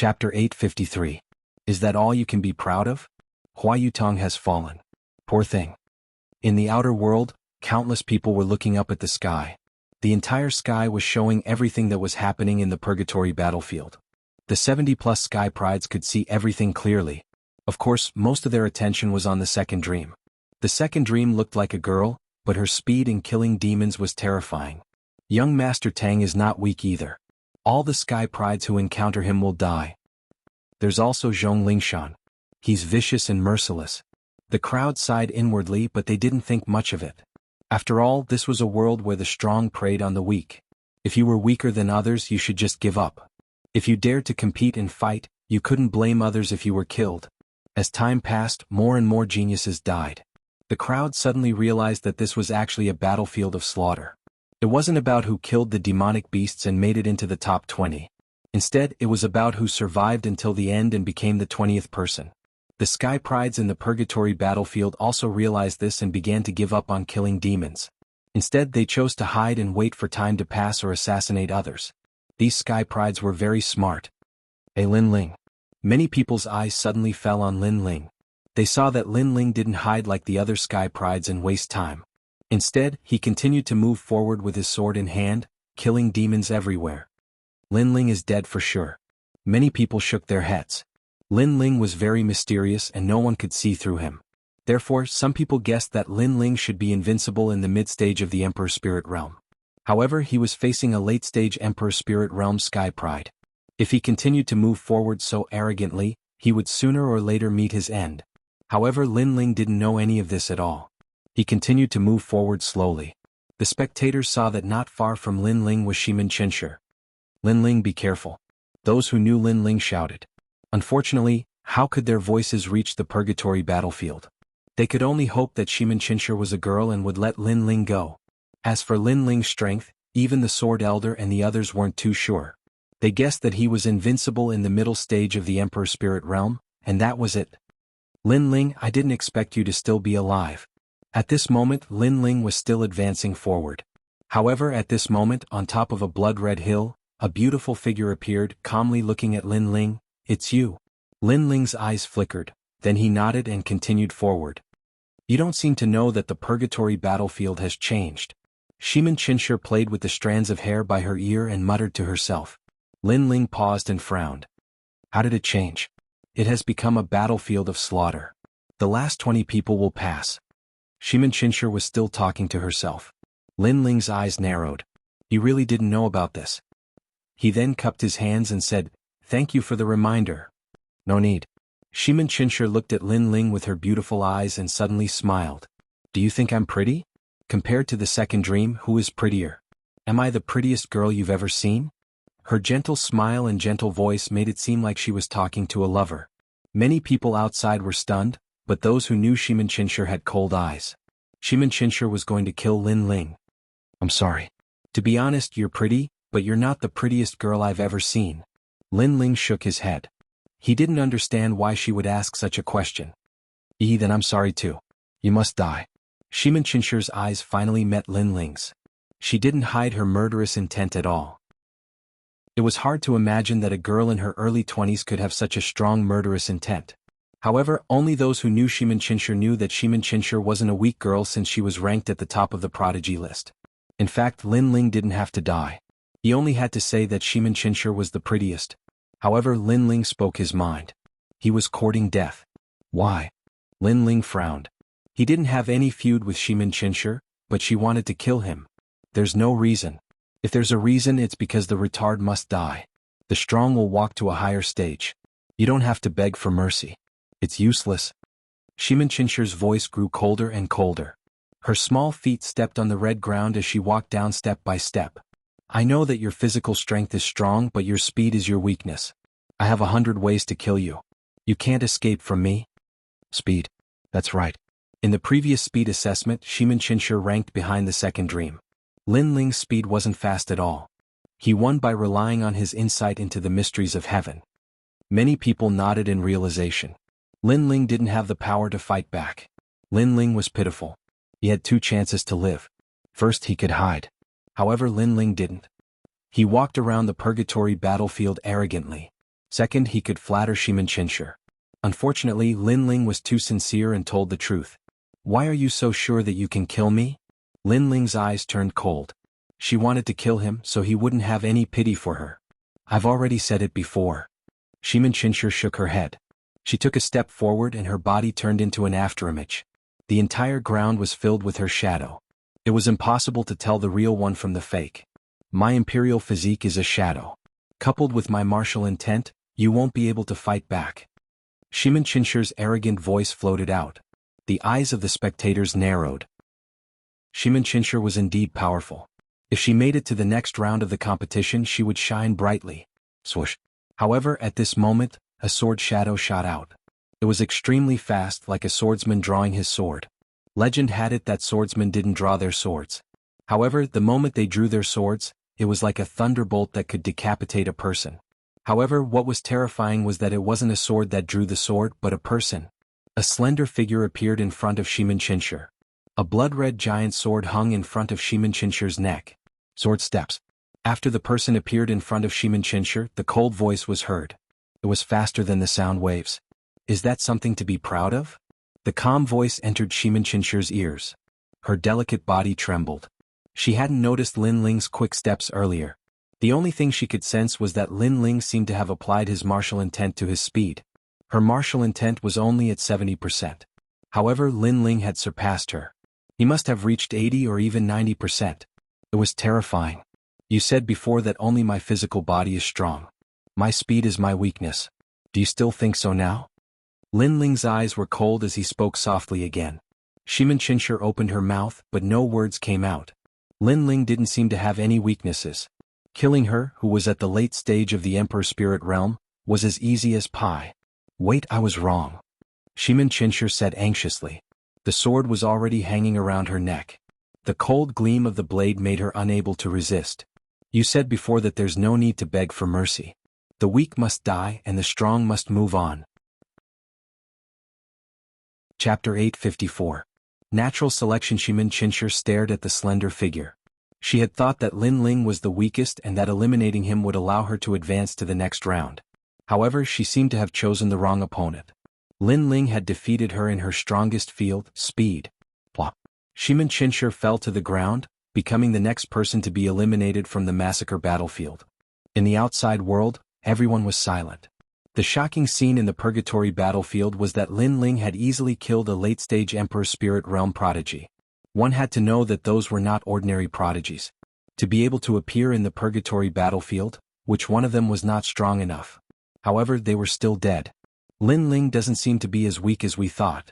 Chapter 853. Is that all you can be proud of? Hua Yutong has fallen. Poor thing. In the outer world, countless people were looking up at the sky. The entire sky was showing everything that was happening in the purgatory battlefield. The 70-plus sky prides could see everything clearly. Of course, most of their attention was on the second dream. The second dream looked like a girl, but her speed in killing demons was terrifying. Young Master Tang is not weak either. All the sky prides who encounter him will die. There's also Zhong Lingshan. He's vicious and merciless. The crowd sighed inwardly, but they didn't think much of it. After all, this was a world where the strong preyed on the weak. If you were weaker than others, you should just give up. If you dared to compete and fight, you couldn't blame others if you were killed. As time passed, more and more geniuses died. The crowd suddenly realized that this was actually a battlefield of slaughter. It wasn't about who killed the demonic beasts and made it into the top 20. Instead, it was about who survived until the end and became the 20th person. The sky prides in the purgatory battlefield also realized this and began to give up on killing demons. Instead, they chose to hide and wait for time to pass or assassinate others. These sky prides were very smart. Lin Ling. Many people's eyes suddenly fell on Lin Ling. They saw that Lin Ling didn't hide like the other sky prides and waste time. Instead, he continued to move forward with his sword in hand, killing demons everywhere. Lin Ling is dead for sure. Many people shook their heads. Lin Ling was very mysterious and no one could see through him. Therefore, some people guessed that Lin Ling should be invincible in the mid-stage of the Emperor Spirit Realm. However, he was facing a late-stage Emperor Spirit Realm sky pride. If he continued to move forward so arrogantly, he would sooner or later meet his end. However, Lin Ling didn't know any of this at all. He continued to move forward slowly. The spectators saw that not far from Lin Ling was Shimin Qinsher. Lin Ling, be careful. Those who knew Lin Ling shouted. Unfortunately, how could their voices reach the purgatory battlefield? They could only hope that Shimin Qinsher was a girl and would let Lin Ling go. As for Lin Ling's strength, even the Sword Elder and the others weren't too sure. They guessed that he was invincible in the middle stage of the Emperor Spirit Realm, and that was it. Lin Ling, I didn't expect you to still be alive. At this moment, Lin Ling was still advancing forward. However, at this moment, on top of a blood-red hill, a beautiful figure appeared, calmly looking at Lin Ling. It's you. Lin Ling's eyes flickered, then he nodded and continued forward. You don't seem to know that the purgatory battlefield has changed. Shimin Qinsher played with the strands of hair by her ear and muttered to herself. Lin Ling paused and frowned. How did it change? It has become a battlefield of slaughter. The last 20 people will pass. Shimin Qinsher was still talking to herself. Lin Ling's eyes narrowed. You really didn't know about this. He then cupped his hands and said, Thank you for the reminder. No need. Shimin Qinsher looked at Lin Ling with her beautiful eyes and suddenly smiled. Do you think I'm pretty? Compared to the second dream, who is prettier? Am I the prettiest girl you've ever seen? Her gentle smile and gentle voice made it seem like she was talking to a lover. Many people outside were stunned, but those who knew Shimin Qinsher had cold eyes. Shimin Qinsher was going to kill Lin Ling. I'm sorry. To be honest, you're pretty, but you're not the prettiest girl I've ever seen. Lin Ling shook his head. He didn't understand why she would ask such a question. Then I'm sorry too. You must die. Shimin Qinsher's eyes finally met Lin Ling's. She didn't hide her murderous intent at all. It was hard to imagine that a girl in her early 20s could have such a strong murderous intent. However, only those who knew Shimin Qinsher knew that Shimin Qinsher wasn't a weak girl since she was ranked at the top of the prodigy list. In fact, Lin Ling didn't have to die. He only had to say that Shimin Qinsher was the prettiest. However, Lin Ling spoke his mind. He was courting death. Why? Lin Ling frowned. He didn't have any feud with Shimin Qinsher, but she wanted to kill him. There's no reason. If there's a reason, it's because the retard must die. The strong will walk to a higher stage. You don't have to beg for mercy. It's useless. Shimin Qinsher's voice grew colder and colder. Her small feet stepped on the red ground as she walked down step by step. I know that your physical strength is strong, but your speed is your weakness. I have 100 ways to kill you. You can't escape from me. Speed. That's right. In the previous speed assessment, Shimin Qinsher ranked behind the second dream. Lin Ling's speed wasn't fast at all. He won by relying on his insight into the mysteries of heaven. Many people nodded in realization. Lin Ling didn't have the power to fight back. Lin Ling was pitiful. He had 2 chances to live. First, he could hide. However, Lin Ling didn't. He walked around the purgatory battlefield arrogantly. Second, he could flatter Shimin. Unfortunately, Lin Ling was too sincere and told the truth. Why are you so sure that you can kill me? Lin Ling's eyes turned cold. She wanted to kill him so he wouldn't have any pity for her. I've already said it before. Shimin shook her head. She took a step forward and her body turned into an afterimage. The entire ground was filled with her shadow. It was impossible to tell the real one from the fake. My imperial physique is a shadow. Coupled with my martial intent, you won't be able to fight back. Shimin arrogant voice floated out. The eyes of the spectators narrowed. Shimin was indeed powerful. If she made it to the next round of the competition, she would shine brightly. Swoosh. However, at this moment, a sword shadow shot out. It was extremely fast, like a swordsman drawing his sword. Legend had it that swordsmen didn't draw their swords. However, the moment they drew their swords, it was like a thunderbolt that could decapitate a person. However, what was terrifying was that it wasn't a sword that drew the sword, but a person. A slender figure appeared in front of Shimin. A blood-red giant sword hung in front of Shimin neck. Sword steps. After the person appeared in front of Shimin, the cold voice was heard. It was faster than the sound waves. Is that something to be proud of? The calm voice entered Shimin ears. Her delicate body trembled. She hadn't noticed Lin Ling's quick steps earlier. The only thing she could sense was that Lin Ling seemed to have applied his martial intent to his speed. Her martial intent was only at 70%. However, Lin Ling had surpassed her. He must have reached 80 or even 90%. It was terrifying. You said before that only my physical body is strong. My speed is my weakness. Do you still think so now? Lin Ling's eyes were cold as he spoke softly again. Shimin opened her mouth, but no words came out. Lin Ling didn't seem to have any weaknesses. Killing her, who was at the late stage of the Emperor Spirit Realm, was as easy as pie. Wait, I was wrong. Shimin said anxiously. The sword was already hanging around her neck. The cold gleam of the blade made her unable to resist. You said before that there's no need to beg for mercy. The weak must die and the strong must move on. Chapter 854. Natural Selection. Shimin stared at the slender figure. She had thought that Lin Ling was the weakest and that eliminating him would allow her to advance to the next round. However, she seemed to have chosen the wrong opponent. Lin Ling had defeated her in her strongest field, speed. Plop. Shimin fell to the ground, becoming the next person to be eliminated from the massacre battlefield. In the outside world, everyone was silent. The shocking scene in the Purgatory battlefield was that Lin Ling had easily killed a late-stage Emperor Spirit Realm prodigy. One had to know that those were not ordinary prodigies. To be able to appear in the Purgatory battlefield, which one of them was not strong enough. However, they were still dead. Lin Ling doesn't seem to be as weak as we thought.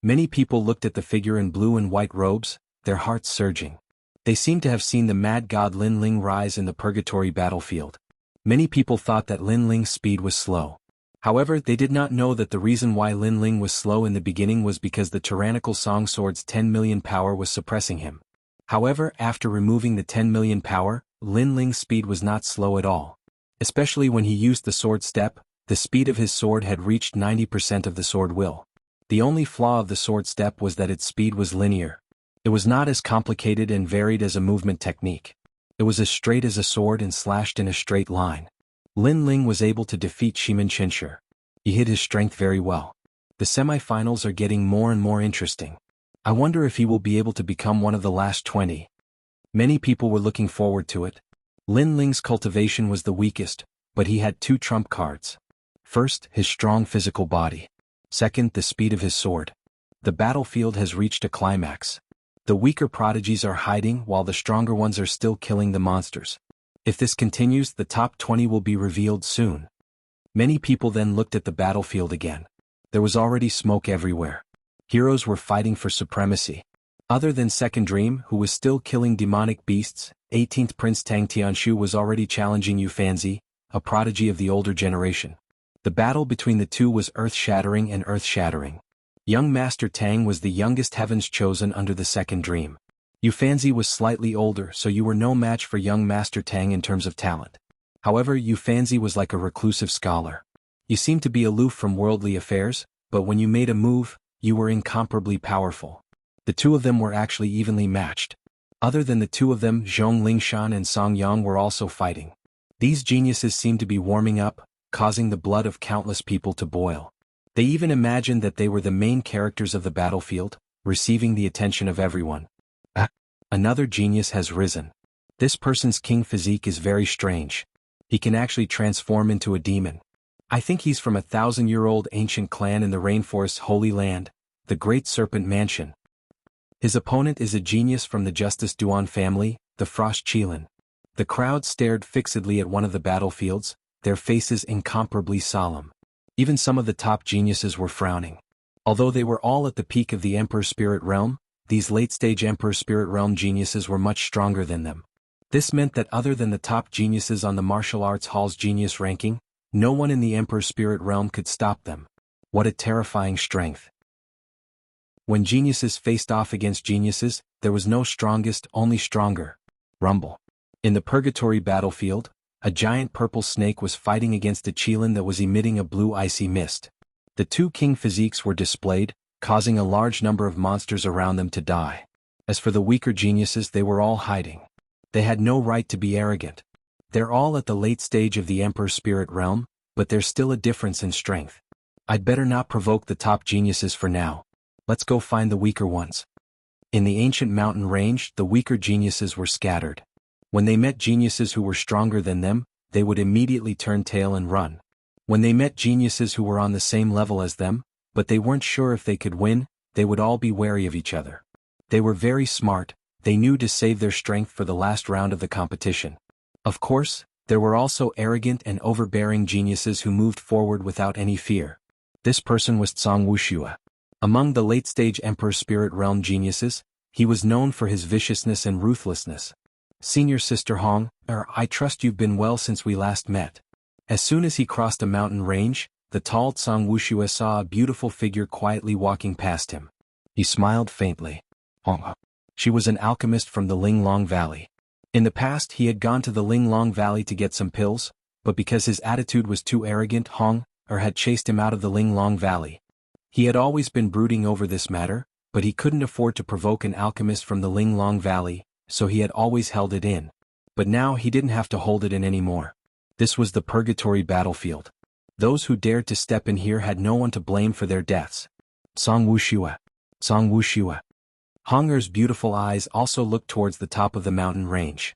Many people looked at the figure in blue and white robes, their hearts surging. They seemed to have seen the mad god Lin Ling rise in the Purgatory battlefield. Many people thought that Lin Ling's speed was slow. However, they did not know that the reason why Lin Ling was slow in the beginning was because the tyrannical Song Sword's 10 million power was suppressing him. However, after removing the 10 million power, Lin Ling's speed was not slow at all. Especially when he used the sword step, the speed of his sword had reached 90% of the sword will. The only flaw of the sword step was that its speed was linear. It was not as complicated and varied as a movement technique. It was as straight as a sword and slashed in a straight line. Lin Ling was able to defeat Shimin. He hid his strength very well. The semi-finals are getting more and more interesting. I wonder if he will be able to become one of the last 20. Many people were looking forward to it. Lin Ling's cultivation was the weakest, but he had two trump cards. First, his strong physical body. Second, the speed of his sword. The battlefield has reached a climax. The weaker prodigies are hiding while the stronger ones are still killing the monsters. If this continues, the top 20 will be revealed soon. Many people then looked at the battlefield again. There was already smoke everywhere. Heroes were fighting for supremacy. Other than Second Dream, who was still killing demonic beasts, 18th Prince Tang Tianshu was already challenging Yu Fanzi, a prodigy of the older generation. The battle between the two was earth-shattering and earth-shattering. Young Master Tang was the youngest heavens chosen under the Second Dream. Yu Fanzi was slightly older, so you were no match for young Master Tang in terms of talent. However, Yu Fanzi was like a reclusive scholar. You seemed to be aloof from worldly affairs, but when you made a move, you were incomparably powerful. The two of them were actually evenly matched. Other than the two of them, Zhong Lingshan and Song Yang were also fighting. These geniuses seemed to be warming up, causing the blood of countless people to boil. They even imagined that they were the main characters of the battlefield, receiving the attention of everyone. Another genius has risen. This person's king physique is very strange. He can actually transform into a demon. I think he's from a 1,000-year-old ancient clan in the rainforest's Holy Land, the Great Serpent Mansion. His opponent is a genius from the Justice Duan family, the Frost Qilin. The crowd stared fixedly at one of the battlefields, their faces incomparably solemn. Even some of the top geniuses were frowning. Although they were all at the peak of the Emperor Spirit Realm, these late-stage Emperor Spirit Realm geniuses were much stronger than them. This meant that other than the top geniuses on the Martial Arts Hall's genius ranking, no one in the Emperor Spirit Realm could stop them. What a terrifying strength. When geniuses faced off against geniuses, there was no strongest, only stronger. Rumble. In the Purgatory battlefield, a giant purple snake was fighting against a Qilin that was emitting a blue icy mist. The two king physiques were displayed, causing a large number of monsters around them to die. As for the weaker geniuses, they were all hiding. They had no right to be arrogant. They're all at the late stage of the Emperor Spirit Realm, but there's still a difference in strength. I'd better not provoke the top geniuses for now. Let's go find the weaker ones. In the ancient mountain range, the weaker geniuses were scattered. When they met geniuses who were stronger than them, they would immediately turn tail and run. When they met geniuses who were on the same level as them, but they weren't sure if they could win, they would all be wary of each other. They were very smart, they knew to save their strength for the last round of the competition. Of course, there were also arrogant and overbearing geniuses who moved forward without any fear. This person was Wuxia. Among the late-stage Emperor Spirit Realm geniuses, he was known for his viciousness and ruthlessness. Senior Sister Hong, I trust you've been well since we last met. As soon as he crossed a mountain range, the tall Wuxia saw a beautiful figure quietly walking past him. He smiled faintly. She was an alchemist from the Linglong Valley. In the past he had gone to the Linglong Valley to get some pills, but because his attitude was too arrogant, Hong had chased him out of the Linglong Valley. He had always been brooding over this matter, but he couldn't afford to provoke an alchemist from the Linglong Valley, so he had always held it in. But now he didn't have to hold it in anymore. This was the Purgatory battlefield. Those who dared to step in here had no one to blame for their deaths. Wuxia. Hong's beautiful eyes also looked towards the top of the mountain range.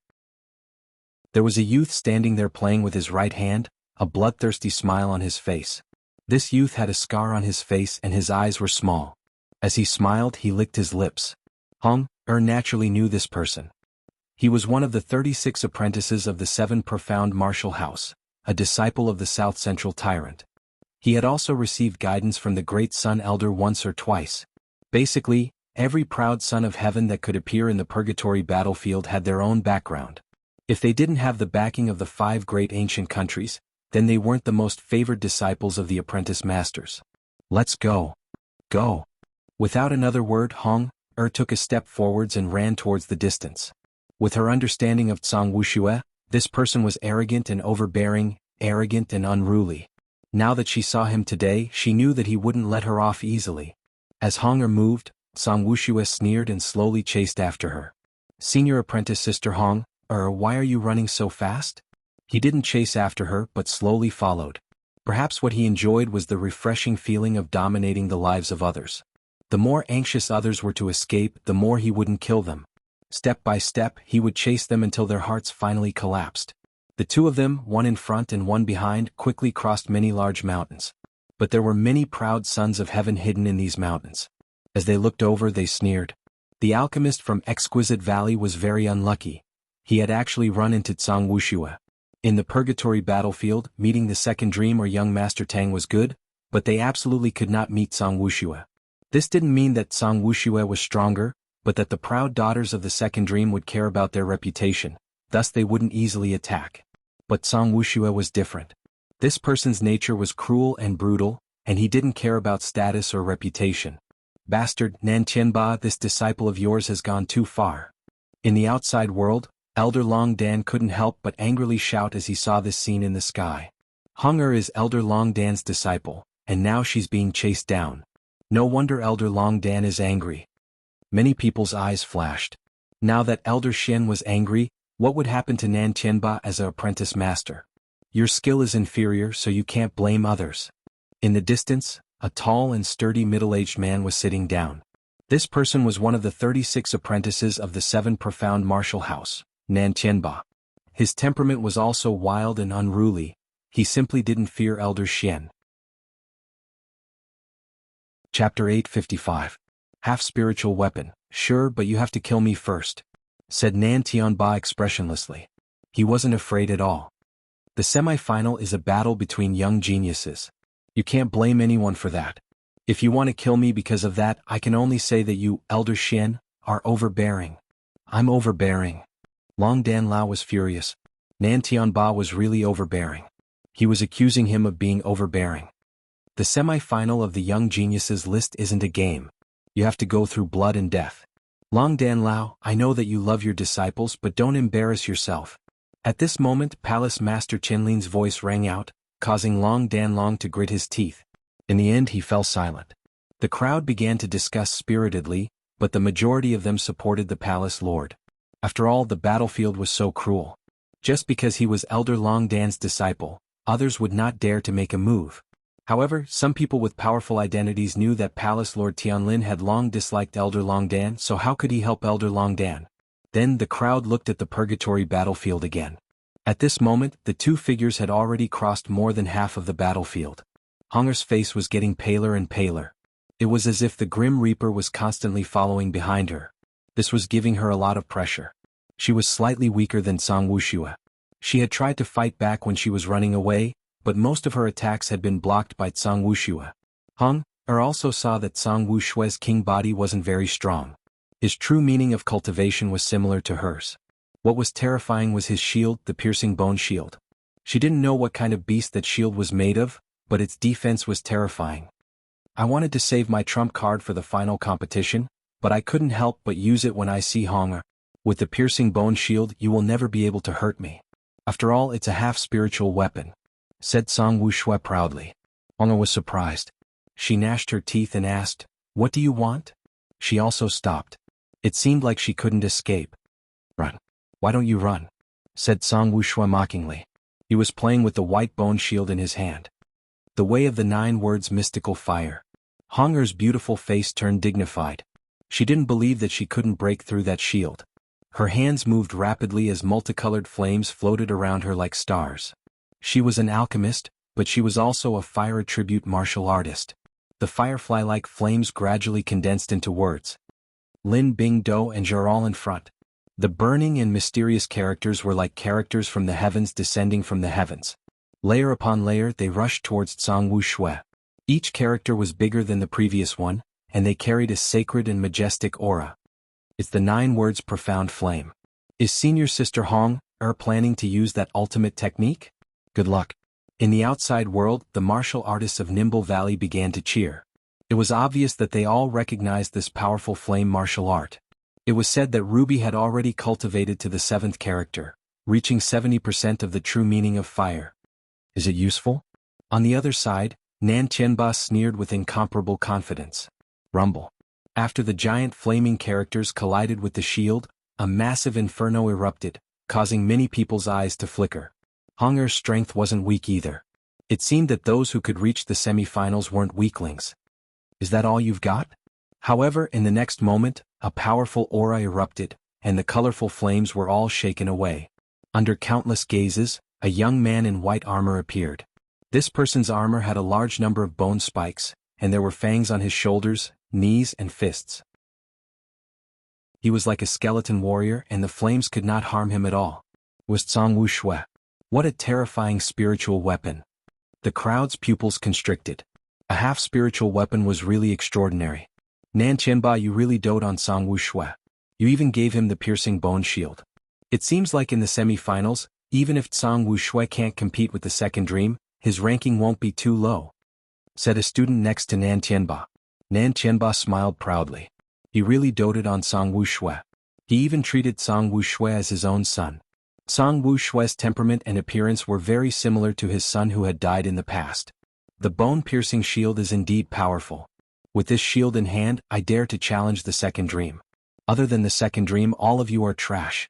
There was a youth standing there playing with his right hand, a bloodthirsty smile on his face. This youth had a scar on his face and his eyes were small. As he smiled, he licked his lips. Hong naturally knew this person. He was one of the 36 apprentices of the 7 Profound Martial House, a disciple of the South Central Tyrant. He had also received guidance from the Great Sun Elder once or twice. Basically, every proud son of heaven that could appear in the Purgatory battlefield had their own background. If they didn't have the backing of the 5 great ancient countries, then they weren't the most favored disciples of the apprentice masters. Let's go. Go. Without another word, Hong took a step forwards and ran towards the distance. With her understanding of Wuxia, this person was arrogant and overbearing, arrogant and unruly. Now that she saw him today, she knew that he wouldn't let her off easily. As Hong moved, Wuxia sneered and slowly chased after her. Senior apprentice Sister Hong, why are you running so fast? He didn't chase after her but slowly followed. Perhaps what he enjoyed was the refreshing feeling of dominating the lives of others. The more anxious others were to escape, the more he wouldn't kill them. Step by step, he would chase them until their hearts finally collapsed. The two of them, one in front and one behind, quickly crossed many large mountains. But there were many proud sons of heaven hidden in these mountains. As they looked over, they sneered. The alchemist from Exquisite Valley was very unlucky. He had actually run into Wuxia. In the Purgatory battlefield, meeting the Second Dream or young Master Tang was good, but they absolutely could not meet Wuxia. This didn't mean that Wuxia was stronger, but that the proud daughters of the Second Dream would care about their reputation, thus they wouldn't easily attack. But Wuxia was different. This person's nature was cruel and brutal, and he didn't care about status or reputation. Bastard, Nan Tianba, this disciple of yours has gone too far. In the outside world, Elder Long Dan couldn't help but angrily shout as he saw this scene in the sky. Hong is Elder Long Dan's disciple, and now she's being chased down. No wonder Elder Long Dan is angry. Many people's eyes flashed. Now that Elder Shen was angry, what would happen to Nan Tianba as an apprentice master? Your skill is inferior, so you can't blame others. In the distance, a tall and sturdy middle-aged man was sitting down. This person was one of the 36 apprentices of the 7 Profound Martial House, Nan Tianba. His temperament was also wild and unruly. He simply didn't fear Elder Xian. Chapter 855. Half-spiritual weapon. Sure, but you have to kill me first, said Nan Tianba expressionlessly. He wasn't afraid at all. The semi-final is a battle between young geniuses. You can't blame anyone for that. If you want to kill me because of that, I can only say that you, Elder Xian, are overbearing. I'm overbearing. Long Dan Lao was furious. Nan Tianba was really overbearing. He was accusing him of being overbearing. The semi-final of the young geniuses list isn't a game. You have to go through blood and death. Long Dan Lao, I know that you love your disciples, but don't embarrass yourself. At this moment, Palace Master Qinlin's voice rang out, causing Long Dan Long to grit his teeth. In the end, he fell silent. The crowd began to discuss spiritedly, but the majority of them supported the palace lord. After all, the battlefield was so cruel. Just because he was Elder Long Dan's disciple, others would not dare to make a move. However, some people with powerful identities knew that Palace Lord Tianlin had long disliked Elder Long Dan, so how could he help Elder Long Dan? Then the crowd looked at the purgatory battlefield again. At this moment, the two figures had already crossed more than half of the battlefield. Honger's face was getting paler and paler. It was as if the Grim Reaper was constantly following behind her. This was giving her a lot of pressure. She was slightly weaker than Song Wuxia. She had tried to fight back when she was running away, but most of her attacks had been blocked by Song Wuxia. Hong Er also saw that Song Wushui's king body wasn't very strong. His true meaning of cultivation was similar to hers. What was terrifying was his shield, the piercing bone shield. She didn't know what kind of beast that shield was made of, but its defense was terrifying. I wanted to save my trump card for the final competition, but I couldn't help but use it when I see Hong Er. With the piercing bone shield, you will never be able to hurt me. After all, it's a half-spiritual weapon, said Song Wuxia proudly. Hong Er was surprised. She gnashed her teeth and asked, "What do you want?" She also stopped. It seemed like she couldn't escape. "Run. Why don't you run?" said Song Wuxia mockingly. He was playing with the white bone shield in his hand. The way of the 9 words mystical fire. Hong Er's beautiful face turned dignified. She didn't believe that she couldn't break through that shield. Her hands moved rapidly as multicolored flames floated around her like stars. She was an alchemist, but she was also a fire attribute martial artist. The firefly-like flames gradually condensed into words. Lin Bing Do and Zhe all in front. The burning and mysterious characters were like characters from the heavens descending from the heavens. Layer upon layer they rushed towards Song Wuxia. Each character was bigger than the previous one, and they carried a sacred and majestic aura. It's the 9 words profound flame. Is Senior Sister Hong Er planning to use that ultimate technique? Good luck. In the outside world, the martial artists of Nimble Valley began to cheer. It was obvious that they all recognized this powerful flame martial art. It was said that Ruby had already cultivated to the 7th character, reaching 70% of the true meaning of fire. Is it useful? On the other side, Nan Tianba sneered with incomparable confidence. Rumble. After the giant flaming characters collided with the shield, a massive inferno erupted, causing many people's eyes to flicker. Hong Er's strength wasn't weak either. It seemed that those who could reach the semi-finals weren't weaklings. Is that all you've got? However, in the next moment, a powerful aura erupted, and the colorful flames were all shaken away. Under countless gazes, a young man in white armor appeared. This person's armor had a large number of bone spikes, and there were fangs on his shoulders, knees and fists. He was like a skeleton warrior, and the flames could not harm him at all. Was Song Wuxia. What a terrifying spiritual weapon. The crowd's pupils constricted. A half-spiritual weapon was really extraordinary. Nan Tianba, you really dote on Song Wuxia. You even gave him the piercing bone shield. It seems like in the semi-finals, even if Song Wuxia can't compete with the second dream, his ranking won't be too low, said a student next to Nan Tianba. Nan Tianba smiled proudly. He really doted on Song Wuxia. He even treated Song Wuxia as his own son. Song Wuxia's temperament and appearance were very similar to his son who had died in the past. The bone-piercing shield is indeed powerful. With this shield in hand, I dare to challenge the second dream. Other than the second dream, all of you are trash.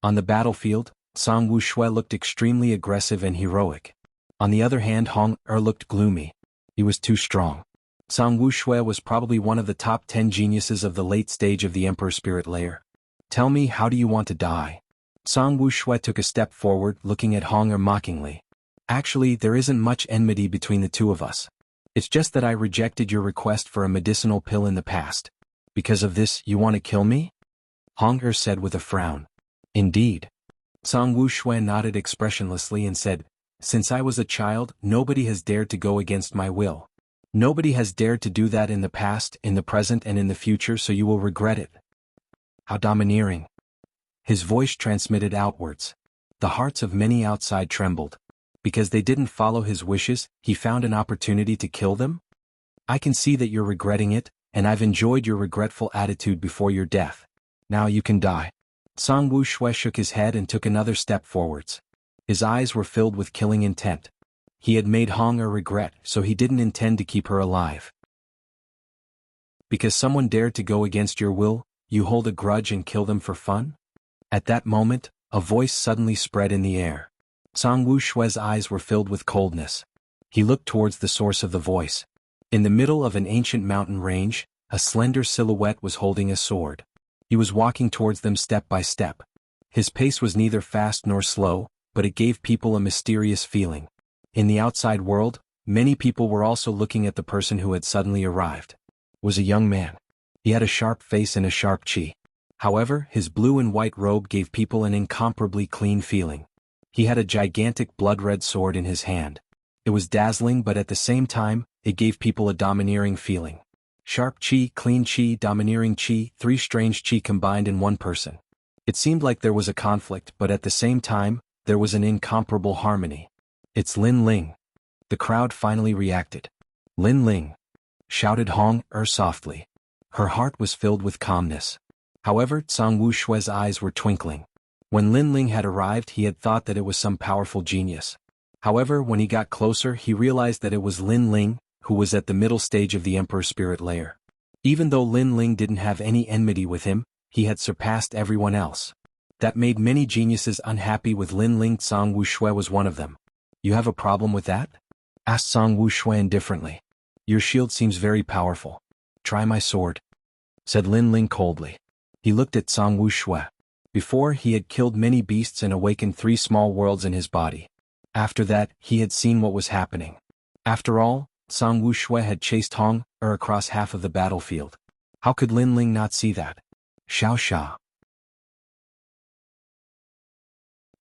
On the battlefield, Song Wuxia looked extremely aggressive and heroic. On the other hand, Hong Er looked gloomy. He was too strong. Song Wuxia was probably one of the top 10 geniuses of the late stage of the Emperor Spirit Layer. Tell me, how do you want to die? Song Wuxia took a step forward, looking at Hong Er mockingly. Actually, there isn't much enmity between the two of us. It's just that I rejected your request for a medicinal pill in the past. Because of this, you want to kill me? Hong Er said with a frown. Indeed. Song Wuxia nodded expressionlessly and said, since I was a child, nobody has dared to go against my will. Nobody has dared to do that in the past, in the present and in the future, so you will regret it. How domineering. His voice transmitted outwards. The hearts of many outside trembled. Because they didn't follow his wishes, he found an opportunity to kill them? I can see that you're regretting it, and I've enjoyed your regretful attitude before your death. Now you can die. Song Wuxia shook his head and took another step forwards. His eyes were filled with killing intent. He had made Hong Er regret, so he didn't intend to keep her alive. Because someone dared to go against your will, you hold a grudge and kill them for fun? At that moment, a voice suddenly spread in the air. Song Wuxia's eyes were filled with coldness. He looked towards the source of the voice. In the middle of an ancient mountain range, a slender silhouette was holding a sword. He was walking towards them step by step. His pace was neither fast nor slow, but it gave people a mysterious feeling. In the outside world, many people were also looking at the person who had suddenly arrived. It was a young man. He had a sharp face and a sharp chi. However, his blue and white robe gave people an incomparably clean feeling. He had a gigantic blood-red sword in his hand. It was dazzling, but at the same time, it gave people a domineering feeling. Sharp chi, clean chi, domineering chi, three strange chi combined in one person. It seemed like there was a conflict, but at the same time, there was an incomparable harmony. It's Lin Ling. The crowd finally reacted. Lin Ling, shouted Hong Er softly. Her heart was filled with calmness. However, Song Wuxia's eyes were twinkling. When Lin Ling had arrived, he had thought that it was some powerful genius. However, when he got closer, he realized that it was Lin Ling, who was at the middle stage of the Emperor Spirit Layer. Even though Lin Ling didn't have any enmity with him, he had surpassed everyone else. That made many geniuses unhappy with Lin Ling. Song Wuxia was one of them. You have a problem with that? Asked Song Wuxia indifferently. Your shield seems very powerful. Try my sword, said Lin Ling coldly. He looked at Song Wuxia. Before, he had killed many beasts and awakened 3 small worlds in his body. After that, he had seen what was happening. After all, Song Wuxia had chased Hong Er across half of the battlefield. How could Lin Ling not see that? Xiao Xia.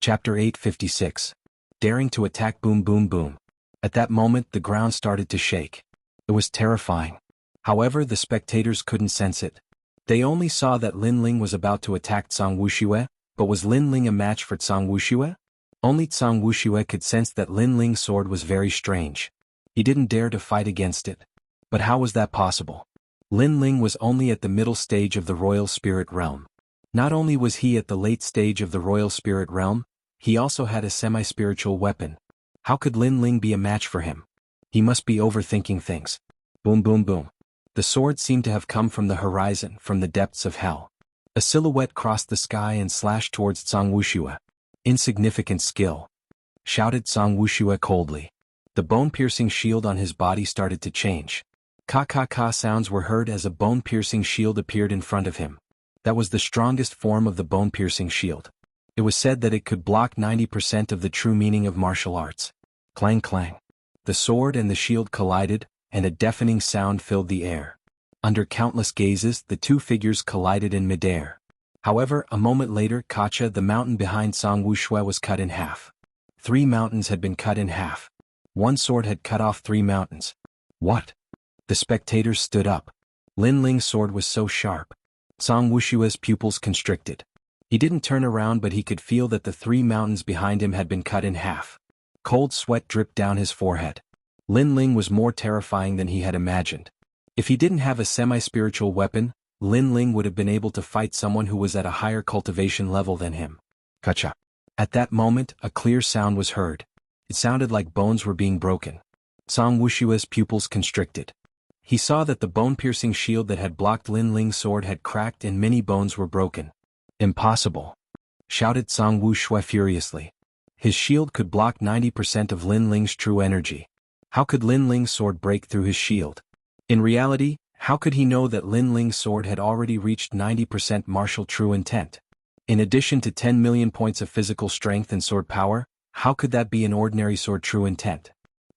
Chapter 856. Daring to attack. Boom boom boom. At that moment, the ground started to shake. It was terrifying. However, the spectators couldn't sense it. They only saw that Lin Ling was about to attack Song Wuxia, but was Lin Ling a match for Song Wuxia? Only Song Wuxia could sense that Lin Ling's sword was very strange. He didn't dare to fight against it. But how was that possible? Lin Ling was only at the middle stage of the Royal Spirit Realm. Not only was he at the late stage of the Royal Spirit Realm, he also had a semi-spiritual weapon. How could Lin Ling be a match for him? He must be overthinking things. Boom boom boom. The sword seemed to have come from the horizon, from the depths of hell. A silhouette crossed the sky and slashed towards Song Wuxia. Insignificant skill, shouted Song Wuxia coldly. The bone-piercing shield on his body started to change. Ka-ka-ka sounds were heard as a bone-piercing shield appeared in front of him. That was the strongest form of the bone-piercing shield. It was said that it could block 90% of the true meaning of martial arts. Clang clang. The sword and the shield collided, and a deafening sound filled the air. Under countless gazes, the two figures collided in midair. However, a moment later, Kacha, the mountain behind Song Wuxia, was cut in half. 3 mountains had been cut in half. One sword had cut off 3 mountains. What? The spectators stood up. Lin Ling's sword was so sharp. Song Wuxia's pupils constricted. He didn't turn around, but he could feel that the 3 mountains behind him had been cut in half. Cold sweat dripped down his forehead. Lin Ling was more terrifying than he had imagined. If he didn't have a semi-spiritual weapon, Lin Ling would have been able to fight someone who was at a higher cultivation level than him. Kacha. At that moment, a clear sound was heard. It sounded like bones were being broken. Song Wuxia's pupils constricted. He saw that the bone-piercing shield that had blocked Lin Ling's sword had cracked and many bones were broken. Impossible. shouted Song Wuxia furiously. His shield could block 90% of Lin Ling's true energy. How could Lin Ling's sword break through his shield? In reality, how could he know that Lin Ling's sword had already reached 90% martial true intent? In addition to 10 million points of physical strength and sword power, how could that be an ordinary sword true intent?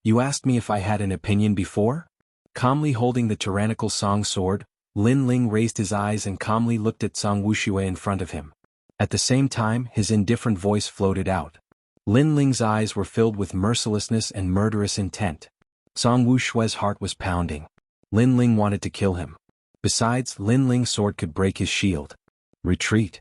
You asked me if I had an opinion before? Calmly holding the tyrannical Song sword, Lin Ling raised his eyes and calmly looked at Song Wuxia in front of him. At the same time, his indifferent voice floated out. Lin Ling's eyes were filled with mercilessness and murderous intent. Song Wuxia's heart was pounding. Lin Ling wanted to kill him. Besides, Lin Ling's sword could break his shield. Retreat.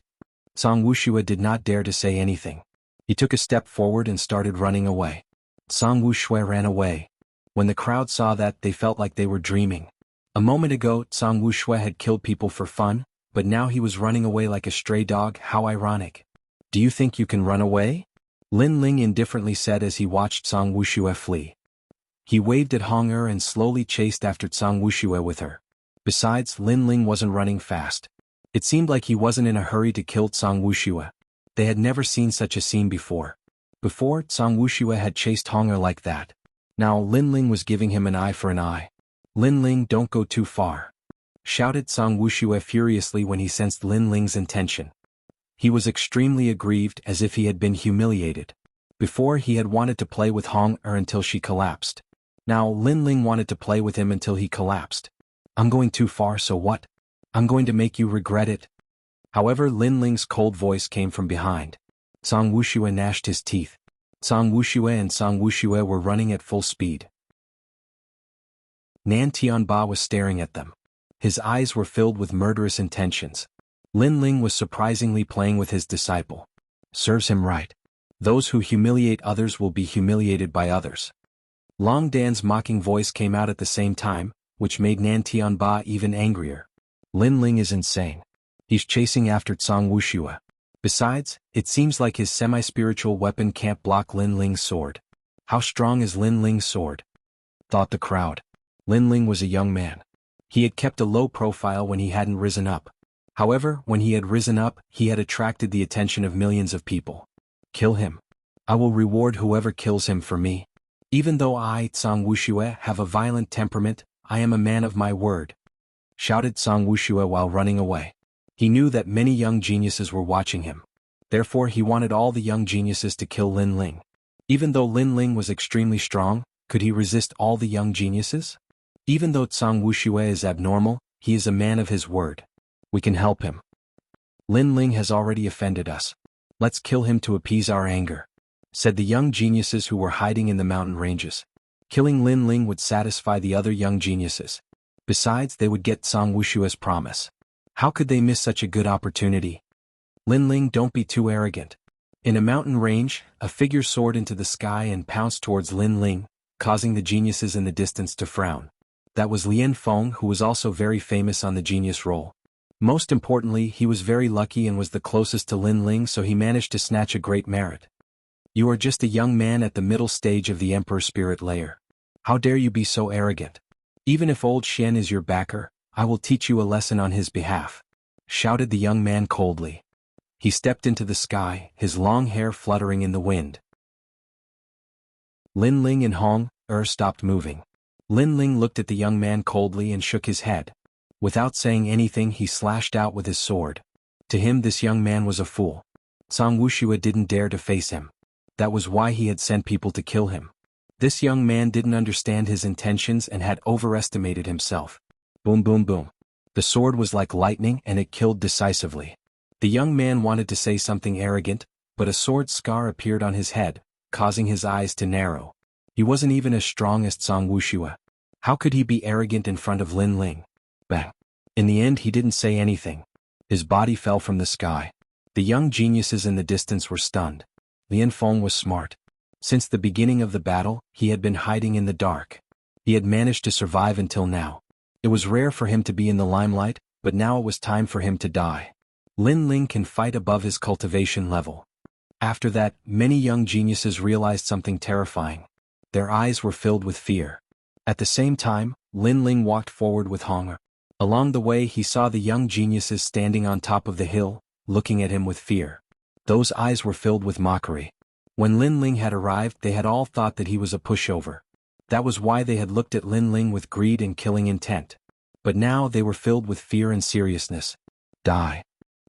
Song Wuxia did not dare to say anything. He took a step forward and started running away. Song Wuxia ran away. When the crowd saw that, they felt like they were dreaming. A moment ago, Song Wuxia had killed people for fun, but now he was running away like a stray dog. How ironic. Do you think you can run away? Lin Ling indifferently said as he watched Song Wuxia flee. He waved at Hong Er and slowly chased after Song Wuxia with her. Besides, Lin Ling wasn't running fast. It seemed like he wasn't in a hurry to kill Song Wuxia. They had never seen such a scene before. Before, Song Wuxia had chased Hong Er like that. Now Lin Ling was giving him an eye for an eye. Lin Ling, don't go too far, shouted Song Wuxia furiously when he sensed Lin Ling's intention. He was extremely aggrieved, as if he had been humiliated. Before, he had wanted to play with Hong Er until she collapsed. Now Lin Ling wanted to play with him until he collapsed. I'm going too far, so what? I'm going to make you regret it. However, Lin Ling's cold voice came from behind. Song Wuxia gnashed his teeth. Song Wuxia and Song Wuxia were running at full speed. Nan Tianba was staring at them. His eyes were filled with murderous intentions. Lin Ling was surprisingly playing with his disciple. Serves him right. Those who humiliate others will be humiliated by others. Long Dan's mocking voice came out at the same time, which made Nan Tianba even angrier. Lin Ling is insane. He's chasing after Song Wuxia. Besides, it seems like his semi-spiritual weapon can't block Lin Ling's sword. How strong is Lin Ling's sword? Thought the crowd. Lin Ling was a young man. He had kept a low profile when he hadn't risen up. However, when he had risen up, he had attracted the attention of millions of people. Kill him. I will reward whoever kills him for me. Even though I, Song Wuxia, have a violent temperament, I am a man of my word, shouted Song Wuxia while running away. He knew that many young geniuses were watching him. Therefore, he wanted all the young geniuses to kill Lin Ling. Even though Lin Ling was extremely strong, could he resist all the young geniuses? Even though Song Wuxia is abnormal, he is a man of his word. We can help him. Lin Ling has already offended us. Let's kill him to appease our anger, said the young geniuses who were hiding in the mountain ranges. Killing Lin Ling would satisfy the other young geniuses. Besides, they would get Song Wuxia's promise. How could they miss such a good opportunity? Lin Ling, don't be too arrogant. In a mountain range, a figure soared into the sky and pounced towards Lin Ling, causing the geniuses in the distance to frown. That was Lian Feng, who was also very famous on the genius roll. Most importantly, he was very lucky and was the closest to Lin Ling, so he managed to snatch a great merit. You are just a young man at the middle stage of the Emperor Spirit Layer. How dare you be so arrogant? Even if old Xian is your backer, I will teach you a lesson on his behalf, shouted the young man coldly. He stepped into the sky, his long hair fluttering in the wind. Lin Ling and Hong Er stopped moving. Lin Ling looked at the young man coldly and shook his head. Without saying anything, he slashed out with his sword. To him, this young man was a fool. Song Wuxia didn't dare to face him. That was why he had sent people to kill him. This young man didn't understand his intentions and had overestimated himself. Boom, boom, boom. The sword was like lightning and it killed decisively. The young man wanted to say something arrogant, but a sword scar appeared on his head, causing his eyes to narrow. He wasn't even as strong as Song Wuxia. How could he be arrogant in front of Lin Ling? Bang. In the end, he didn't say anything. His body fell from the sky. The young geniuses in the distance were stunned. Lian Feng was smart. Since the beginning of the battle, he had been hiding in the dark. He had managed to survive until now. It was rare for him to be in the limelight, but now it was time for him to die. Lin Ling can fight above his cultivation level. After that, many young geniuses realized something terrifying. Their eyes were filled with fear. At the same time, Lin Ling walked forward with Hong Er. Along the way, he saw the young geniuses standing on top of the hill, looking at him with fear. Those eyes were filled with mockery. When Lin Ling had arrived, they had all thought that he was a pushover. That was why they had looked at Lin Ling with greed and killing intent. But now they were filled with fear and seriousness. Die.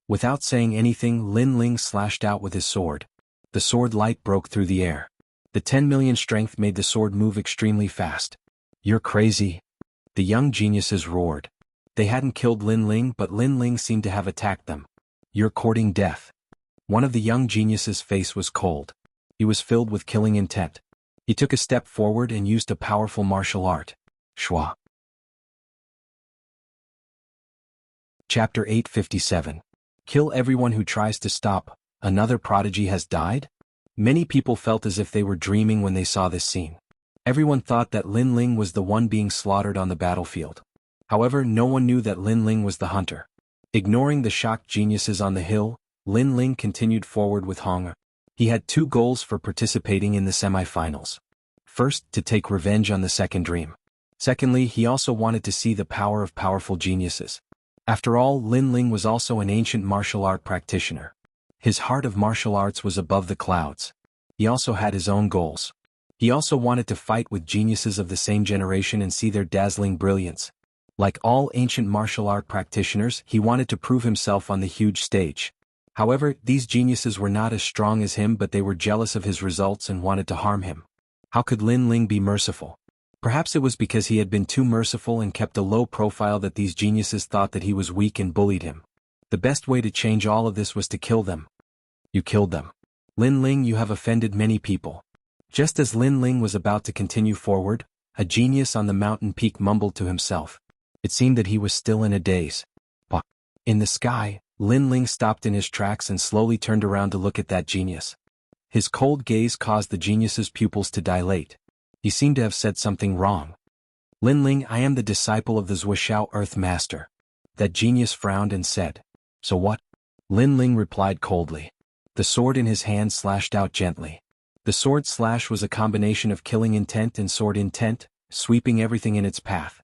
Without saying anything, Lin Ling slashed out with his sword. The sword light broke through the air. The 10 million strength made the sword move extremely fast. You're crazy. The young geniuses roared. They hadn't killed Lin Ling, but Lin Ling seemed to have attacked them. You're courting death. One of the young geniuses' face was cold. He was filled with killing intent. He took a step forward and used a powerful martial art. Shua. Chapter 857. Kill everyone who tries to stop. Another prodigy has died? Many people felt as if they were dreaming when they saw this scene. Everyone thought that Lin Ling was the one being slaughtered on the battlefield. However, no one knew that Lin Ling was the hunter. Ignoring the shocked geniuses on the hill, Lin Ling continued forward with Hong. He had two goals for participating in the semi-finals. First, to take revenge on the second dream. Secondly, he also wanted to see the power of powerful geniuses. After all, Lin Ling was also an ancient martial art practitioner. His heart of martial arts was above the clouds. He also had his own goals. He also wanted to fight with geniuses of the same generation and see their dazzling brilliance. Like all ancient martial art practitioners, he wanted to prove himself on the huge stage. However, these geniuses were not as strong as him, but they were jealous of his results and wanted to harm him. How could Lin Ling be merciful? Perhaps it was because he had been too merciful and kept a low profile that these geniuses thought that he was weak and bullied him. The best way to change all of this was to kill them. You killed them. Lin Ling, you have offended many people. Just as Lin Ling was about to continue forward, a genius on the mountain peak mumbled to himself. It seemed that he was still in a daze. In the sky, Lin Ling stopped in his tracks and slowly turned around to look at that genius. His cold gaze caused the genius's pupils to dilate. He seemed to have said something wrong. Lin Ling, I am the disciple of the Wuxia Earth Master. That genius frowned and said, So what? Lin Ling replied coldly. The sword in his hand slashed out gently. The sword slash was a combination of killing intent and sword intent, sweeping everything in its path.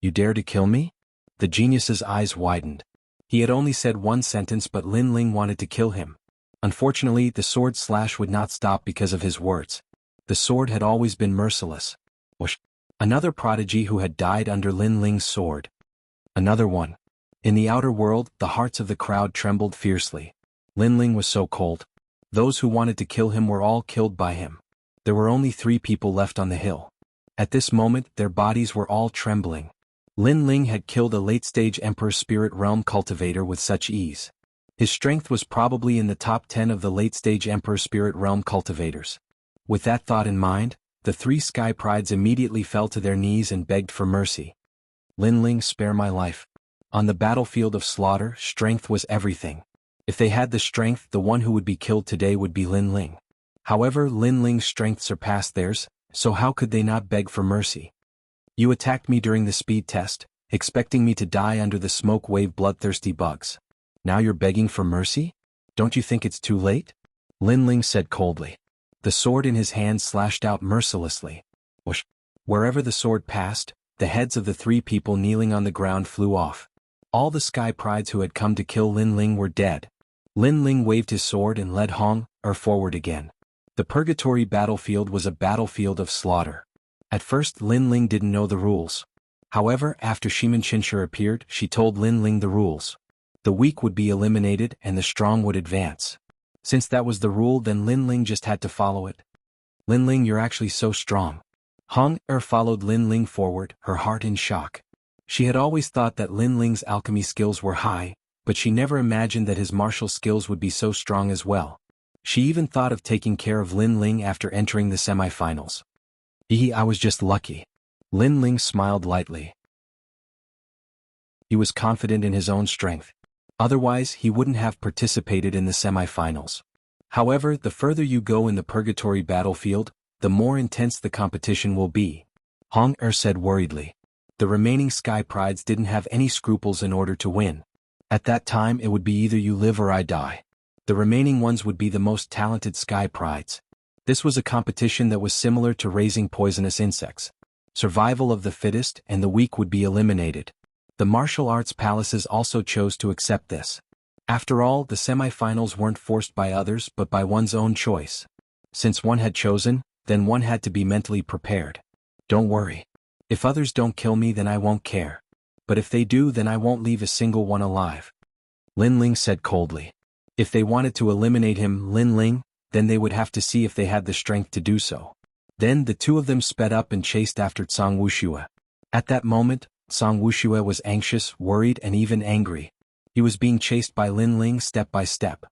You dare to kill me? The genius's eyes widened. He had only said one sentence, but Lin Ling wanted to kill him. Unfortunately, the sword slash would not stop because of his words. The sword had always been merciless. Whoosh. Another prodigy who had died under Lin Ling's sword. Another one. In the outer world, the hearts of the crowd trembled fiercely. Lin Ling was so cold. Those who wanted to kill him were all killed by him. There were only 3 people left on the hill. At this moment, their bodies were all trembling. Lin Ling had killed a late-stage Emperor Spirit Realm cultivator with such ease. His strength was probably in the top 10 of the late-stage Emperor Spirit Realm cultivators. With that thought in mind, the 3 Sky Prides immediately fell to their knees and begged for mercy. Lin Ling, spare my life. On the battlefield of slaughter, strength was everything. If they had the strength, the one who would be killed today would be Lin Ling. However, Lin Ling's strength surpassed theirs, so how could they not beg for mercy? You attacked me during the speed test, expecting me to die under the smoke wave bloodthirsty bugs. Now you're begging for mercy? Don't you think it's too late? Lin Ling said coldly. The sword in his hand slashed out mercilessly. Whoosh. Wherever the sword passed, the heads of the 3 people kneeling on the ground flew off. All the Sky Prides who had come to kill Lin Ling were dead. Lin Ling waved his sword and led Hong forward again. The Purgatory battlefield was a battlefield of slaughter. At first, Lin Ling didn't know the rules. However, after Shimen Chinshur appeared, she told Lin Ling the rules. The weak would be eliminated and the strong would advance. Since that was the rule, then Lin Ling just had to follow it. Lin Ling, you're actually so strong. Hong followed Lin Ling forward, her heart in shock. She had always thought that Lin Ling's alchemy skills were high, but she never imagined that his martial skills would be so strong as well. She even thought of taking care of Lin Ling after entering the semi-finals. I was just lucky. Lin Ling smiled lightly. He was confident in his own strength. Otherwise, he wouldn't have participated in the semi-finals. However, the further you go in the Purgatory battlefield, the more intense the competition will be. Hong said worriedly. The remaining Sky Prides didn't have any scruples in order to win. At that time, it would be either you live or I die. The remaining ones would be the most talented Sky Prides. This was a competition that was similar to raising poisonous insects. Survival of the fittest and the weak would be eliminated. The martial arts palaces also chose to accept this. After all, the semifinals weren't forced by others but by one's own choice. Since one had chosen, then one had to be mentally prepared. Don't worry. If others don't kill me then I won't care. But if they do then I won't leave a single one alive. Lin Ling said coldly. If they wanted to eliminate him, Lin Ling, then they would have to see if they had the strength to do so. Then the two of them sped up and chased after Zhang Wuxia. At that moment, Zhang Wuxia was anxious, worried and even angry. He was being chased by Lin Ling step by step.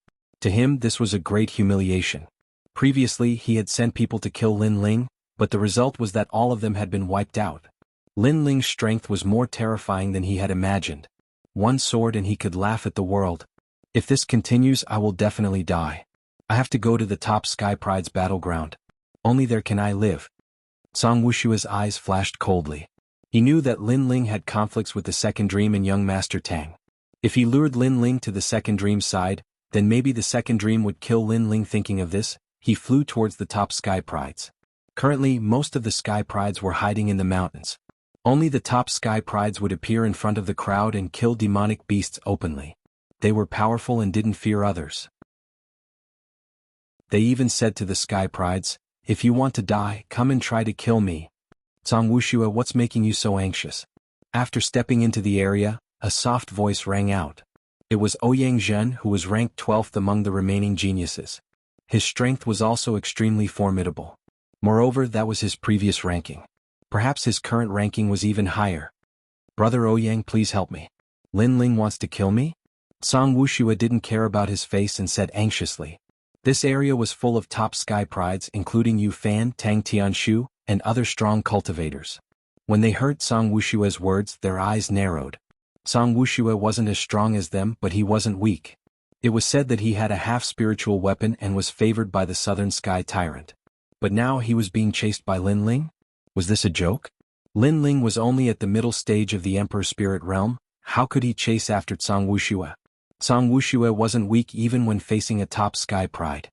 To him this was a great humiliation. Previously he had sent people to kill Lin Ling, but the result was that all of them had been wiped out. Lin Ling's strength was more terrifying than he had imagined. One sword and he could laugh at the world. If this continues I will definitely die. I have to go to the top Sky Pride's battleground. Only there can I live. Zhang Wuxia's eyes flashed coldly. He knew that Lin Ling had conflicts with the Second Dream and young Master Tang. If he lured Lin Ling to the Second Dream's side, then maybe the Second Dream would kill Lin Ling. Thinking of this, he flew towards the top Sky Prides. Currently, most of the Sky Prides were hiding in the mountains. Only the top Sky Prides would appear in front of the crowd and kill demonic beasts openly. They were powerful and didn't fear others. They even said to the Sky Prides, "If you want to die, come and try to kill me." Zhang Wuxia, what's making you so anxious? After stepping into the area, a soft voice rang out. It was Ouyang Zhen, who was ranked 12th among the remaining geniuses. His strength was also extremely formidable. Moreover, that was his previous ranking. Perhaps his current ranking was even higher. Brother Ouyang, please help me. Lin Ling wants to kill me? Zhang Wuxia didn't care about his face and said anxiously. This area was full of top Sky Prides including Yu Fan, Tang Tianshu, and other strong cultivators. When they heard Zhang Wuxia's words, their eyes narrowed. Zhang Wuxia wasn't as strong as them, but he wasn't weak. It was said that he had a half-spiritual weapon and was favored by the Southern Sky Tyrant. But now he was being chased by Lin Ling? Was this a joke? Lin Ling was only at the middle stage of the Emperor Spirit Realm. How could he chase after Zhang Wuxia? Zhang Wuxia wasn't weak even when facing a top Sky Pride.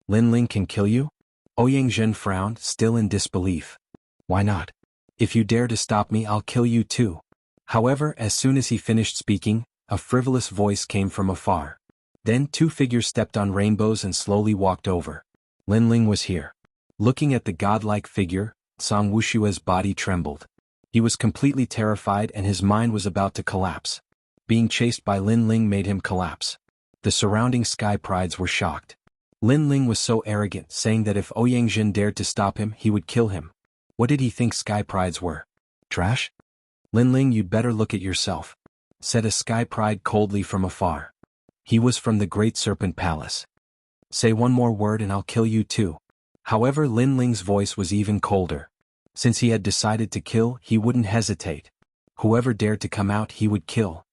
Lin Ling can kill you? Ouyang Zhen frowned, still in disbelief. Why not? If you dare to stop me, I'll kill you too. However, as soon as he finished speaking, a frivolous voice came from afar. Then two figures stepped on rainbows and slowly walked over. Lin Ling was here. Looking at the godlike figure, Zhang Wuxia's body trembled. He was completely terrified and his mind was about to collapse. Being chased by Lin Ling made him collapse. The surrounding Sky Prides were shocked. Lin Ling was so arrogant, saying that if Ouyang Zhen dared to stop him, he would kill him. What did he think Sky Prides were? Trash? Lin Ling, you'd better look at yourself, said a Sky Pride coldly from afar. He was from the Great Serpent Palace. Say one more word and I'll kill you too. However, Lin Ling's voice was even colder. Since he had decided to kill, he wouldn't hesitate. Whoever dared to come out, he would kill.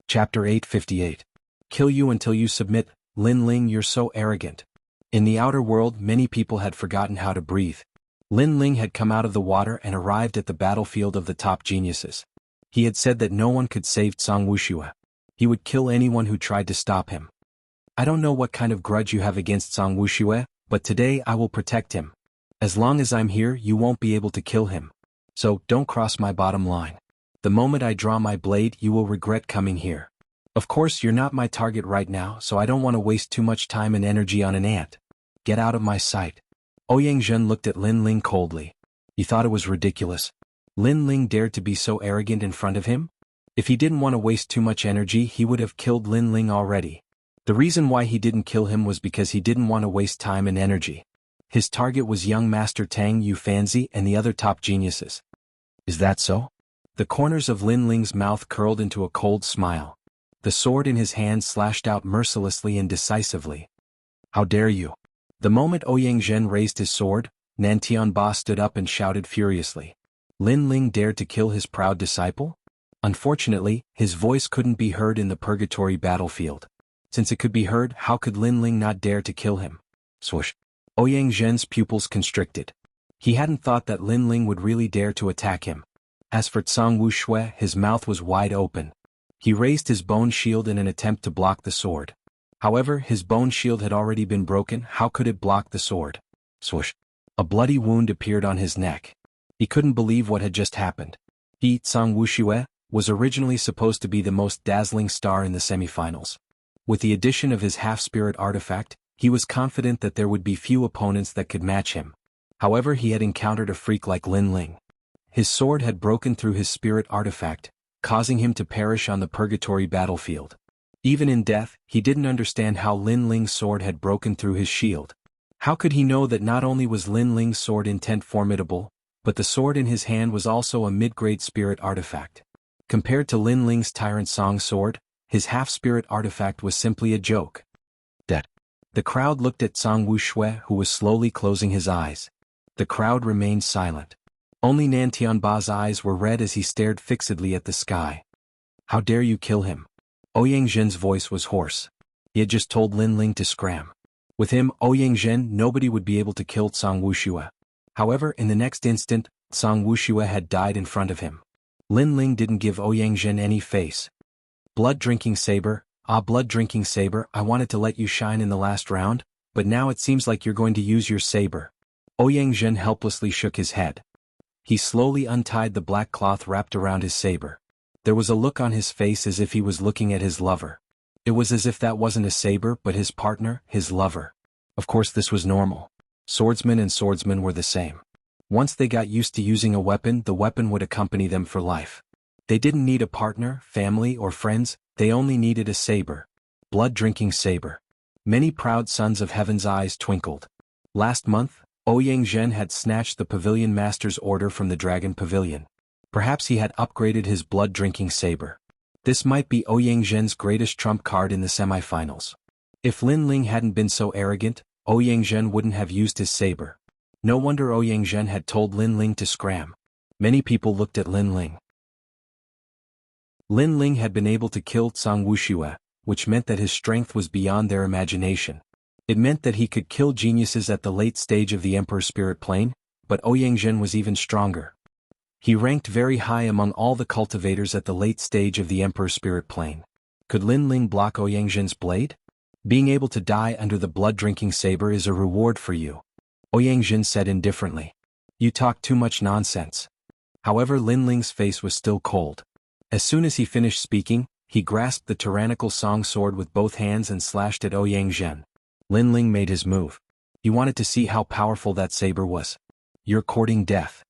Chapter 858. Kill you until you submit. Lin Ling, you're so arrogant. In the outer world, many people had forgotten how to breathe. Lin Ling had come out of the water and arrived at the battlefield of the top geniuses. He had said that no one could save Zhang Wuxia. He would kill anyone who tried to stop him. I don't know what kind of grudge you have against Zhang Wuxia, but today I will protect him. As long as I'm here, you won't be able to kill him. So, don't cross my bottom line. The moment I draw my blade, you will regret coming here. Of course, you're not my target right now, so I don't want to waste too much time and energy on an ant. Get out of my sight. Ouyang Zhen looked at Lin Ling coldly. He thought it was ridiculous. Lin Ling dared to be so arrogant in front of him? If he didn't want to waste too much energy, he would have killed Lin Ling already. The reason why he didn't kill him was because he didn't want to waste time and energy. His target was young Master Tang Yufanzi and the other top geniuses. Is that so? The corners of Lin Ling's mouth curled into a cold smile. The sword in his hand slashed out mercilessly and decisively. How dare you? The moment Ouyang Zhen raised his sword, Nantian Ba stood up and shouted furiously. Lin Ling dared to kill his proud disciple? Unfortunately, his voice couldn't be heard in the purgatory battlefield. Since it could be heard, how could Lin Ling not dare to kill him? Swoosh. Ouyang Zhen's pupils constricted. He hadn't thought that Lin Ling would really dare to attack him. As for Zhang Wuxia, his mouth was wide open. He raised his bone shield in an attempt to block the sword. However, his bone shield had already been broken. How could it block the sword? Swoosh. A bloody wound appeared on his neck. He couldn't believe what had just happened. He, Zhang Wuxia, was originally supposed to be the most dazzling star in the semifinals. With the addition of his half-spirit artifact, he was confident that there would be few opponents that could match him. However, he had encountered a freak like Lin Ling. His sword had broken through his spirit artifact, causing him to perish on the purgatory battlefield. Even in death, he didn't understand how Lin Ling's sword had broken through his shield. How could he know that not only was Lin Ling's sword intent formidable, but the sword in his hand was also a mid-grade spirit artifact? Compared to Lin Ling's Tyrant Song sword, his half-spirit artifact was simply a joke. That. The crowd looked at Song Wuxia, who was slowly closing his eyes. The crowd remained silent. Only Nan Tianba's eyes were red as he stared fixedly at the sky. How dare you kill him? Ouyang Zhen's voice was hoarse. He had just told Lin Ling to scram. With him, Ouyang Zhen, nobody would be able to kill Song Wuxia. However, in the next instant, Song Wuxia had died in front of him. Lin Ling didn't give Ouyang Zhen any face. Blood-drinking saber, blood-drinking saber, I wanted to let you shine in the last round, but now it seems like you're going to use your saber. Ouyang Zhen helplessly shook his head. He slowly untied the black cloth wrapped around his saber. There was a look on his face as if he was looking at his lover. It was as if that wasn't a saber but his partner, his lover. Of course this was normal. Swordsman and swordsman were the same. Once they got used to using a weapon, the weapon would accompany them for life. They didn't need a partner, family, or friends, they only needed a saber. Blood-drinking saber. Many proud sons of heaven's eyes twinkled. Last month, Ouyang Zhen had snatched the Pavilion Master's order from the Dragon Pavilion. Perhaps he had upgraded his blood-drinking saber. This might be Ouyang Zhen's greatest trump card in the semifinals. If Lin Ling hadn't been so arrogant, Ouyang Zhen wouldn't have used his saber. No wonder Ouyang Zhen had told Lin Ling to scram. Many people looked at Lin Ling. Lin Ling had been able to kill Song Wuxia, which meant that his strength was beyond their imagination. It meant that he could kill geniuses at the late stage of the Emperor's Spirit Plane, but Ouyang Zhen was even stronger. He ranked very high among all the cultivators at the late stage of the Emperor's Spirit Plane. Could Lin Ling block Ouyang Zhen's blade? Being able to die under the blood-drinking saber is a reward for you, Ouyang Zhen said indifferently. You talk too much nonsense. However, Lin Ling's face was still cold. As soon as he finished speaking, he grasped the tyrannical song sword with both hands and slashed at Ouyang Zhen. Lin Ling made his move. He wanted to see how powerful that saber was. You're courting death.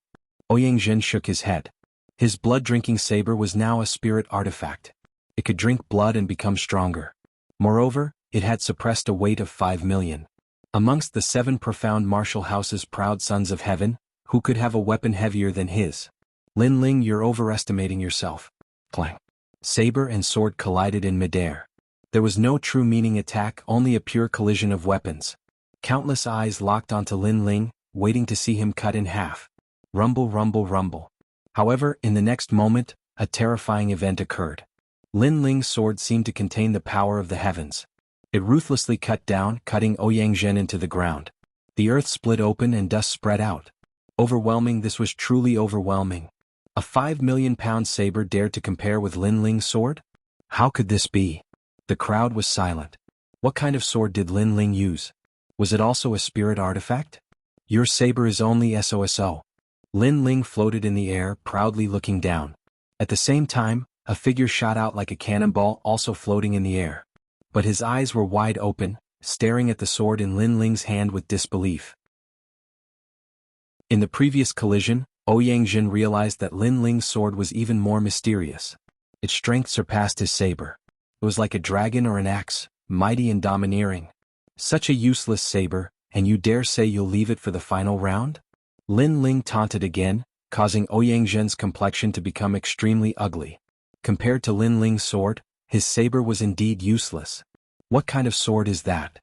Ouyang Zhen shook his head. His blood-drinking saber was now a spirit artifact. It could drink blood and become stronger. Moreover, it had suppressed a weight of 5 million. Amongst the 7 profound martial house's proud sons of heaven, who could have a weapon heavier than his? Lin Ling, you're overestimating yourself. Clang. Saber and sword collided in midair. There was no true meaning attack, only a pure collision of weapons. Countless eyes locked onto Lin Ling, waiting to see him cut in half. Rumble, rumble, rumble. However, in the next moment, a terrifying event occurred. Lin Ling's sword seemed to contain the power of the heavens. It ruthlessly cut down, cutting Ouyang Zhen into the ground. The earth split open and dust spread out. Overwhelming, this was truly overwhelming. A 5 million pound saber dared to compare with Lin Ling's sword? How could this be? The crowd was silent. What kind of sword did Lin Ling use? Was it also a spirit artifact? Your saber is only SOSO. Lin Ling floated in the air, proudly looking down. At the same time, a figure shot out like a cannonball, also floating in the air. But his eyes were wide open, staring at the sword in Lin Ling's hand with disbelief. In the previous collision, Ouyang Zhen realized that Lin Ling's sword was even more mysterious. Its strength surpassed his saber. It was like a dragon or an axe, mighty and domineering. Such a useless saber, and you dare say you'll leave it for the final round? Lin Ling taunted again, causing Ouyang Zhen's complexion to become extremely ugly. Compared to Lin Ling's sword, his saber was indeed useless. What kind of sword is that?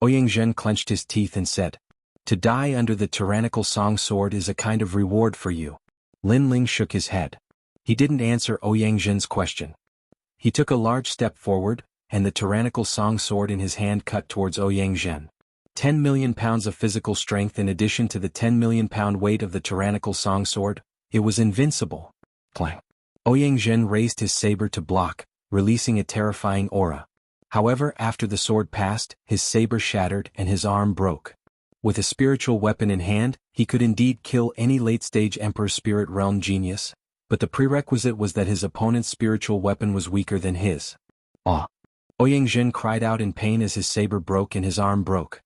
Ouyang Zhen clenched his teeth and said, To die under the tyrannical song sword is a kind of reward for you. Lin Ling shook his head. He didn't answer Ouyang Zhen's question. He took a large step forward, and the tyrannical song sword in his hand cut towards Ouyang Zhen. 10 million pounds of physical strength in addition to the 10 million pound weight of the tyrannical song sword, it was invincible. Clang. Ouyang Zhen raised his saber to block, releasing a terrifying aura. However, after the sword passed, his saber shattered and his arm broke. With a spiritual weapon in hand, he could indeed kill any late-stage Emperor Spirit Realm genius. but the prerequisite was that his opponent's spiritual weapon was weaker than his. Ah! Ouyang cried out in pain as his saber broke and his arm broke.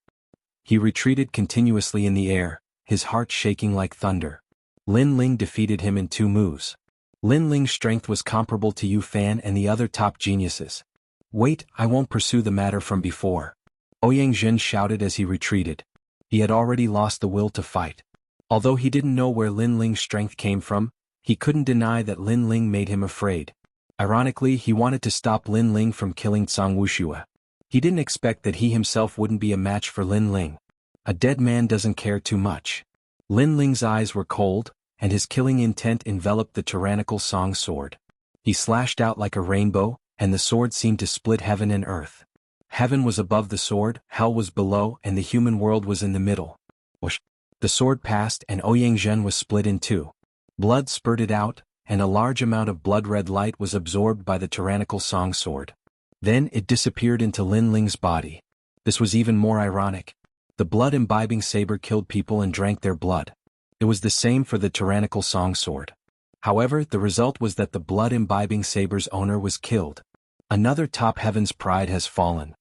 He retreated continuously in the air, his heart shaking like thunder. Lin Ling defeated him in 2 moves. Lin Ling's strength was comparable to Yu Fan and the other top geniuses. Wait, I won't pursue the matter from before. Ouyang shouted as he retreated. He had already lost the will to fight. Although he didn't know where Lin Ling's strength came from, he couldn't deny that Lin Ling made him afraid. Ironically, he wanted to stop Lin Ling from killing Wuxia. He didn't expect that he himself wouldn't be a match for Lin Ling. A dead man doesn't care too much. Lin Ling's eyes were cold, and his killing intent enveloped the tyrannical Song sword. He slashed out like a rainbow, and the sword seemed to split heaven and earth. Heaven was above the sword, hell was below, and the human world was in the middle. Whoosh! The sword passed and Ouyang was split in 2. Blood spurted out, and a large amount of blood-red light was absorbed by the tyrannical Song sword. Then it disappeared into Lin Ling's body. This was even more ironic. The blood-imbibing saber killed people and drank their blood. It was the same for the tyrannical Song sword. However, the result was that the blood-imbibing saber's owner was killed. Another top heaven's pride has fallen.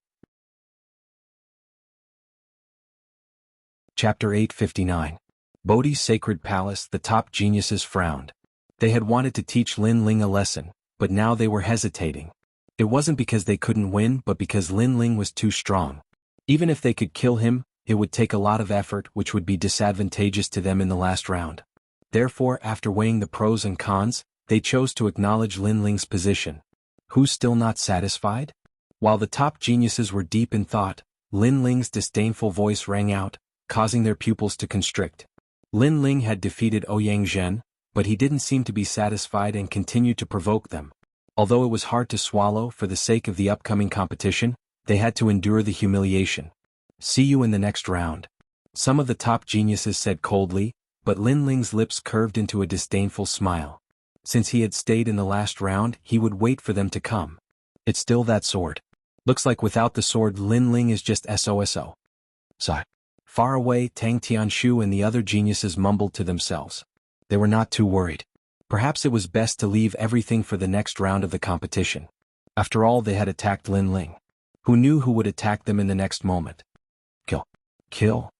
Chapter 859. Bodhi's Sacred Palace. The top geniuses frowned. They had wanted to teach Lin Ling a lesson, but now they were hesitating. It wasn't because they couldn't win but because Lin Ling was too strong. Even if they could kill him, it would take a lot of effort which would be disadvantageous to them in the last round. Therefore, after weighing the pros and cons, they chose to acknowledge Lin Ling's position. Who's still not satisfied? While the top geniuses were deep in thought, Lin Ling's disdainful voice rang out, causing their pupils to constrict. Lin Ling had defeated Ouyang, but he didn't seem to be satisfied and continued to provoke them. Although it was hard to swallow for the sake of the upcoming competition, they had to endure the humiliation. See you in the next round. Some of the top geniuses said coldly, but Lin Ling's lips curved into a disdainful smile. Since he had stayed in the last round, he would wait for them to come. It's still that sword. Looks like without the sword Lin Ling is just SOSO. Sigh. Far away, Tang Tianshu and the other geniuses mumbled to themselves. They were not too worried. Perhaps it was best to leave everything for the next round of the competition. After all, they had attacked Lin Ling. Who knew who would attack them in the next moment? Kill. Kill.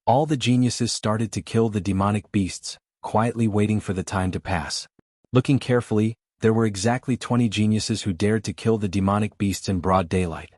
All the geniuses started to kill the demonic beasts, quietly waiting for the time to pass. Looking carefully, there were exactly 20 geniuses who dared to kill the demonic beasts in broad daylight.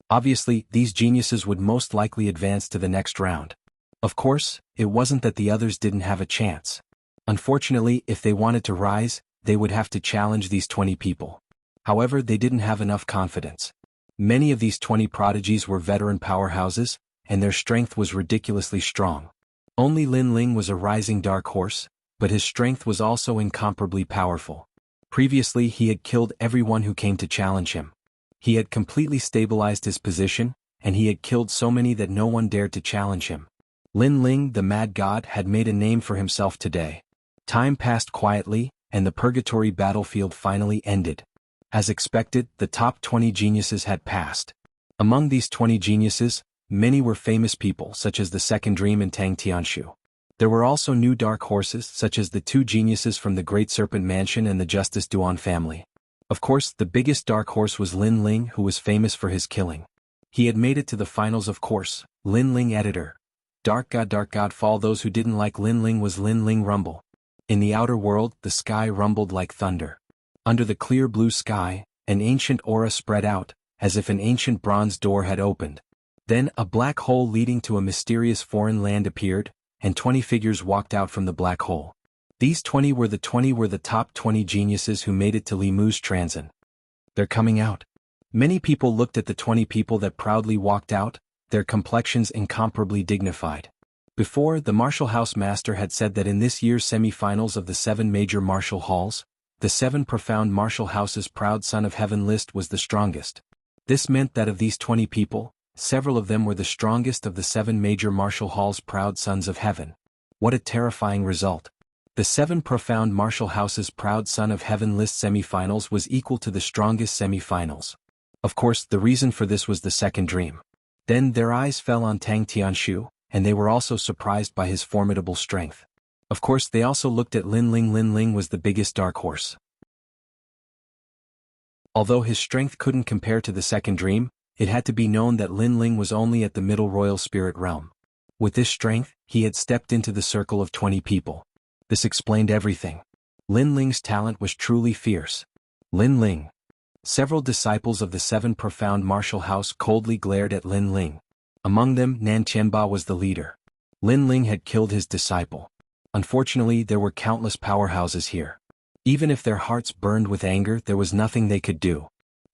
Obviously, these geniuses would most likely advance to the next round. Of course, it wasn't that the others didn't have a chance. Unfortunately, if they wanted to rise, they would have to challenge these 20 people. However, they didn't have enough confidence. Many of these 20 prodigies were veteran powerhouses, and their strength was ridiculously strong. Only Lin Ling was a rising dark horse, but his strength was also incomparably powerful. Previously, he had killed everyone who came to challenge him. He had completely stabilized his position, and he had killed so many that no one dared to challenge him. Lin Ling, the mad god, had made a name for himself today. Time passed quietly, and the purgatory battlefield finally ended. As expected, the top 20 geniuses had passed. Among these 20 geniuses, many were famous people such as the Second Dream and Tang Tianshu. There were also new dark horses such as the 2 geniuses from the Great Serpent Mansion and the Justice Duan family. Of course, the biggest dark horse was Lin Ling, who was famous for his killing. He had made it to the finals, of course. Lin Ling editor. Dark God fall. Those who didn't like Lin Ling was Lin Ling rumble. In the outer world, the sky rumbled like thunder. Under the clear blue sky, an ancient aura spread out, as if an ancient bronze door had opened. Then a black hole leading to a mysterious foreign land appeared, and 20 figures walked out from the black hole. These 20 were the top 20 geniuses who made it to Limu's Transin. They're coming out. Many people looked at the 20 people that proudly walked out, their complexions incomparably dignified. Before, the Martial House Master had said that in this year's semi-finals of the 7 major martial halls, the 7 profound martial houses' proud son of heaven list was the strongest. This meant that of these 20 people, several of them were the strongest of the 7 major martial halls' proud sons of heaven. What a terrifying result. The 7 profound martial houses' proud son of heaven list semi-finals was equal to the strongest semi-finals. Of course, the reason for this was the Second Dream. Then their eyes fell on Tang Tianshu, and they were also surprised by his formidable strength. Of course, they also looked at Lin Ling. Lin Ling was the biggest dark horse. Although his strength couldn't compare to the second dream, it had to be known that Lin Ling was only at the middle royal spirit realm. With this strength, he had stepped into the circle of 20 people. This explained everything. Lin Ling's talent was truly fierce. Lin Ling. Several disciples of the Seven Profound Martial House coldly glared at Lin Ling. Among them, Nan Qianba was the leader. Lin Ling had killed his disciple. Unfortunately, there were countless powerhouses here. Even if their hearts burned with anger, there was nothing they could do.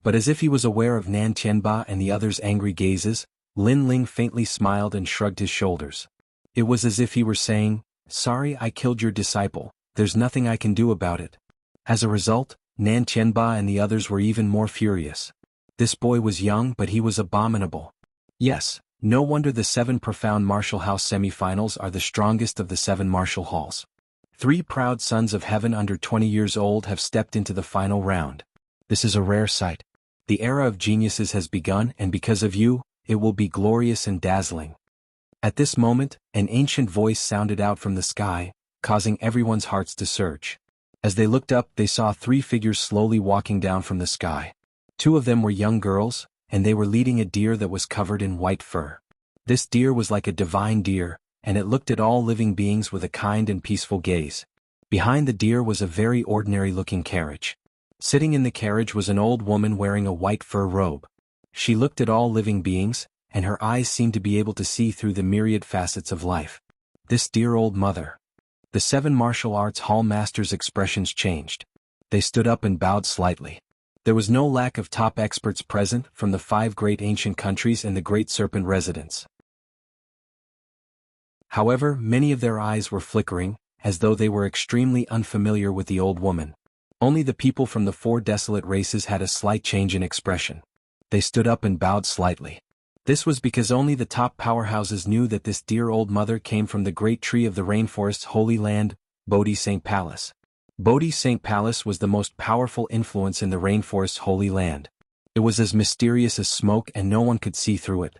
But as if he was aware of Nan Qianba and the others' angry gazes, Lin Ling faintly smiled and shrugged his shoulders. It was as if he were saying, "Sorry I killed your disciple, there's nothing I can do about it." As a result, Nan Qianba and the others were even more furious. This boy was young, but he was abominable. Yes, no wonder the Seven Profound Martial House semi-finals are the strongest of the 7 martial halls. 3 proud sons of heaven under 20 years old have stepped into the final round. This is a rare sight. The era of geniuses has begun, and because of you, it will be glorious and dazzling. At this moment, an ancient voice sounded out from the sky, causing everyone's hearts to surge. As they looked up, they saw 3 figures slowly walking down from the sky. 2 of them were young girls, and they were leading a deer that was covered in white fur. This deer was like a divine deer, and it looked at all living beings with a kind and peaceful gaze. Behind the deer was a very ordinary-looking carriage. Sitting in the carriage was an old woman wearing a white fur robe. She looked at all living beings, and her eyes seemed to be able to see through the myriad facets of life. This dear old mother. The 7 martial arts hall masters' expressions changed. They stood up and bowed slightly. There was no lack of top experts present from the 5 great ancient countries and the Great Serpent residence. However, many of their eyes were flickering, as though they were extremely unfamiliar with the old woman. Only the people from the 4 desolate races had a slight change in expression. They stood up and bowed slightly. This was because only the top powerhouses knew that this dear old mother came from the great tree of the rainforest's holy land, Bodhi Saint Palace. Bodhi Saint Palace was the most powerful influence in the rainforest's holy land. It was as mysterious as smoke and no one could see through it.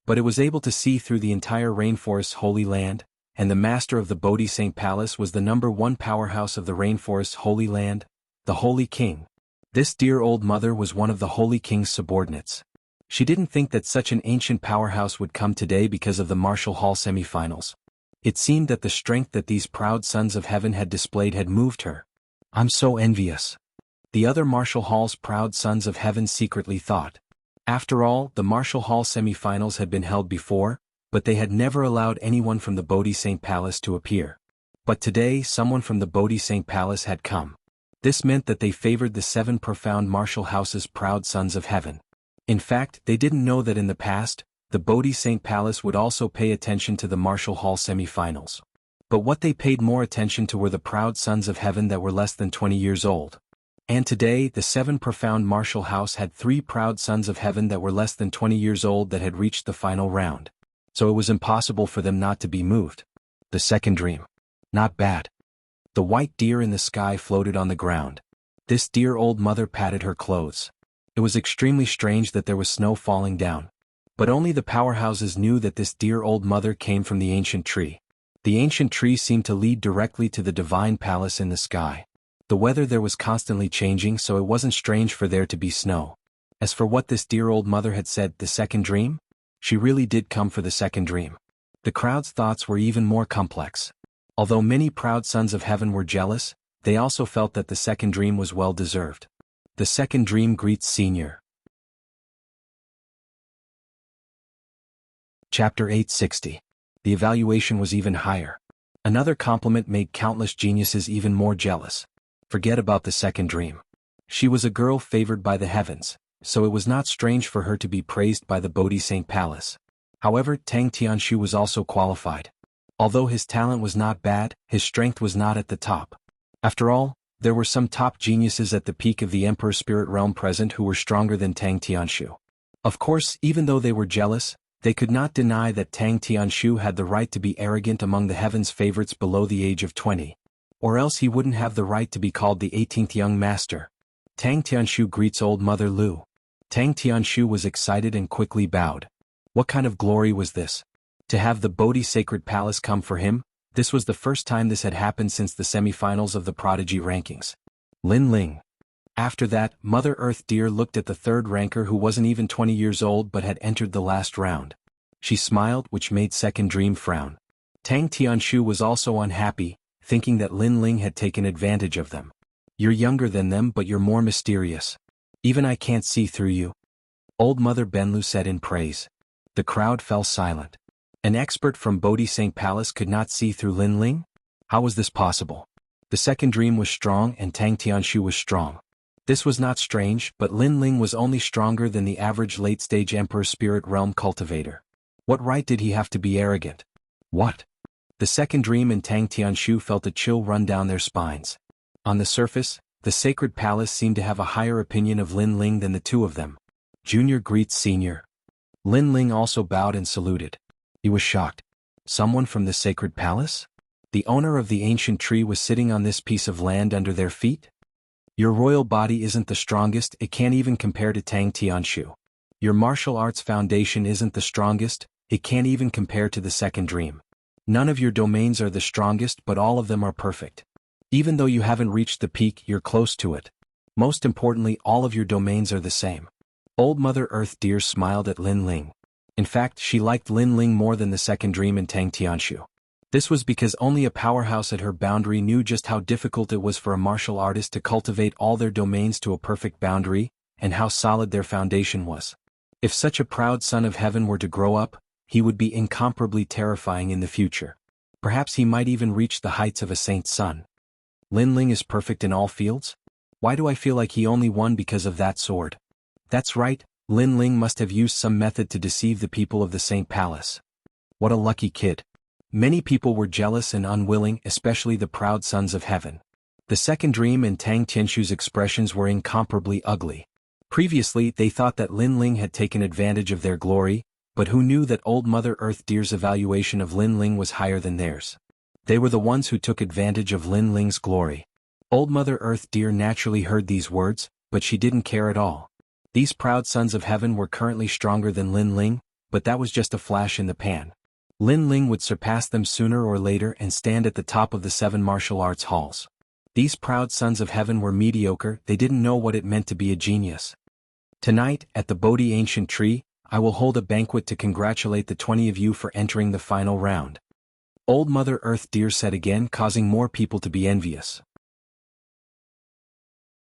But it was able to see through the entire rainforest's holy land, and the master of the Bodhi Saint Palace was the #1 powerhouse of the rainforest's holy land, the Holy King. This dear old mother was one of the Holy King's subordinates. She didn't think that such an ancient powerhouse would come today because of the martial hall semi-finals. It seemed that the strength that these proud sons of heaven had displayed had moved her. "I'm so envious." The other martial hall's proud sons of heaven secretly thought. After all, the martial hall semi-finals had been held before, but they had never allowed anyone from the Bodhi Saint Palace to appear. But today someone from the Bodhi Saint Palace had come. This meant that they favored the 7 profound martial house's proud sons of heaven. In fact, they didn't know that in the past, the Bodhi Saint Palace would also pay attention to the martial hall semi-finals. But what they paid more attention to were the proud sons of heaven that were less than 20 years old. And today, the 7 profound martial house had 3 proud sons of heaven that were less than 20 years old that had reached the final round. So it was impossible for them not to be moved. The second dream. Not bad. The white deer in the sky floated on the ground. This dear old mother patted her clothes. It was extremely strange that there was snow falling down. But only the powerhouses knew that this dear old mother came from the ancient tree. The ancient tree seemed to lead directly to the divine palace in the sky. The weather there was constantly changing, so it wasn't strange for there to be snow. As for what this dear old mother had said, the second dream? She really did come for the second dream. The crowd's thoughts were even more complex. Although many proud sons of heaven were jealous, they also felt that the second dream was well deserved. The second dream greets Senior. Chapter 860. The evaluation was even higher. Another compliment made countless geniuses even more jealous. Forget about the second dream. She was a girl favored by the heavens, so it was not strange for her to be praised by the Bodhi Saint Palace. However, Tang Tianshu was also qualified. Although his talent was not bad, his strength was not at the top. After all, there were some top geniuses at the peak of the Emperor's spirit realm present who were stronger than Tang Tianshu. Of course, even though they were jealous, they could not deny that Tang Tianshu had the right to be arrogant among the heavens' favorites below the age of 20. Or else he wouldn't have the right to be called the 18th young master. Tang Tianshu greets old Mother Lu. Tang Tianshu was excited and quickly bowed. What kind of glory was this? To have the Bodhi Sacred Palace come for him, This was the first time this had happened since the semifinals of the Prodigy rankings. Lin Ling. After that, Mother Earth Deer looked at the third ranker who wasn't even 20 years old but had entered the last round. She smiled, which made Second Dream frown. Tang Tianshu was also unhappy, thinking that Lin Ling had taken advantage of them. You're younger than them, but you're more mysterious. Even I can't see through you. Old Mother Benlu said in praise. The crowd fell silent. An expert from Bodhi Saint Palace could not see through Lin Ling? How was this possible? The Second Dream was strong and Tang Tianshu was strong. This was not strange, but Lin Ling was only stronger than the average late-stage Emperor Spirit Realm cultivator. What right did he have to be arrogant? What? The Second Dream and Tang Tianshu felt a chill run down their spines. On the surface, the Sacred Palace seemed to have a higher opinion of Lin Ling than the two of them. Junior greets Senior. Lin Ling also bowed and saluted. He was shocked. Someone from the Sacred Palace? The owner of the ancient tree was sitting on this piece of land under their feet? Your royal body isn't the strongest, it can't even compare to Tang Tianshu. Your martial arts foundation isn't the strongest, it can't even compare to the Second Dream. None of your domains are the strongest, but all of them are perfect. Even though you haven't reached the peak, you're close to it. Most importantly, all of your domains are the same. Old Mother Earth Deer smiled at Lin Ling. In fact, she liked Lin Ling more than the Second Dream and Tang Tianshu. This was because only a powerhouse at her boundary knew just how difficult it was for a martial artist to cultivate all their domains to a perfect boundary, and how solid their foundation was. If such a proud son of heaven were to grow up, he would be incomparably terrifying in the future. Perhaps he might even reach the heights of a saint's son. Lin Ling is perfect in all fields? Why do I feel like he only won because of that sword? That's right, Lin Ling must have used some method to deceive the people of the Saint Palace. What a lucky kid. Many people were jealous and unwilling, especially the proud sons of heaven. The Second Dream and Tang Tianshu's expressions were incomparably ugly. Previously, they thought that Lin Ling had taken advantage of their glory, but who knew that Old Mother Earth Deer's evaluation of Lin Ling was higher than theirs? They were the ones who took advantage of Lin Ling's glory. Old Mother Earth Deer naturally heard these words, but she didn't care at all. These proud sons of heaven were currently stronger than Lin Ling, but that was just a flash in the pan. Lin Ling would surpass them sooner or later and stand at the top of the 7 martial arts halls. These proud sons of heaven were mediocre, they didn't know what it meant to be a genius. Tonight, at the Bodhi Ancient Tree, I will hold a banquet to congratulate the 20 of you for entering the final round. Old Mother Earth Deer said again, causing more people to be envious.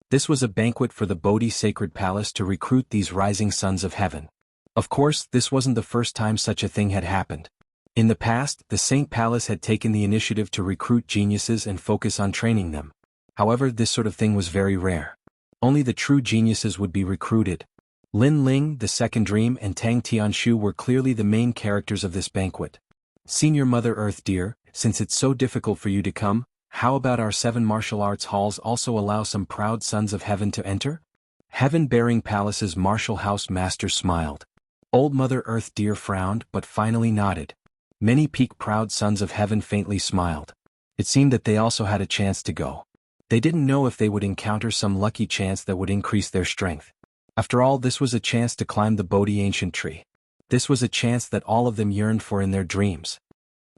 This was a banquet for the Bodhi Sacred Palace to recruit these rising sons of heaven. Of course, this wasn't the first time such a thing had happened. In the past, the Saint Palace had taken the initiative to recruit geniuses and focus on training them. However, this sort of thing was very rare. Only the true geniuses would be recruited. Lin Ling, the Second Dream, and Tang Tianshu were clearly the main characters of this banquet. Senior Mother Earth Deer, since it's so difficult for you to come, how about our 7 martial arts halls also allow some proud sons of heaven to enter? Heaven-bearing Palace's martial house master smiled. Old Mother Earth Deer frowned but finally nodded. Many peak proud sons of heaven faintly smiled. It seemed that they also had a chance to go. They didn't know if they would encounter some lucky chance that would increase their strength. After all, this was a chance to climb the Bodhi Ancient Tree. This was a chance that all of them yearned for in their dreams.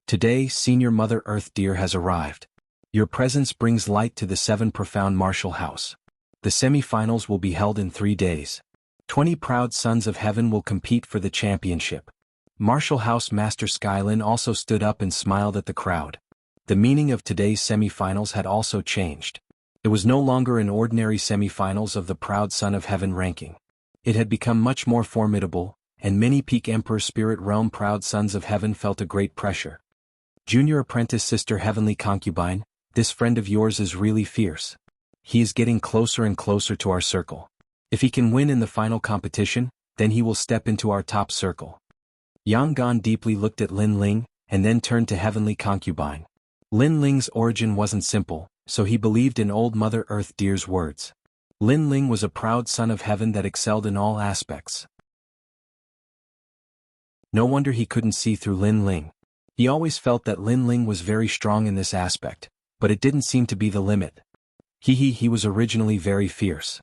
Today, Senior Mother Earth Deer has arrived. Your presence brings light to the 7 profound martial house. The semi-finals will be held in 3 days. 20 proud sons of heaven will compete for the championship. Martial House Master Skylin also stood up and smiled at the crowd. The meaning of today's semi-finals had also changed. It was no longer an ordinary semi-finals of the proud son of heaven ranking. It had become much more formidable, and many peak Emperor Spirit Realm proud sons of heaven felt a great pressure. Junior Apprentice Sister Heavenly Concubine, this friend of yours is really fierce. He is getting closer and closer to our circle. If he can win in the final competition, then he will step into our top circle. Yang Gan deeply looked at Lin Ling, and then turned to Heavenly Concubine. Lin Ling's origin wasn't simple, so he believed in Old Mother Earth Deer's words. Lin Ling was a proud son of heaven that excelled in all aspects. No wonder he couldn't see through Lin Ling. He always felt that Lin Ling was very strong in this aspect, but it didn't seem to be the limit. He was originally very fierce.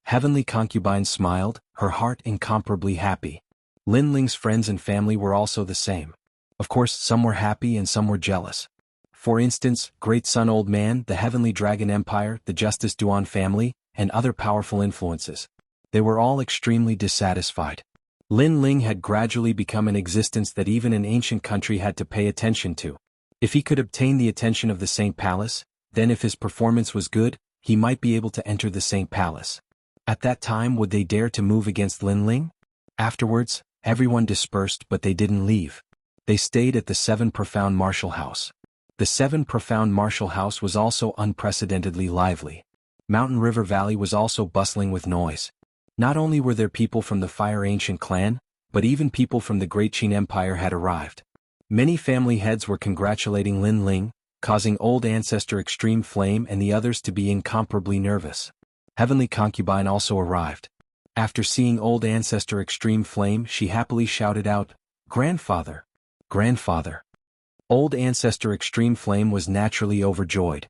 Heavenly Concubine smiled, her heart incomparably happy. Lin Ling's friends and family were also the same. Of course, some were happy and some were jealous. For instance, Great Sun Old Man, the Heavenly Dragon Empire, the Justice Duan family, and other powerful influences. They were all extremely dissatisfied. Lin Ling had gradually become an existence that even an ancient country had to pay attention to. If he could obtain the attention of the Saint Palace, then if his performance was good, he might be able to enter the Saint Palace. At that time, would they dare to move against Lin Ling? Afterwards, everyone dispersed, but they didn't leave. They stayed at the 7 Profound Martial House. The 7 Profound Martial House was also unprecedentedly lively. Mountain River Valley was also bustling with noise. Not only were there people from the Fire Ancient clan, but even people from the Great Qin Empire had arrived. Many family heads were congratulating Lin Ling, causing Old Ancestor Extreme Flame and the others to be incomparably nervous. Heavenly Concubine also arrived. After seeing Old Ancestor Extreme Flame, she happily shouted out, "Grandfather! Grandfather!" Old Ancestor Extreme Flame was naturally overjoyed.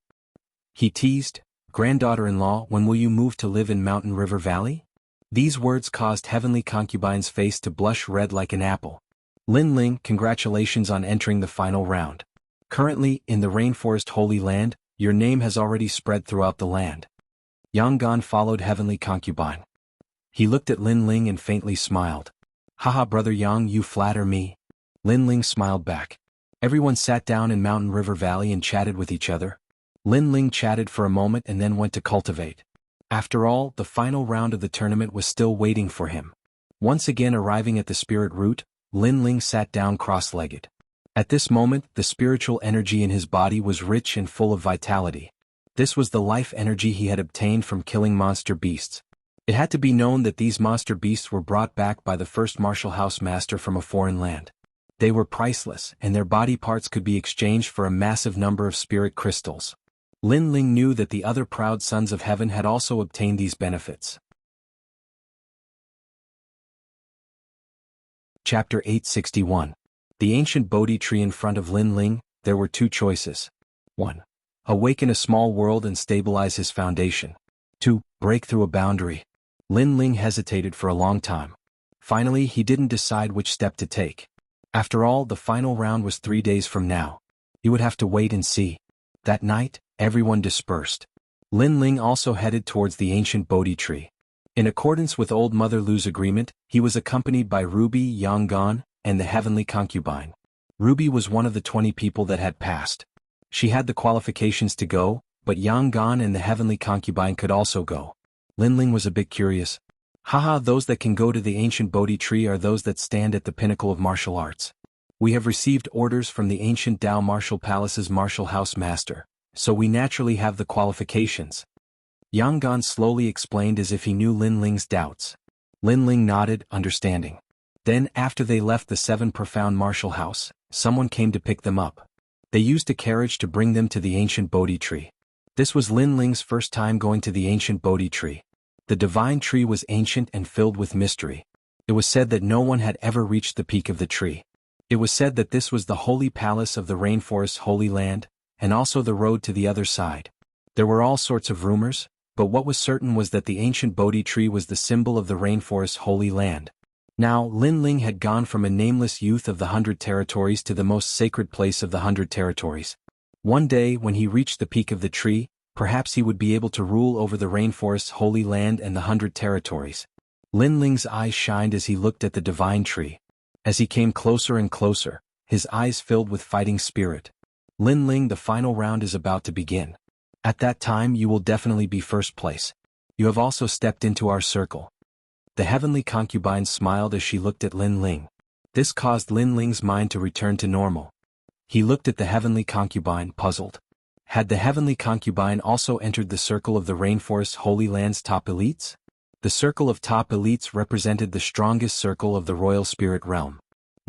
He teased, "Granddaughter-in-law, when will you move to live in Mountain River Valley?" These words caused Heavenly Concubine's face to blush red like an apple. Lin Ling, congratulations on entering the final round. Currently, in the Rainforest Holy Land, your name has already spread throughout the land. Yangon followed Heavenly Concubine. He looked at Lin Ling and faintly smiled. "Haha, brother Yang, you flatter me." Lin Ling smiled back. Everyone sat down in Mountain River Valley and chatted with each other. Lin Ling chatted for a moment and then went to cultivate. After all, the final round of the tournament was still waiting for him. Once again arriving at the spirit root, Lin Ling sat down cross-legged. At this moment, the spiritual energy in his body was rich and full of vitality. This was the life energy he had obtained from killing monster beasts. It had to be known that these monster beasts were brought back by the first martial house master from a foreign land. They were priceless, and their body parts could be exchanged for a massive number of spirit crystals. Lin Ling knew that the other proud sons of heaven had also obtained these benefits. Chapter 861. The ancient Bodhi tree. In front of Lin Ling, there were 2 choices. 1. Awaken a small world and stabilize his foundation. 2. Break through a boundary. Lin Ling hesitated for a long time. Finally, he didn't decide which step to take. After all, the final round was 3 days from now. He would have to wait and see. That night, everyone dispersed. Lin Ling also headed towards the ancient Bodhi tree. In accordance with Old Mother Lu's agreement, he was accompanied by Ruby, Yangon, and the Heavenly Concubine. Ruby was one of the 20 people that had passed. She had the qualifications to go, but Yangon and the Heavenly Concubine could also go. Lin Ling was a bit curious. Haha, those that can go to the ancient Bodhi tree are those that stand at the pinnacle of martial arts. We have received orders from the ancient Dao Martial Palace's martial house master, so we naturally have the qualifications. Yangon slowly explained as if he knew Lin Ling's doubts. Lin Ling nodded, understanding. Then, after they left the 7 Profound Martial House, someone came to pick them up. They used a carriage to bring them to the ancient Bodhi tree. This was Lin Ling's first time going to the ancient Bodhi tree. The divine tree was ancient and filled with mystery. It was said that no one had ever reached the peak of the tree. It was said that this was the holy palace of the Rainforest's holy land, and also the road to the other side. There were all sorts of rumors, but what was certain was that the ancient Bodhi tree was the symbol of the Rainforest's holy land. Now, Lin Ling had gone from a nameless youth of the 100 Territories to the most sacred place of the 100 Territories. One day, when he reached the peak of the tree, perhaps he would be able to rule over the Rainforest's holy land and the 100 Territories. Lin Ling's eyes shined as he looked at the divine tree. As he came closer and closer, his eyes filled with fighting spirit. Lin Ling, the final round is about to begin. At that time you will definitely be first place. You have also stepped into our circle. The Heavenly Concubine smiled as she looked at Lin Ling. This caused Lin Ling's mind to return to normal. He looked at the Heavenly Concubine, puzzled. Had the Heavenly Concubine also entered the circle of the Rainforest's Holy Land's top elites? The circle of top elites represented the strongest circle of the Royal Spirit Realm.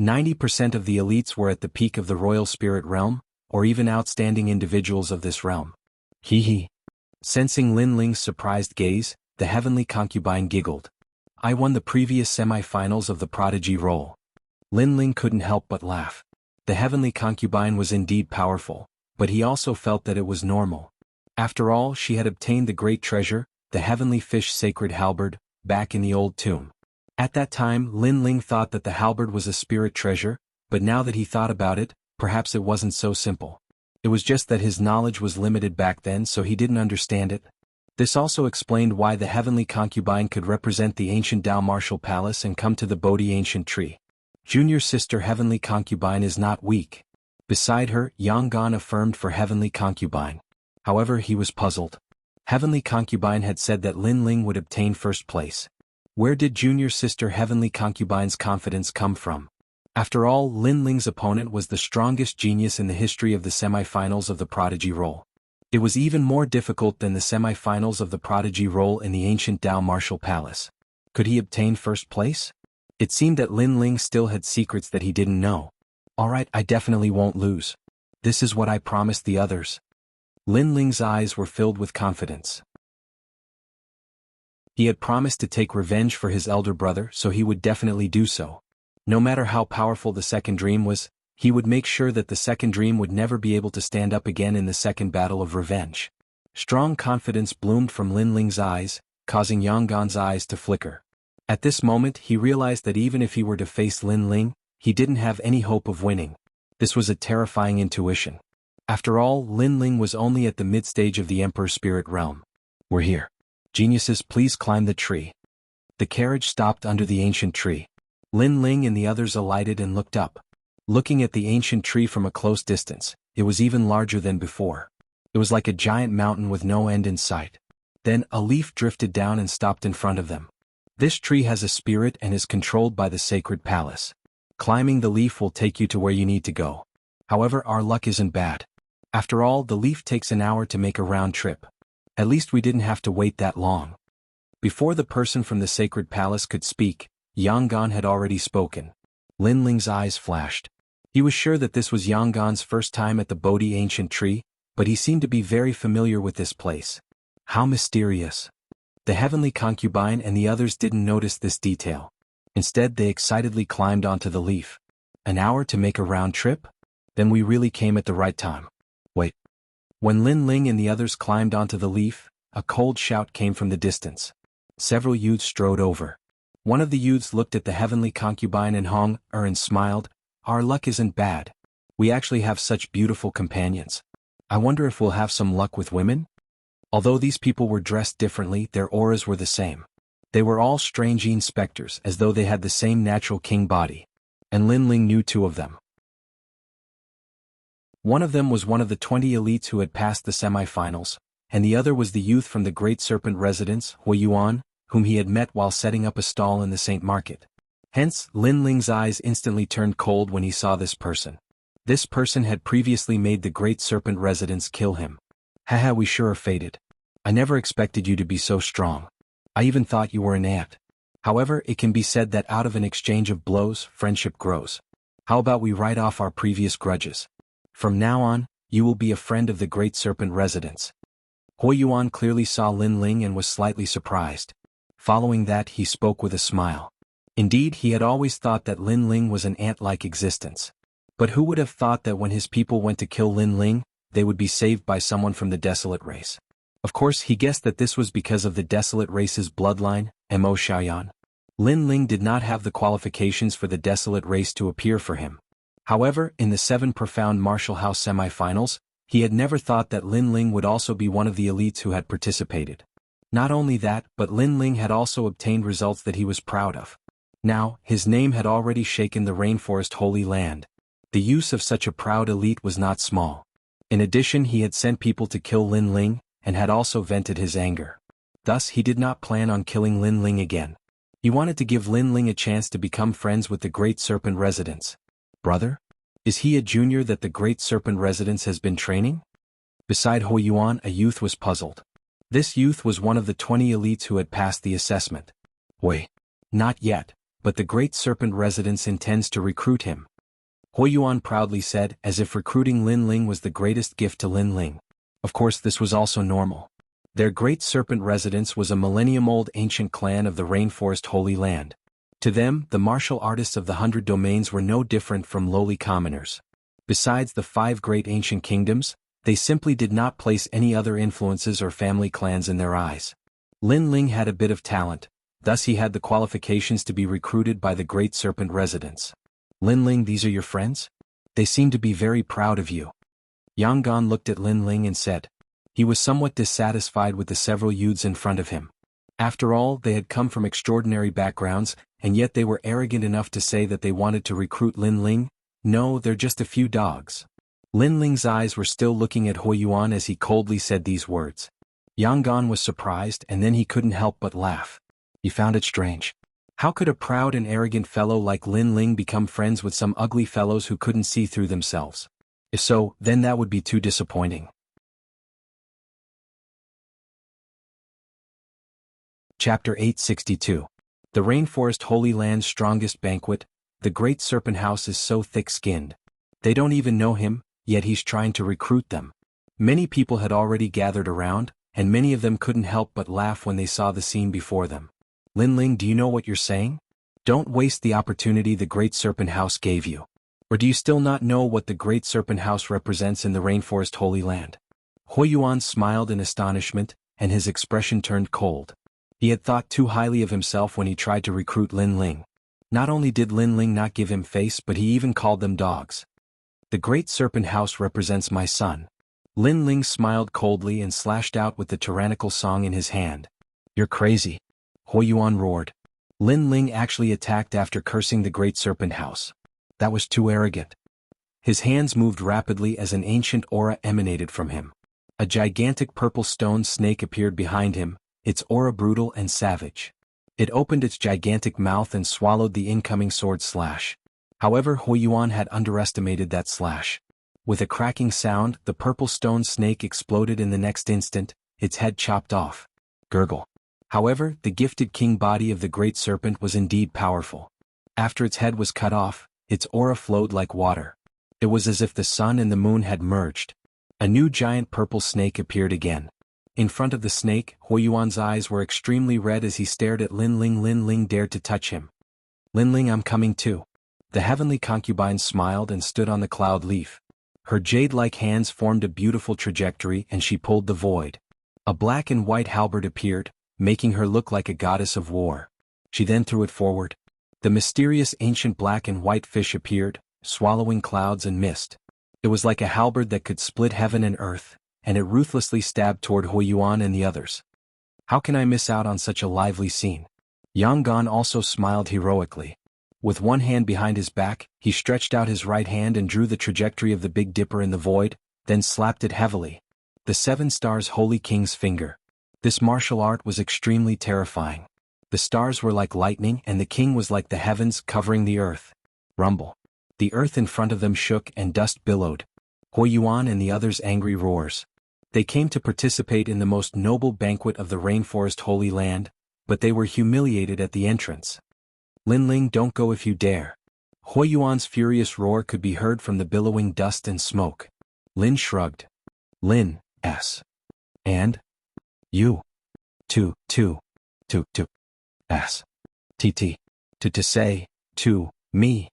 90% of the elites were at the peak of the Royal Spirit Realm, or even outstanding individuals of this realm. Hee. Sensing Lin Ling's surprised gaze, the Heavenly Concubine giggled. I won the previous semi-finals of the Prodigy role. Lin Ling couldn't help but laugh. The Heavenly Concubine was indeed powerful, but he also felt that it was normal. After all, she had obtained the great treasure, the Heavenly Fish Sacred Halberd, back in the old tomb. At that time, Lin Ling thought that the halberd was a spirit treasure, but now that he thought about it, perhaps it wasn't so simple. It was just that his knowledge was limited back then, so he didn't understand it. This also explained why the heavenly concubine could represent the ancient Tao martial palace and come to the Bodhi ancient tree. Junior sister heavenly concubine is not weak. Beside her, Yang affirmed for heavenly concubine. However, he was puzzled. Heavenly concubine had said that Lin Ling would obtain first place. Where did junior sister heavenly concubine's confidence come from? After all, Lin Ling's opponent was the strongest genius in the history of the semi-finals of the prodigy role. It was even more difficult than the semi-finals of the prodigy role in the ancient Tao martial palace. Could he obtain first place? It seemed that Lin Ling still had secrets that he didn't know. Alright, I definitely won't lose. This is what I promised the others. Lin Ling's eyes were filled with confidence. He had promised to take revenge for his elder brother, so he would definitely do so. No matter how powerful the second dream was, he would make sure that the second dream would never be able to stand up again in the second battle of revenge. Strong confidence bloomed from Lin Ling's eyes, causing Yanggan's eyes to flicker. At this moment he realized that even if he were to face Lin Ling, he didn't have any hope of winning. This was a terrifying intuition. After all, Lin Ling was only at the mid-stage of the Emperor's spirit realm. We're here. Geniuses, please climb the tree. The carriage stopped under the ancient tree. Lin Ling and the others alighted and looked up. Looking at the ancient tree from a close distance, it was even larger than before. It was like a giant mountain with no end in sight. Then a leaf drifted down and stopped in front of them. This tree has a spirit and is controlled by the sacred palace. Climbing the leaf will take you to where you need to go. However, our luck isn't bad. After all, the leaf takes an hour to make a round trip. At least we didn't have to wait that long. Before the person from the sacred palace could speak, Yanggan had already spoken. Lin Ling's eyes flashed. He was sure that this was Yanggan's first time at the Bodhi ancient tree, but he seemed to be very familiar with this place. How mysterious. The heavenly concubine and the others didn't notice this detail. Instead, they excitedly climbed onto the leaf. An hour to make a round trip? Then we really came at the right time. Wait. When Lin Ling and the others climbed onto the leaf, a cold shout came from the distance. Several youths strode over. One of the youths looked at the heavenly concubine and and smiled. Our luck isn't bad. We actually have such beautiful companions. I wonder if we'll have some luck with women? Although these people were dressed differently, their auras were the same. They were all strange inspectors, as though they had the same natural king body. And Lin Ling knew two of them. One of them was one of the 20 elites who had passed the semi-finals, and the other was the youth from the Great Serpent residence, Hui Yuan, whom he had met while setting up a stall in the Saint Market. Hence, Lin Ling's eyes instantly turned cold when he saw this person. This person had previously made the Great Serpent residents kill him. Haha, we sure are fated. I never expected you to be so strong. I even thought you were an ant. However, it can be said that out of an exchange of blows, friendship grows. How about we write off our previous grudges? From now on, you will be a friend of the Great Serpent residents. Hui Yuan clearly saw Lin Ling and was slightly surprised. Following that, he spoke with a smile. Indeed, he had always thought that Lin Ling was an ant-like existence. But who would have thought that when his people went to kill Lin Ling, they would be saved by someone from the desolate race? Of course, he guessed that this was because of the desolate race's bloodline, Mo Xiaoyan. Lin Ling did not have the qualifications for the desolate race to appear for him. However, in the 7 profound martial house semi-finals, he had never thought that Lin Ling would also be one of the elites who had participated. Not only that, but Lin Ling had also obtained results that he was proud of. Now, his name had already shaken the rainforest holy land. The use of such a proud elite was not small. In addition, he had sent people to kill Lin Ling, and had also vented his anger. Thus, he did not plan on killing Lin Ling again. He wanted to give Lin Ling a chance to become friends with the Great Serpent residents. Brother? Is he a junior that the Great Serpent residence has been training? Beside Hui Yuan, a youth was puzzled. This youth was one of the 20 elites who had passed the assessment. Wait. Not yet, but the Great Serpent residence intends to recruit him. Hui Yuan proudly said, as if recruiting Lin Ling was the greatest gift to Lin Ling. Of course, this was also normal. Their Great Serpent residence was a millennium-old ancient clan of the rainforest holy land. To them, the martial artists of the 100 domains were no different from lowly commoners. Besides the 5 great ancient kingdoms, they simply did not place any other influences or family clans in their eyes. Lin Ling had a bit of talent, thus he had the qualifications to be recruited by the Great Serpent residents. Lin Ling, these are your friends? They seem to be very proud of you. Yang Gan looked at Lin Ling and said. He was somewhat dissatisfied with the several youths in front of him. After all, they had come from extraordinary backgrounds, and yet they were arrogant enough to say that they wanted to recruit Lin Ling. No, they're just a few dogs. Lin Ling's eyes were still looking at Hui Yuan as he coldly said these words. Yang Gan was surprised, and then he couldn't help but laugh. He found it strange. How could a proud and arrogant fellow like Lin Ling become friends with some ugly fellows who couldn't see through themselves? If so, then that would be too disappointing. Chapter 862. The Rainforest Holy Land's strongest banquet. The Great Serpent House is so thick-skinned. They don't even know him, yet he's trying to recruit them. Many people had already gathered around, and many of them couldn't help but laugh when they saw the scene before them. Lin Ling, do you know what you're saying? Don't waste the opportunity the Great Serpent House gave you. Or do you still not know what the Great Serpent House represents in the Rainforest Holy Land? Hui Yuan smiled in astonishment, and his expression turned cold. He had thought too highly of himself when he tried to recruit Lin Ling. Not only did Lin Ling not give him face, but he even called them dogs. The Great Serpent House represents my son. Lin Ling smiled coldly and slashed out with the tyrannical song in his hand. You're crazy. Hui Yuan roared. Lin Ling actually attacked after cursing the Great Serpent House. That was too arrogant. His hands moved rapidly as an ancient aura emanated from him. A gigantic purple stone snake appeared behind him, its aura brutal and savage. It opened its gigantic mouth and swallowed the incoming sword slash. However, Hui Yuan had underestimated that slash. With a cracking sound, the purple stone snake exploded in the next instant, its head chopped off. Gurgle. However, the gifted king body of the great serpent was indeed powerful. After its head was cut off, its aura flowed like water. It was as if the sun and the moon had merged. A new giant purple snake appeared again. In front of the snake, Hui Yuan's eyes were extremely red as he stared at Lin Ling. Lin Ling dared to touch him. Lin Ling, I'm coming too. The heavenly concubine smiled and stood on the cloud leaf. Her jade-like hands formed a beautiful trajectory and she pulled the void. A black and white halberd appeared, making her look like a goddess of war. She then threw it forward. The mysterious ancient black and white fish appeared, swallowing clouds and mist. It was like a halberd that could split heaven and earth, and it ruthlessly stabbed toward Hui Yuan and the others. How can I miss out on such a lively scene? Yang Gan also smiled heroically. With one hand behind his back, he stretched out his right hand and drew the trajectory of the Big Dipper in the void, then slapped it heavily. The 7 stars Holy King's finger. This martial art was extremely terrifying. The stars were like lightning and the king was like the heavens covering the earth. Rumble. The earth in front of them shook and dust billowed. Hui Yuan and the others' angry roars. They came to participate in the most noble banquet of the Rainforest Holy Land, but they were humiliated at the entrance. Lin Ling, don't go if you dare. Hui Yuan's furious roar could be heard from the billowing dust and smoke. Lin shrugged. Lin, S. And? You. To S. TT. To say, to, me.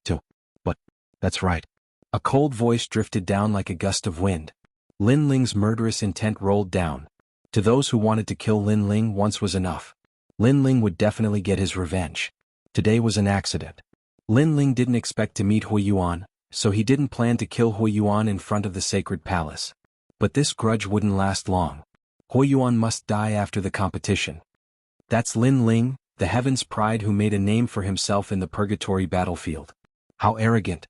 To. But, that's right. A cold voice drifted down like a gust of wind. Lin Ling's murderous intent rolled down. To those who wanted to kill Lin Ling once was enough. Lin Ling would definitely get his revenge. Today was an accident. Lin Ling didn't expect to meet Hui Yuan, so he didn't plan to kill Hui Yuan in front of the sacred palace. But this grudge wouldn't last long. Hui Yuan must die after the competition. That's Lin Ling, the heaven's pride who made a name for himself in the purgatory battlefield. How arrogant.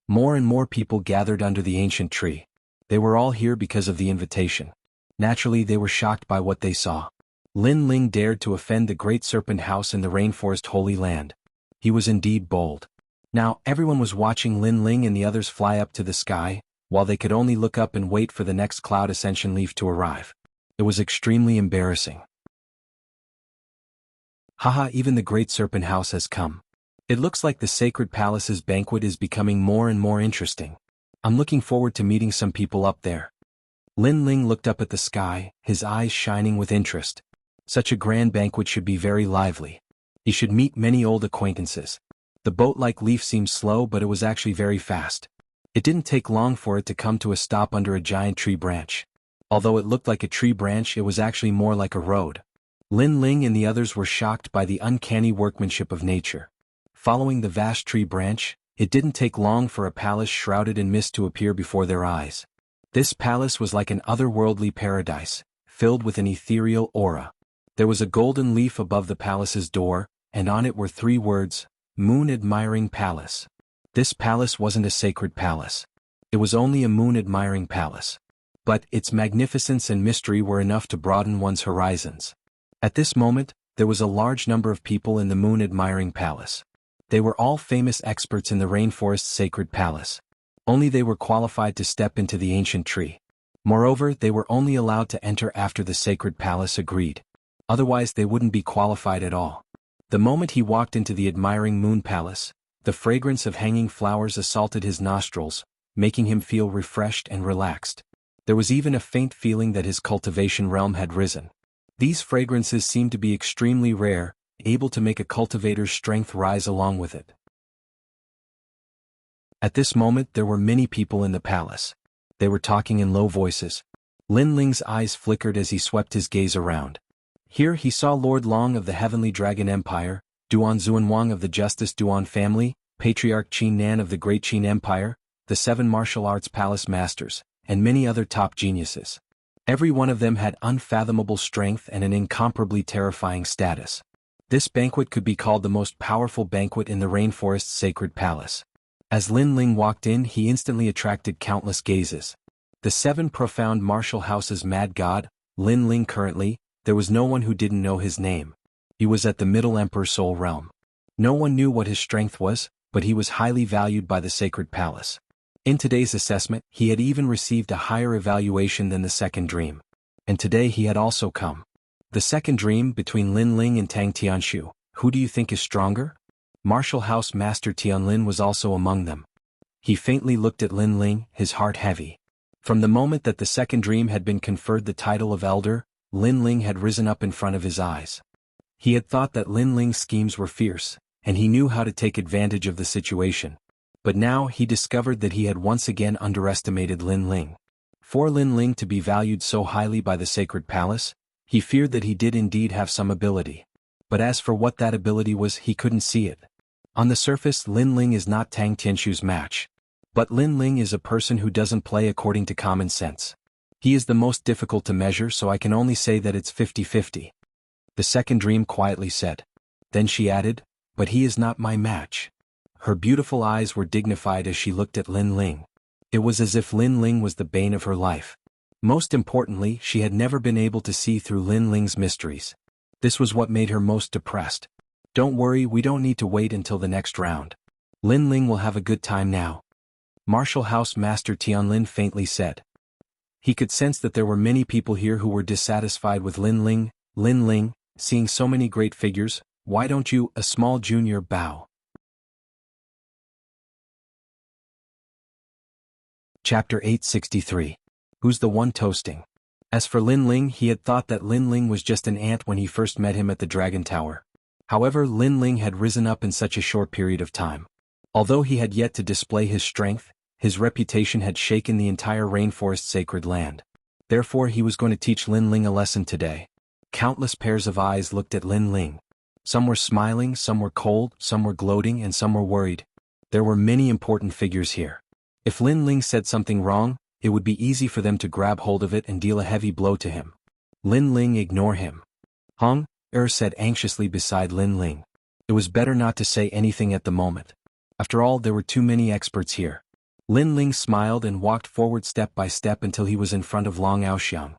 More and more people gathered under the ancient tree. They were all here because of the invitation. Naturally, they were shocked by what they saw. Lin Ling dared to offend the Great Serpent House in the Rainforest Holy Land. He was indeed bold. Now, everyone was watching Lin Ling and the others fly up to the sky, while they could only look up and wait for the next cloud ascension leaf to arrive. It was extremely embarrassing. Haha, even the Great Serpent House has come. It looks like the Sacred Palace's banquet is becoming more and more interesting. I'm looking forward to meeting some people up there. Lin Ling looked up at the sky, his eyes shining with interest. Such a grand banquet should be very lively. He should meet many old acquaintances. The boat-like leaf seemed slow, but it was actually very fast. It didn't take long for it to come to a stop under a giant tree branch. Although it looked like a tree branch, it was actually more like a road. Lin Ling and the others were shocked by the uncanny workmanship of nature. Following the vast tree branch, It didn't take long for a palace shrouded in mist to appear before their eyes. This palace was like an otherworldly paradise, filled with an ethereal aura. There was a golden leaf above the palace's door, and on it were 3 words, Moon-Admiring Palace. This palace wasn't a sacred palace. It was only a moon-admiring palace. But its magnificence and mystery were enough to broaden one's horizons. At this moment, there was a large number of people in the moon-admiring palace. They were all famous experts in the rainforest's sacred palace. Only they were qualified to step into the ancient tree. Moreover, they were only allowed to enter after the sacred palace agreed. Otherwise they wouldn't be qualified at all. The moment he walked into the admiring moon palace, the fragrance of hanging flowers assaulted his nostrils, making him feel refreshed and relaxed. There was even a faint feeling that his cultivation realm had risen. These fragrances seemed to be extremely rare, able to make a cultivator's strength rise along with it. At this moment there were many people in the palace. They were talking in low voices. Lin Ling's eyes flickered as he swept his gaze around. Here he saw Lord Long of the Heavenly Dragon Empire, Duan Xuanwang of the Justice Duan family, Patriarch Qin Nan of the Great Qin Empire, the 7 martial arts palace masters, and many other top geniuses. Every one of them had unfathomable strength and an incomparably terrifying status. This banquet could be called the most powerful banquet in the rainforest's sacred palace. As Lin Ling walked in, he instantly attracted countless gazes. The 7 profound martial houses mad god, Lin Ling currently, there was no one who didn't know his name. He was at the Middle Emperor Soul Realm. No one knew what his strength was, but he was highly valued by the sacred palace. In today's assessment, he had even received a higher evaluation than the second dream. And today he had also come. The second dream between Lin Ling and Tang Tianshu, who do you think is stronger? Martial House Master Tianlin was also among them. He faintly looked at Lin Ling, his heart heavy. From the moment that the second dream had been conferred the title of Elder, Lin Ling had risen up in front of his eyes. He had thought that Lin Ling's schemes were fierce, and he knew how to take advantage of the situation. But now he discovered that he had once again underestimated Lin Ling. For Lin Ling to be valued so highly by the sacred palace, he feared that he did indeed have some ability. But as for what that ability was, he couldn't see it. On the surface, Lin Ling is not Tang Tianshu's match. But Lin Ling is a person who doesn't play according to common sense. He is the most difficult to measure, so I can only say that it's 50-50. The second dream quietly said. Then she added, but he is not my match. Her beautiful eyes were dignified as she looked at Lin Ling. It was as if Lin Ling was the bane of her life. Most importantly, she had never been able to see through Lin Ling's mysteries. This was what made her most depressed. Don't worry, we don't need to wait until the next round. Lin Ling will have a good time now. Martial House Master Tianlin faintly said. He could sense that there were many people here who were dissatisfied with Lin Ling. Lin Ling, seeing so many great figures, why don't you, a small junior, bow? Chapter 863. Who's the one toasting? As for Lin Ling, he had thought that Lin Ling was just an ant when he first met him at the Dragon Tower. However, Lin Ling had risen up in such a short period of time. Although he had yet to display his strength, his reputation had shaken the entire rainforest sacred land. Therefore he was going to teach Lin Ling a lesson today. Countless pairs of eyes looked at Lin Ling. Some were smiling, some were cold, some were gloating, and some were worried. There were many important figures here. If Lin Ling said something wrong, it would be easy for them to grab hold of it and deal a heavy blow to him. Lin Ling, ignore him. Hong said anxiously beside Lin Ling. It was better not to say anything at the moment. After all, there were too many experts here. Lin Ling smiled and walked forward step by step until he was in front of Long Aoxiang.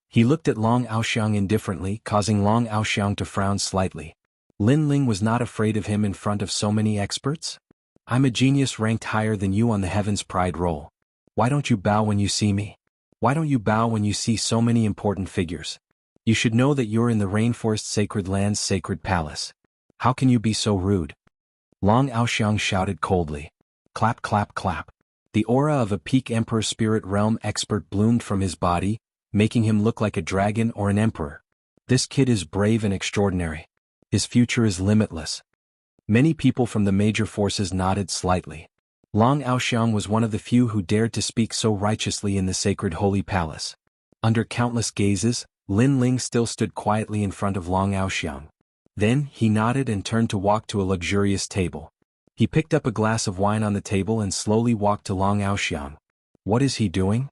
He looked at Long Aoxiang indifferently, causing Long Aoxiang to frown slightly. Lin Ling was not afraid of him in front of so many experts? I'm a genius ranked higher than you on the Heaven's Pride roll. Why don't you bow when you see me? Why don't you bow when you see so many important figures? You should know that you're in the Rainforest Sacred Land's sacred palace. How can you be so rude? Long Aoxiang shouted coldly. Clap, clap, clap. The aura of a peak Emperor Spirit Realm expert bloomed from his body, making him look like a dragon or an emperor. This kid is brave and extraordinary. His future is limitless. Many people from the major forces nodded slightly. Long Aoxiang was one of the few who dared to speak so righteously in the sacred holy palace. Under countless gazes, Lin Ling still stood quietly in front of Long Aoxiang. Then, he nodded and turned to walk to a luxurious table. He picked up a glass of wine on the table and slowly walked to Long Aoxiang. What is he doing?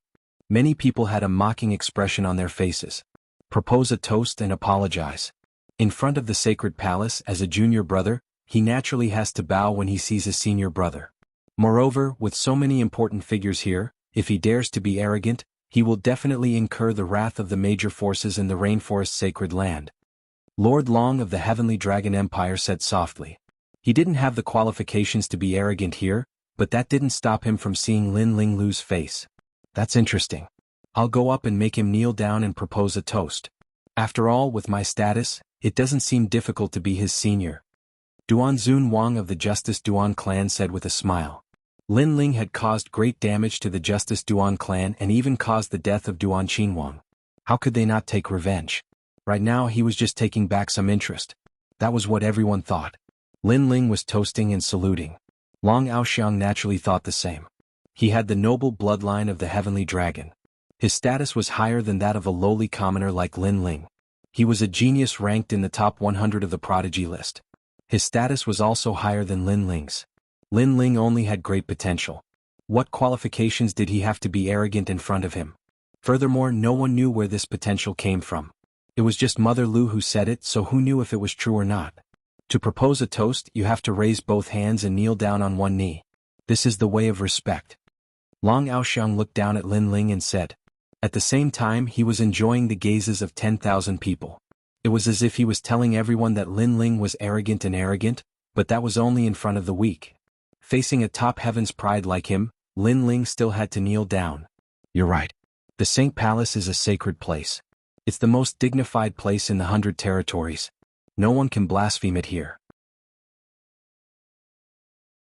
Many people had a mocking expression on their faces. Propose a toast and apologize. In front of the sacred palace as a junior brother, he naturally has to bow when he sees a senior brother. Moreover, with so many important figures here, if he dares to be arrogant, he will definitely incur the wrath of the major forces in the rainforest sacred land. Lord Long of the Heavenly Dragon Empire said softly. He didn't have the qualifications to be arrogant here, but that didn't stop him from seeing Lin Ling Lu's face. That's interesting. I'll go up and make him kneel down and propose a toast. After all, with my status, it doesn't seem difficult to be his senior. Duanzun Wang of the Justice Duan clan said with a smile. Lin Ling had caused great damage to the Justice Duan clan and even caused the death of Duan Qinwang. How could they not take revenge? Right now he was just taking back some interest. That was what everyone thought. Lin Ling was toasting and saluting. Long Aoxiang naturally thought the same. He had the noble bloodline of the Heavenly Dragon. His status was higher than that of a lowly commoner like Lin Ling. He was a genius ranked in the top 100 of the prodigy list. His status was also higher than Lin Ling's. Lin Ling only had great potential. What qualifications did he have to be arrogant in front of him? Furthermore, no one knew where this potential came from. It was just Mother Lu who said it, so who knew if it was true or not? To propose a toast, you have to raise both hands and kneel down on one knee. This is the way of respect. Long Aoxiang looked down at Lin Ling and said. At the same time, he was enjoying the gazes of 10,000 people. It was as if he was telling everyone that Lin Ling was arrogant, but that was only in front of the weak. Facing a top heaven's pride like him, Lin Ling still had to kneel down. You're right. The Saint Palace is a sacred place. It's the most dignified place in the 100 territories. No one can blaspheme it here.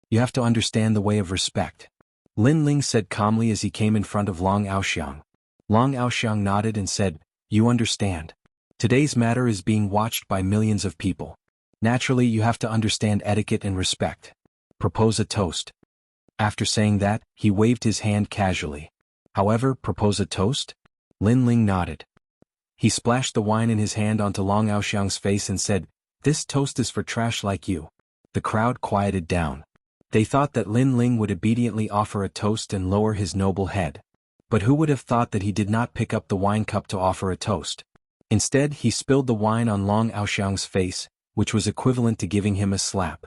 You have to understand the way of respect. Lin Ling said calmly as he came in front of Long Aoxiang. Long Aoxiang nodded and said, You understand. Today's matter is being watched by millions of people. Naturally, you have to understand etiquette and respect. Propose a toast. After saying that, he waved his hand casually. However, propose a toast? Lin Ling nodded. He splashed the wine in his hand onto Long Aoxiang's face and said, This toast is for trash like you. The crowd quieted down. They thought that Lin Ling would obediently offer a toast and lower his noble head. But who would have thought that he did not pick up the wine cup to offer a toast? Instead, he spilled the wine on Long Aoxiang's face, which was equivalent to giving him a slap.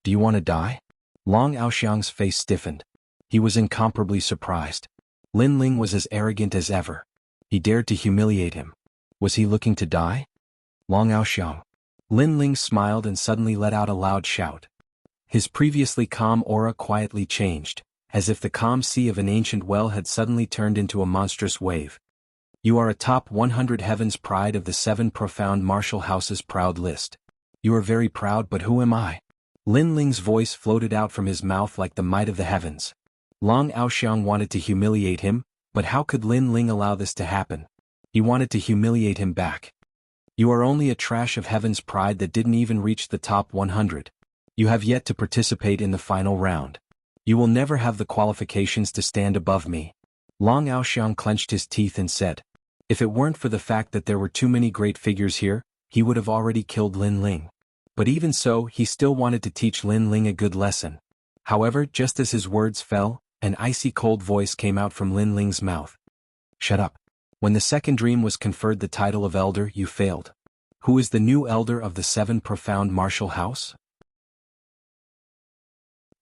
Do you want to die? Long Aoxiang's face stiffened. He was incomparably surprised. Lin Ling was as arrogant as ever. He dared to humiliate him. Was he looking to die? Long Aoxiang. Lin Ling smiled and suddenly let out a loud shout. His previously calm aura quietly changed, as if the calm sea of an ancient well had suddenly turned into a monstrous wave. You are a top 100 heaven's pride of the 7 profound martial houses proud list. You are very proud, but who am I? Lin Ling's voice floated out from his mouth like the might of the heavens. Long Aoxiang wanted to humiliate him, but how could Lin Ling allow this to happen? He wanted to humiliate him back. You are only a trash of heaven's pride that didn't even reach the top 100. You have yet to participate in the final round. You will never have the qualifications to stand above me. Long Aoxiang clenched his teeth and said. If it weren't for the fact that there were too many great figures here, he would have already killed Lin Ling. But even so, he still wanted to teach Lin Ling a good lesson. However, just as his words fell, an icy cold voice came out from Lin Ling's mouth. Shut up. When the second dream was conferred the title of Elder, you failed. Who is the new Elder of the 7 profound martial house?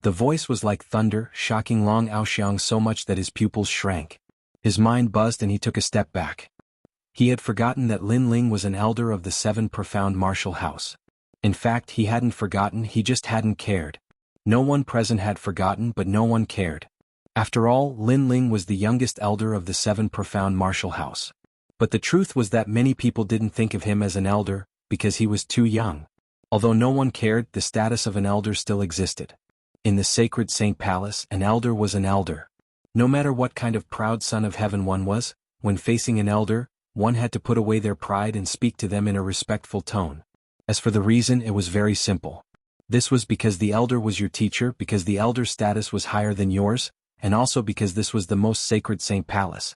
The voice was like thunder, shocking Long Aoxiang so much that his pupils shrank. His mind buzzed and he took a step back. He had forgotten that Lin Ling was an elder of the 7 profound martial house. In fact, he hadn't forgotten, he just hadn't cared. No one present had forgotten, but no one cared. After all, Lin Ling was the youngest elder of the 7 profound martial house. But the truth was that many people didn't think of him as an elder, because he was too young. Although no one cared, the status of an elder still existed. In the sacred Saint Palace, an elder was an elder. No matter what kind of proud son of heaven one was, when facing an elder, one had to put away their pride and speak to them in a respectful tone. As for the reason, it was very simple. This was because the elder was your teacher, because the elder's status was higher than yours, and also because this was the most sacred Saint Palace.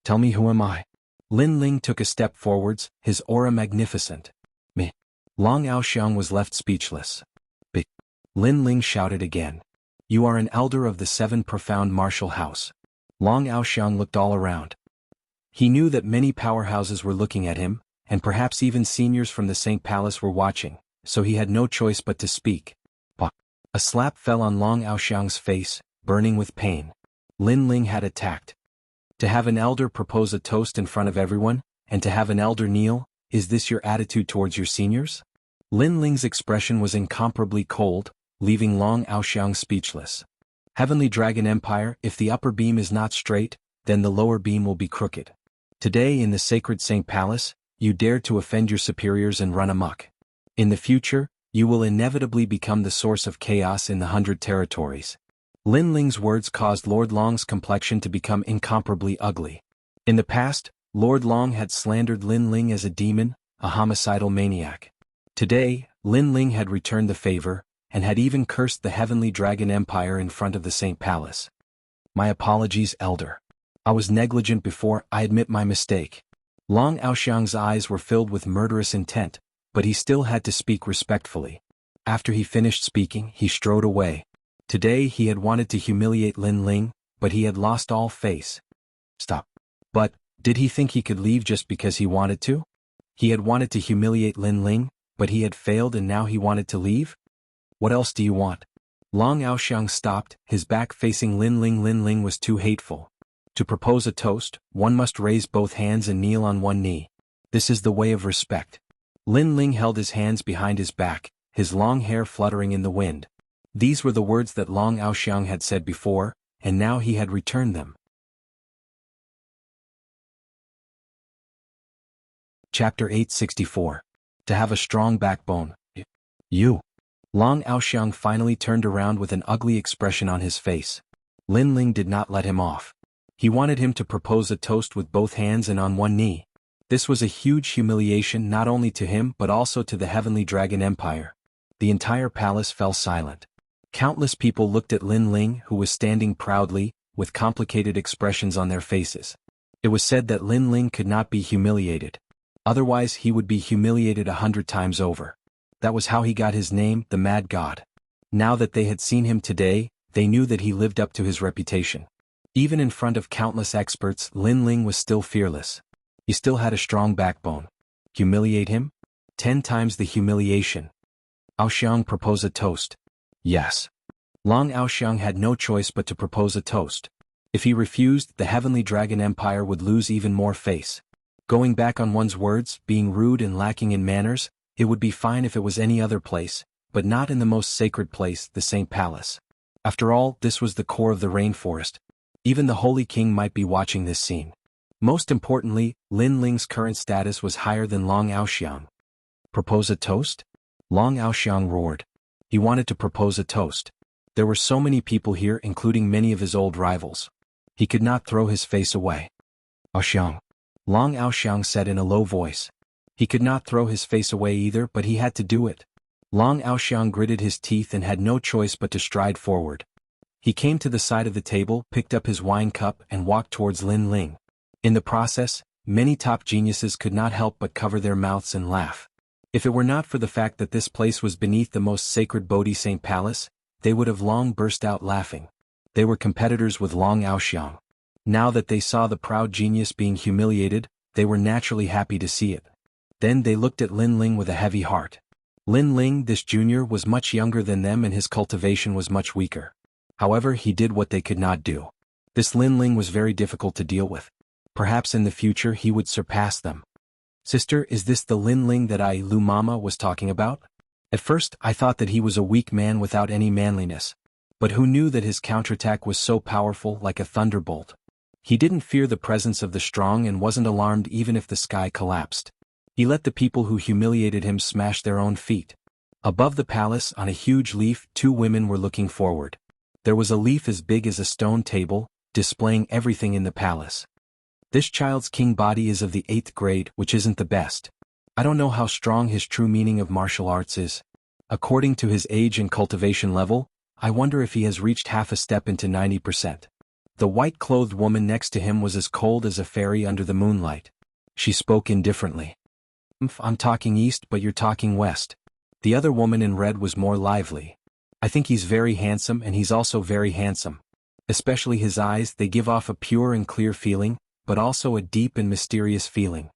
Tell me, who am I? Lin Ling took a step forwards, his aura magnificent. Me. Long Aoxiang was left speechless. Lin Ling shouted again. You are an elder of the 7 profound martial house. Long Aoxiang looked all around. He knew that many powerhouses were looking at him, and perhaps even seniors from the St. Palace were watching, so he had no choice but to speak. Bah! A slap fell on Long Aoxiang's face, burning with pain. Lin Ling had attacked. To have an elder propose a toast in front of everyone, and to have an elder kneel, is this your attitude towards your seniors? Lin Ling's expression was incomparably cold, leaving Long Aoxiang speechless. Heavenly Dragon Empire, if the upper beam is not straight, then the lower beam will be crooked. Today in the sacred St. Palace, you dared to offend your superiors and run amok. In the future, you will inevitably become the source of chaos in the 100 territories. Lin Ling's words caused Lord Long's complexion to become incomparably ugly. In the past, Lord Long had slandered Lin Ling as a demon, a homicidal maniac. Today, Lin Ling had returned the favor, and had even cursed the Heavenly Dragon Empire in front of the St. Palace. My apologies, Elder. I was negligent before, I admit my mistake. Long Aoxiang's eyes were filled with murderous intent, but he still had to speak respectfully. After he finished speaking, he strode away. Today he had wanted to humiliate Lin Ling, but he had lost all face. Stop. But, did he think he could leave just because he wanted to? He had wanted to humiliate Lin Ling, but he had failed and now he wanted to leave? What else do you want? Long Aoxiang stopped, his back facing Lin Ling. Lin Ling was too hateful. To propose a toast, one must raise both hands and kneel on one knee. This is the way of respect. Lin Ling held his hands behind his back, his long hair fluttering in the wind. These were the words that Long Aoxiang had said before, and now he had returned them. Chapter 864. To have a strong backbone. You. Long Aoxiang finally turned around with an ugly expression on his face. Lin Ling did not let him off. He wanted him to propose a toast with both hands and on one knee. This was a huge humiliation not only to him but also to the Heavenly Dragon Empire. The entire palace fell silent. Countless people looked at Lin Ling, who was standing proudly, with complicated expressions on their faces. It was said that Lin Ling could not be humiliated. Otherwise he would be humiliated 100 times over. That was how he got his name, the Mad God. Now that they had seen him today, they knew that he lived up to his reputation. Even in front of countless experts, Lin Ling was still fearless. He still had a strong backbone. Humiliate him? 10 times the humiliation. Aoxiang proposed a toast. Yes. Long Aoxiang had no choice but to propose a toast. If he refused, the Heavenly Dragon Empire would lose even more face. Going back on one's words, being rude and lacking in manners, it would be fine if it was any other place, but not in the most sacred place, the St. Palace. After all, this was the core of the rainforest. Even the Holy King might be watching this scene. Most importantly, Lin Ling's current status was higher than Long Aoxiang. Propose a toast? Long Aoxiang roared. He wanted to propose a toast. There were so many people here, including many of his old rivals. He could not throw his face away. Aoxiang. Long Aoxiang said in a low voice. He could not throw his face away either, but he had to do it. Long Aoxiang gritted his teeth and had no choice but to stride forward. He came to the side of the table, picked up his wine cup and walked towards Lin Ling. In the process, many top geniuses could not help but cover their mouths and laugh. If it were not for the fact that this place was beneath the most sacred Bodhi Saint Palace, they would have long burst out laughing. They were competitors with Long Aoxiang. Now that they saw the proud genius being humiliated, they were naturally happy to see it. Then they looked at Lin Ling with a heavy heart. Lin Ling, this junior, was much younger than them and his cultivation was much weaker. However, he did what they could not do. This Lin Ling was very difficult to deal with. Perhaps in the future he would surpass them. Sister, is this the Lin Ling that Lu Mama was talking about? At first, I thought that he was a weak man without any manliness. But who knew that his counterattack was so powerful, like a thunderbolt? He didn't fear the presence of the strong and wasn't alarmed even if the sky collapsed. He let the people who humiliated him smash their own feet. Above the palace, on a huge leaf, 2 women were looking forward. There was a leaf as big as a stone table, displaying everything in the palace. This child's king body is of the 8th grade, which isn't the best. I don't know how strong his true meaning of martial arts is. According to his age and cultivation level, I wonder if he has reached half a step into 90%. The white-clothed woman next to him was as cold as a fairy under the moonlight. She spoke indifferently. I'm talking east, but you're talking west. The other woman in red was more lively. I think he's very handsome and he's also very handsome. Especially his eyes, they give off a pure and clear feeling, but also a deep and mysterious feeling.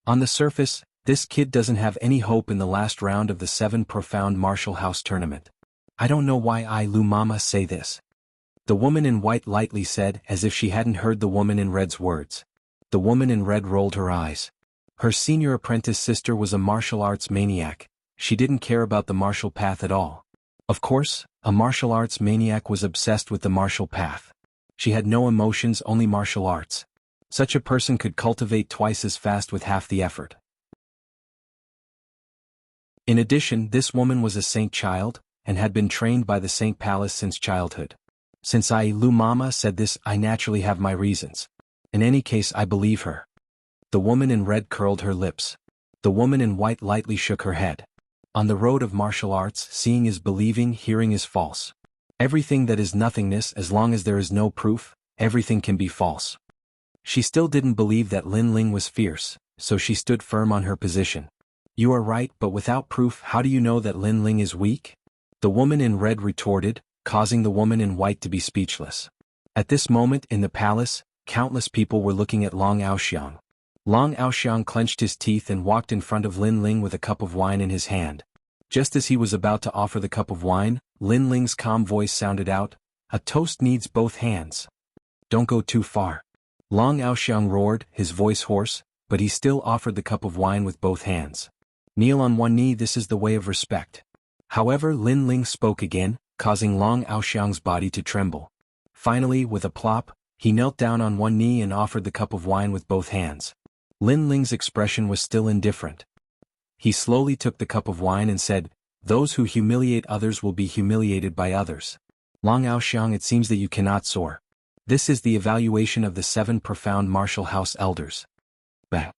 On the surface, this kid doesn't have any hope in the last round of the 7 Profound Martial House tournament. I don't know why I Lu Mama say this. The woman in white lightly said, as if she hadn't heard the woman in red's words. The woman in red rolled her eyes. Her senior apprentice sister was a martial arts maniac. She didn't care about the martial path at all. Of course, a martial arts maniac was obsessed with the martial path. She had no emotions, only martial arts. Such a person could cultivate twice as fast with half the effort. In addition, this woman was a saint child, and had been trained by the Saint Palace since childhood. Since I Lu Mama said this, I naturally have my reasons. In any case, I believe her. The woman in red curled her lips. The woman in white lightly shook her head. On the road of martial arts, seeing is believing, hearing is false. Everything that is nothingness, as long as there is no proof, everything can be false. She still didn't believe that Lin Ling was fierce, so she stood firm on her position. You are right, but without proof, how do you know that Lin Ling is weak? The woman in red retorted, causing the woman in white to be speechless. At this moment in the palace, countless people were looking at Long Aoxiang. Long Aoxiang clenched his teeth and walked in front of Lin Ling with a cup of wine in his hand. Just as he was about to offer the cup of wine, Lin Ling's calm voice sounded out, "A toast needs both hands. Don't go too far." Long Aoxiang roared, his voice hoarse, but he still offered the cup of wine with both hands. Kneel on one knee, this is the way of respect. However, Lin Ling spoke again, causing Long Aoxiang's body to tremble. Finally, with a plop, he knelt down on one knee and offered the cup of wine with both hands. Lin Ling's expression was still indifferent. He slowly took the cup of wine and said, "Those who humiliate others will be humiliated by others. Long Aoxiang, it seems that you cannot soar. This is the evaluation of the 7 Profound Martial House elders." Bang.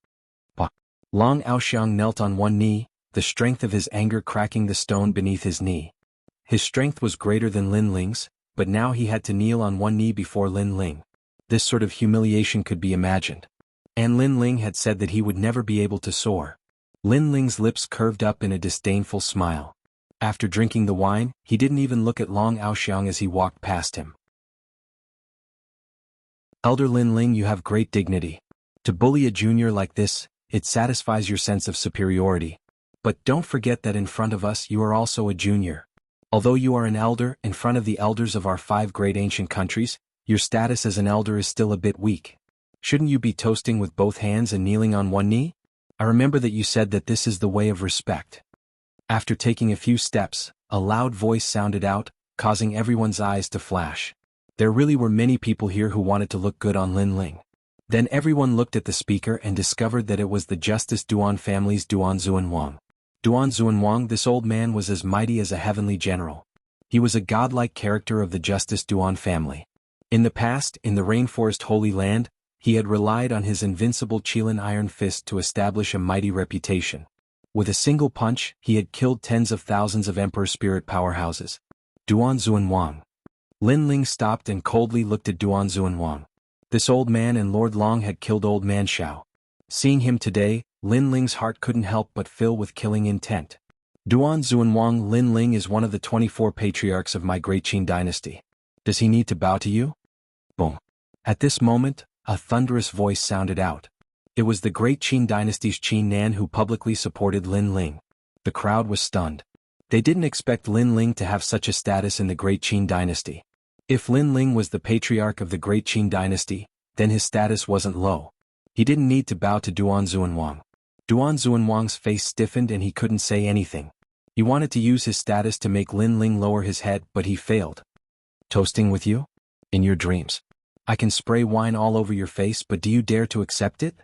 Bah. Long Aoxiang knelt on one knee, the strength of his anger cracking the stone beneath his knee. His strength was greater than Lin Ling's, but now he had to kneel on one knee before Lin Ling. This sort of humiliation could be imagined. And Lin Ling had said that he would never be able to soar. Lin Ling's lips curved up in a disdainful smile. After drinking the wine, he didn't even look at Long Aoxiang as he walked past him. Elder Lin Ling, you have great dignity. To bully a junior like this, it satisfies your sense of superiority. But don't forget that in front of us you are also a junior. Although you are an elder, in front of the elders of our 5 great ancient countries, your status as an elder is still a bit weak. Shouldn't you be toasting with both hands and kneeling on one knee? I remember that you said that this is the way of respect. After taking a few steps, a loud voice sounded out, causing everyone's eyes to flash. There really were many people here who wanted to look good on Lin Ling. Then everyone looked at the speaker and discovered that it was the Justice Duan family's Duan Xuanwang. Duan Xuanwang, this old man was as mighty as a heavenly general. He was a godlike character of the Justice Duan family. In the past, in the Rainforest Holy Land, he had relied on his invincible Qilin iron fist to establish a mighty reputation. With a single punch, he had killed tens of thousands of Emperor Spirit powerhouses. Duan Xuanwang. Lin Ling stopped and coldly looked at Duan Xuanwang. This old man and Lord Long had killed Old Man Shao. Seeing him today, Lin Ling's heart couldn't help but fill with killing intent. Duan Xuanwang, Lin Ling is one of the 24 patriarchs of my great Qin dynasty. Does he need to bow to you? Boom. At this moment, a thunderous voice sounded out. It was the great Qin dynasty's Qin Nan who publicly supported Lin Ling. The crowd was stunned. They didn't expect Lin Ling to have such a status in the great Qin dynasty. If Lin Ling was the patriarch of the great Qin dynasty, then his status wasn't low. He didn't need to bow to Duan Xuanwang. Duan Xuanwang's face stiffened and he couldn't say anything. He wanted to use his status to make Lin Ling lower his head, but he failed. Toasting with you? In your dreams. I can spray wine all over your face, but do you dare to accept it?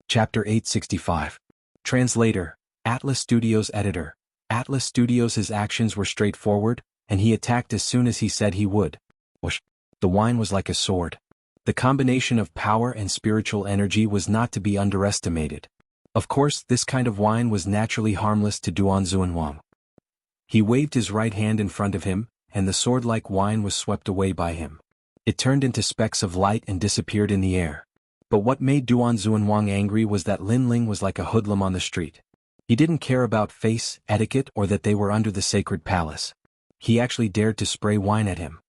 Chapter 865. Translator, Atlas Studios Editor. Atlas Studios' actions were straightforward, and he attacked as soon as he said he would. Whoosh. The wine was like a sword. The combination of power and spiritual energy was not to be underestimated. Of course, this kind of wine was naturally harmless to Duan Xuanwang. He waved his right hand in front of him, and the sword-like wine was swept away by him. It turned into specks of light and disappeared in the air. But what made Duan Xuanwang angry was that Lin Ling was like a hoodlum on the street. He didn't care about face, etiquette, or that they were under the sacred palace. He actually dared to spray wine at him.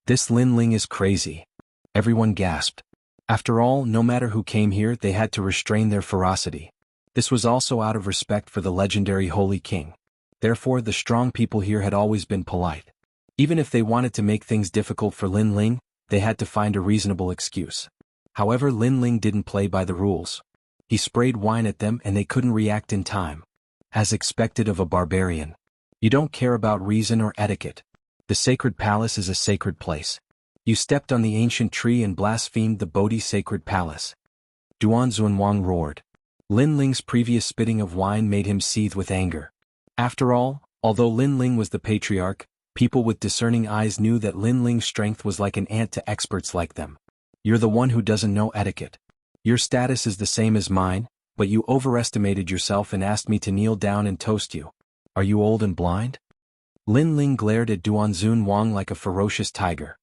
This Lin Ling is crazy. Everyone gasped. After all, no matter who came here, they had to restrain their ferocity. This was also out of respect for the legendary Holy King. Therefore, the strong people here had always been polite. Even if they wanted to make things difficult for Lin Ling, they had to find a reasonable excuse. However, Lin Ling didn't play by the rules. He sprayed wine at them and they couldn't react in time. As expected of a barbarian. You don't care about reason or etiquette. The sacred palace is a sacred place. You stepped on the ancient tree and blasphemed the Bodhi sacred palace. Duan Zunwang roared. Lin Ling's previous spitting of wine made him seethe with anger. After all, although Lin Ling was the patriarch, people with discerning eyes knew that Lin Ling's strength was like an ant to experts like them. You're the one who doesn't know etiquette. Your status is the same as mine, but you overestimated yourself and asked me to kneel down and toast you. Are you old and blind? Lin Ling glared at Duan Zunwang like a ferocious tiger.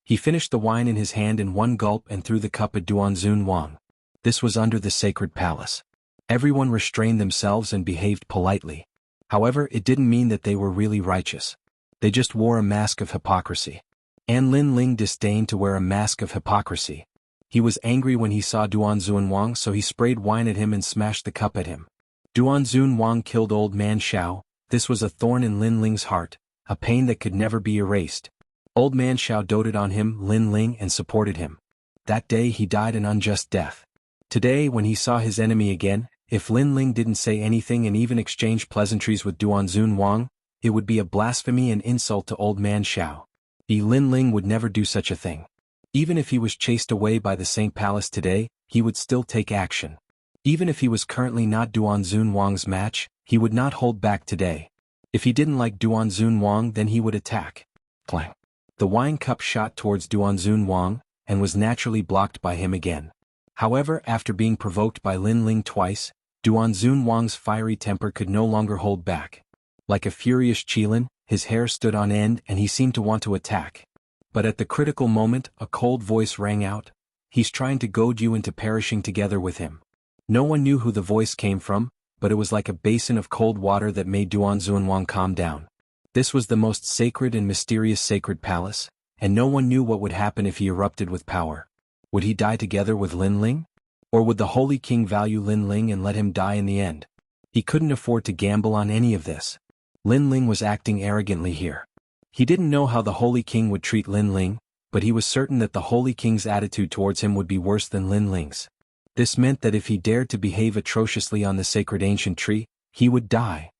He finished the wine in his hand in one gulp and threw the cup at Duan Zunwang. This was under the sacred palace. Everyone restrained themselves and behaved politely. However, it didn't mean that they were really righteous. They just wore a mask of hypocrisy. And Lin Ling disdained to wear a mask of hypocrisy. He was angry when he saw Duan Zunwang, so he sprayed wine at him and smashed the cup at him. Duan Zunwang killed Old Man Xiao. This was a thorn in Lin Ling's heart, a pain that could never be erased. Old Man Xiao doted on him, Lin Ling, and supported him. That day he died an unjust death. Today, when he saw his enemy again, if Lin Ling didn't say anything and even exchange pleasantries with Duan Zunwang, it would be a blasphemy and insult to Old Man Xiao. Lin Ling would never do such a thing. Even if he was chased away by the Saint Palace today, he would still take action. Even if he was currently not Duan Zunwang's match, he would not hold back today. If he didn't like Duan Zunwang, then he would attack. Clang. The wine cup shot towards Duan Zunwang, and was naturally blocked by him again. However, after being provoked by Lin Ling twice, Duan Zunwang's fiery temper could no longer hold back. Like a furious qilin, his hair stood on end and he seemed to want to attack. But at the critical moment, a cold voice rang out. He's trying to goad you into perishing together with him. No one knew who the voice came from, but it was like a basin of cold water that made Duan Zunwang calm down. This was the most sacred and mysterious sacred palace, and no one knew what would happen if he erupted with power. Would he die together with Lin Ling? Or would the Holy King value Lin Ling and let him die in the end? He couldn't afford to gamble on any of this. Lin Ling was acting arrogantly here. He didn't know how the Holy King would treat Lin Ling, but he was certain that the Holy King's attitude towards him would be worse than Lin Ling's. This meant that if he dared to behave atrociously on the sacred ancient tree, he would die.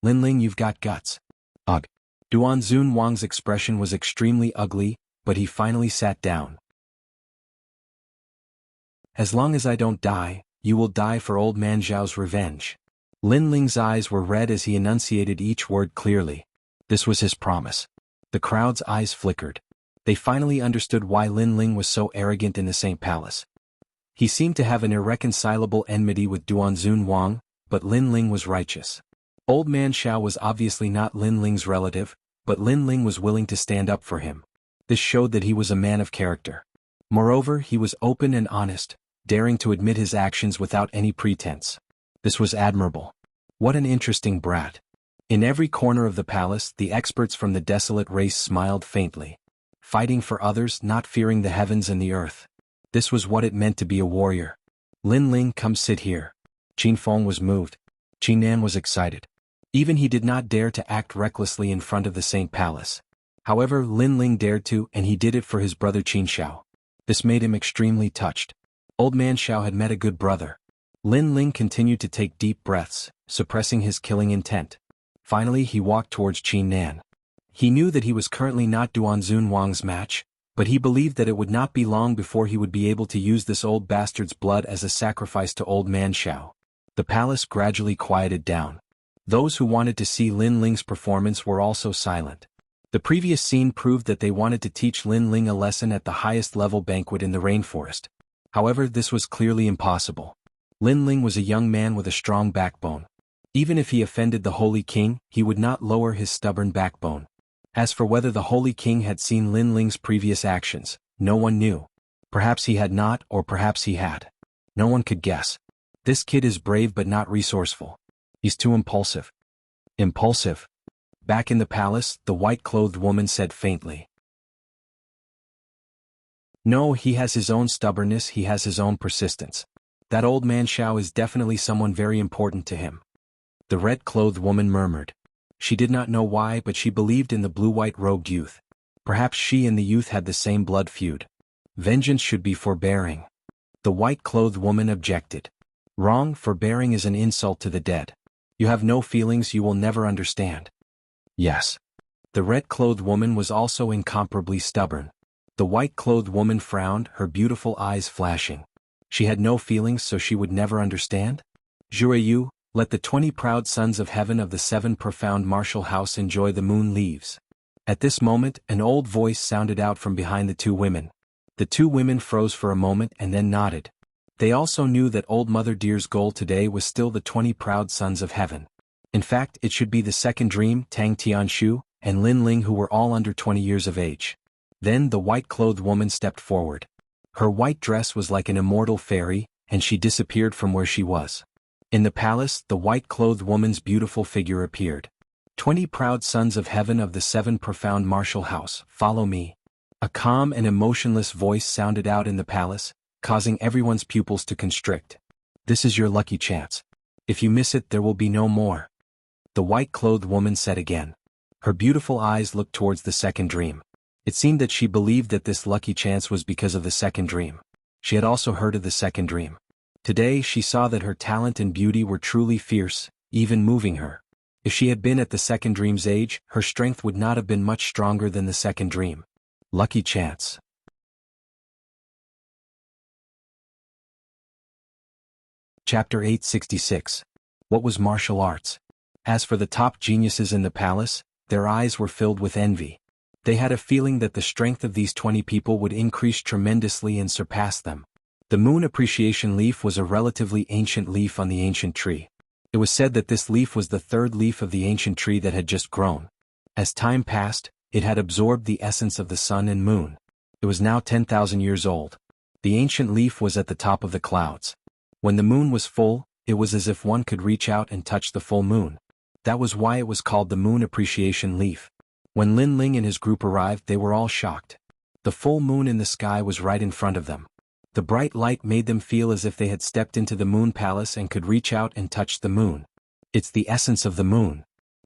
Lin Ling, you've got guts. Ugh. Duan Zunwang's expression was extremely ugly, but he finally sat down. As long as I don't die, you will die for Old Man Zhao's revenge. Lin Ling's eyes were red as he enunciated each word clearly. This was his promise. The crowd's eyes flickered. They finally understood why Lin Ling was so arrogant in the Saint Palace. He seemed to have an irreconcilable enmity with Duan Zunwang, but Lin Ling was righteous. Old Man Xiao was obviously not Lin Ling's relative, but Lin Ling was willing to stand up for him. This showed that he was a man of character. Moreover, he was open and honest, daring to admit his actions without any pretense. This was admirable. What an interesting brat. In every corner of the palace, the experts from the desolate race smiled faintly. Fighting for others, not fearing the heavens and the earth. This was what it meant to be a warrior. Lin Ling, come sit here. Qin Feng was moved. Qin Nan was excited. Even he did not dare to act recklessly in front of the Saint Palace. However, Lin Ling dared to, and he did it for his brother Qin Xiao. This made him extremely touched. Old Man Xiao had met a good brother. Lin Ling continued to take deep breaths, suppressing his killing intent. Finally, he walked towards Qin Nan. He knew that he was currently not Duan Zunwang's match, but he believed that it would not be long before he would be able to use this old bastard's blood as a sacrifice to Old Man Xiao. The palace gradually quieted down. Those who wanted to see Lin Ling's performance were also silent. The previous scene proved that they wanted to teach Lin Ling a lesson at the highest level banquet in the rainforest. However, this was clearly impossible. Lin Ling was a young man with a strong backbone. Even if he offended the Holy King, he would not lower his stubborn backbone. As for whether the Holy King had seen Lin Ling's previous actions, no one knew. Perhaps he had not, or perhaps he had. No one could guess. This kid is brave but not resourceful. He's too impulsive. Impulsive? Back in the palace, the white-clothed woman said faintly. No, he has his own stubbornness, he has his own persistence. That old man Xiao is definitely someone very important to him. The red-clothed woman murmured. She did not know why, but she believed in the blue-white-robed youth. Perhaps she and the youth had the same blood feud. Vengeance should be forbearing. The white-clothed woman objected. Wrong, forbearing is an insult to the dead. You have no feelings, you will never understand. Yes. The red-clothed woman was also incomparably stubborn. The white-clothed woman frowned, her beautiful eyes flashing. She had no feelings, so she would never understand? Jureyu, let the 20 proud sons of heaven of the 7 profound martial house enjoy the moon leaves. At this moment, an old voice sounded out from behind the 2 women. The 2 women froze for a moment and then nodded. They also knew that Old Mother Deer's goal today was still the 20 proud sons of heaven. In fact, it should be the second dream, Tang Tianshu, and Lin Ling, who were all under 20 years of age. Then the white-clothed woman stepped forward. Her white dress was like an immortal fairy, and she disappeared from where she was. In the palace, the white-clothed woman's beautiful figure appeared. 20 proud sons of heaven of the 7 profound martial house, follow me. A calm and emotionless voice sounded out in the palace, causing everyone's pupils to constrict. This is your lucky chance. If you miss it, there will be no more. The white-clothed woman said again. Her beautiful eyes looked towards the second dream. It seemed that she believed that this lucky chance was because of the second dream. She had also heard of the second dream. Today she saw that her talent and beauty were truly fierce, even moving her. If she had been at the second dream's age, her strength would not have been much stronger than the second dream. Lucky chance. Chapter 866. What was martial arts? As for the top geniuses in the palace, their eyes were filled with envy. They had a feeling that the strength of these 20 people would increase tremendously and surpass them. The moon appreciation leaf was a relatively ancient leaf on the ancient tree. It was said that this leaf was the 3rd leaf of the ancient tree that had just grown. As time passed, it had absorbed the essence of the sun and moon. It was now 10,000 years old. The ancient leaf was at the top of the clouds. When the moon was full, it was as if one could reach out and touch the full moon. That was why it was called the moon appreciation leaf. When Lin Ling and his group arrived, they were all shocked. The full moon in the sky was right in front of them. The bright light made them feel as if they had stepped into the moon palace and could reach out and touch the moon. It's the essence of the moon.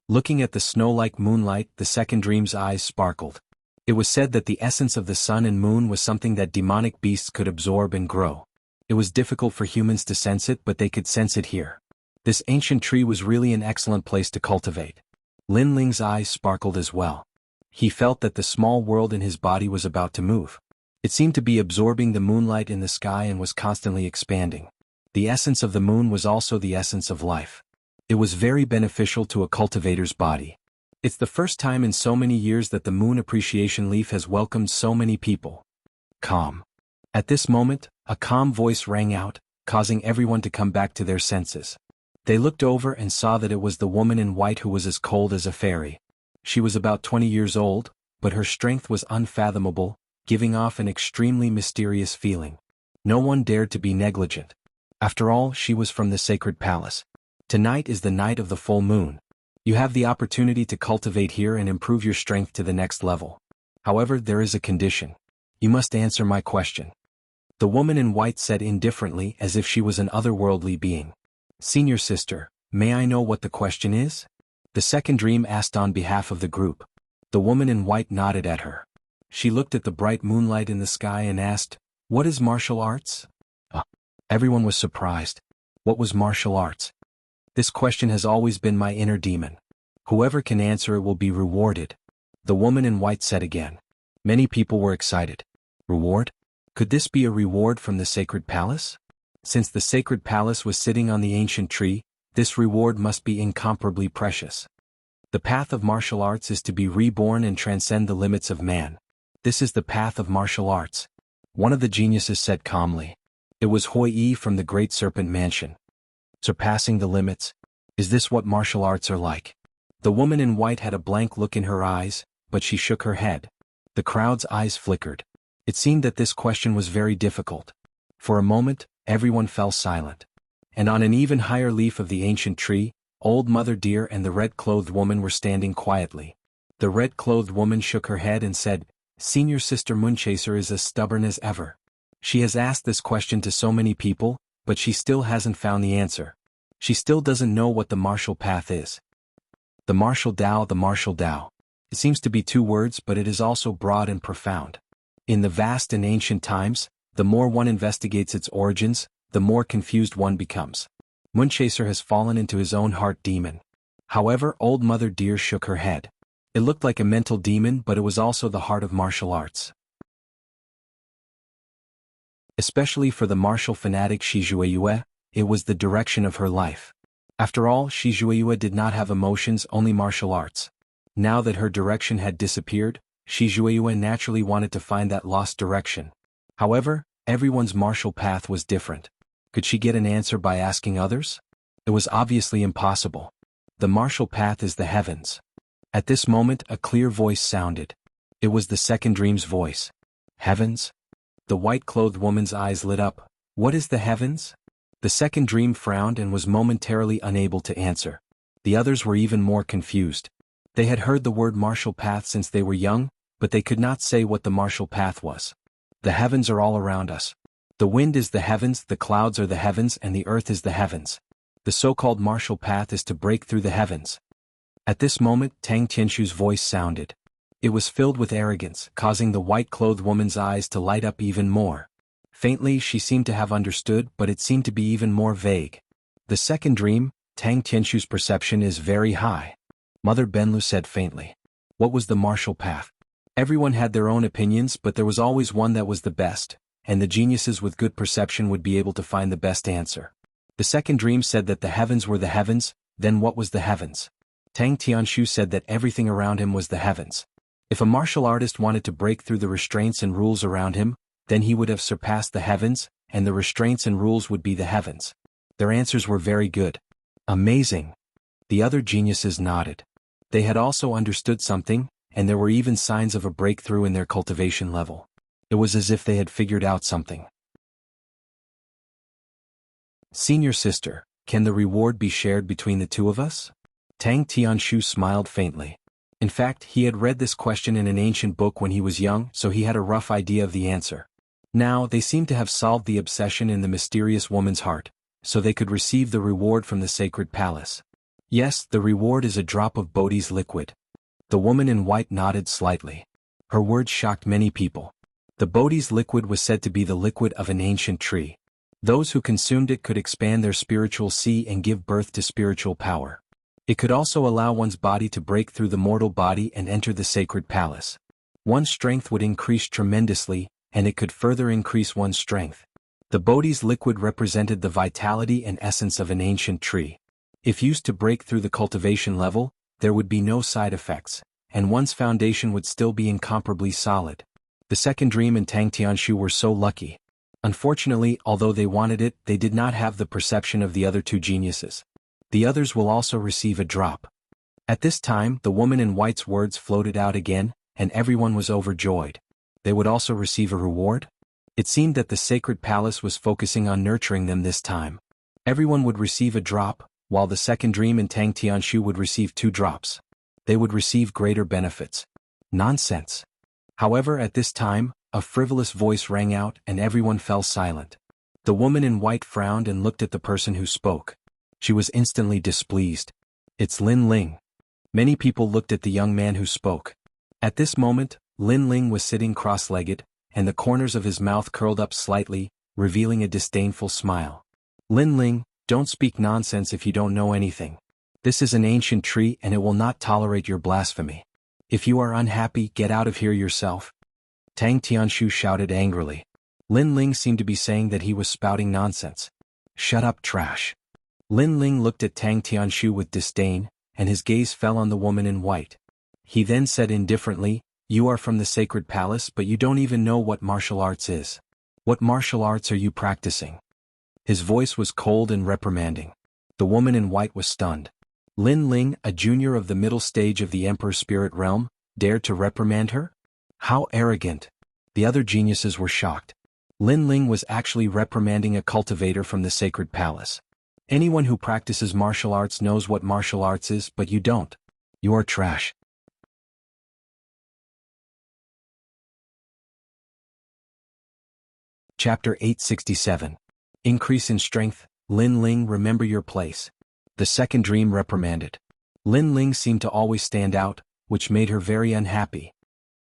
Looking at the snow-like moonlight, the second dream's eyes sparkled. It was said that the essence of the sun and moon was something that demonic beasts could absorb and grow. It was difficult for humans to sense it, but they could sense it here. This ancient tree was really an excellent place to cultivate. Lin Ling's eyes sparkled as well. He felt that the small world in his body was about to move. It seemed to be absorbing the moonlight in the sky and was constantly expanding. The essence of the moon was also the essence of life. It was very beneficial to a cultivator's body. It's the first time in so many years that the moon appreciation leaf has welcomed so many people. Calm. At this moment, a calm voice rang out, causing everyone to come back to their senses. They looked over and saw that it was the woman in white who was as cold as a fairy. She was about 20 years old, but her strength was unfathomable, giving off an extremely mysterious feeling. No one dared to be negligent. After all, she was from the sacred palace. Tonight is the night of the full moon. You have the opportunity to cultivate here and improve your strength to the next level. However, there is a condition. You must answer my question. The woman in white said indifferently, as if she was an otherworldly being. Senior sister, may I know what the question is? The second dream asked on behalf of the group. The woman in white nodded at her. She looked at the bright moonlight in the sky and asked, "What is martial arts?" Everyone was surprised. What was martial arts? This question has always been my inner demon. Whoever can answer it will be rewarded. The woman in white said again. Many people were excited. Reward? Could this be a reward from the sacred palace? Since the sacred palace was sitting on the ancient tree, this reward must be incomparably precious. The path of martial arts is to be reborn and transcend the limits of man. This is the path of martial arts. One of the geniuses said calmly. It was Hui Yi from the Great Serpent Mansion. Surpassing the limits? Is this what martial arts are like? The woman in white had a blank look in her eyes, but she shook her head. The crowd's eyes flickered. It seemed that this question was very difficult. For a moment, everyone fell silent. And on an even higher leaf of the ancient tree, Old Mother Deer and the red-clothed woman were standing quietly. The red-clothed woman shook her head and said, "Senior Sister Moonchaser is as stubborn as ever. She has asked this question to so many people, but she still hasn't found the answer. She still doesn't know what the martial path is." The martial Tao, the martial Tao. It seems to be two words, but it is also broad and profound. In the vast and ancient times, the more one investigates its origins, the more confused one becomes. Moonchaser has fallen into his own heart demon. However, Old Mother Deer shook her head. It looked like a mental demon, but it was also the heart of martial arts. Especially for the martial fanatic Shijueyue, it was the direction of her life. After all, Shijueyue did not have emotions, only martial arts. Now that her direction had disappeared, Shijueyue naturally wanted to find that lost direction. However, everyone's martial path was different. Could she get an answer by asking others? It was obviously impossible. The martial path is the heavens. At this moment, a clear voice sounded. It was the second dream's voice. Heavens? The white-clothed woman's eyes lit up. What is the heavens? The second dream frowned and was momentarily unable to answer. The others were even more confused. They had heard the word martial path since they were young, but they could not say what the martial path was. The heavens are all around us. The wind is the heavens, the clouds are the heavens, and the earth is the heavens. The so-called martial path is to break through the heavens. At this moment, Tang Tianshu's voice sounded. It was filled with arrogance, causing the white-clothed woman's eyes to light up even more. Faintly, she seemed to have understood, but it seemed to be even more vague. The second dream, Tang Tianshu's perception is very high. Mother Benlu said faintly. What was the martial path? Everyone had their own opinions, but there was always one that was the best, and the geniuses with good perception would be able to find the best answer. The second dream said that the heavens were the heavens. Then what was the heavens? Tang Tianshu said that everything around him was the heavens. If a martial artist wanted to break through the restraints and rules around him, then he would have surpassed the heavens, and the restraints and rules would be the heavens. Their answers were very good. Amazing. The other geniuses nodded. They had also understood something, and there were even signs of a breakthrough in their cultivation level. It was as if they had figured out something. Senior Sister, can the reward be shared between the two of us? Tang Tianshu smiled faintly. In fact, he had read this question in an ancient book when he was young, so he had a rough idea of the answer. Now, they seemed to have solved the obsession in the mysterious woman's heart, so they could receive the reward from the sacred palace. Yes, the reward is a drop of Bodhi's liquid. The woman in white nodded slightly. Her words shocked many people. The Bodhi's liquid was said to be the liquid of an ancient tree. Those who consumed it could expand their spiritual sea and give birth to spiritual power. It could also allow one's body to break through the mortal body and enter the sacred palace. One's strength would increase tremendously, and it could further increase one's strength. The Bodhi's liquid represented the vitality and essence of an ancient tree. If used to break through the cultivation level, there would be no side effects, and one's foundation would still be incomparably solid. The second dream and Tang Tianshu were so lucky. Unfortunately, although they wanted it, they did not have the perception of the other two geniuses. The others will also receive a drop. At this time, the woman in white's words floated out again, and everyone was overjoyed. They would also receive a reward? It seemed that the sacred palace was focusing on nurturing them this time. Everyone would receive a drop, while the second dream and Tang Tianshu would receive 2 drops. They would receive greater benefits. Nonsense. However, at this time, a frivolous voice rang out and everyone fell silent. The woman in white frowned and looked at the person who spoke. She was instantly displeased. It's Lin Ling. Many people looked at the young man who spoke. At this moment, Lin Ling was sitting cross-legged, and the corners of his mouth curled up slightly, revealing a disdainful smile. Lin Ling, don't speak nonsense if you don't know anything. This is an ancient tree and it will not tolerate your blasphemy. If you are unhappy, get out of here yourself. Tang Tianshu shouted angrily. Lin Ling seemed to be saying that he was spouting nonsense. Shut up, trash. Lin Ling looked at Tang Tianshu with disdain, and his gaze fell on the woman in white. He then said indifferently, You are from the sacred palace but you don't even know what martial arts is. What martial arts are you practicing? His voice was cold and reprimanding. The woman in white was stunned. Lin Ling, a junior of the middle stage of the Emperor's spirit realm, dared to reprimand her? How arrogant! The other geniuses were shocked. Lin Ling was actually reprimanding a cultivator from the sacred palace. Anyone who practices martial arts knows what martial arts is, but you don't. You are trash. Chapter 867. Increase in Strength. Lin Ling, remember your place. The second dream reprimanded. Lin Ling seemed to always stand out, which made her very unhappy.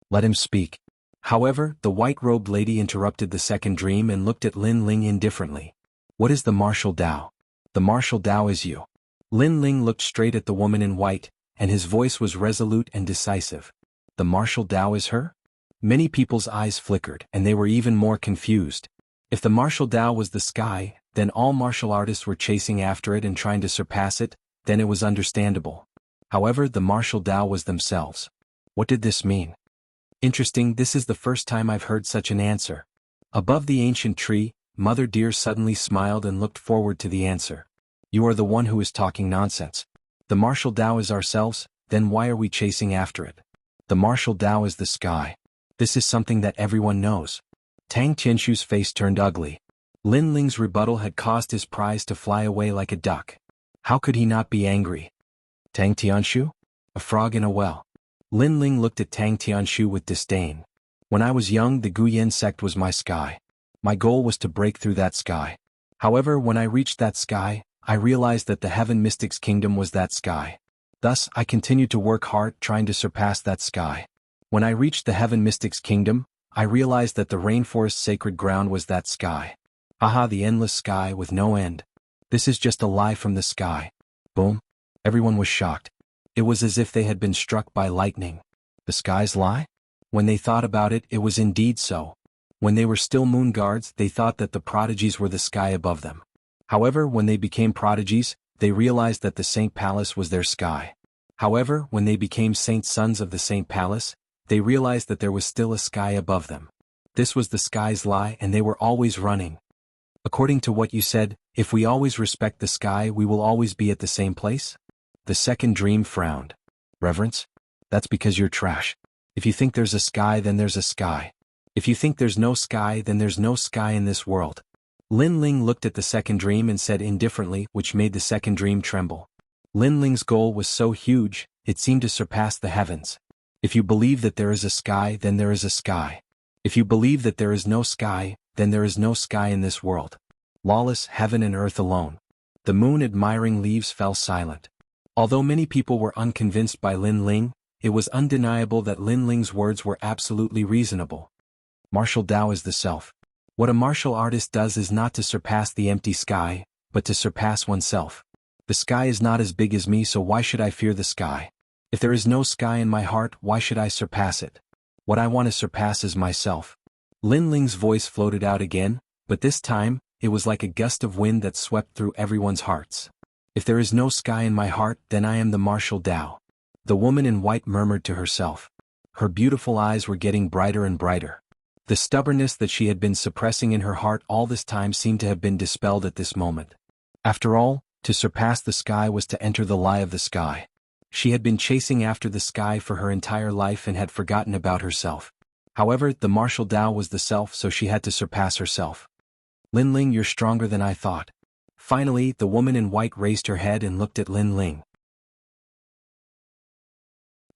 Let him speak. However, the white-robed lady interrupted the second dream and looked at Lin Ling indifferently. What is the martial Tao? The martial Tao is you. Lin Ling looked straight at the woman in white, and his voice was resolute and decisive. The martial Tao is her? Many people's eyes flickered, and they were even more confused. If the martial Tao was the sky, then all martial artists were chasing after it and trying to surpass it, then it was understandable. However, the martial Tao was themselves. What did this mean? Interesting, this is the first time I've heard such an answer. Above the ancient tree, Mother Deer suddenly smiled and looked forward to the answer. You are the one who is talking nonsense. The martial Tao is ourselves, then why are we chasing after it? The martial Tao is the sky. This is something that everyone knows. Tang Tianshu's face turned ugly. Lin Ling's rebuttal had caused his prize to fly away like a duck. How could he not be angry? Tang Tianshu? A frog in a well. Lin Ling looked at Tang Tianshu with disdain. When I was young, the Guyan sect was my sky. My goal was to break through that sky. However, when I reached that sky, I realized that the Heaven Mystics Kingdom was that sky. Thus, I continued to work hard trying to surpass that sky. When I reached the Heaven Mystics Kingdom, I realized that the rainforest sacred ground was that sky. Aha, the endless sky with no end. This is just a lie from the sky. Boom. Everyone was shocked. It was as if they had been struck by lightning. The sky's lie? When they thought about it, it was indeed so. When they were still moon guards, they thought that the prodigies were the sky above them. However, when they became prodigies, they realized that the Saint Palace was their sky. However, when they became Saint Sons of the Saint Palace, they realized that there was still a sky above them. This was the sky's lie, and they were always running. According to what you said, if we always respect the sky, we will always be at the same place? The second dream frowned. Reverence? That's because you're trash. If you think there's a sky, then there's a sky. If you think there's no sky, then there's no sky in this world. Lin Ling looked at the second dream and said indifferently, which made the second dream tremble. Lin Ling's goal was so huge, it seemed to surpass the heavens. If you believe that there is a sky, then there is a sky. If you believe that there is no sky, then there is no sky in this world. Lawless heaven and earth alone. The moon admiring leaves fell silent. Although many people were unconvinced by Lin Ling, it was undeniable that Lin Ling's words were absolutely reasonable. Martial Tao is the self. What a martial artist does is not to surpass the empty sky, but to surpass oneself. The sky is not as big as me, so why should I fear the sky? If there is no sky in my heart, why should I surpass it? What I want to surpass is myself. Lin Ling's voice floated out again, but this time, it was like a gust of wind that swept through everyone's hearts. If there is no sky in my heart, then I am the martial Tao. The woman in white murmured to herself. Her beautiful eyes were getting brighter and brighter. The stubbornness that she had been suppressing in her heart all this time seemed to have been dispelled at this moment. After all, to surpass the sky was to enter the lie of the sky. She had been chasing after the sky for her entire life and had forgotten about herself. However, the martial Tao was the self, so she had to surpass herself. Lin Ling, you're stronger than I thought. Finally, the woman in white raised her head and looked at Lin Ling.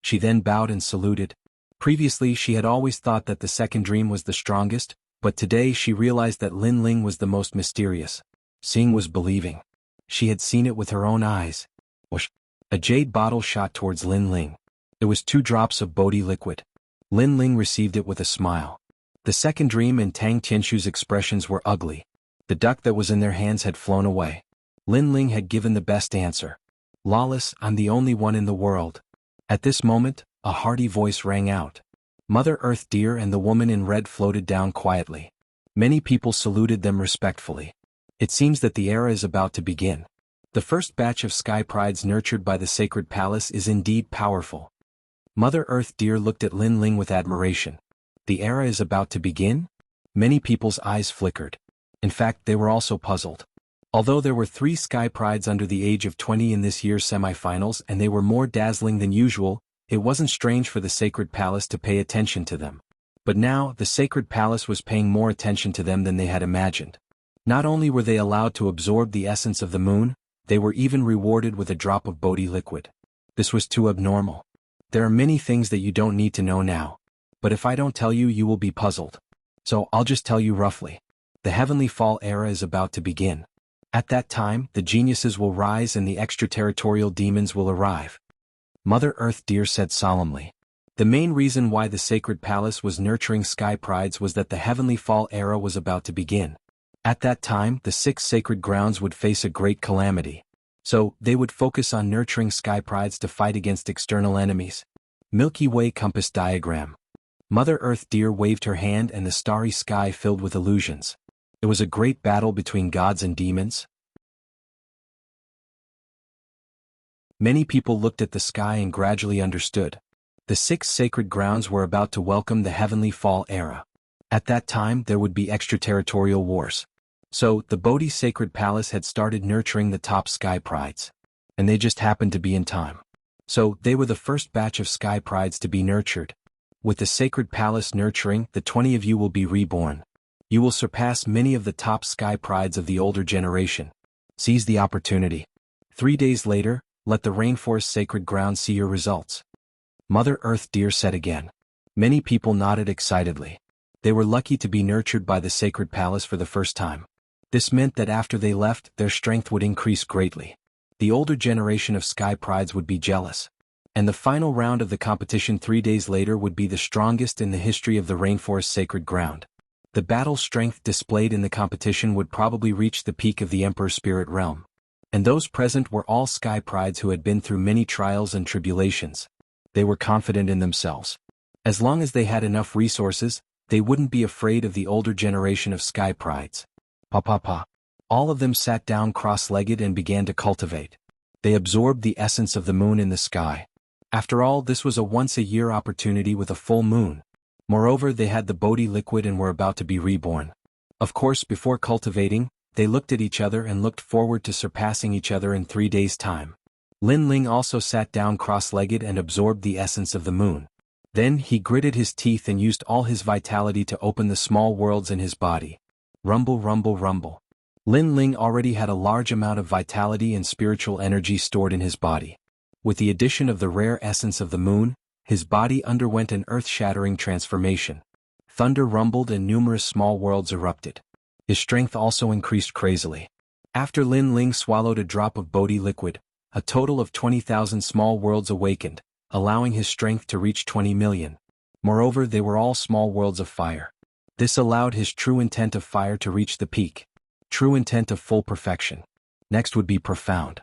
She then bowed and saluted. Previously she had always thought that the second dream was the strongest, but today she realized that Lin Ling was the most mysterious. Seeing was believing. She had seen it with her own eyes. Whoosh! A jade bottle shot towards Lin Ling. It was 2 drops of Bodhi liquid. Lin Ling received it with a smile. The second dream and Tang Tianshu's expressions were ugly. The duck that was in their hands had flown away. Lin Ling had given the best answer. Lawless, I'm the only one in the world. At this moment, a hearty voice rang out. Mother Earth Deer and the woman in red floated down quietly. Many people saluted them respectfully. It seems that the era is about to begin. The first batch of sky prides nurtured by the sacred palace is indeed powerful. Mother Earth Deer looked at Lin Ling with admiration. The era is about to begin? Many people's eyes flickered. In fact, they were also puzzled. Although there were 3 sky prides under the age of 20 in this year's semifinals and they were more dazzling than usual, it wasn't strange for the sacred palace to pay attention to them. But now, the sacred palace was paying more attention to them than they had imagined. Not only were they allowed to absorb the essence of the moon, They were even rewarded with a drop of Bodhi liquid. This was too abnormal. There are many things that you don't need to know now. But if I don't tell you, you will be puzzled. So I'll just tell you roughly. The Heavenly Fall era is about to begin. At that time, the geniuses will rise and the extraterritorial demons will arrive. Mother Earth Deer said solemnly. The main reason why the sacred palace was nurturing sky prides was that the Heavenly Fall era was about to begin. At that time, the 6 sacred grounds would face a great calamity. So, they would focus on nurturing sky prides to fight against external enemies. Milky Way compass diagram. Mother Earth Deer waved her hand and the starry sky filled with illusions. It was a great battle between gods and demons. Many people looked at the sky and gradually understood. The 6 sacred grounds were about to welcome the Heavenly Fall era. At that time, there would be extraterritorial wars. So, the Bodhi Sacred Palace had started nurturing the top sky prides. And they just happened to be in time. So, they were the first batch of sky prides to be nurtured. With the Sacred Palace nurturing, the 20 of you will be reborn. You will surpass many of the top sky prides of the older generation. Seize the opportunity. 3 days later, let the Rainforest Sacred Ground see your results. Mother Earth Deer said again. Many people nodded excitedly. They were lucky to be nurtured by the Sacred Palace for the first time. This meant that after they left, their strength would increase greatly. The older generation of sky prides would be jealous. And the final round of the competition 3 days later would be the strongest in the history of the Rainforest Sacred Ground. The battle strength displayed in the competition would probably reach the peak of the Emperor's Spirit Realm. And those present were all sky prides who had been through many trials and tribulations. They were confident in themselves. As long as they had enough resources, they wouldn't be afraid of the older generation of sky prides. Pa. All of them sat down cross-legged and began to cultivate. They absorbed the essence of the moon in the sky. After all, this was a once-a-year opportunity with a full moon. Moreover, they had the Bodhi liquid and were about to be reborn. Of course, before cultivating, they looked at each other and looked forward to surpassing each other in 3 days' time. Lin Ling also sat down cross-legged and absorbed the essence of the moon. Then he gritted his teeth and used all his vitality to open the small worlds in his body. Rumble, rumble, rumble. Lin Ling already had a large amount of vitality and spiritual energy stored in his body. With the addition of the rare essence of the moon, his body underwent an earth-shattering transformation. Thunder rumbled and numerous small worlds erupted. His strength also increased crazily. After Lin Ling swallowed a drop of Bodhi liquid, a total of 20,000 small worlds awakened, allowing his strength to reach 20 million. Moreover, they were all small worlds of fire. This allowed his true intent of fire to reach the peak. True intent of full perfection. Next would be profound.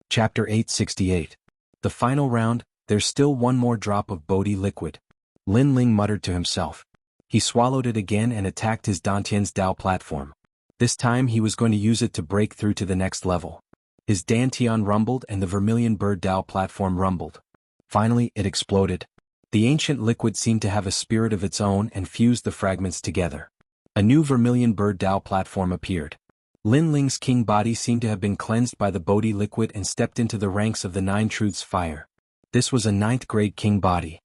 Chapter 868. The final round, there's still one more drop of Bodhi liquid. Lin Ling muttered to himself. He swallowed it again and attacked his Dantian's Dao platform. This time he was going to use it to break through to the next level. His Dantian rumbled and the Vermilion Bird Dao platform rumbled. Finally, it exploded. The ancient liquid seemed to have a spirit of its own and fused the fragments together. A new Vermilion Bird Dao platform appeared. Lin Ling's king body seemed to have been cleansed by the Bodhi liquid and stepped into the ranks of the Nine Truths fire. This was a 9th grade king body.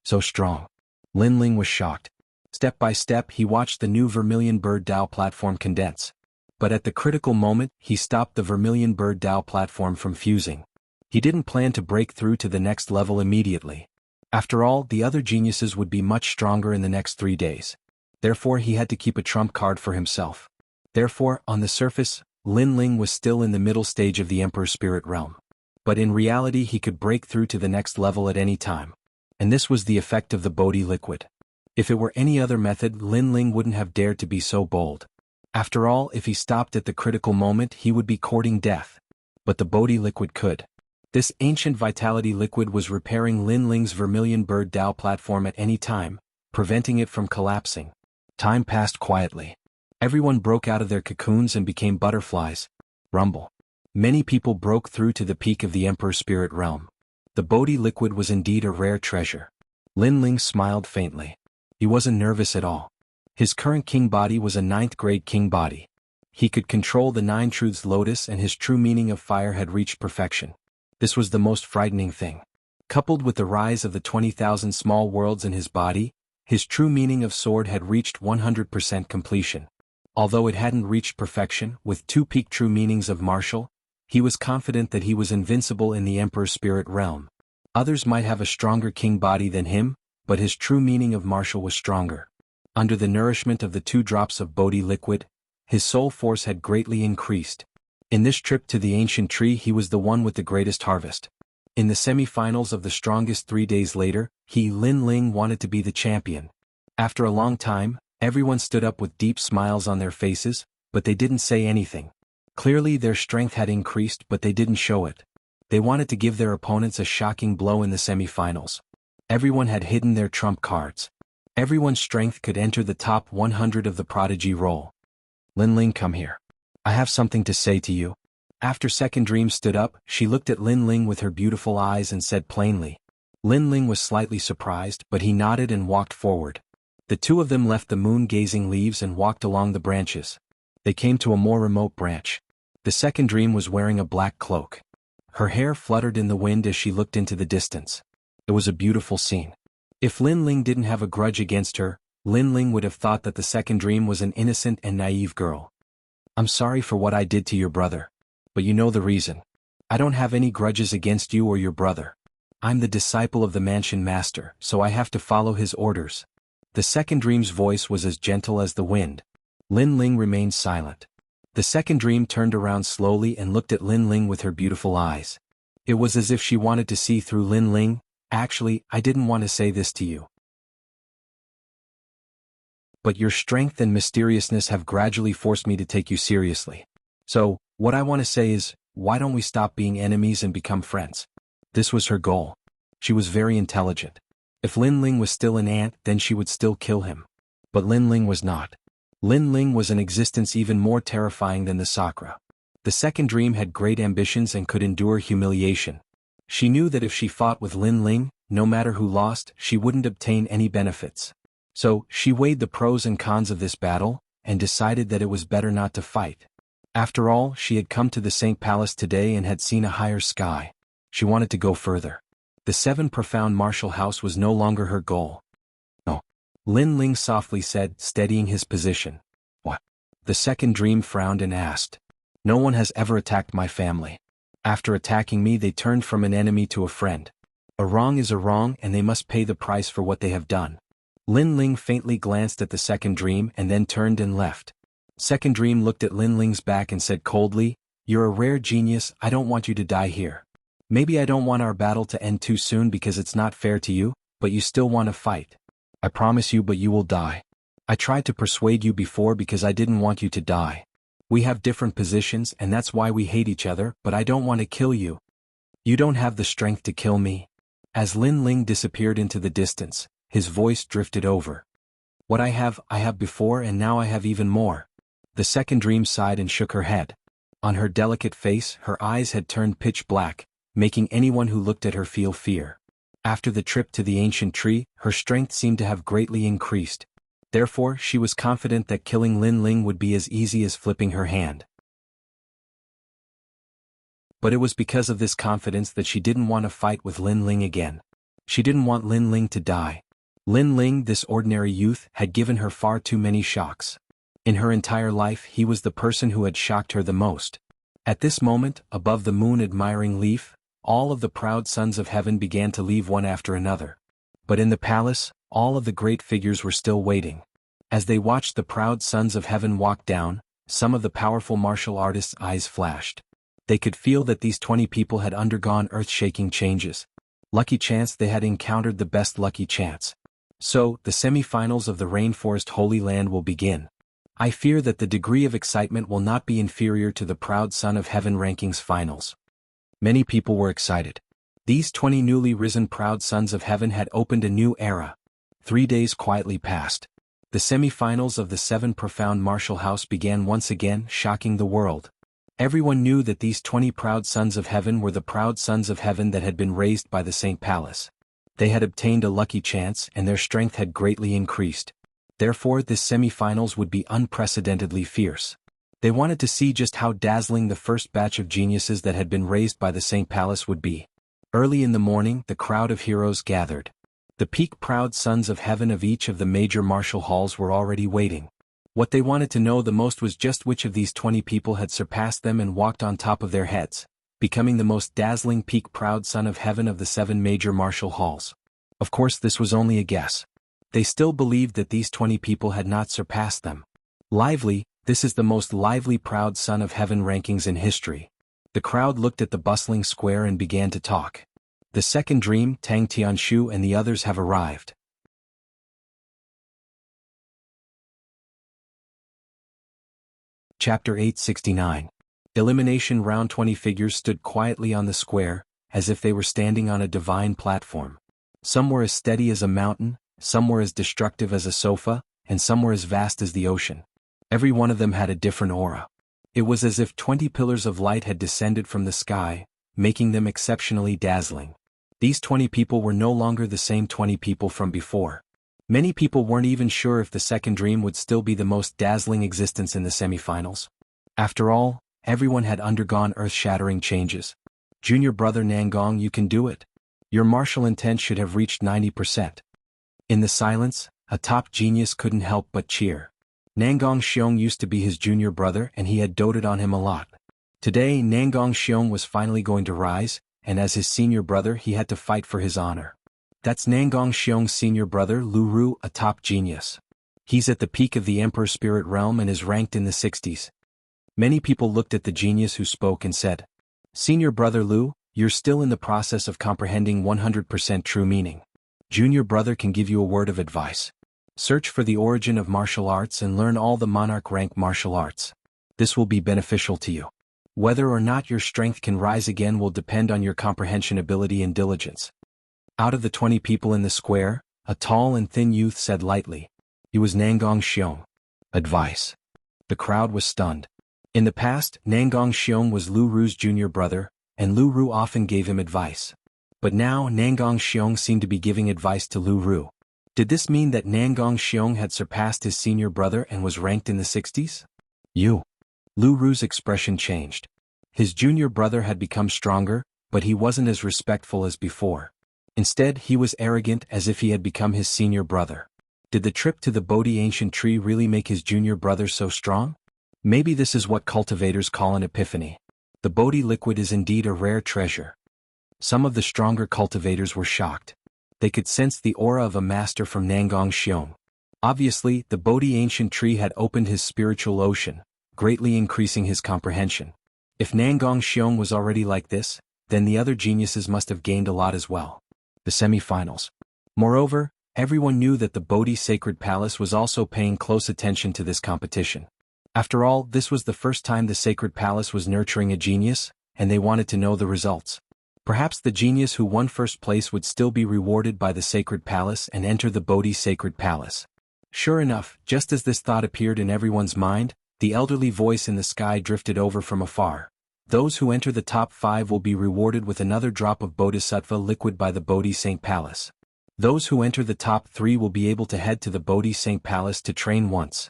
So strong. Lin Ling was shocked. Step by step he watched the new Vermilion Bird Dao platform condense. But at the critical moment, he stopped the Vermilion Bird Dao platform from fusing. He didn't plan to break through to the next level immediately. After all, the other geniuses would be much stronger in the next 3 days. Therefore he had to keep a trump card for himself. Therefore, on the surface, Lin Ling was still in the middle stage of the Emperor's Spirit Realm. But in reality he could break through to the next level at any time. And this was the effect of the Bodhi liquid. If it were any other method, Lin Ling wouldn't have dared to be so bold. After all, if he stopped at the critical moment, he would be courting death. But the Bodhi liquid could. This ancient vitality liquid was repairing Lin Ling's Vermilion Bird Dao platform at any time, preventing it from collapsing. Time passed quietly. Everyone broke out of their cocoons and became butterflies. Rumble. Many people broke through to the peak of the Emperor's Spirit Realm. The Bodhi liquid was indeed a rare treasure. Lin Ling smiled faintly. He wasn't nervous at all. His current king body was a 9th grade king body. He could control the 9 Truths Lotus and his true meaning of fire had reached perfection. This was the most frightening thing. Coupled with the rise of the 20,000 small worlds in his body, His true meaning of sword had reached 100% completion. Although it hadn't reached perfection, with two peak true meanings of martial, he was confident that he was invincible in the Emperor's spirit realm. Others might have a stronger king body than him, but his true meaning of martial was stronger. Under the nourishment of the 2 drops of Bodhi liquid, his soul force had greatly increased. In this trip to the ancient tree he was the one with the greatest harvest. In the semi-finals of the strongest 3 days later, Lin Ling wanted to be the champion. After a long time, everyone stood up with deep smiles on their faces, but they didn't say anything. Clearly their strength had increased but they didn't show it. They wanted to give their opponents a shocking blow in the semi-finals. Everyone had hidden their trump cards. Everyone's strength could enter the top 100 of the prodigy roll. Lin Ling, come here. I have something to say to you. After Second Dream stood up, she looked at Lin Ling with her beautiful eyes and said plainly. Lin Ling was slightly surprised, but he nodded and walked forward. The 2 of them left the moon-gazing leaves and walked along the branches. They came to a more remote branch. The Second Dream was wearing a black cloak. Her hair fluttered in the wind as she looked into the distance. It was a beautiful scene. If Lin Ling didn't have a grudge against her, Lin Ling would have thought that the Second Dream was an innocent and naive girl. I'm sorry for what I did to your brother. But you know the reason. I don't have any grudges against you or your brother. I'm the disciple of the mansion master, so I have to follow his orders. The Second Dream's voice was as gentle as the wind. Lin Ling remained silent. The Second Dream turned around slowly and looked at Lin Ling with her beautiful eyes. It was as if she wanted to see through Lin Ling. Actually, I didn't want to say this to you. But your strength and mysteriousness have gradually forced me to take you seriously. So, what I want to say is, why don't we stop being enemies and become friends? This was her goal. She was very intelligent. If Lin Ling was still an ant, then she would still kill him. But Lin Ling was not. Lin Ling was an existence even more terrifying than the Sakura. The Second Dream had great ambitions and could endure humiliation. She knew that if she fought with Lin Ling, no matter who lost, she wouldn't obtain any benefits. So, she weighed the pros and cons of this battle, and decided that it was better not to fight. After all, she had come to the Saint Palace today and had seen a higher sky. She wanted to go further. The 7 profound martial house was no longer her goal. No. Lin Ling softly said, steadying his position. What? The Second Dream frowned and asked. No one has ever attacked my family. After attacking me they turned from an enemy to a friend. A wrong is a wrong and they must pay the price for what they have done. Lin Ling faintly glanced at the Second Dream and then turned and left. Second Dream looked at Lin Ling's back and said coldly, You're a rare genius, I don't want you to die here. Maybe I don't want our battle to end too soon because it's not fair to you, but you still want to fight. I promise you, but you will die. I tried to persuade you before because I didn't want you to die. We have different positions and that's why we hate each other, but I don't want to kill you. You don't have the strength to kill me. As Lin Ling disappeared into the distance, his voice drifted over. What I have before and now I have even more. The Second Dream sighed and shook her head. On her delicate face, her eyes had turned pitch black, making anyone who looked at her feel fear. After the trip to the ancient tree, her strength seemed to have greatly increased. Therefore, she was confident that killing Lin Ling would be as easy as flipping her hand. But it was because of this confidence that she didn't want to fight with Lin Ling again. She didn't want Lin Ling to die. Lin Ling, this ordinary youth, had given her far too many shocks. In her entire life he was the person who had shocked her the most. At this moment, above the moon-admiring leaf, all of the proud sons of heaven began to leave one after another. But in the palace, all of the great figures were still waiting. As they watched the proud sons of heaven walk down, some of the powerful martial artists' eyes flashed. They could feel that these 20 people had undergone earth-shaking changes. Lucky chance they had encountered the best lucky chance. So, the semi-finals of the Rainforest Holy Land will begin. I fear that the degree of excitement will not be inferior to the Proud Son of Heaven Rankings finals. Many people were excited. These 20 newly risen Proud Sons of Heaven had opened a new era. 3 days quietly passed. The semi-finals of the 7 profound martial house began once again, shocking the world. Everyone knew that these 20 Proud Sons of Heaven were the Proud Sons of Heaven that had been raised by the Saint Palace. They had obtained a lucky chance and their strength had greatly increased. Therefore, this semi-finals would be unprecedentedly fierce. They wanted to see just how dazzling the first batch of geniuses that had been raised by the Saint Palace would be. Early in the morning, the crowd of heroes gathered. The peak-proud sons of heaven of each of the major martial halls were already waiting. What they wanted to know the most was just which of these 20 people had surpassed them and walked on top of their heads, becoming the most dazzling peak-proud son of heaven of the 7 major martial halls. Of course, this was only a guess. They still believed that these 20 people had not surpassed them. Lively, this is the most lively proud son of heaven rankings in history. The crowd looked at the bustling square and began to talk. The second dream, Tang Tianshu and the others have arrived. Chapter 869. Elimination Round. 20 figures stood quietly on the square, as if they were standing on a divine platform. Some were as steady as a mountain, some were as destructive as a sofa, and some were as vast as the ocean. Every one of them had a different aura. It was as if 20 pillars of light had descended from the sky, making them exceptionally dazzling. These 20 people were no longer the same 20 people from before. Many people weren't even sure if the second dream would still be the most dazzling existence in the semifinals. After all, everyone had undergone earth-shattering changes. Junior brother Nangong, you can do it. Your martial intent should have reached 90%. In the silence, a top genius couldn't help but cheer. Nangong Xiong used to be his junior brother and he had doted on him a lot. Today Nangong Xiong was finally going to rise, and as his senior brother he had to fight for his honor. That's Nangong Xiong's senior brother Lu Ru, a top genius. He's at the peak of the Emperor Spirit Realm and is ranked in the 60s. Many people looked at the genius who spoke and said, "Senior brother Lu, you're still in the process of comprehending 100% true meaning. Junior brother can give you a word of advice. Search for the origin of martial arts and learn all the monarch rank martial arts. This will be beneficial to you. Whether or not your strength can rise again will depend on your comprehension ability and diligence." Out of the 20 people in the square, a tall and thin youth said lightly. He was Nangong Xiong. Advice. The crowd was stunned. In the past, Nangong Xiong was Lu Ru's junior brother, and Lu Ru often gave him advice. But now Nangong Xiong seemed to be giving advice to Lu Ru. Did this mean that Nangong Xiong had surpassed his senior brother and was ranked in the 60s? Lu Ru's expression changed. His junior brother had become stronger, but he wasn't as respectful as before. Instead, he was arrogant as if he had become his senior brother. Did the trip to the Bodhi ancient tree really make his junior brother so strong? Maybe this is what cultivators call an epiphany. The Bodhi liquid is indeed a rare treasure. Some of the stronger cultivators were shocked. They could sense the aura of a master from Nangong Xiong. Obviously, the Bodhi ancient tree had opened his spiritual ocean, greatly increasing his comprehension. If Nangong Xiong was already like this, then the other geniuses must have gained a lot as well. The semifinals. Moreover, everyone knew that the Bodhi Sacred Palace was also paying close attention to this competition. After all, this was the first time the Sacred Palace was nurturing a genius, and they wanted to know the results. Perhaps the genius who won first place would still be rewarded by the Sacred Palace and enter the Bodhi Sacred Palace. Sure enough, just as this thought appeared in everyone's mind, the elderly voice in the sky drifted over from afar. Those who enter the top 5 will be rewarded with another drop of Bodhisattva liquid by the Bodhi Saint Palace. Those who enter the top 3 will be able to head to the Bodhi Saint Palace to train once.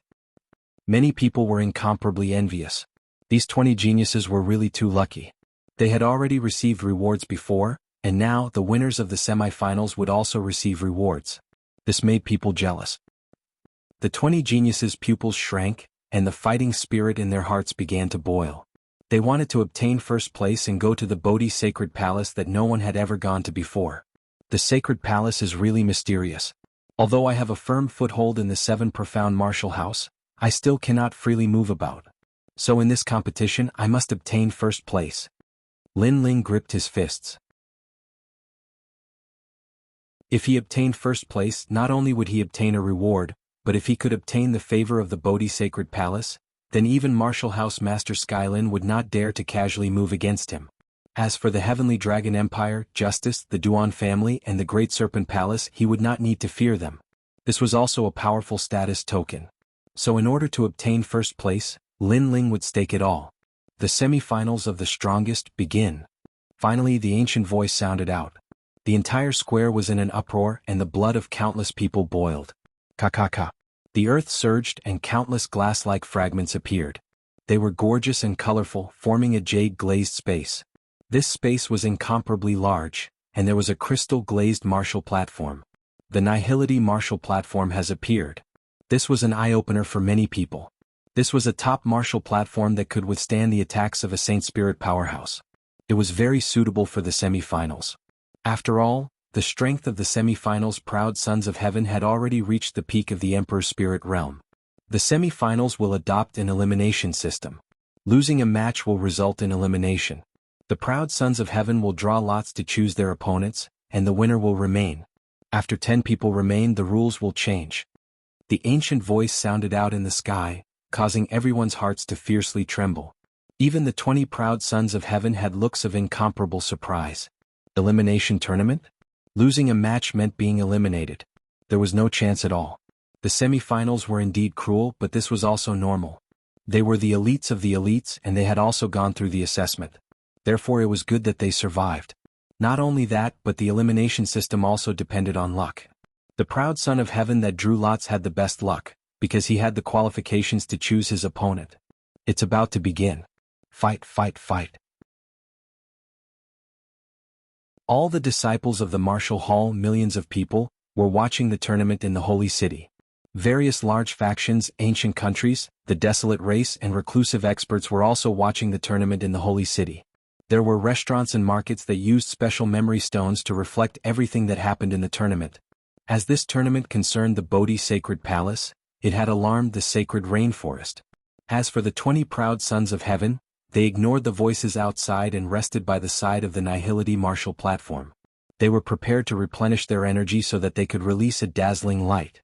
Many people were incomparably envious. These 20 geniuses were really too lucky. They had already received rewards before, and now the winners of the semifinals would also receive rewards. This made people jealous. The 20 geniuses' pupils shrank, and the fighting spirit in their hearts began to boil. They wanted to obtain first place and go to the Bodhi Sacred Palace that no one had ever gone to before. The Sacred Palace is really mysterious. Although I have a firm foothold in the 7 profound martial house, I still cannot freely move about. So in this competition I must obtain first place. Lin Ling gripped his fists. If he obtained first place, not only would he obtain a reward, but if he could obtain the favor of the Bodhi Sacred Palace, then even Martial House Master Skylin would not dare to casually move against him. As for the Heavenly Dragon Empire, Justice, the Duan family and the Great Serpent Palace, he would not need to fear them. This was also a powerful status token. So in order to obtain first place, Lin Ling would stake it all. The semi-finals of the strongest begin. Finally the ancient voice sounded out. The entire square was in an uproar and the blood of countless people boiled. Ka. The earth surged and countless glass-like fragments appeared. They were gorgeous and colorful, forming a jade-glazed space. This space was incomparably large, and there was a crystal-glazed martial platform. The Nihility martial platform has appeared. This was an eye-opener for many people. This was a top martial platform that could withstand the attacks of a Saint Spirit powerhouse. It was very suitable for the semi-finals. After all, the strength of the semi-finals' proud sons of heaven had already reached the peak of the Emperor's spirit realm. The semi-finals will adopt an elimination system. Losing a match will result in elimination. The proud sons of heaven will draw lots to choose their opponents, and the winner will remain. After 10 people remain, the rules will change. The ancient voice sounded out in the sky, causing everyone's hearts to fiercely tremble. Even the 20 proud sons of heaven had looks of incomparable surprise. Elimination tournament? Losing a match meant being eliminated. There was no chance at all. The semi-finals were indeed cruel, but this was also normal. They were the elites of the elites, and they had also gone through the assessment. Therefore it was good that they survived. Not only that, but the elimination system also depended on luck. The proud son of heaven that drew lots had the best luck, because he had the qualifications to choose his opponent. It's about to begin. Fight, fight, fight. All the disciples of the martial hall, millions of people, were watching the tournament in the holy city. Various large factions, ancient countries, the desolate race and reclusive experts were also watching the tournament in the holy city. There were restaurants and markets that used special memory stones to reflect everything that happened in the tournament. As this tournament concerned the Bodhi sacred palace, it had alarmed the sacred rainforest. As for the 20 proud sons of heaven, they ignored the voices outside and rested by the side of the Nihility martial platform. They were prepared to replenish their energy so that they could release a dazzling light.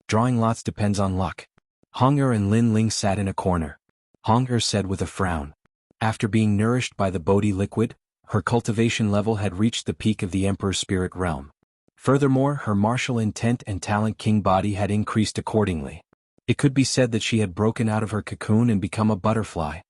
Drawing lots depends on luck. Hong-Er and Lin Ling sat in a corner. Hong-Er said with a frown. After being nourished by the Bodhi liquid, her cultivation level had reached the peak of the Emperor's spirit realm. Furthermore, her martial intent and talent king body had increased accordingly. It could be said that she had broken out of her cocoon and become a butterfly.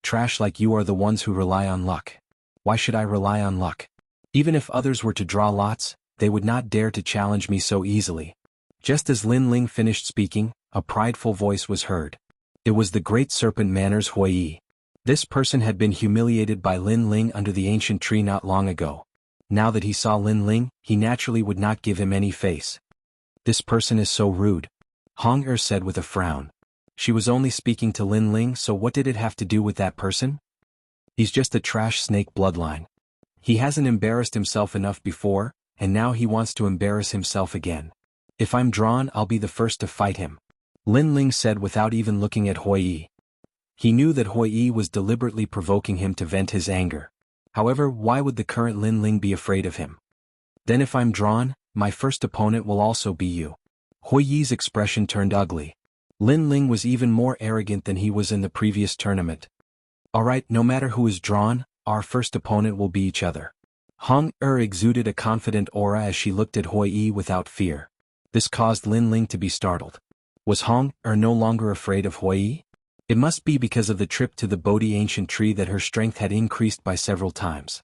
Trash like you are the ones who rely on luck. Why should I rely on luck? Even if others were to draw lots, they would not dare to challenge me so easily. Just as Lin Ling finished speaking, a prideful voice was heard. It was the great serpent Manners Huiyi. This person had been humiliated by Lin Ling under the ancient tree not long ago. Now that he saw Lin Ling, he naturally would not give him any face. This person is so rude. Hong-Er said with a frown. She was only speaking to Lin Ling, so what did it have to do with that person? He's just a trash snake bloodline. He hasn't embarrassed himself enough before, and now he wants to embarrass himself again. If I'm drawn, I'll be the first to fight him. Lin Ling said without even looking at Huiyi. He knew that Huiyi was deliberately provoking him to vent his anger. However, why would the current Lin Ling be afraid of him? Then if I'm drawn, my first opponent will also be you. Huiyi's expression turned ugly. Lin Ling was even more arrogant than he was in the previous tournament. Alright, no matter who is drawn, our first opponent will be each other. Hong-Er exuded a confident aura as she looked at Huiyi without fear. This caused Lin Ling to be startled. Was Hong-Er no longer afraid of Huiyi? It must be because of the trip to the Bodhi ancient tree that her strength had increased by several times.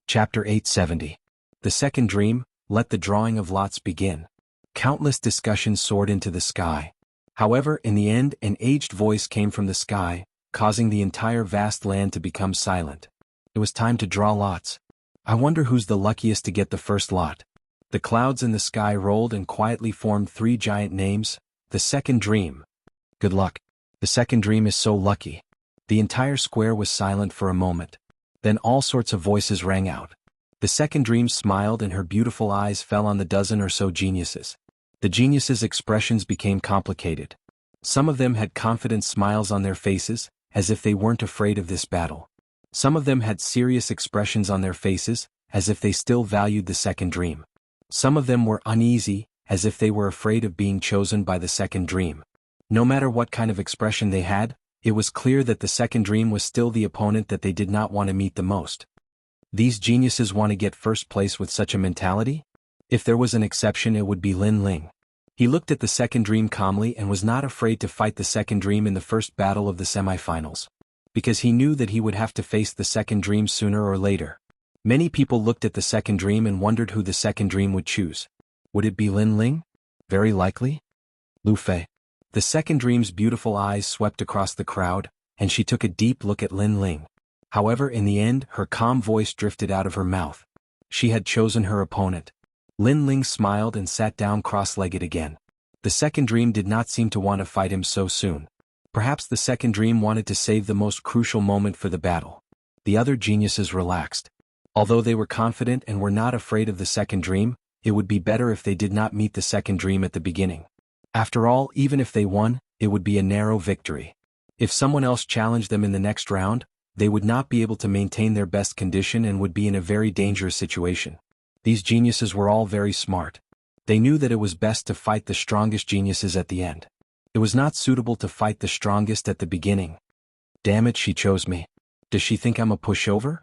Chapter 870. The Second Dream, Let the Drawing of Lots Begin. Countless discussions soared into the sky. However, in the end, an aged voice came from the sky, causing the entire vast land to become silent. It was time to draw lots. I wonder who's the luckiest to get the first lot. The clouds in the sky rolled and quietly formed 3 giant names. The Second Dream. Good luck. The Second Dream is so lucky. The entire square was silent for a moment. Then all sorts of voices rang out. The Second Dream smiled and her beautiful eyes fell on the dozen or so geniuses. The geniuses' expressions became complicated. Some of them had confident smiles on their faces, as if they weren't afraid of this battle. Some of them had serious expressions on their faces, as if they still valued the Second Dream. Some of them were uneasy, as if they were afraid of being chosen by the Second Dream. No matter what kind of expression they had, it was clear that the Second Dream was still the opponent that they did not want to meet the most. These geniuses want to get first place with such a mentality? If there was an exception, it would be Lin Ling. He looked at the Second Dream calmly and was not afraid to fight the Second Dream in the first battle of the semifinals. Because he knew that he would have to face the Second Dream sooner or later. Many people looked at the Second Dream and wondered who the Second Dream would choose. Would it be Lin Ling? Very likely. Lu Fei. The Second Dream's beautiful eyes swept across the crowd, and she took a deep look at Lin Ling. However, in the end, her calm voice drifted out of her mouth. She had chosen her opponent. Lin Ling smiled and sat down cross-legged again. The second dream did not seem to want to fight him so soon. Perhaps the second dream wanted to save the most crucial moment for the battle. The other geniuses relaxed. Although they were confident and were not afraid of the second dream, it would be better if they did not meet the second dream at the beginning. After all, even if they won, it would be a narrow victory. If someone else challenged them in the next round, they would not be able to maintain their best condition and would be in a very dangerous situation. These geniuses were all very smart. They knew that it was best to fight the strongest geniuses at the end. It was not suitable to fight the strongest at the beginning. Damn it, she chose me. Does she think I'm a pushover?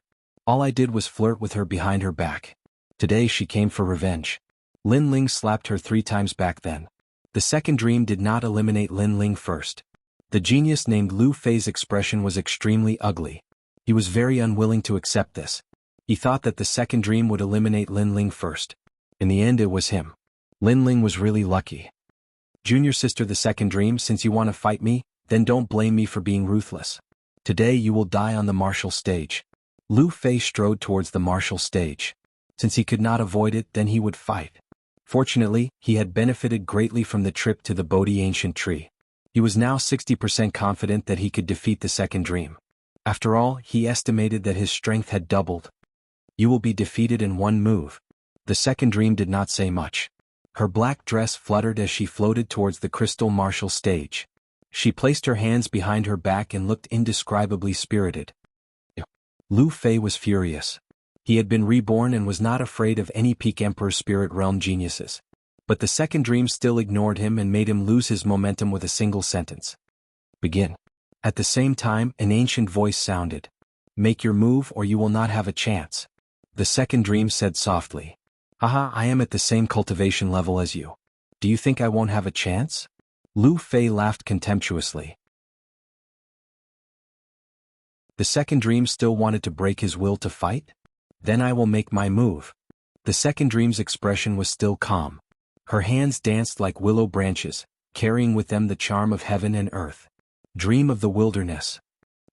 All I did was flirt with her behind her back. Today she came for revenge. Lin Ling slapped her 3 times back then. The second dream did not eliminate Lin Ling first. The genius named Lu Fei's expression was extremely ugly. He was very unwilling to accept this. He thought that the second dream would eliminate Lin Ling first. In the end, it was him. Lin Ling was really lucky. Junior sister, the second dream, since you want to fight me, then don't blame me for being ruthless. Today you will die on the martial stage. Lu Fei strode towards the martial stage. Since he could not avoid it, then he would fight. Fortunately, he had benefited greatly from the trip to the Bodhi ancient tree. He was now 60% confident that he could defeat the second dream. After all, he estimated that his strength had doubled. You will be defeated in one move. The second dream did not say much. Her black dress fluttered as she floated towards the crystal martial stage. She placed her hands behind her back and looked indescribably spirited. Lu Fei was furious. He had been reborn and was not afraid of any peak Emperor Spirit Realm geniuses. But the second dream still ignored him and made him lose his momentum with a single sentence. Begin. At the same time, an ancient voice sounded. Make your move or you will not have a chance. The second dream said softly. Haha, I am at the same cultivation level as you. Do you think I won't have a chance? Lu Fei laughed contemptuously. The second dream still wanted to break his will to fight? Then I will make my move. The second dream's expression was still calm. Her hands danced like willow branches, carrying with them the charm of heaven and earth. Dream of the wilderness.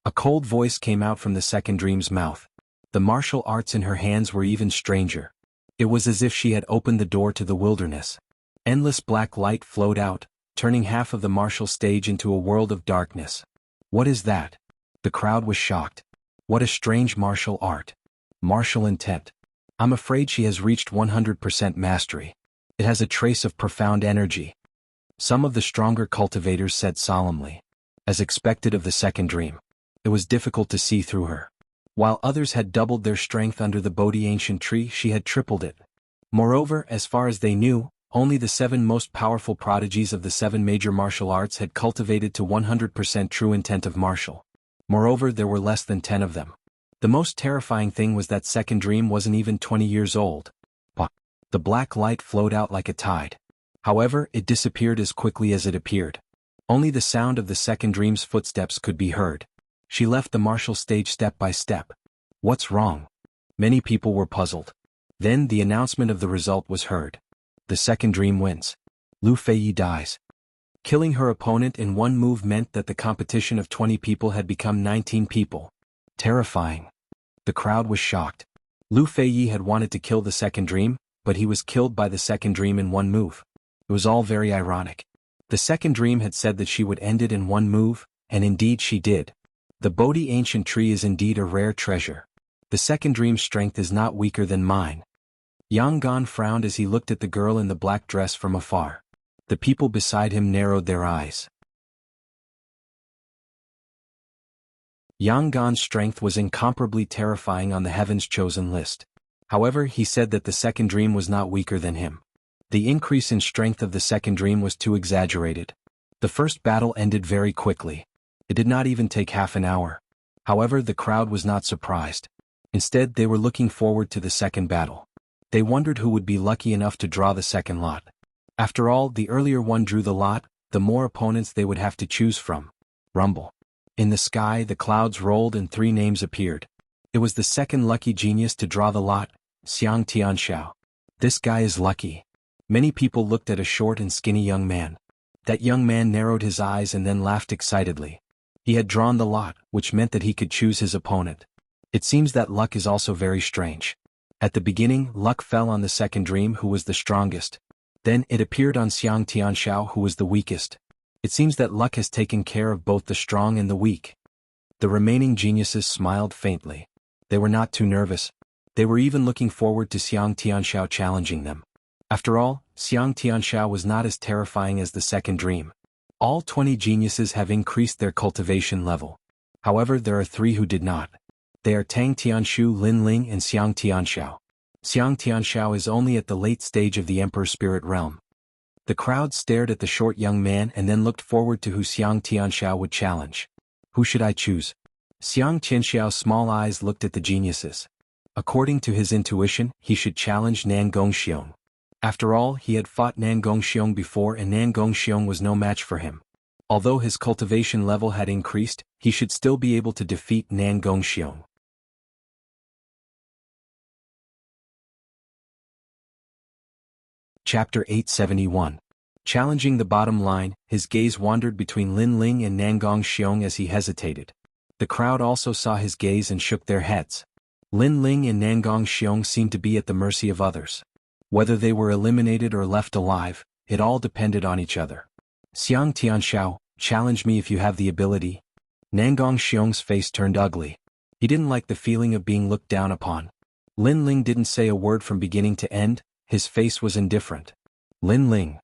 A cold voice came out from the second dream's mouth. The martial arts in her hands were even stranger. It was as if she had opened the door to the wilderness. Endless black light flowed out, turning half of the martial stage into a world of darkness. What is that? The crowd was shocked. What a strange martial art. Martial intent. I'm afraid she has reached 100% mastery. It has a trace of profound energy. Some of the stronger cultivators said solemnly. As expected of the second dream, it was difficult to see through her. While others had doubled their strength under the Bodhi ancient tree, she had tripled it. Moreover, as far as they knew, only the 7 most powerful prodigies of the 7 major martial arts had cultivated to 100% true intent of martial. Moreover, there were less than 10 of them. The most terrifying thing was that second dream wasn't even 20 years old. The black light flowed out like a tide. However, it disappeared as quickly as it appeared. Only the sound of the second dream's footsteps could be heard. She left the martial stage step by step. What's wrong? Many people were puzzled. Then the announcement of the result was heard. The second dream wins. Lu Fei dies. Killing her opponent in one move meant that the competition of 20 people had become 19 people. Terrifying. The crowd was shocked. Lu Fei had wanted to kill the second dream, but he was killed by the second dream in one move. It was all very ironic. The second dream had said that she would end it in one move, and indeed she did. The Bodhi ancient tree is indeed a rare treasure. The second dream's strength is not weaker than mine. Yang Gan frowned as he looked at the girl in the black dress from afar. The people beside him narrowed their eyes. Yang Gan's strength was incomparably terrifying on the Heaven's Chosen list. However, he said that the second dream was not weaker than him. The increase in strength of the second dream was too exaggerated. The first battle ended very quickly. It did not even take half an hour. However, the crowd was not surprised. Instead, they were looking forward to the second battle. They wondered who would be lucky enough to draw the second lot. After all, the earlier one drew the lot, the more opponents they would have to choose from. Rumble. In the sky, the clouds rolled and 3 names appeared. It was the second lucky genius to draw the lot, Xiang Tianxiao. This guy is lucky. Many people looked at a short and skinny young man. That young man narrowed his eyes and then laughed excitedly. He had drawn the lot, which meant that he could choose his opponent. It seems that luck is also very strange. At the beginning, luck fell on the second dream who was the strongest. Then it appeared on Xiang Tianxiao who was the weakest. It seems that luck has taken care of both the strong and the weak. The remaining geniuses smiled faintly. They were not too nervous. They were even looking forward to Xiang Tianxiao challenging them. After all, Xiang Tianxiao was not as terrifying as the second dream. All 20 geniuses have increased their cultivation level. However, there are 3 who did not. They are Tang Tianshu, Lin Ling and Xiang Tianxiao. Xiang Tianxiao is only at the late stage of the Emperor Spirit Realm. The crowd stared at the short young man and then looked forward to who Xiang Tianxiao would challenge. Who should I choose? Xiang Tianxiao's small eyes looked at the geniuses. According to his intuition, he should challenge Nan Gongxiong. After all, he had fought Nan Gongxiong before and Nan Gongxiong was no match for him. Although his cultivation level had increased, he should still be able to defeat Nan Gongxiong. Chapter 871. Challenging the bottom line, his gaze wandered between Lin Ling and Nan Gongxiong as he hesitated. The crowd also saw his gaze and shook their heads. Lin Ling and Nan Gongxiong seemed to be at the mercy of others. Whether they were eliminated or left alive, it all depended on each other. Xiang Tianxiao, challenge me if you have the ability. Nan Gongxiong's face turned ugly. He didn't like the feeling of being looked down upon. Lin Ling didn't say a word from beginning to end, his face was indifferent. Lin Ling.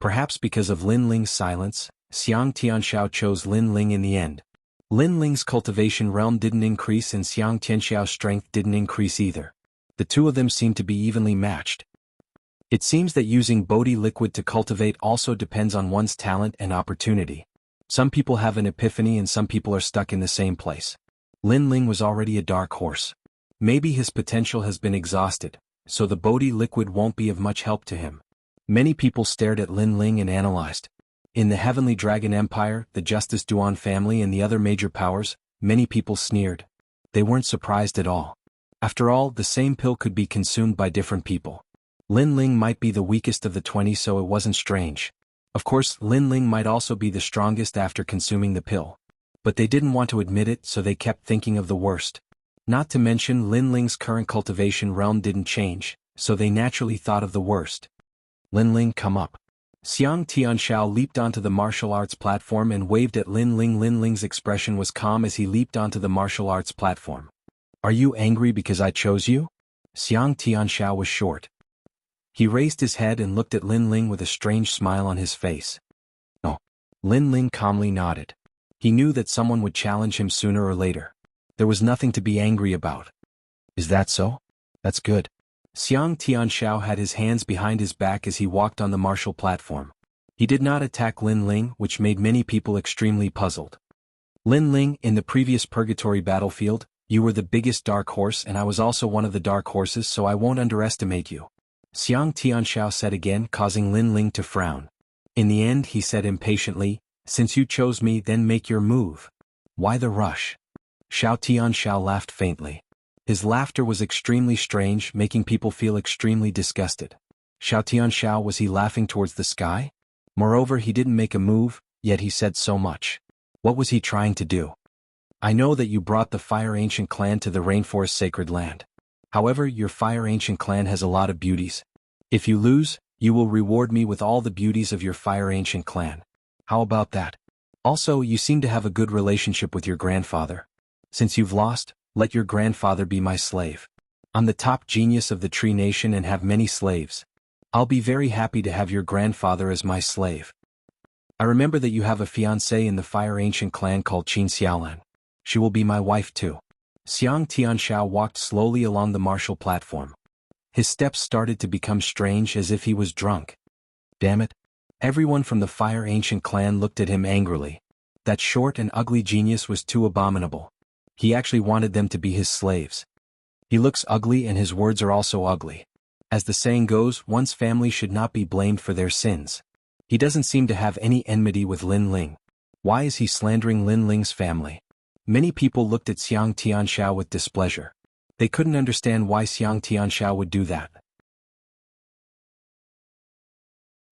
Perhaps because of Lin Ling's silence, Xiang Tianxiao chose Lin Ling in the end. Lin Ling's cultivation realm didn't increase and Xiang Tianxiao's strength didn't increase either. The two of them seemed to be evenly matched. It seems that using Bodhi liquid to cultivate also depends on one's talent and opportunity. Some people have an epiphany and some people are stuck in the same place. Lin Ling was already a dark horse. Maybe his potential has been exhausted, so the Bodhi liquid won't be of much help to him. Many people stared at Lin Ling and analyzed. In the Heavenly Dragon Empire, the Justice Duan family and the other major powers, many people sneered. They weren't surprised at all. After all, the same pill could be consumed by different people. Lin Ling might be the weakest of the 20, so it wasn't strange. Of course, Lin Ling might also be the strongest after consuming the pill. But they didn't want to admit it, so they kept thinking of the worst. Not to mention Lin Ling's current cultivation realm didn't change, so they naturally thought of the worst. Lin Ling, come up. Xiang Tianxiao leaped onto the martial arts platform and waved at Lin Ling. Lin Ling's expression was calm as he leaped onto the martial arts platform. Are you angry because I chose you? Xiang Tianxiao was short. He raised his head and looked at Lin Ling with a strange smile on his face. No. Lin Ling calmly nodded. He knew that someone would challenge him sooner or later. There was nothing to be angry about. Is that so? That's good. Xiang Tianxiao had his hands behind his back as he walked on the martial platform. He did not attack Lin Ling, which made many people extremely puzzled. Lin Ling, in the previous purgatory battlefield, you were the biggest dark horse and I was also one of the dark horses, so I won't underestimate you. Xiang Tianxiao said again, causing Lin Ling to frown. In the end, he said impatiently, since you chose me, then make your move. Why the rush? Xiao Tianxiao laughed faintly. His laughter was extremely strange, making people feel extremely disgusted. Xiao Tianxiao, was he laughing towards the sky? Moreover, he didn't make a move, yet he said so much. What was he trying to do? I know that you brought the Fire Ancient clan to the Rainforest Sacred Land. However, your Fire Ancient clan has a lot of beauties. If you lose, you will reward me with all the beauties of your Fire Ancient clan. How about that? Also, you seem to have a good relationship with your grandfather. Since you've lost, let your grandfather be my slave. I'm the top genius of the Tree Nation and have many slaves. I'll be very happy to have your grandfather as my slave. I remember that you have a fiancée in the Fire Ancient clan called Qin Xiaolan. She will be my wife too. Xiang Tianxiao walked slowly along the martial platform. His steps started to become strange, as if he was drunk. Damn it. Everyone from the Fire Ancient clan looked at him angrily. That short and ugly genius was too abominable. He actually wanted them to be his slaves. He looks ugly and his words are also ugly. As the saying goes, one's family should not be blamed for their sins. He doesn't seem to have any enmity with Lin Ling. Why is he slandering Lin Ling's family? Many people looked at Xiang Tianxiao with displeasure. They couldn't understand why Xiang Tianxiao would do that.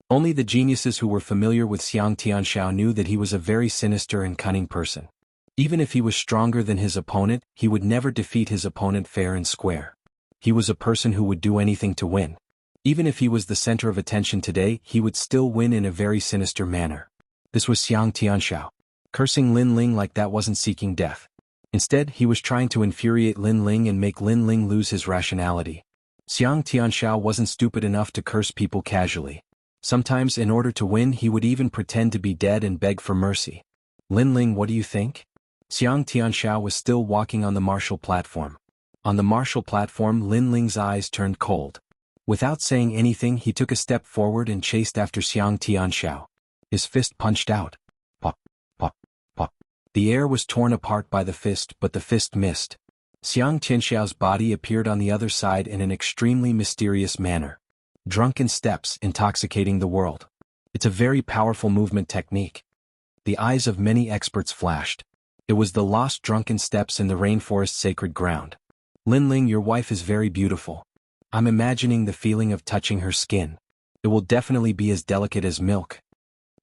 Only the geniuses who were familiar with Xiang Tianxiao knew that he was a very sinister and cunning person. Even if he was stronger than his opponent, he would never defeat his opponent fair and square. He was a person who would do anything to win. Even if he was the center of attention today, he would still win in a very sinister manner. This was Xiang Tianxiao. Cursing Lin Ling like that wasn't seeking death. Instead, he was trying to infuriate Lin Ling and make Lin Ling lose his rationality. Xiang Tianxiao wasn't stupid enough to curse people casually. Sometimes, in order to win, he would even pretend to be dead and beg for mercy. Lin Ling, what do you think? Xiang Tianxiao was still walking on the martial platform. On the martial platform, Lin Ling's eyes turned cold. Without saying anything, he took a step forward and chased after Xiang Tianxiao. His fist punched out. Pop, pop, pop. The air was torn apart by the fist, but the fist missed. Xiang Tianxiao's body appeared on the other side in an extremely mysterious manner. Drunken steps intoxicating the world. It's a very powerful movement technique. The eyes of many experts flashed. It was the lost drunken steps in the rainforest sacred ground. Lin Ling, your wife is very beautiful. I'm imagining the feeling of touching her skin. It will definitely be as delicate as milk.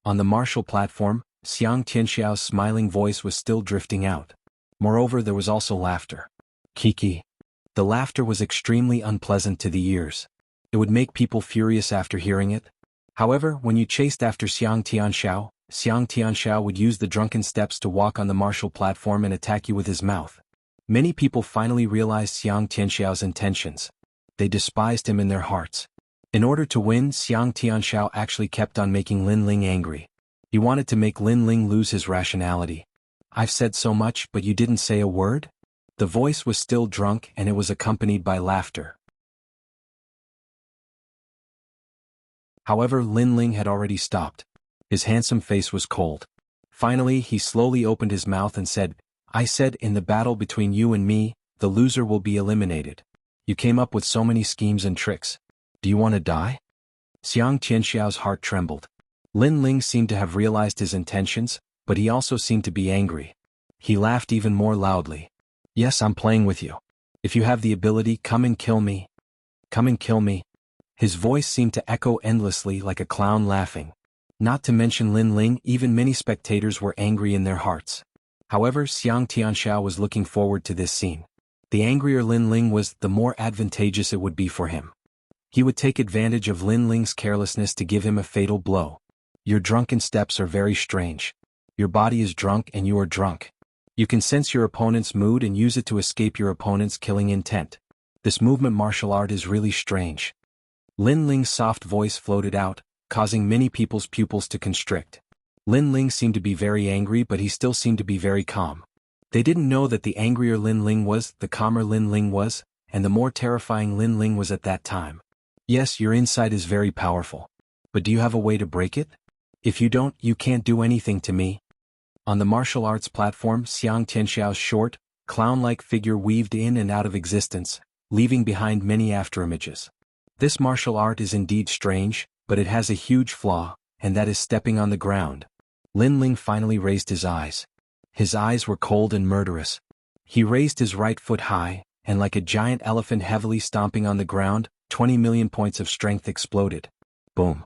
On the martial platform, Xiang Tianxiao's smiling voice was still drifting out. Moreover, there was also laughter. Kiki. The laughter was extremely unpleasant to the ears. It would make people furious after hearing it. However, when you chased after Xiang Tianxiao would use the drunken steps to walk on the martial platform and attack you with his mouth. Many people finally realized Xiang Tianxiao's intentions. They despised him in their hearts. In order to win, Xiang Tianxiao actually kept on making Lin Ling angry. He wanted to make Lin Ling lose his rationality. I've said so much, but you didn't say a word? The voice was still drunk and it was accompanied by laughter. However, Lin Ling had already stopped. His handsome face was cold. Finally, he slowly opened his mouth and said, I said, in the battle between you and me, the loser will be eliminated. You came up with so many schemes and tricks. Do you want to die? Xiang Tianxiao's heart trembled. Lin Ling seemed to have realized his intentions, but he also seemed to be angry. He laughed even more loudly. Yes, I'm playing with you. If you have the ability, come and kill me. Come and kill me. His voice seemed to echo endlessly like a clown laughing. Not to mention Lin Ling, even many spectators were angry in their hearts. However, Xiang Tianxiao was looking forward to this scene. The angrier Lin Ling was, the more advantageous it would be for him. He would take advantage of Lin Ling's carelessness to give him a fatal blow. Your drunken steps are very strange. Your body is drunk and you are drunk. You can sense your opponent's mood and use it to escape your opponent's killing intent. This movement martial art is really strange. Lin Ling's soft voice floated out, causing many people's pupils to constrict. Lin Ling seemed to be very angry, but he still seemed to be very calm. They didn't know that the angrier Lin Ling was, the calmer Lin Ling was, and the more terrifying Lin Ling was at that time. Yes, your insight is very powerful. But do you have a way to break it? If you don't, you can't do anything to me. On the martial arts platform, Xiang Tianxiao's short, clown-like figure weaved in and out of existence, leaving behind many afterimages. This martial art is indeed strange, but it has a huge flaw, and that is stepping on the ground. Lin Ling finally raised his eyes. His eyes were cold and murderous. He raised his right foot high, and like a giant elephant heavily stomping on the ground, 20 million points of strength exploded. Boom.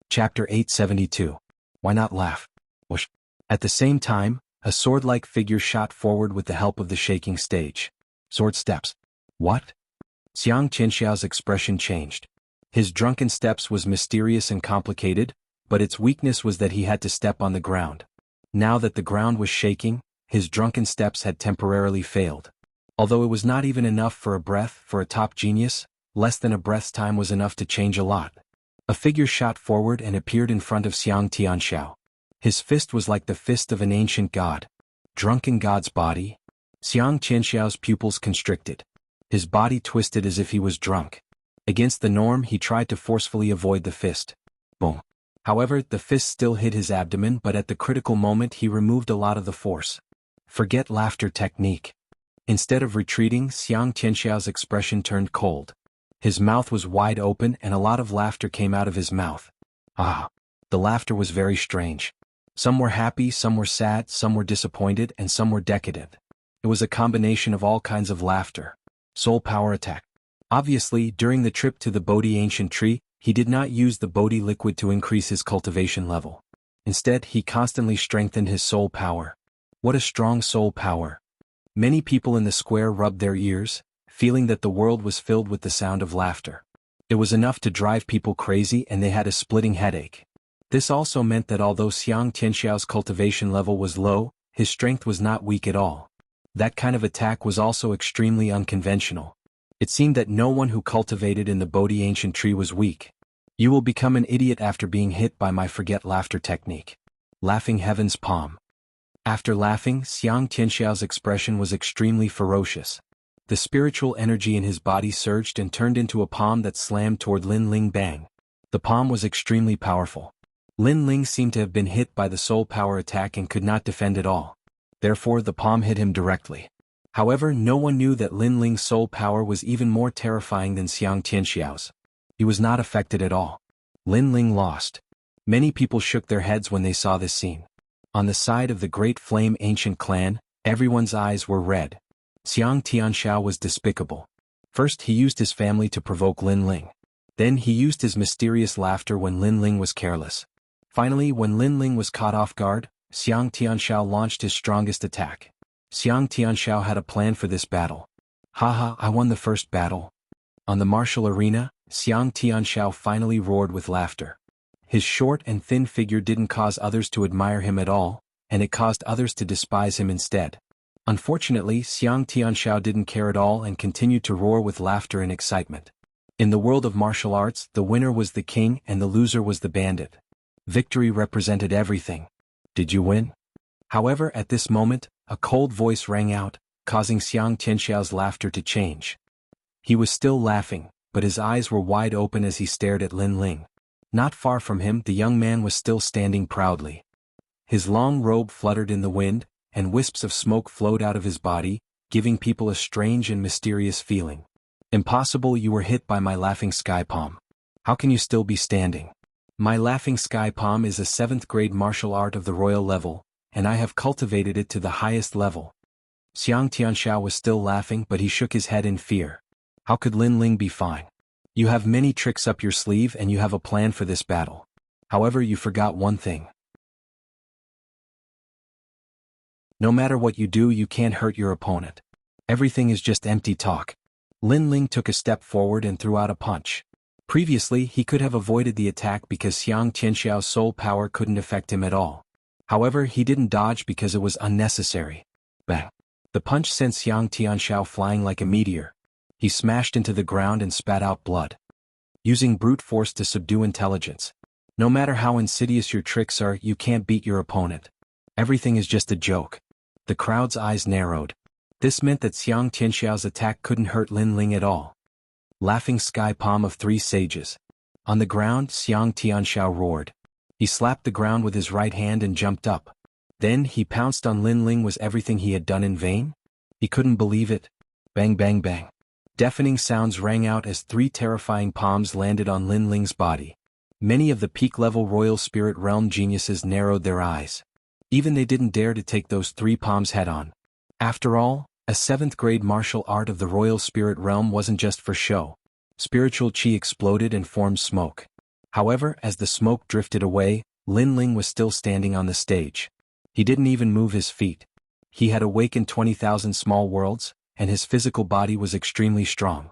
Chapter 872. Why not laugh? Whoosh. At the same time, a sword-like figure shot forward with the help of the shaking stage. Sword steps. What? Xiang Tianxiao's expression changed. His drunken steps was mysterious and complicated, but its weakness was that he had to step on the ground. Now that the ground was shaking, his drunken steps had temporarily failed. Although it was not even enough for a breath, for a top genius, less than a breath's time was enough to change a lot. A figure shot forward and appeared in front of Xiang Tianxiao. His fist was like the fist of an ancient god. Drunken god's body? Xiang Tianxiao's pupils constricted. His body twisted as if he was drunk. Against the norm, he tried to forcefully avoid the fist. Boom. However, the fist still hit his abdomen, but at the critical moment he removed a lot of the force. Forget laughter technique. Instead of retreating, Xiang Tianxiao's expression turned cold. His mouth was wide open and a lot of laughter came out of his mouth. Ah! The laughter was very strange. Some were happy, some were sad, some were disappointed, and some were decadent. It was a combination of all kinds of laughter. Soul power attack. Obviously, during the trip to the Bodhi ancient tree, He did not use the Bodhi liquid to increase his cultivation level. Instead, he constantly strengthened his soul power. What a strong soul power! Many people in the square rubbed their ears, feeling that the world was filled with the sound of laughter. It was enough to drive people crazy and they had a splitting headache. This also meant that although Xiang Tianxiao's cultivation level was low, his strength was not weak at all. That kind of attack was also extremely unconventional. It seemed that no one who cultivated in the Bodhi ancient tree was weak. You will become an idiot after being hit by my forget laughter technique. Laughing Heaven's Palm. After laughing, Xiang Tianxiao's expression was extremely ferocious. The spiritual energy in his body surged and turned into a palm that slammed toward Lin Ling bang. The palm was extremely powerful. Lin Ling seemed to have been hit by the soul power attack and could not defend at all. Therefore the palm hit him directly. However, no one knew that Lin Ling's soul power was even more terrifying than Xiang Tianxiao's. He was not affected at all. Lin Ling lost. Many people shook their heads when they saw this scene. On the side of the Great Flame Ancient Clan, everyone's eyes were red. Xiang Tianxiao was despicable. First he used his family to provoke Lin Ling. Then he used his mysterious laughter when Lin Ling was careless. Finally, when Lin Ling was caught off guard, Xiang Tianxiao launched his strongest attack. Xiang Tianxiao had a plan for this battle. Haha, I won the first battle. On the martial arena, Xiang Tianxiao finally roared with laughter. His short and thin figure didn't cause others to admire him at all, and it caused others to despise him instead. Unfortunately, Xiang Tianxiao didn't care at all and continued to roar with laughter and excitement. In the world of martial arts, the winner was the king and the loser was the bandit. Victory represented everything. Did you win? However, at this moment, a cold voice rang out, causing Xiang Tianxiao's laughter to change. He was still laughing, but his eyes were wide open as he stared at Lin Ling. Not far from him, the young man was still standing proudly. His long robe fluttered in the wind, and wisps of smoke flowed out of his body, giving people a strange and mysterious feeling. Impossible, you were hit by my laughing sky palm. How can you still be standing? My laughing sky palm is a 7th grade martial art of the royal level, and I have cultivated it to the highest level. Xiang Tianxiao was still laughing, but he shook his head in fear. How could Lin Ling be fine? You have many tricks up your sleeve and you have a plan for this battle. However, you forgot one thing. No matter what you do, you can't hurt your opponent. Everything is just empty talk. Lin Ling took a step forward and threw out a punch. Previously, he could have avoided the attack because Xiang Tianxiao's soul power couldn't affect him at all. However, he didn't dodge because it was unnecessary. Bang! The punch sent Xiang Tianxiao flying like a meteor. He smashed into the ground and spat out blood. Using brute force to subdue intelligence. No matter how insidious your tricks are, you can't beat your opponent. Everything is just a joke. The crowd's eyes narrowed. This meant that Xiang Tianxiao's attack couldn't hurt Lin Ling at all. Laughing sky palm of 3 sages. On the ground, Xiang Tianxiao roared. He slapped the ground with his right hand and jumped up. Then he pounced on Lin Ling. Was everything he had done in vain? He couldn't believe it. Bang bang bang. Deafening sounds rang out as 3 terrifying palms landed on Lin Ling's body. Many of the peak-level Royal Spirit Realm geniuses narrowed their eyes. Even they didn't dare to take those 3 palms head-on. After all, a 7th grade martial art of the Royal Spirit Realm wasn't just for show. Spiritual chi exploded and formed smoke. However, as the smoke drifted away, Lin Ling was still standing on the stage. He didn't even move his feet. He had awakened 20,000 small worlds, and his physical body was extremely strong.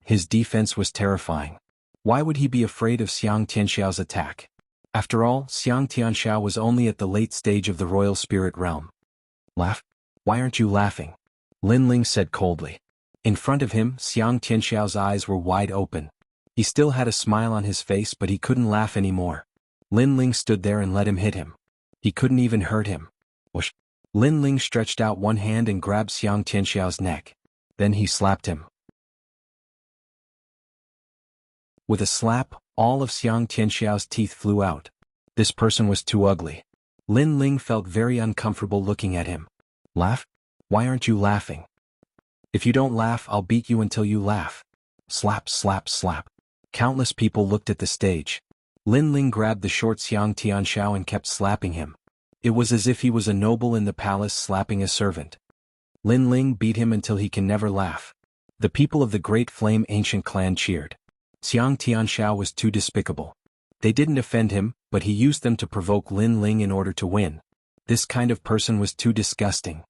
His defense was terrifying. Why would he be afraid of Xiang Tianxiao's attack? After all, Xiang Tianxiao was only at the late stage of the Royal Spirit Realm. Laugh? Why aren't you laughing? Lin Ling said coldly. In front of him, Xiang Tianxiao's eyes were wide open. He still had a smile on his face, but he couldn't laugh anymore. Lin Ling stood there and let him hit him. He couldn't even hurt him. Whoosh! Lin Ling stretched out one hand and grabbed Xiang Tianxiao's neck. Then he slapped him. With a slap, all of Xiang Tianxiao's teeth flew out. This person was too ugly. Lin Ling felt very uncomfortable looking at him. Laugh? Why aren't you laughing? If you don't laugh, I'll beat you until you laugh. Slap, slap, slap. Countless people looked at the stage. Lin Ling grabbed the short Xiang Tianxiao and kept slapping him. It was as if he was a noble in the palace slapping a servant. Lin Ling beat him until he can never laugh. The people of the Great Flame Ancient Clan cheered. Xiang Tianxiao was too despicable. They didn't offend him, but he used them to provoke Lin Ling in order to win. This kind of person was too disgusting.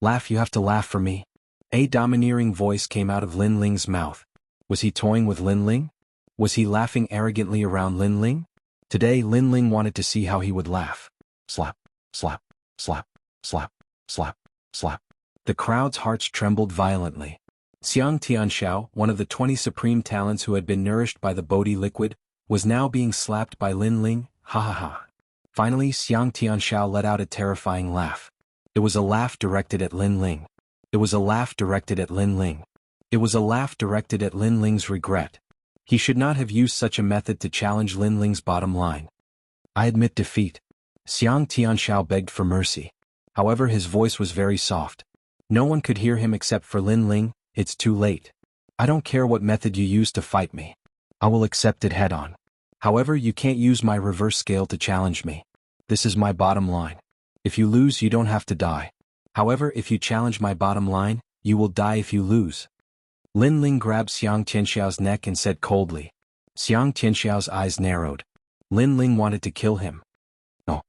Laugh, you have to laugh for me. A domineering voice came out of Lin Ling's mouth. Was he toying with Lin Ling? Was he laughing arrogantly around Lin Ling? Today Lin Ling wanted to see how he would laugh. Slap, slap, slap, slap, slap, slap. The crowd's hearts trembled violently. Xiang Tianxiao, one of the 20 supreme talents who had been nourished by the Bodhi liquid, was now being slapped by Lin Ling. Ha ha ha. Finally Xiang Tianxiao let out a terrifying laugh. It was a laugh directed at Lin Ling. It was a laugh directed at Lin Ling. It was a laugh directed at Lin Ling's regret. He should not have used such a method to challenge Lin Ling's bottom line. I admit defeat. Xiang Tianxiao begged for mercy. However, his voice was very soft. No one could hear him except for Lin Ling. It's too late. I don't care what method you use to fight me. I will accept it head-on. However, you can't use my reverse scale to challenge me. This is my bottom line. If you lose, you don't have to die. However, if you challenge my bottom line, you will die if you lose. Lin Ling grabbed Xiang Tianxiao's neck and said coldly. Xiang Tianxiao's eyes narrowed. Lin Ling wanted to kill him. No.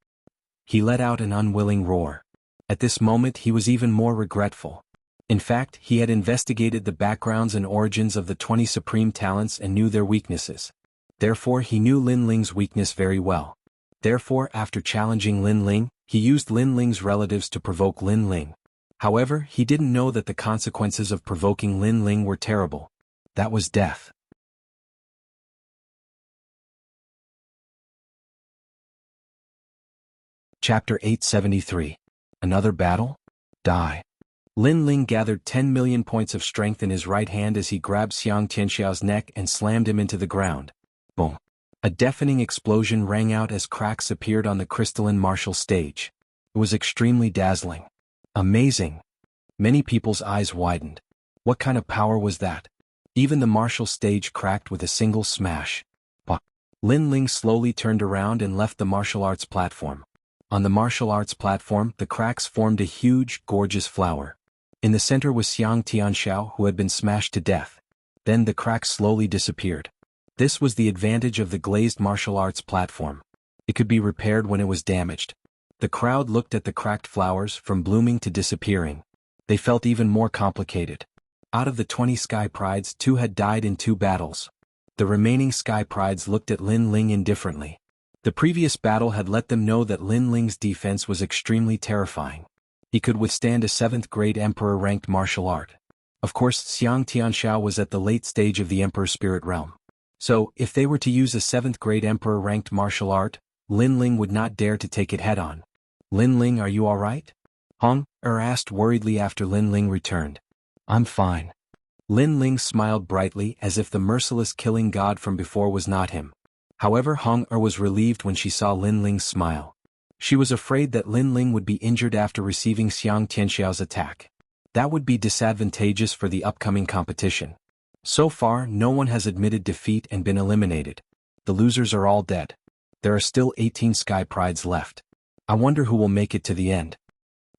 He let out an unwilling roar. At this moment he was even more regretful. In fact, he had investigated the backgrounds and origins of the 20 supreme talents and knew their weaknesses. Therefore he knew Lin Ling's weakness very well. Therefore, after challenging Lin Ling, he used Lin Ling's relatives to provoke Lin Ling. However, he didn't know that the consequences of provoking Lin Ling were terrible. That was death. Chapter 873. Another battle? Die. Lin Ling gathered 10 million points of strength in his right hand as he grabbed Xiang Tianxiao's neck and slammed him into the ground. Boom. A deafening explosion rang out as cracks appeared on the crystalline martial stage. It was extremely dazzling. Amazing. Many people's eyes widened. What kind of power was that? Even the martial stage cracked with a single smash. But Lin Ling slowly turned around and left the martial arts platform. On the martial arts platform, the cracks formed a huge, gorgeous flower. In the center was Xiang Tianxiao, who had been smashed to death. Then the cracks slowly disappeared. This was the advantage of the glazed martial arts platform. It could be repaired when it was damaged. The crowd looked at the cracked flowers from blooming to disappearing. They felt even more complicated. Out of the 20 Sky Prides, 2 had died in 2 battles. The remaining Sky Prides looked at Lin Ling indifferently. The previous battle had let them know that Lin Ling's defense was extremely terrifying. He could withstand a 7th grade Emperor-ranked martial art. Of course, Xiang Tianxiao was at the late stage of the Emperor Spirit Realm. So, if they were to use a 7th grade Emperor-ranked martial art, Lin Ling would not dare to take it head-on. Lin Ling, are you alright? Hong Er asked worriedly after Lin Ling returned. I'm fine. Lin Ling smiled brightly as if the merciless killing god from before was not him. However, Hong Er was relieved when she saw Lin Ling's smile. She was afraid that Lin Ling would be injured after receiving Xiang Tianxiao's attack. That would be disadvantageous for the upcoming competition. So far, no one has admitted defeat and been eliminated. The losers are all dead. There are still 18 Sky Prides left. I wonder who will make it to the end.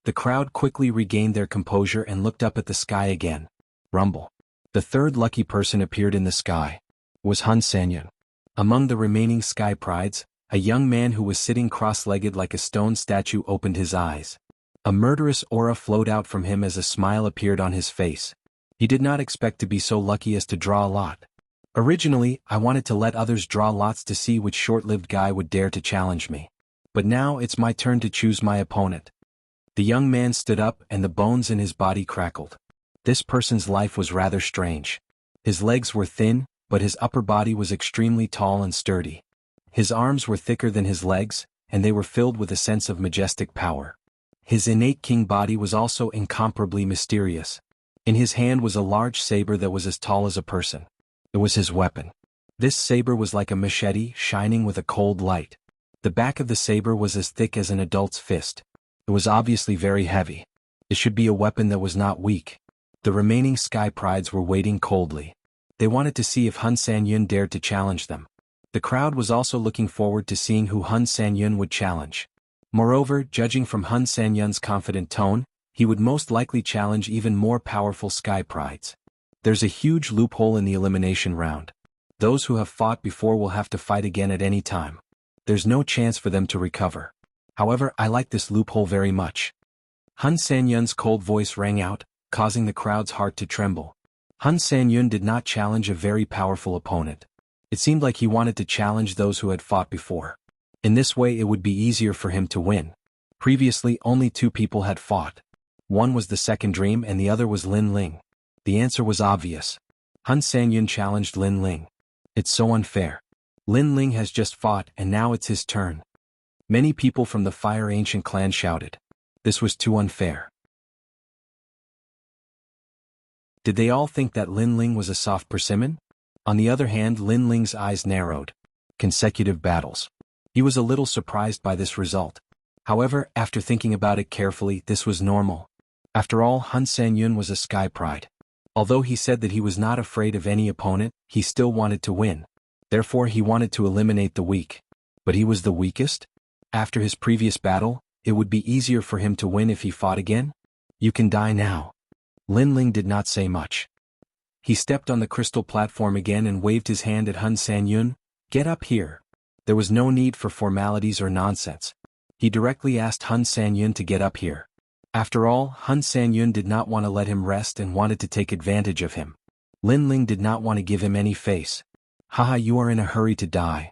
The crowd quickly regained their composure and looked up at the sky again. Rumble. The third lucky person appeared in the sky. It was Hun Sanyun. Among the remaining Sky Prides, a young man who was sitting cross-legged like a stone statue opened his eyes. A murderous aura flowed out from him as a smile appeared on his face. He did not expect to be so lucky as to draw a lot. Originally, I wanted to let others draw lots to see which short-lived guy would dare to challenge me. But now it's my turn to choose my opponent. The young man stood up and the bones in his body crackled. This person's life was rather strange. His legs were thin, but his upper body was extremely tall and sturdy. His arms were thicker than his legs, and they were filled with a sense of majestic power. His innate king body was also incomparably mysterious. In his hand was a large saber that was as tall as a person. It was his weapon. This saber was like a machete shining with a cold light. The back of the saber was as thick as an adult's fist. It was obviously very heavy. It should be a weapon that was not weak. The remaining Sky Prides were waiting coldly. They wanted to see if Hun Sanyun dared to challenge them. The crowd was also looking forward to seeing who Hun Sanyun would challenge. Moreover, judging from Hun Sanyun's confident tone, he would most likely challenge even more powerful Sky Prides. There's a huge loophole in the elimination round. Those who have fought before will have to fight again at any time. There's no chance for them to recover. However, I like this loophole very much. Hun Sanyun's cold voice rang out, causing the crowd's heart to tremble. Hun Sanyun did not challenge a very powerful opponent. It seemed like he wanted to challenge those who had fought before. In this way it would be easier for him to win. Previously only 2 people had fought. One was the second dream and the other was Lin Ling. The answer was obvious. Hun Sanyun challenged Lin Ling. It's so unfair. Lin Ling has just fought and now it's his turn. Many people from the Fire Ancient clan shouted. This was too unfair. Did they all think that Lin Ling was a soft persimmon? On the other hand, Lin Ling's eyes narrowed. Consecutive battles. He was a little surprised by this result. However, after thinking about it carefully, this was normal. After all, Hun Sanyun was a sky pride. Although he said that he was not afraid of any opponent, he still wanted to win. Therefore he wanted to eliminate the weak. But he was the weakest? After his previous battle, it would be easier for him to win if he fought again? You can die now. Lin Ling did not say much. He stepped on the crystal platform again and waved his hand at Hun Sanyun. Get up here. There was no need for formalities or nonsense. He directly asked Hun Sanyun to get up here. After all, Hun Sanyun did not want to let him rest and wanted to take advantage of him. Lin Ling did not want to give him any face. Haha, you are in a hurry to die.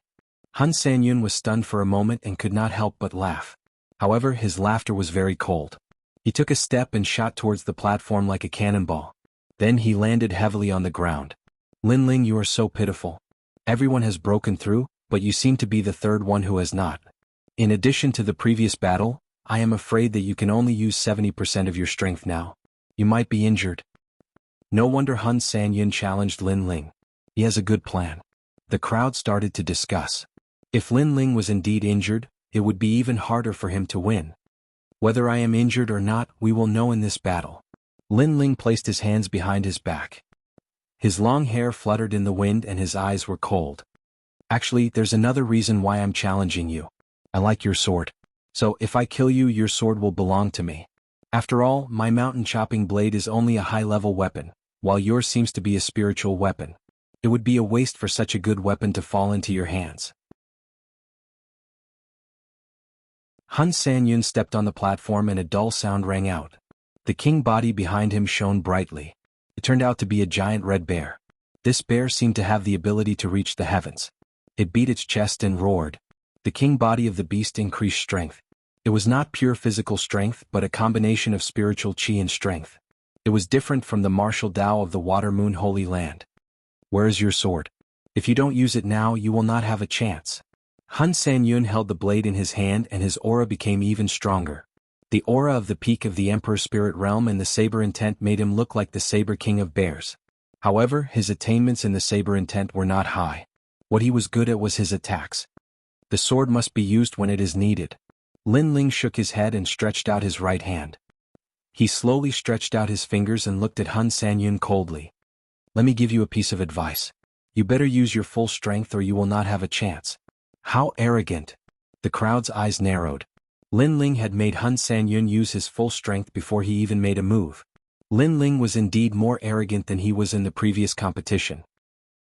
Hun Sanyun was stunned for a moment and could not help but laugh. However, his laughter was very cold. He took a step and shot towards the platform like a cannonball. Then he landed heavily on the ground. Lin Ling, you are so pitiful. Everyone has broken through, but you seem to be the third one who has not. In addition to the previous battle, I am afraid that you can only use 70% of your strength now. You might be injured. No wonder Hun Sanyun challenged Lin Ling. He has a good plan. The crowd started to discuss. If Lin Ling was indeed injured, it would be even harder for him to win. Whether I am injured or not, we will know in this battle. Lin Ling placed his hands behind his back. His long hair fluttered in the wind and his eyes were cold. Actually, there's another reason why I'm challenging you. I like your sword. So if I kill you, your sword will belong to me. After all, my mountain chopping blade is only a high-level weapon, while yours seems to be a spiritual weapon. It would be a waste for such a good weapon to fall into your hands. Hun Sanyun stepped on the platform and a dull sound rang out. The king body behind him shone brightly. It turned out to be a giant red bear. This bear seemed to have the ability to reach the heavens. It beat its chest and roared. The king body of the beast increased strength. It was not pure physical strength but a combination of spiritual qi and strength. It was different from the martial Tao of the Water Moon Holy Land. Where is your sword? If you don't use it now, you will not have a chance. Hun Sanyun held the blade in his hand and his aura became even stronger. The aura of the peak of the Emperor's Spirit Realm and the Saber Intent made him look like the Saber King of Bears. However, his attainments in the Saber Intent were not high. What he was good at was his attacks. The sword must be used when it is needed. Lin Ling shook his head and stretched out his right hand. He slowly stretched out his fingers and looked at Hun Sanyun coldly. Let me give you a piece of advice. You better use your full strength or you will not have a chance. How arrogant! The crowd's eyes narrowed. Lin Ling had made Hun Sanyun use his full strength before he even made a move. Lin Ling was indeed more arrogant than he was in the previous competition.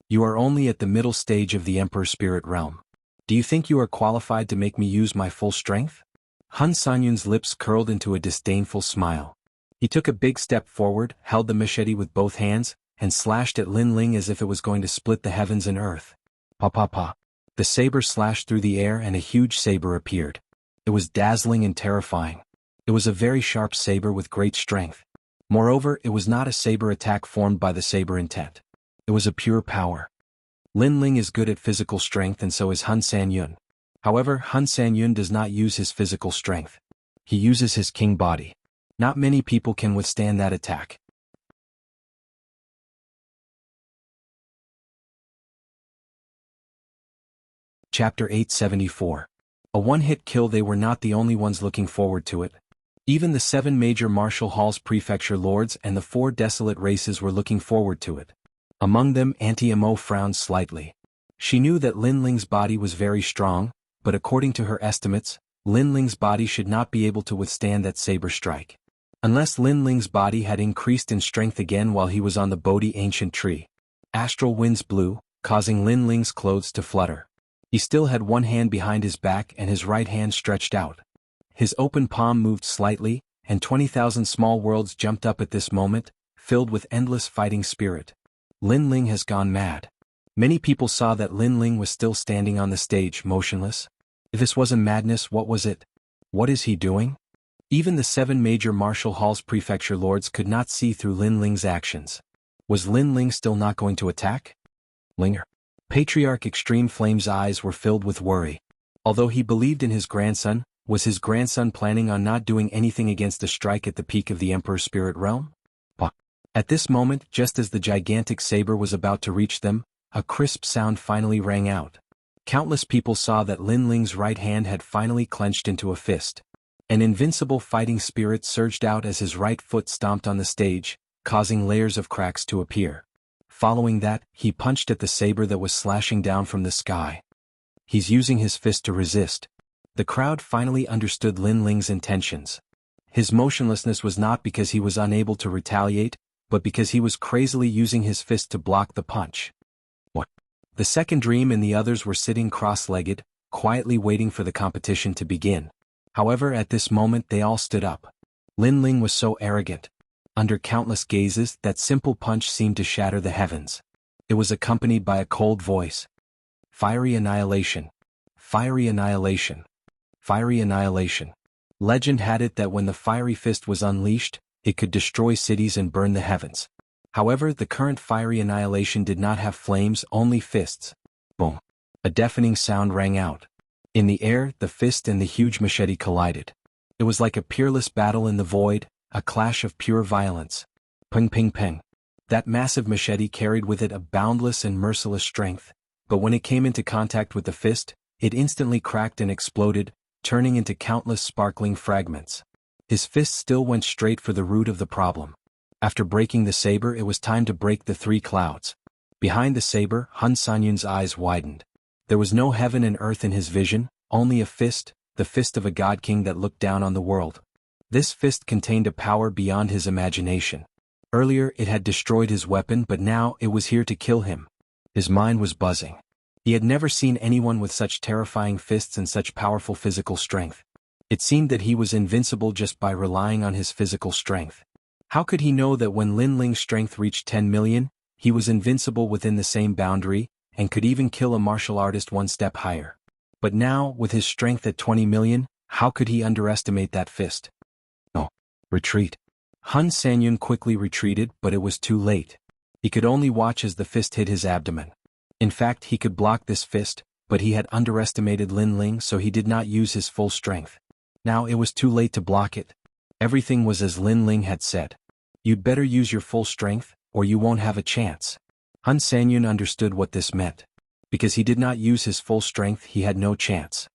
You are only at the middle stage of the Emperor's Spirit Realm. Do you think you are qualified to make me use my full strength? Hun Sanyun's lips curled into a disdainful smile. He took a big step forward, held the machete with both hands, and slashed at Lin Ling as if it was going to split the heavens and earth. Pa pa pa. The saber slashed through the air and a huge saber appeared. It was dazzling and terrifying. It was a very sharp saber with great strength. Moreover, it was not a saber attack formed by the Saber Intent. It was a pure power. Lin Ling is good at physical strength and so is Hun Sanyun. However, Hun Sanyun does not use his physical strength. He uses his king body. Not many people can withstand that attack. Chapter 874. A one-hit kill. They were not the only ones looking forward to it. Even the 7 major martial halls prefecture lords and the 4 desolate races were looking forward to it. Among them, Auntie Amo frowned slightly. She knew that Lin Ling's body was very strong, but according to her estimates, Lin Ling's body should not be able to withstand that saber strike. Unless Lin Ling's body had increased in strength again while he was on the Bodhi ancient tree. Astral winds blew, causing Lin Ling's clothes to flutter. He still had one hand behind his back and his right hand stretched out. His open palm moved slightly, and 20,000 small worlds jumped up at this moment, filled with endless fighting spirit. Lin Ling has gone mad. Many people saw that Lin Ling was still standing on the stage, motionless. If this wasn't madness, what was it? What is he doing? Even the 7 major martial halls prefecture lords could not see through Lin Ling's actions. Was Lin Ling still not going to attack? Linger. Patriarch Extreme Flame's eyes were filled with worry. Although he believed in his grandson, was his grandson planning on not doing anything against the strike at the peak of the Emperor's spirit realm? At this moment, just as the gigantic saber was about to reach them, a crisp sound finally rang out. Countless people saw that Lin Ling's right hand had finally clenched into a fist. An invincible fighting spirit surged out as his right foot stomped on the stage, causing layers of cracks to appear. Following that, he punched at the saber that was slashing down from the sky. He's using his fist to resist. The crowd finally understood Lin Ling's intentions. His motionlessness was not because he was unable to retaliate, but because he was crazily using his fist to block the punch. The second dream and the others were sitting cross-legged, quietly waiting for the competition to begin. However, at this moment they all stood up. Lin Ling was so arrogant. Under countless gazes, that simple punch seemed to shatter the heavens. It was accompanied by a cold voice. Fiery annihilation. Fiery annihilation. Fiery annihilation. Legend had it that when the fiery fist was unleashed, it could destroy cities and burn the heavens. However, the current fiery annihilation did not have flames, only fists. Boom. A deafening sound rang out. In the air, the fist and the huge machete collided. It was like a peerless battle in the void, a clash of pure violence. Ping ping ping. That massive machete carried with it a boundless and merciless strength, but when it came into contact with the fist, it instantly cracked and exploded, turning into countless sparkling fragments. His fist still went straight for the root of the problem. After breaking the saber, it was time to break the 3 clouds. Behind the saber, Hun Sanyun's eyes widened. There was no heaven and earth in his vision, only a fist, the fist of a god king that looked down on the world. This fist contained a power beyond his imagination. Earlier it had destroyed his weapon, but now it was here to kill him. His mind was buzzing. He had never seen anyone with such terrifying fists and such powerful physical strength. It seemed that he was invincible just by relying on his physical strength. How could he know that when Lin Ling's strength reached 10 million, he was invincible within the same boundary, and could even kill a martial artist 1 step higher? But now, with his strength at 20 million, how could he underestimate that fist? No. Retreat. Hun Sanyun quickly retreated, but it was too late. He could only watch as the fist hit his abdomen. In fact, he could block this fist, but he had underestimated Lin Ling, so he did not use his full strength. Now it was too late to block it. Everything was as Lin Ling had said. You'd better use your full strength, or you won't have a chance. Hun Sanyun understood what this meant. Because he did not use his full strength, he had no chance.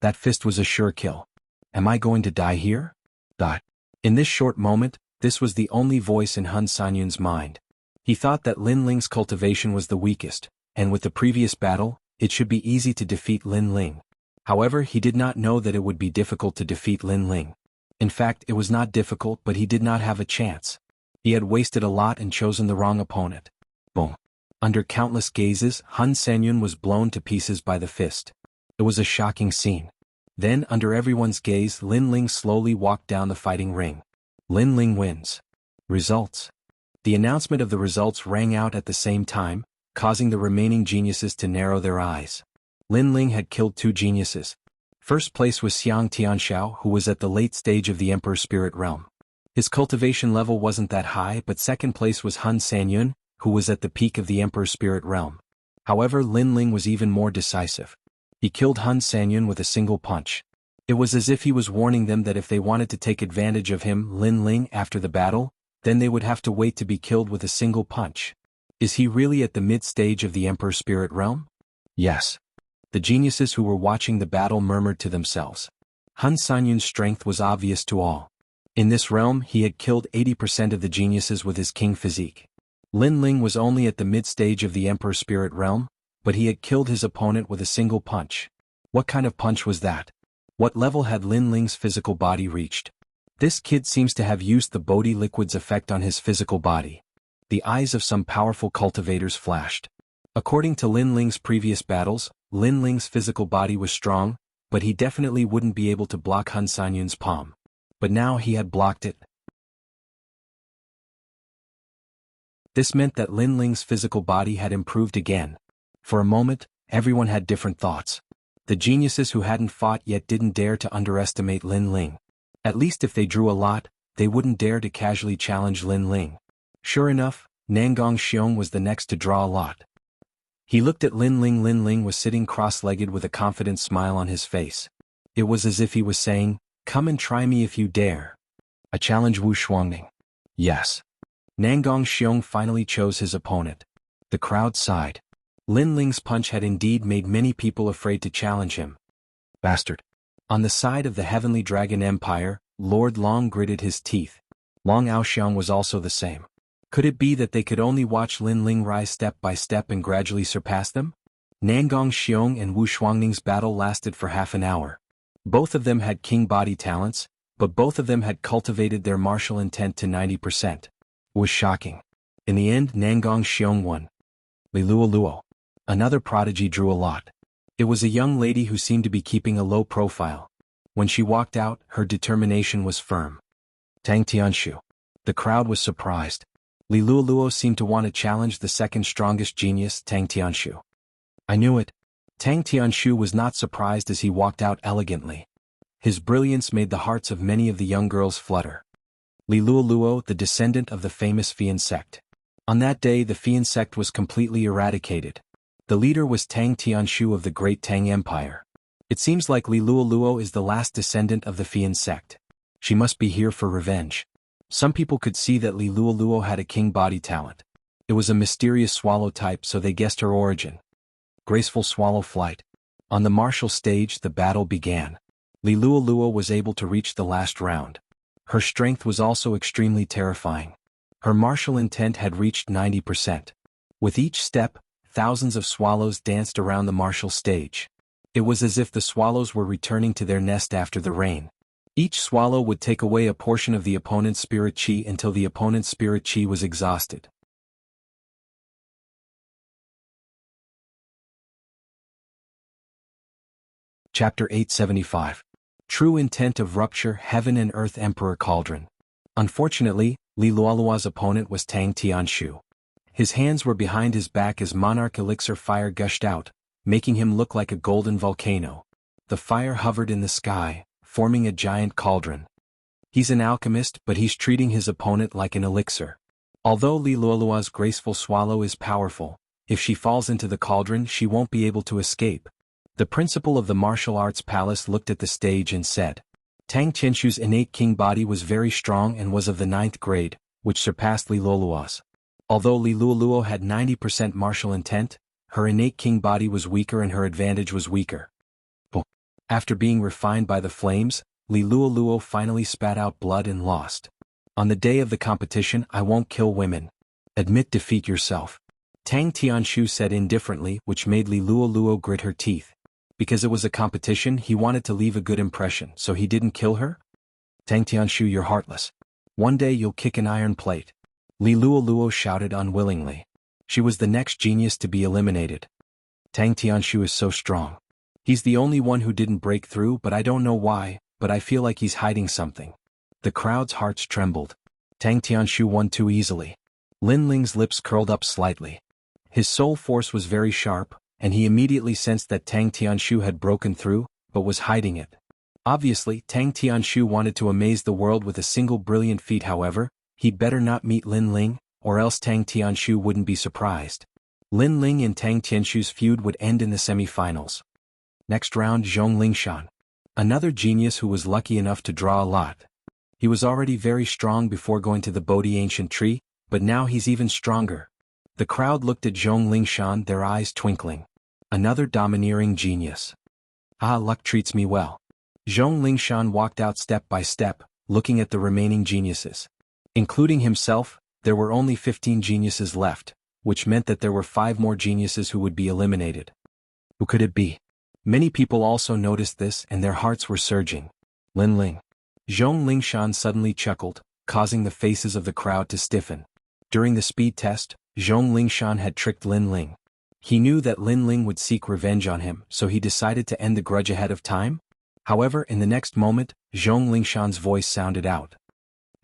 That fist was a sure kill. Am I going to die here? In this short moment, this was the only voice in Hun Sanyun's mind. He thought that Lin Ling's cultivation was the weakest, and with the previous battle, it should be easy to defeat Lin Ling. However, he did not know that it would be difficult to defeat Lin Ling. In fact, it was not difficult, but he did not have a chance. He had wasted a lot and chosen the wrong opponent. Boom. Under countless gazes, Hun Sanyun was blown to pieces by the fist. It was a shocking scene. Then, under everyone's gaze, Lin Ling slowly walked down the fighting ring. Lin Ling wins. Results. The announcement of the results rang out at the same time, causing the remaining geniuses to narrow their eyes. Lin Ling had killed 2 geniuses. First place was Xiang Tianxiao, who was at the late stage of the Emperor's spirit realm. His cultivation level wasn't that high, but second place was Hun Sanyun, who was at the peak of the Emperor's spirit realm. However, Lin Ling was even more decisive. He killed Hun Sanyun with a single punch. It was as if he was warning them that if they wanted to take advantage of him, Lin Ling, after the battle, then they would have to wait to be killed with a single punch. Is he really at the mid-stage of the Emperor's spirit realm? Yes. The geniuses who were watching the battle murmured to themselves. Hun Sanyun's strength was obvious to all. In this realm, he had killed 80% of the geniuses with his king physique. Lin Ling was only at the mid-stage of the Emperor's spirit realm, but he had killed his opponent with a single punch. What kind of punch was that? What level had Lin Ling's physical body reached? This kid seems to have used the Bodhi liquid's effect on his physical body. The eyes of some powerful cultivators flashed. According to Lin Ling's previous battles, Lin Ling's physical body was strong, but he definitely wouldn't be able to block Hun Sanyun's palm. But now he had blocked it. This meant that Lin Ling's physical body had improved again. For a moment, everyone had different thoughts. The geniuses who hadn't fought yet didn't dare to underestimate Lin Ling. At least if they drew a lot, they wouldn't dare to casually challenge Lin Ling. Sure enough, Nangong Xiong was the next to draw a lot. He looked at Lin Ling. Lin Ling was sitting cross-legged with a confident smile on his face. It was as if he was saying, "Come and try me if you dare." I challenge Wu Shuangning. Yes. Nangong Xiong finally chose his opponent. The crowd sighed. Lin Ling's punch had indeed made many people afraid to challenge him. Bastard. On the side of the Heavenly Dragon Empire, Lord Long gritted his teeth. Long Aoxiang was also the same. Could it be that they could only watch Lin Ling rise step by step and gradually surpass them? Nangong Xiong and Wu Shuangning's battle lasted for half an hour. Both of them had king body talents, but both of them had cultivated their martial intent to 90%. It was shocking. In the end, Nangong Xiong won. Li Luo. Another prodigy drew a lot. It was a young lady who seemed to be keeping a low profile. When she walked out, her determination was firm. Tang Tianshu. The crowd was surprised. Li Luo seemed to want to challenge the second strongest genius, Tang Tianshu. I knew it. Tang Tianshu was not surprised as he walked out elegantly. His brilliance made the hearts of many of the young girls flutter. Li Luo, the descendant of the famous Fian sect. On that day the Fian sect was completely eradicated. The leader was Tang Tianshu of the Great Tang Empire. It seems like Li Luo is the last descendant of the Fian sect. She must be here for revenge. Some people could see that Li Luo had a king body talent. It was a mysterious swallow type, so they guessed her origin. Graceful swallow flight. On the martial stage the battle began. Li Luo was able to reach the last round. Her strength was also extremely terrifying. Her martial intent had reached 90%. With each step, thousands of swallows danced around the martial stage. It was as if the swallows were returning to their nest after the rain. Each swallow would take away a portion of the opponent's spirit chi until the opponent's spirit chi was exhausted. Chapter 875. True Intent of Rupture. Heaven and Earth Emperor Cauldron. Unfortunately, Li Luo's opponent was Tang Tianshu. His hands were behind his back as monarch elixir fire gushed out, making him look like a golden volcano. The fire hovered in the sky, forming a giant cauldron. He's an alchemist, but he's treating his opponent like an elixir. Although Li Luo's graceful swallow is powerful, if she falls into the cauldron she won't be able to escape. The principal of the martial arts palace looked at the stage and said, Tang Tianshu's innate king body was very strong and was of the 9th grade, which surpassed Li Luo's. Although Li Luo had 90% martial intent, her innate king body was weaker and her advantage was weaker. After being refined by the flames, Li Luo finally spat out blood and lost. On the day of the competition I won't kill women. Admit defeat yourself. Tang Tianshu said indifferently, which made Li Luo grit her teeth. Because it was a competition he wanted to leave a good impression, so he didn't kill her? Tang Tianshu, you're heartless. One day you'll kick an iron plate. Li Luo shouted unwillingly. She was the next genius to be eliminated. Tang Tianshu is so strong. He's the only one who didn't break through, but I don't know why, but I feel like he's hiding something. The crowd's hearts trembled. Tang Tianshu won too easily. Lin Ling's lips curled up slightly. His soul force was very sharp, and he immediately sensed that Tang Tianshu had broken through, but was hiding it. Obviously, Tang Tianshu wanted to amaze the world with a single brilliant feat. However, he'd better not meet Lin Ling, or else Tang Tianshu wouldn't be surprised. Lin Ling and Tang Tianshu's feud would end in the semi-finals. Next round, Zhong Lingshan. Another genius who was lucky enough to draw a lot. He was already very strong before going to the Bodhi ancient tree, but now he's even stronger. The crowd looked at Zhong Lingshan, their eyes twinkling. Another domineering genius. Ah, luck treats me well. Zhong Lingshan walked out step by step, looking at the remaining geniuses. Including himself, there were only 15 geniuses left, which meant that there were 5 more geniuses who would be eliminated. Who could it be? Many people also noticed this and their hearts were surging. Lin Ling. Zhong Lingshan suddenly chuckled, causing the faces of the crowd to stiffen. During the speed test, Zhong Lingshan had tricked Lin Ling. He knew that Lin Ling would seek revenge on him, so he decided to end the grudge ahead of time. However, in the next moment, Zhong Lingshan's voice sounded out.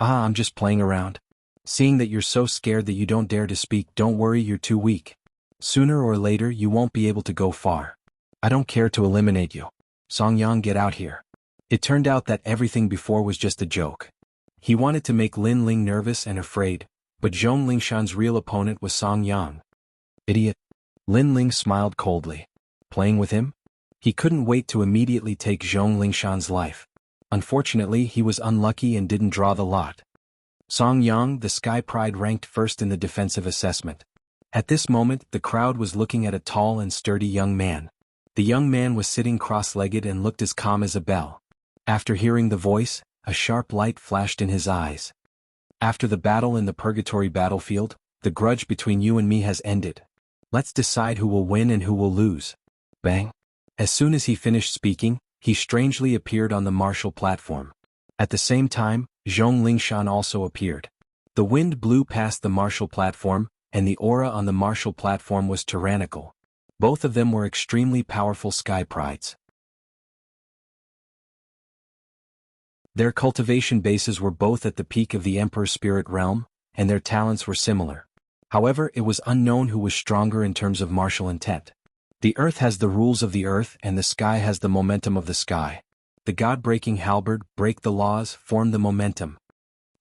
"Ah, I'm just playing around. Seeing that you're so scared that you don't dare to speak, don't worry, you're too weak. Sooner or later you won't be able to go far. I don't care to eliminate you. Song Yang, get out here." It turned out that everything before was just a joke. He wanted to make Lin Ling nervous and afraid, but Zhong Lingshan's real opponent was Song Yang. Idiot. Lin Ling smiled coldly. Playing with him? He couldn't wait to immediately take Zhong Lingshan's life. Unfortunately, he was unlucky and didn't draw the lot. Song Yang, the Sky Pride, ranked first in the defensive assessment. At this moment, the crowd was looking at a tall and sturdy young man. The young man was sitting cross-legged and looked as calm as a bell. After hearing the voice, a sharp light flashed in his eyes. "After the battle in the Purgatory battlefield, the grudge between you and me has ended. Let's decide who will win and who will lose." Bang! As soon as he finished speaking, he strangely appeared on the martial platform. At the same time, Zhong Lingshan also appeared. The wind blew past the martial platform, and the aura on the martial platform was tyrannical. Both of them were extremely powerful Sky Prides. Their cultivation bases were both at the peak of the Emperor's spirit realm, and their talents were similar. However, it was unknown who was stronger in terms of martial intent. The earth has the rules of the earth and the sky has the momentum of the sky. The god-breaking halberd, break the laws, form the momentum.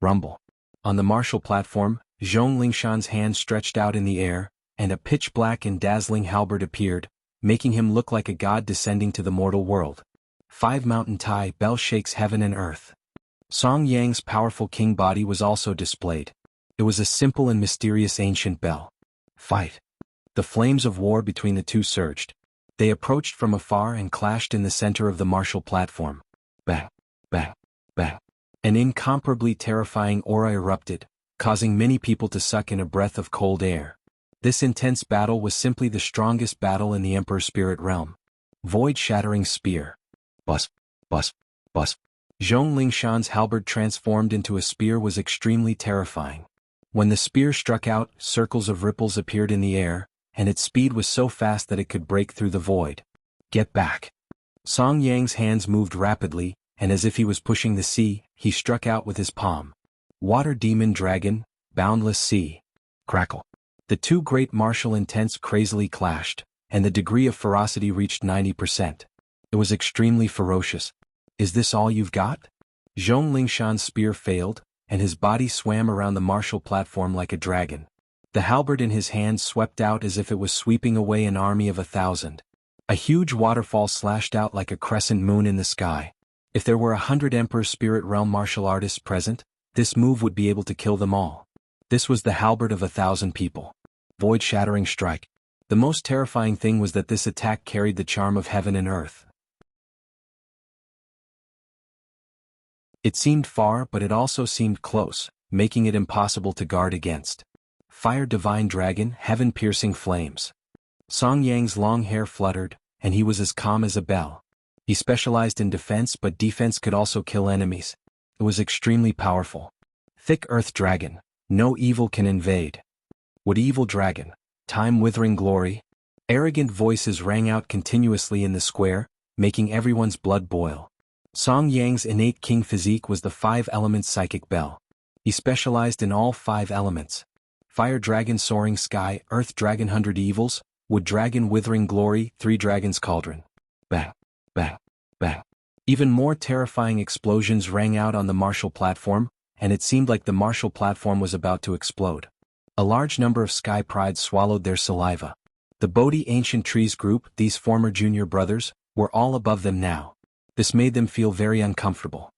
Rumble. On the martial platform, Zhong Lingshan's hand stretched out in the air, and a pitch-black and dazzling halberd appeared, making him look like a god descending to the mortal world. 5 Mountain Tai bell shakes heaven and earth. Song Yang's powerful king body was also displayed. It was a simple and mysterious ancient bell. Fight. The flames of war between the two surged. They approached from afar and clashed in the center of the martial platform. Bang, bang, bang. An incomparably terrifying aura erupted, causing many people to suck in a breath of cold air. This intense battle was simply the strongest battle in the Emperor's spirit realm. Void-shattering spear. Bus, bus, bus. Zhong Lingshan's halberd transformed into a spear was extremely terrifying. When the spear struck out, circles of ripples appeared in the air, and its speed was so fast that it could break through the void. Get back. Song Yang's hands moved rapidly, and as if he was pushing the sea, he struck out with his palm. Water Demon Dragon, Boundless Sea. Crackle. The two great martial intents crazily clashed, and the degree of ferocity reached 90%. It was extremely ferocious. Is this all you've got? Zhong Lingshan's spear failed, and his body swam around the martial platform like a dragon. The halberd in his hand swept out as if it was sweeping away an army of 1,000. A huge waterfall slashed out like a crescent moon in the sky. If there were 100 Emperor's Spirit Realm martial artists present, this move would be able to kill them all. This was the halberd of 1,000 people. Void-shattering strike. The most terrifying thing was that this attack carried the charm of heaven and earth. It seemed far, but it also seemed close, making it impossible to guard against. Fire Divine Dragon, Heaven-Piercing Flames. Song Yang's long hair fluttered, and he was as calm as a bell. He specialized in defense, but defense could also kill enemies. It was extremely powerful. Thick Earth Dragon. No evil can invade. Wood Evil Dragon. Time-Withering Glory. Arrogant voices rang out continuously in the square, making everyone's blood boil. Song Yang's innate king physique was the 5-element psychic bell. He specialized in all 5 elements. Fire Dragon Soaring Sky, Earth Dragon 100 Evils, Wood Dragon Withering Glory, 3 Dragons Cauldron. Bang, bang, bang. Even more terrifying explosions rang out on the martial platform, and it seemed like the martial platform was about to explode. A large number of Sky Prides swallowed their saliva. The Bodhi Ancient Trees group, these former junior brothers, were all above them now. This made them feel very uncomfortable.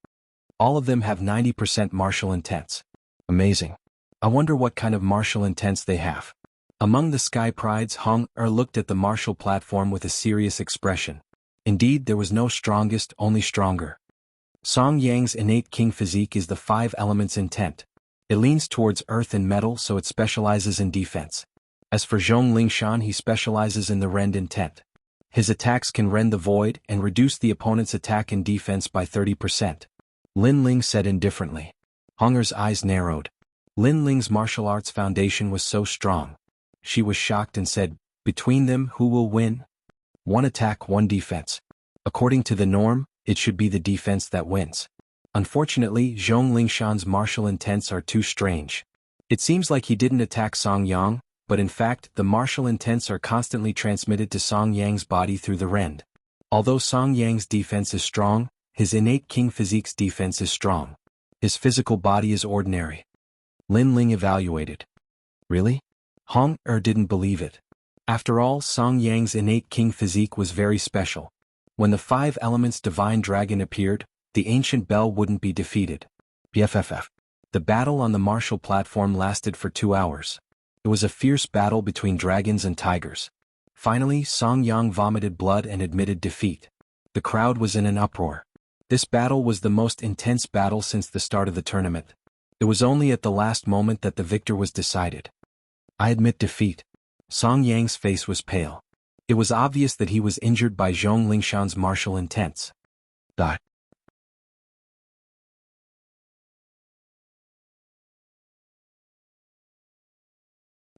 All of them have 90% martial intents. Amazing. I wonder what kind of martial intents they have. Among the Sky Prides, Hong Er looked at the martial platform with a serious expression. Indeed, there was no strongest, only stronger. Song Yang's innate king physique is the 5 elements intent. It leans towards earth and metal, so it specializes in defense. As for Zhong Lingshan, he specializes in the rend intent. His attacks can rend the void and reduce the opponent's attack and defense by 30%. Lin Ling said indifferently. Honger's eyes narrowed. Lin Ling's martial arts foundation was so strong. She was shocked and said, "Between them, who will win? One attack, one defense. According to the norm, it should be the defense that wins." Unfortunately, Zhong Lingshan's martial intents are too strange. It seems like he didn't attack Song Yang, but in fact, the martial intents are constantly transmitted to Song Yang's body through the rend. Although Song Yang's defense is strong, his innate king physique's defense is strong. His physical body is ordinary. Lin Ling evaluated. Really? Hong didn't believe it. After all, Song Yang's innate king physique was very special. When the 5 elements divine dragon appeared, the ancient bell wouldn't be defeated. BFFF. The battle on the martial platform lasted for 2 hours. It was a fierce battle between dragons and tigers. Finally, Song Yang vomited blood and admitted defeat. The crowd was in an uproar. This battle was the most intense battle since the start of the tournament. It was only at the last moment that the victor was decided. "I admit defeat." Song Yang's face was pale. It was obvious that he was injured by Zhong Lingshan's martial intents.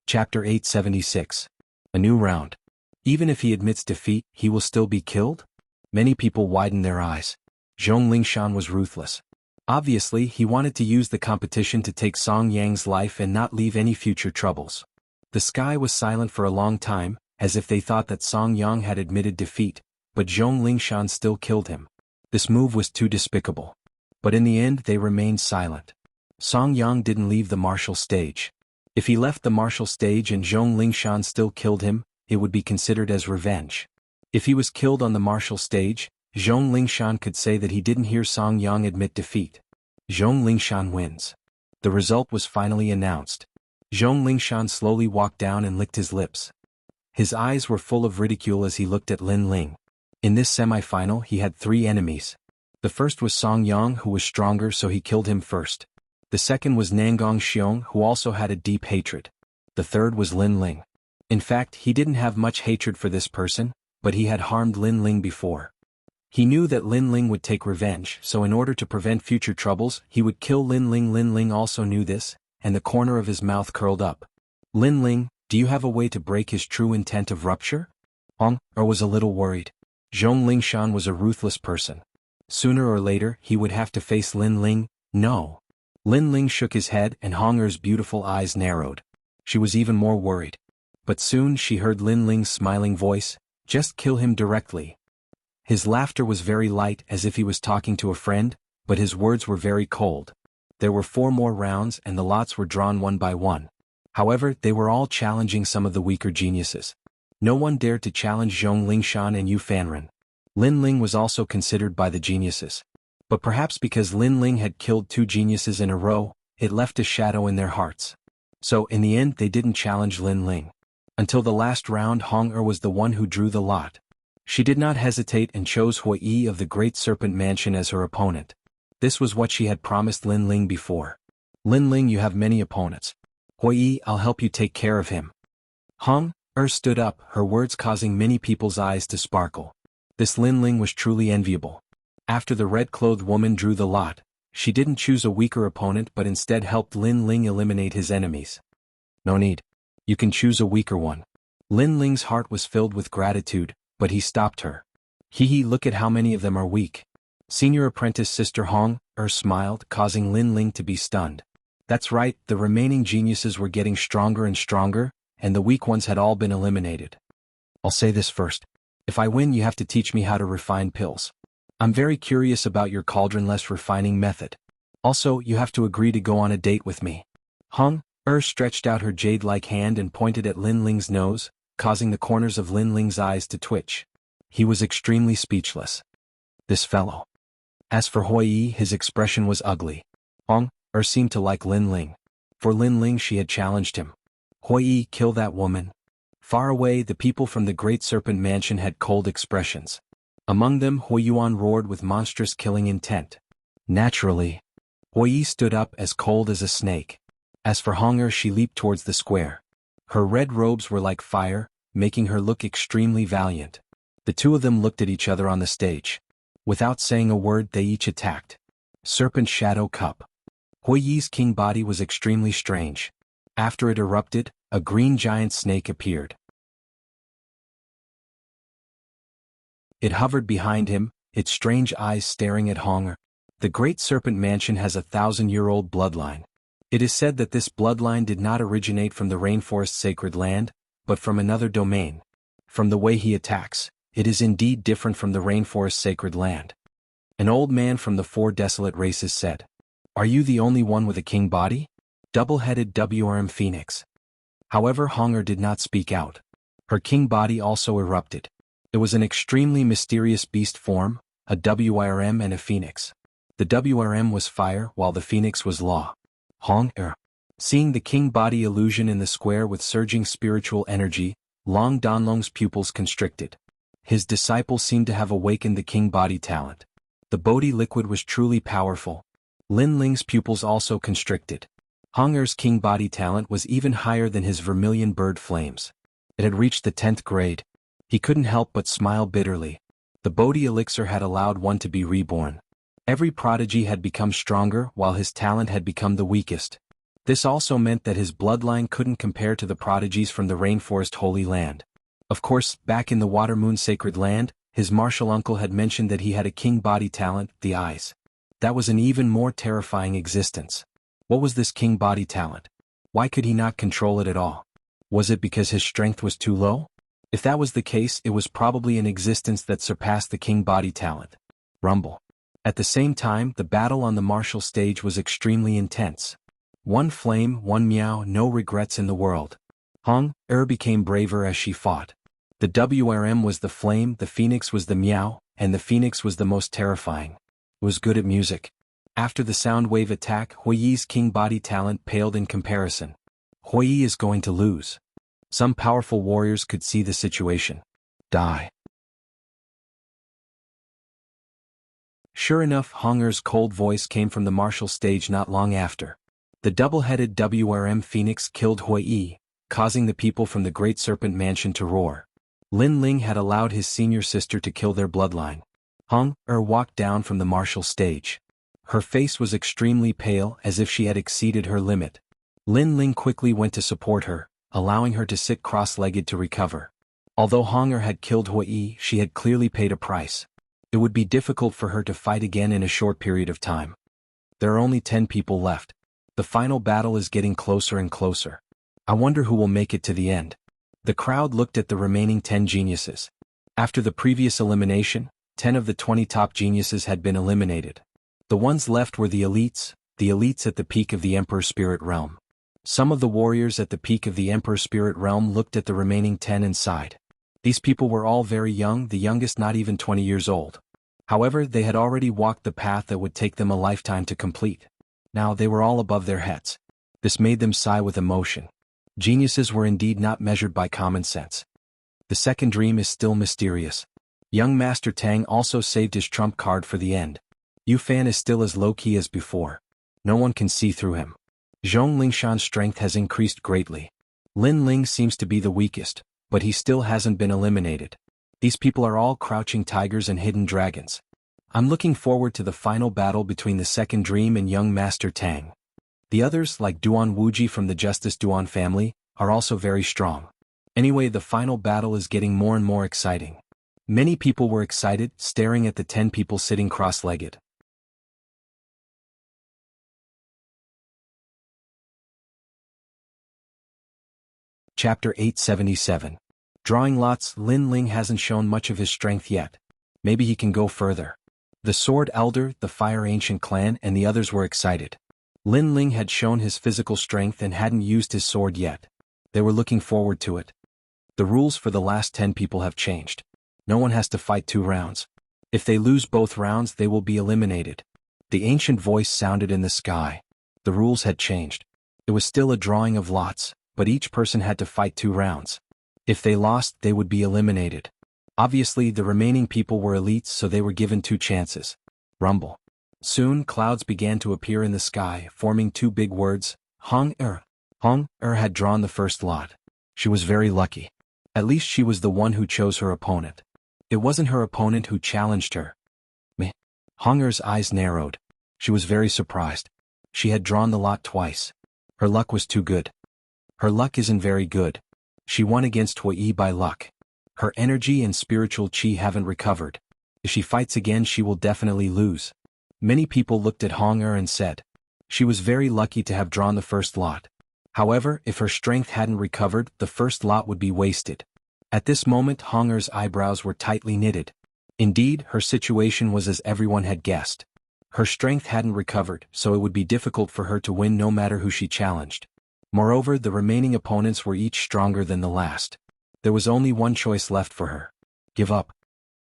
Chapter 876. A new round. Even if he admits defeat, he will still be killed? Many people widened their eyes. Zhong Lingshan was ruthless. Obviously, he wanted to use the competition to take Song Yang's life and not leave any future troubles. The sky was silent for a long time, as if they thought that Song Yang had admitted defeat, but Zhong Lingshan still killed him. This move was too despicable. But in the end they remained silent. Song Yang didn't leave the martial stage. If he left the martial stage and Zhong Lingshan still killed him, it would be considered as revenge. If he was killed on the martial stage, Zhong Lingshan could say that he didn't hear Song Yang admit defeat. Zhong Lingshan wins. The result was finally announced. Zhong Lingshan slowly walked down and licked his lips. His eyes were full of ridicule as he looked at Lin Ling. In this semi-final he had 3 enemies. The first was Song Yang, who was stronger, so he killed him first. The second was Nangong Xiong, who also had a deep hatred. The third was Lin Ling. In fact, he didn't have much hatred for this person, but he had harmed Lin Ling before. He knew that Lin Ling would take revenge, so in order to prevent future troubles, he would kill Lin Ling. Lin Ling also knew this, and the corner of his mouth curled up. "Lin Ling, do you have a way to break his true intent of rupture?" Hong was a little worried. Zhong Lingshan was a ruthless person. Sooner or later, he would have to face Lin Ling. No. Lin Ling shook his head and Honger's beautiful eyes narrowed. She was even more worried. But soon she heard Lin Ling's smiling voice, "Just kill him directly." His laughter was very light, as if he was talking to a friend, but his words were very cold. There were 4 more rounds and the lots were drawn one by one. However, they were all challenging some of the weaker geniuses. No one dared to challenge Zhong Lingshan and Yu Fanren. Lin Ling was also considered by the geniuses. But perhaps because Lin Ling had killed 2 geniuses in a row, it left a shadow in their hearts. So in the end they didn't challenge Lin Ling. Until the last round, Hong was the one who drew the lot. She did not hesitate and chose Hui Yi of the Great Serpent Mansion as her opponent. This was what she had promised Lin Ling before. "Lin Ling, you have many opponents. Hui Yi, I'll help you take care of him." Hong stood up, her words causing many people's eyes to sparkle. This Lin Ling was truly enviable. After the red-clothed woman drew the lot, she didn't choose a weaker opponent but instead helped Lin Ling eliminate his enemies. "No need. You can choose a weaker one." Lin Ling's heart was filled with gratitude, but he stopped her. "Hee, look at how many of them are weak." Senior apprentice Sister Hong smiled, causing Lin Ling to be stunned. That's right, the remaining geniuses were getting stronger and stronger, and the weak ones had all been eliminated. "I'll say this first. If I win, you have to teach me how to refine pills. I'm very curious about your cauldron-less refining method. Also, you have to agree to go on a date with me." Hong stretched out her jade-like hand and pointed at Lin Ling's nose, causing the corners of Lin Ling's eyes to twitch. He was extremely speechless. This fellow. As for Hui Yi, his expression was ugly. Hong seemed to like Lin Ling. For Lin Ling, she had challenged him. "Hui Yi, kill that woman." Far away, the people from the Great Serpent Mansion had cold expressions. Among them, Hui Yuan roared with monstrous killing intent. Naturally, Hui Yi stood up as cold as a snake. As for Hong she leaped towards the square. Her red robes were like fire, making her look extremely valiant. The 2 of them looked at each other on the stage. Without saying a word, they each attacked. Serpent Shadow Cup. Hui Yi's king body was extremely strange. After it erupted, a green giant snake appeared. It hovered behind him, its strange eyes staring at Hong. The Great Serpent Mansion has a 1,000-year-old bloodline. It is said that this bloodline did not originate from the rainforest sacred land, but from another domain. From the way he attacks, it is indeed different from the rainforest sacred land. An old man from the 4 desolate races said, "Are you the only one with a king body?" Double-headed WRM Phoenix. However, Honger did not speak out. Her king body also erupted. It was an extremely mysterious beast form, a WRM and a phoenix. The WRM was fire while the phoenix was law. Honger. Seeing the king body illusion in the square with surging spiritual energy, Long Donlong's pupils constricted. His disciple seemed to have awakened the king body talent. The Bodhi liquid was truly powerful. Lin Ling's pupils also constricted. Honger's king body talent was even higher than his vermilion bird flames. It had reached the 10th grade. He couldn't help but smile bitterly. The Bodhi elixir had allowed one to be reborn. Every prodigy had become stronger while his talent had become the weakest. This also meant that his bloodline couldn't compare to the prodigies from the rainforest holy land. Of course, back in the Water Moon sacred land, his martial uncle had mentioned that he had a king body talent, the eyes. That was an even more terrifying existence. What was this king body talent? Why could he not control it at all? Was it because his strength was too low? If that was the case, it was probably an existence that surpassed the king body talent. Rumble. At the same time, the battle on the martial stage was extremely intense. One flame, one meow, no regrets in the world. Hong became braver as she fought. The WRM was the flame, the phoenix was the meow, and the phoenix was the most terrifying. It was good at music. After the sound wave attack, Hui Yi's king body talent paled in comparison. Hui Yi is going to lose. Some powerful warriors could see the situation. Die. Sure enough, Honger's cold voice came from the martial stage not long after. The double-headed WRM Phoenix killed Hui Yi, causing the people from the Great Serpent Mansion to roar. Lin Ling had allowed his senior sister to kill their bloodline. Hong walked down from the martial stage. Her face was extremely pale, as if she had exceeded her limit. Lin Ling quickly went to support her, allowing her to sit cross-legged to recover. Although Honger had killed Hui Yi, she had clearly paid a price. It would be difficult for her to fight again in a short period of time. There are only 10 people left. The final battle is getting closer and closer. I wonder who will make it to the end. The crowd looked at the remaining 10 geniuses. After the previous elimination, 10 of the 20 top geniuses had been eliminated. The ones left were the elites at the peak of the Emperor Spirit Realm. Some of the warriors at the peak of the Emperor Spirit Realm looked at the remaining 10 and sighed. These people were all very young, the youngest not even 20 years old. However, they had already walked the path that would take them a lifetime to complete. Now they were all above their heads. This made them sigh with emotion. Geniuses were indeed not measured by common sense. The second dream is still mysterious. Young Master Tang also saved his trump card for the end. Yu Fan is still as low-key as before. No one can see through him. Zhong Lingshan's strength has increased greatly. Lin Ling seems to be the weakest, but he still hasn't been eliminated. These people are all crouching tigers and hidden dragons. I'm looking forward to the final battle between the second dream and young Master Tang. The others, like Duan Wuji from the Justice Duan family, are also very strong. Anyway, the final battle is getting more and more exciting. Many people were excited, staring at the 10 people sitting cross-legged. Chapter 877. Drawing lots. Lin Ling hasn't shown much of his strength yet. Maybe he can go further. The Sword Elder, the Fire Ancient clan and the others were excited. Lin Ling had shown his physical strength and hadn't used his sword yet. They were looking forward to it. The rules for the last 10 people have changed. No one has to fight 2 rounds. If they lose both rounds, they will be eliminated. The ancient voice sounded in the sky. The rules had changed. It was still a drawing of lots, but each person had to fight 2 rounds. If they lost, they would be eliminated. Obviously, the remaining people were elites, so they were given 2 chances. Rumble. Soon, clouds began to appear in the sky, forming 2 big words, Hong-er. Hong-er had drawn the first lot. She was very lucky. At least she was the one who chose her opponent. It wasn't her opponent who challenged her. Hong-er's eyes narrowed. She was very surprised. She had drawn the lot twice. Her luck was too good. Her luck isn't very good. She won against Hui by luck. Her energy and spiritual qi haven't recovered. If she fights again she will definitely lose. Many people looked at Hong Er and said, she was very lucky to have drawn the first lot. However, if her strength hadn't recovered, the first lot would be wasted. At this moment Hong Er's eyebrows were tightly knitted. Indeed, her situation was as everyone had guessed. Her strength hadn't recovered, so it would be difficult for her to win no matter who she challenged. Moreover, the remaining opponents were each stronger than the last. There was only one choice left for her. Give up.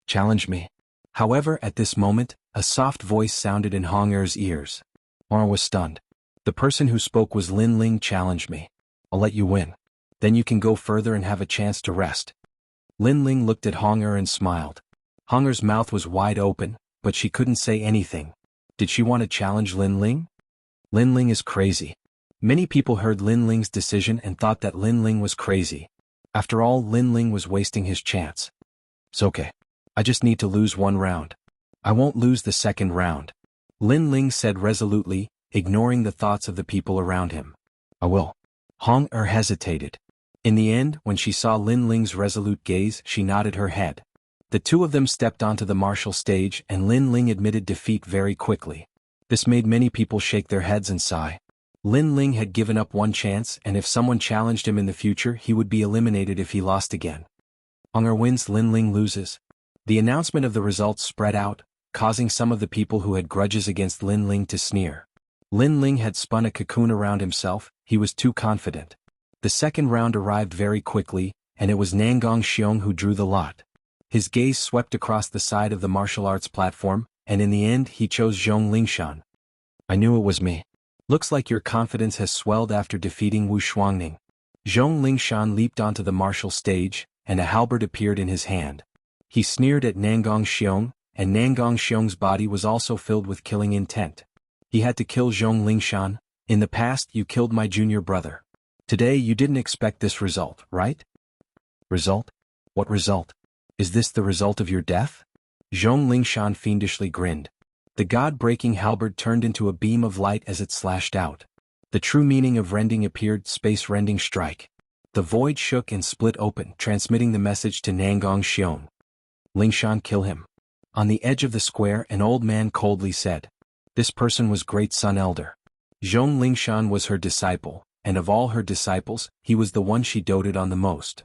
Challenge me. However, at this moment, a soft voice sounded in Hong Er's ears. Hong Er was stunned. The person who spoke was Lin Ling. Challenge me. I'll let you win. Then you can go further and have a chance to rest. Lin Ling looked at Hong Er and smiled. Hong Er's mouth was wide open, but she couldn't say anything. Did she want to challenge Lin Ling? Lin Ling is crazy. Many people heard Lin Ling's decision and thought that Lin Ling was crazy. After all, Lin Ling was wasting his chance. It's okay. I just need to lose one round. I won't lose the second round. Lin Ling said resolutely, ignoring the thoughts of the people around him. I will. Hong Er hesitated. In the end, when she saw Lin Ling's resolute gaze, she nodded her head. The two of them stepped onto the martial stage and Lin Ling admitted defeat very quickly. This made many people shake their heads and sigh. Lin Ling had given up one chance, and if someone challenged him in the future he would be eliminated if he lost again. Hong Er wins, Lin Ling loses. The announcement of the results spread out, causing some of the people who had grudges against Lin Ling to sneer. Lin Ling had spun a cocoon around himself, he was too confident. The second round arrived very quickly, and it was Nangong Xiong who drew the lot. His gaze swept across the side of the martial arts platform, and in the end he chose Zhong Lingshan. I knew it was me. Looks like your confidence has swelled after defeating Wu Shuangning. Zhong Lingshan leaped onto the martial stage, and a halberd appeared in his hand. He sneered at Nangong Xiong, and Nangong Xiong's body was also filled with killing intent. He had to kill Zhong Lingshan. In the past you killed my junior brother. Today you didn't expect this result, right? Result? What result? Is this the result of your death? Zhong Lingshan fiendishly grinned. The god-breaking halberd turned into a beam of light as it slashed out. The true meaning of rending appeared, space-rending strike. The void shook and split open, transmitting the message to Nangong Xiong. Lingshan, kill him. On the edge of the square an old man coldly said. This person was Great Sun Elder. Zhong Lingshan was her disciple, and of all her disciples, he was the one she doted on the most.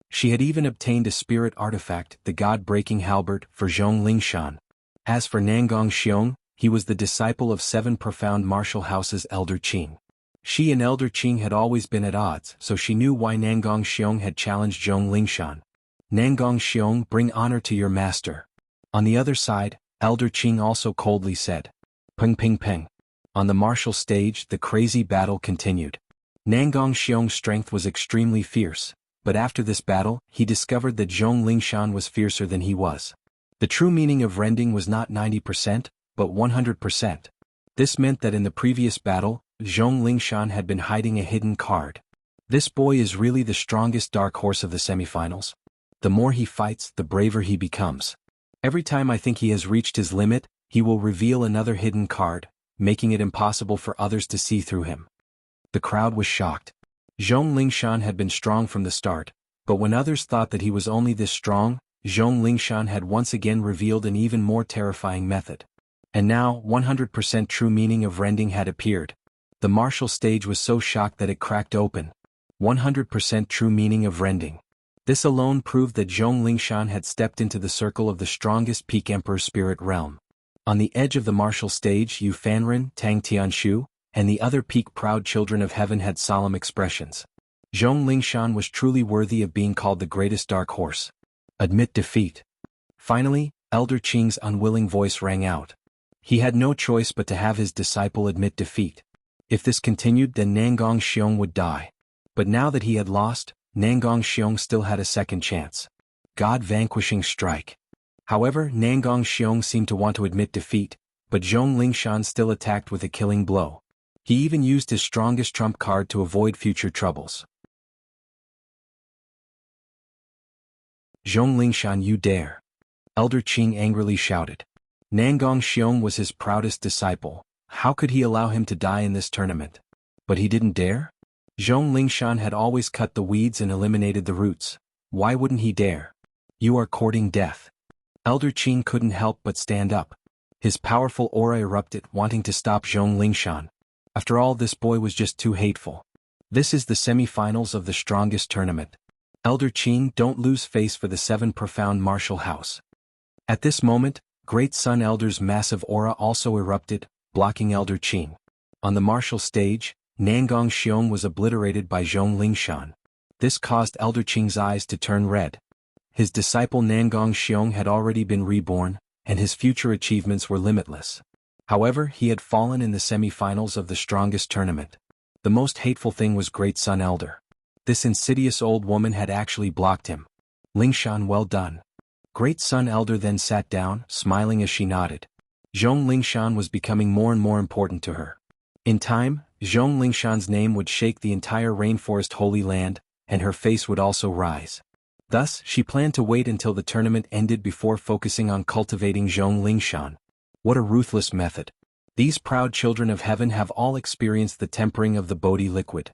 She had even obtained a spirit artifact, the god-breaking halberd, for Zhong Lingshan. As for Nangong Xiong, he was the disciple of 7 profound martial houses Elder Qing. She and Elder Qing had always been at odds, so she knew why Nangong Xiong had challenged Zhong Lingshan. Nangong Xiong, bring honor to your master. On the other side, Elder Qing also coldly said. Peng ping peng. On the martial stage the crazy battle continued. Nangong Xiong's strength was extremely fierce. But after this battle, he discovered that Zhong Lingshan was fiercer than he was. The true meaning of rending was not 90%, but 100%. This meant that in the previous battle, Zhong Lingshan had been hiding a hidden card. This boy is really the strongest dark horse of the semifinals. The more he fights, the braver he becomes. Every time I think he has reached his limit, he will reveal another hidden card, making it impossible for others to see through him. The crowd was shocked. Zhong Lingshan had been strong from the start, but when others thought that he was only this strong, Zhong Lingshan had once again revealed an even more terrifying method. And now, 100% true meaning of rending had appeared. The martial stage was so shocked that it cracked open. 100% true meaning of rending. This alone proved that Zhong Lingshan had stepped into the circle of the strongest peak emperor spirit realm. On the edge of the martial stage, Yu Fanren, Tang Tianshu, and the other peak proud children of heaven had solemn expressions. Zhong Lingshan was truly worthy of being called the greatest dark horse. Admit defeat. Finally, Elder Qing's unwilling voice rang out. He had no choice but to have his disciple admit defeat. If this continued, then Nangong Xiong would die. But now that he had lost, Nangong Xiong still had a second chance. God-vanquishing strike. However, Nangong Xiong seemed to want to admit defeat, but Zhong Lingshan still attacked with a killing blow. He even used his strongest trump card to avoid future troubles. Zhong Lingshan, you dare! Elder Qing angrily shouted. Nangong Xiong was his proudest disciple. How could he allow him to die in this tournament? But he didn't dare? Zhong Lingshan had always cut the weeds and eliminated the roots. Why wouldn't he dare? You are courting death. Elder Qin couldn't help but stand up. His powerful aura erupted, wanting to stop Zhong Lingshan. After all, this boy was just too hateful. This is the semi-finals of the strongest tournament. Elder Qin, don't lose face for the 7 profound martial house. At this moment, Great Sun Elder's massive aura also erupted, blocking Elder Qin. On the martial stage, Nangong Xiong was obliterated by Zhong Lingshan. This caused Elder Qin's eyes to turn red. His disciple Nangong Xiong had already been reborn, and his future achievements were limitless. However, he had fallen in the semi-finals of the strongest tournament. The most hateful thing was Great Sun Elder. This insidious old woman had actually blocked him. Lingshan, well done. Great Sun Elder then sat down, smiling as she nodded. Zhong Lingshan was becoming more and more important to her. In time, Zhong Lingshan's name would shake the entire rainforest holy land, and her face would also rise. Thus, she planned to wait until the tournament ended before focusing on cultivating Zhong Lingshan. What a ruthless method. These proud children of heaven have all experienced the tempering of the Bodhi liquid.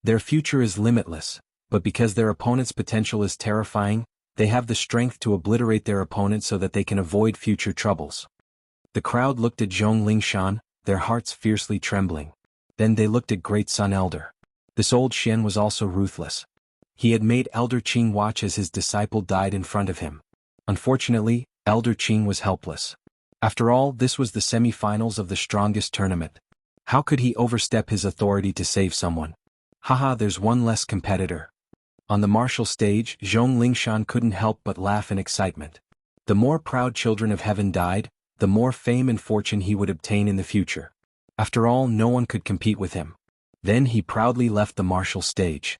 Their future is limitless, but because their opponent's potential is terrifying, they have the strength to obliterate their opponent so that they can avoid future troubles. The crowd looked at Zhong Lingshan, their hearts fiercely trembling. Then they looked at Great Sun Elder. This old Xian was also ruthless. He had made Elder Qing watch as his disciple died in front of him. Unfortunately, Elder Qing was helpless. After all, this was the semi-finals of the strongest tournament. How could he overstep his authority to save someone? Haha, there's one less competitor. On the martial stage, Zhong Lingshan couldn't help but laugh in excitement. The more proud children of heaven died, the more fame and fortune he would obtain in the future. After all, no one could compete with him. Then he proudly left the martial stage.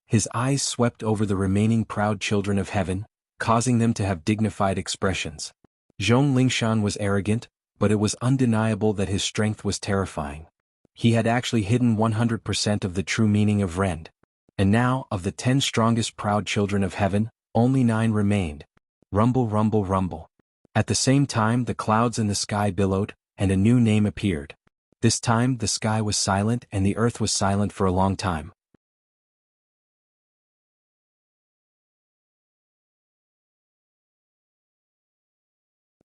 His eyes swept over the remaining proud children of heaven, causing them to have dignified expressions. Zhong Lingshan was arrogant, but it was undeniable that his strength was terrifying. He had actually hidden 100% of the true meaning of Rend. And now, of the 10 strongest proud children of heaven, only 9 remained. Rumble, rumble, rumble. At the same time, the clouds in the sky billowed, and a new name appeared. This time, the sky was silent and the earth was silent for a long time.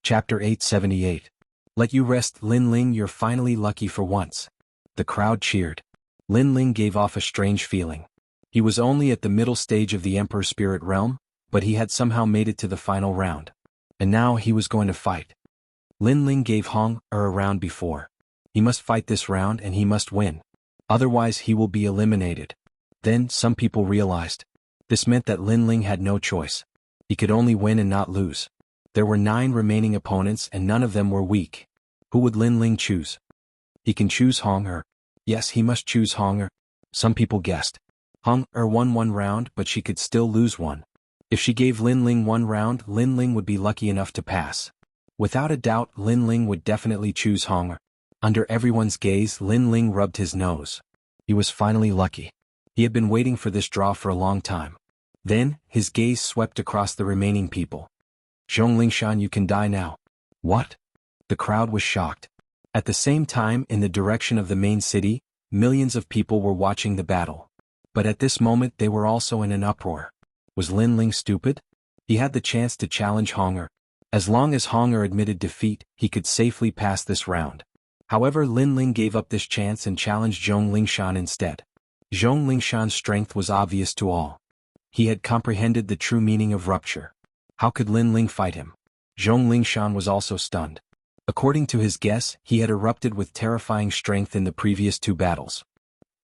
Chapter 878. Let you rest, Lin Ling, you're finally lucky for once. The crowd cheered. Lin Ling gave off a strange feeling. He was only at the middle stage of the Emperor's Spirit Realm, but he had somehow made it to the final round. And now he was going to fight. Lin Ling gave Hong a round before. He must fight this round and he must win. Otherwise he will be eliminated. Then some people realized. This meant that Lin Ling had no choice. He could only win and not lose. There were 9 remaining opponents and none of them were weak. Who would Lin Ling choose? He can choose Hong Er. Yes, he must choose Hong Er. Some people guessed. Hong Er won 1 round, but she could still lose 1. If she gave Lin Ling 1 round, Lin Ling would be lucky enough to pass. Without a doubt, Lin Ling would definitely choose Hong Er. Under everyone's gaze, Lin Ling rubbed his nose. He was finally lucky. He had been waiting for this draw for a long time. Then, his gaze swept across the remaining people. Zhong Lingshan, you can die now. What? The crowd was shocked. At the same time, in the direction of the main city, millions of people were watching the battle. But at this moment they were also in an uproar. Was Lin Ling stupid? He had the chance to challenge Hong Er. As long as Hong Er admitted defeat, he could safely pass this round. However, Lin Ling gave up this chance and challenged Zhong Lingshan instead. Zhong Lingshan's strength was obvious to all. He had comprehended the true meaning of rupture. How could Lin Ling fight him? Zhong Lingshan was also stunned. According to his guess, he had erupted with terrifying strength in the previous 2 battles.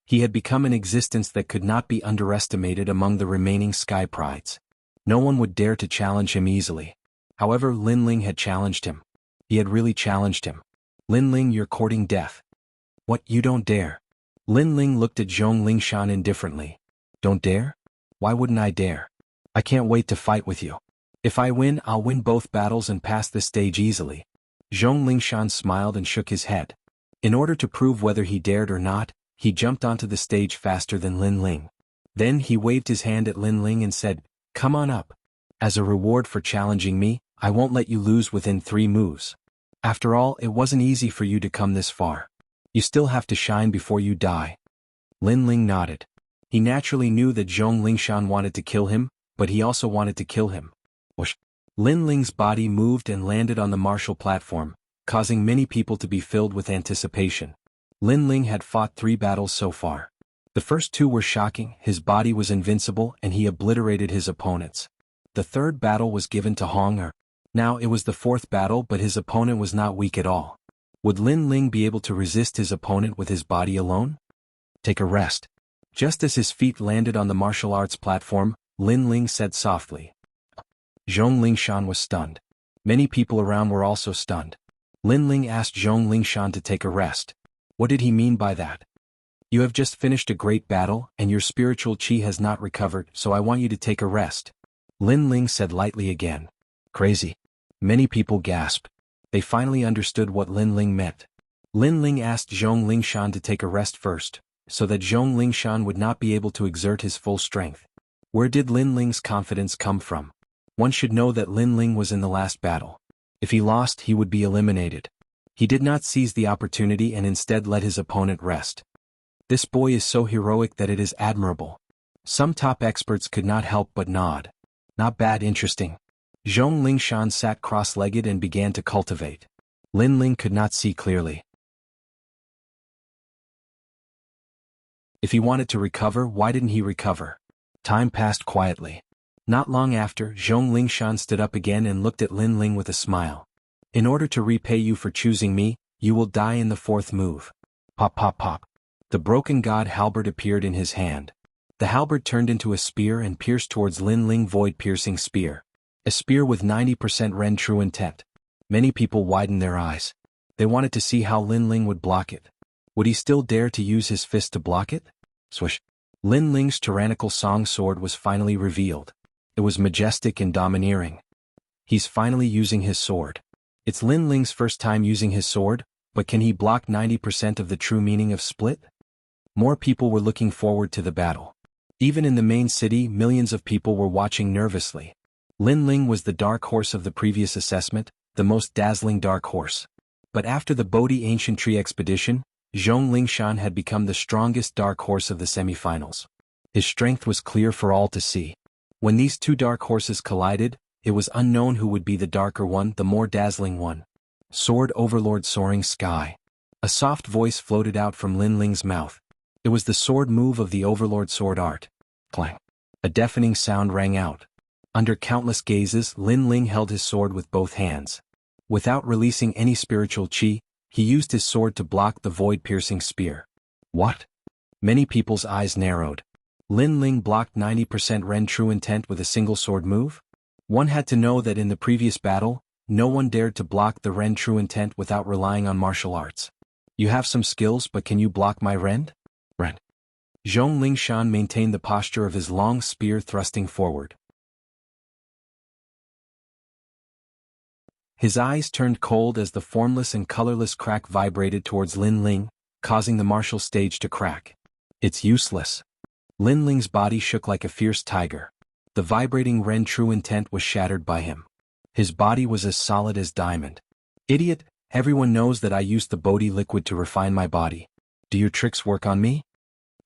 He had become an existence that could not be underestimated among the remaining Sky Prides. No one would dare to challenge him easily. However, Lin Ling had challenged him. He had really challenged him. Lin Ling, you're courting death. What, you don't dare? Lin Ling looked at Zhong Lingshan indifferently. Don't dare? Why wouldn't I dare? I can't wait to fight with you. If I win, I'll win both battles and pass this stage easily. Zhong Lingshan smiled and shook his head. In order to prove whether he dared or not, he jumped onto the stage faster than Lin Ling. Then he waved his hand at Lin Ling and said, "Come on up. As a reward for challenging me, I won't let you lose within 3 moves." After all, it wasn't easy for you to come this far. You still have to shine before you die. Lin Ling nodded. He naturally knew that Zhong Lingshan wanted to kill him, but he also wanted to kill him. Whoosh. Lin Ling's body moved and landed on the martial platform, causing many people to be filled with anticipation. Lin Ling had fought 3 battles so far. The first 2 were shocking, his body was invincible and he obliterated his opponents. The 3rd battle was given to Hong Er. Now it was the 4th battle, but his opponent was not weak at all. Would Lin Ling be able to resist his opponent with his body alone? Take a rest. Just as his feet landed on the martial arts platform, Lin Ling said softly. Zhong Lingshan was stunned. Many people around were also stunned. Lin Ling asked Zhong Lingshan to take a rest. What did he mean by that? You have just finished a great battle, and your spiritual qi has not recovered, so I want you to take a rest. Lin Ling said lightly again. Crazy. Many people gasped. They finally understood what Lin Ling meant. Lin Ling asked Zhong Lingshan to take a rest first, so that Zhong Lingshan would not be able to exert his full strength. Where did Lin Ling's confidence come from? One should know that Lin Ling was in the last battle. If he lost, he would be eliminated. He did not seize the opportunity and instead let his opponent rest. This boy is so heroic that it is admirable. Some top experts could not help but nod. Not bad, interesting. Zhong Lingshan sat cross-legged and began to cultivate. Lin Ling could not see clearly. If he wanted to recover, why didn't he recover? Time passed quietly. Not long after, Zhong Lingshan stood up again and looked at Lin Ling with a smile. In order to repay you for choosing me, you will die in the 4th move. Pop pop pop. The broken god halberd appeared in his hand. The halberd turned into a spear and pierced towards Lin Ling, void-piercing spear. A spear with 90% Ren true intent. Many people widened their eyes. They wanted to see how Lin Ling would block it. Would he still dare to use his fist to block it? Swish. Lin Ling's tyrannical song sword was finally revealed. It was majestic and domineering. He's finally using his sword. It's Lin Ling's first time using his sword, but can he block 90% of the true meaning of split? More people were looking forward to the battle. Even in the main city, millions of people were watching nervously. Lin Ling was the dark horse of the previous assessment, the most dazzling dark horse. But after the Bodhi Ancient Tree expedition, Zhong Lingshan had become the strongest dark horse of the semifinals. His strength was clear for all to see. When these 2 dark horses collided, it was unknown who would be the darker one, the more dazzling one. Sword Overlord soaring sky. A soft voice floated out from Lin Ling's mouth. It was the sword move of the Overlord sword art. Clang. A deafening sound rang out. Under countless gazes, Lin Ling held his sword with both hands. Without releasing any spiritual qi, he used his sword to block the void-piercing spear. What? Many people's eyes narrowed. Lin Ling blocked 90% Ren true intent with a single sword move? One had to know that in the previous battle, no one dared to block the Ren true intent without relying on martial arts. You have some skills, but can you block my Ren? Ren. Zhong Lingshan maintained the posture of his long spear thrusting forward. His eyes turned cold as the formless and colorless crack vibrated towards Lin Ling, causing the martial stage to crack. It's useless. Lin Ling's body shook like a fierce tiger. The vibrating Ren true intent was shattered by him. His body was as solid as diamond. Idiot, everyone knows that I used the Bodhi liquid to refine my body. Do your tricks work on me?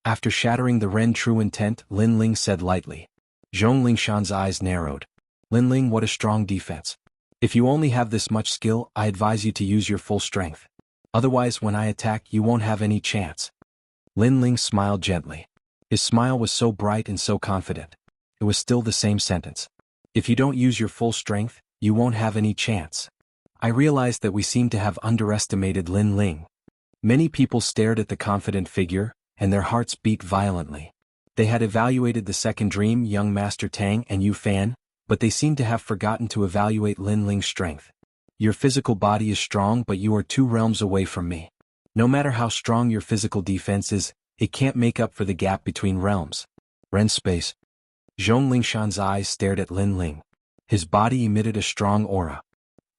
After shattering the Ren true intent, Lin Ling said lightly. Zhong Lingshan's eyes narrowed. Lin Ling, what a strong defense. If you only have this much skill, I advise you to use your full strength. Otherwise, when I attack, you won't have any chance. Lin Ling smiled gently. His smile was so bright and so confident. It was still the same sentence. If you don't use your full strength, you won't have any chance. I realized that we seem to have underestimated Lin Ling. Many people stared at the confident figure, and their hearts beat violently. They had evaluated the second dream, young Master Tang and Yu Fan, but they seemed to have forgotten to evaluate Lin Ling's strength. Your physical body is strong, but you are 2 realms away from me. No matter how strong your physical defense is, it can't make up for the gap between realms. Ren space. Zhong Lingshan's eyes stared at Lin Ling. His body emitted a strong aura.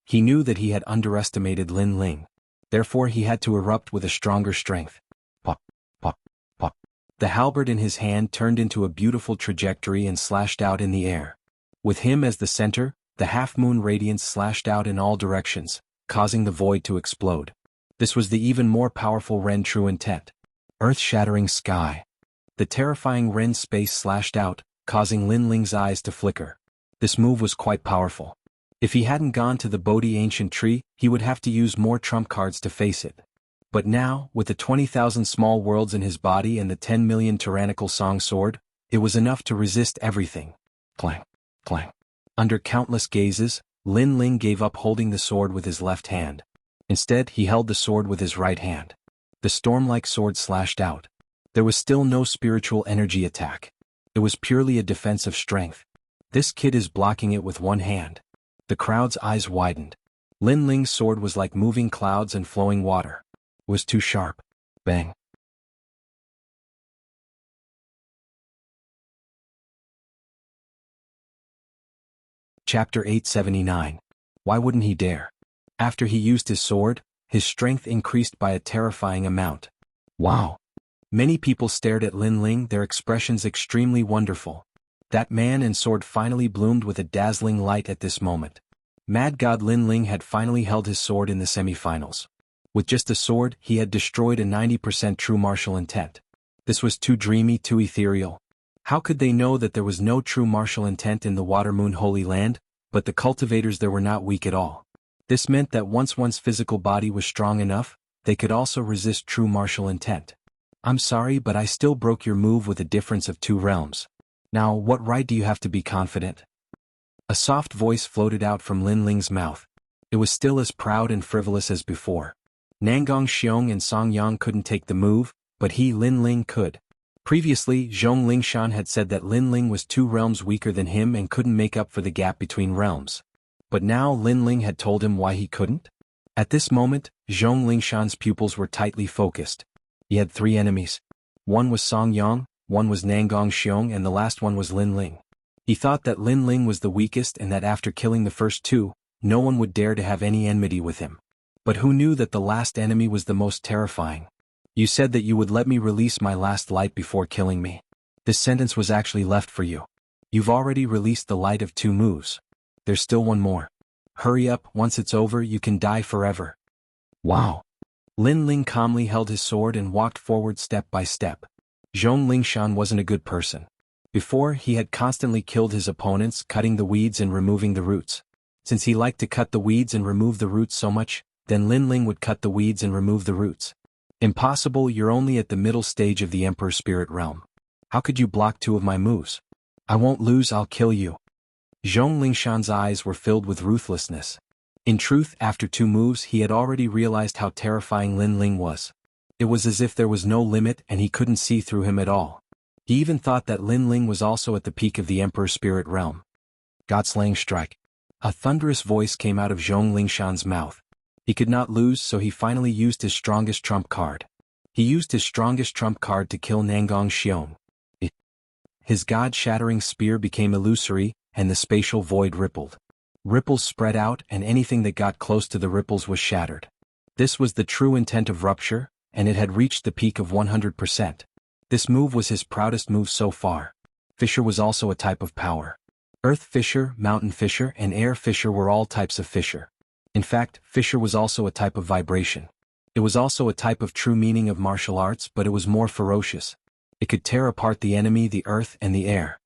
He knew that he had underestimated Lin Ling. Therefore he had to erupt with a stronger strength. Pop, pop, pop. The halberd in his hand turned into a beautiful trajectory and slashed out in the air. With him as the center, the half-moon radiance slashed out in all directions, causing the void to explode. This was the even more powerful Ren true intent. Earth-shattering sky. The terrifying Ren space slashed out, causing Lin Ling's eyes to flicker. This move was quite powerful. If he hadn't gone to the Bodhi ancient tree, he would have to use more trump cards to face it. But now, with the 20,000 small worlds in his body and the 10 million tyrannical song sword, it was enough to resist everything. Clang, clang. Under countless gazes, Lin Ling gave up holding the sword with his left hand. Instead, he held the sword with his right hand. The storm-like sword slashed out. There was still no spiritual energy attack. It was purely a defense of strength. This kid is blocking it with one hand. The crowd's eyes widened. Lin Ling's sword was like moving clouds and flowing water. It was too sharp. Bang. Chapter 879. Why wouldn't he dare? After he used his sword, his strength increased by a terrifying amount. Wow. Many people stared at Lin Ling, their expressions extremely wonderful. That man and sword finally bloomed with a dazzling light at this moment. Mad God Lin Ling had finally held his sword in the semifinals. With just a sword, he had destroyed a 90% true martial intent. This was too dreamy, too ethereal. How could they know that there was no true martial intent in the Water Moon Holy Land? But the cultivators there were not weak at all. This meant that once one's physical body was strong enough, they could also resist true martial intent. I'm sorry, but I still broke your move with a difference of 2 realms. Now, what right do you have to be confident? A soft voice floated out from Lin Ling's mouth. It was still as proud and frivolous as before. Nangong Xiong and Song Yang couldn't take the move, but he, Lin Ling, could. Previously, Zhong Lingshan had said that Lin Ling was 2 realms weaker than him and couldn't make up for the gap between realms. But now Lin Ling had told him why he couldn't? At this moment, Zhong Lingshan's pupils were tightly focused. He had 3 enemies. One was Song Yang, one was Nangong Xiong, and the last one was Lin Ling. He thought that Lin Ling was the weakest and that after killing the first 2, no one would dare to have any enmity with him. But who knew that the last enemy was the most terrifying? You said that you would let me release my last light before killing me. This sentence was actually left for you. You've already released the light of 2 moves. There's still one more. Hurry up, once it's over you can die forever. Wow. Lin Ling calmly held his sword and walked forward step by step. Zhong Lingshan wasn't a good person. Before, he had constantly killed his opponents, cutting the weeds and removing the roots. Since he liked to cut the weeds and remove the roots so much, then Lin Ling would cut the weeds and remove the roots. Impossible, you're only at the middle stage of the Emperor Spirit Realm. How could you block 2 of my moves? I won't lose, I'll kill you. Zhong Lingshan's eyes were filled with ruthlessness. In truth, after 2 moves he had already realized how terrifying Lin Ling was. It was as if there was no limit and he couldn't see through him at all. He even thought that Lin Ling was also at the peak of the Emperor Spirit Realm. God-slaying strike. A thunderous voice came out of Zhong Lingshan's mouth. He could not lose, so he finally used his strongest trump card. He used his strongest trump card to kill Nangong Xiong. His god-shattering spear became illusory, and the spatial void rippled. Ripples spread out, and anything that got close to the ripples was shattered. This was the true intent of rupture, and it had reached the peak of 100%. This move was his proudest move so far. Fissure was also a type of power. Earth fissure, mountain fissure, and air fissure were all types of fissure. In fact, fissure was also a type of vibration. It was also a type of true meaning of martial arts, but it was more ferocious. It could tear apart the enemy, the earth, and the air.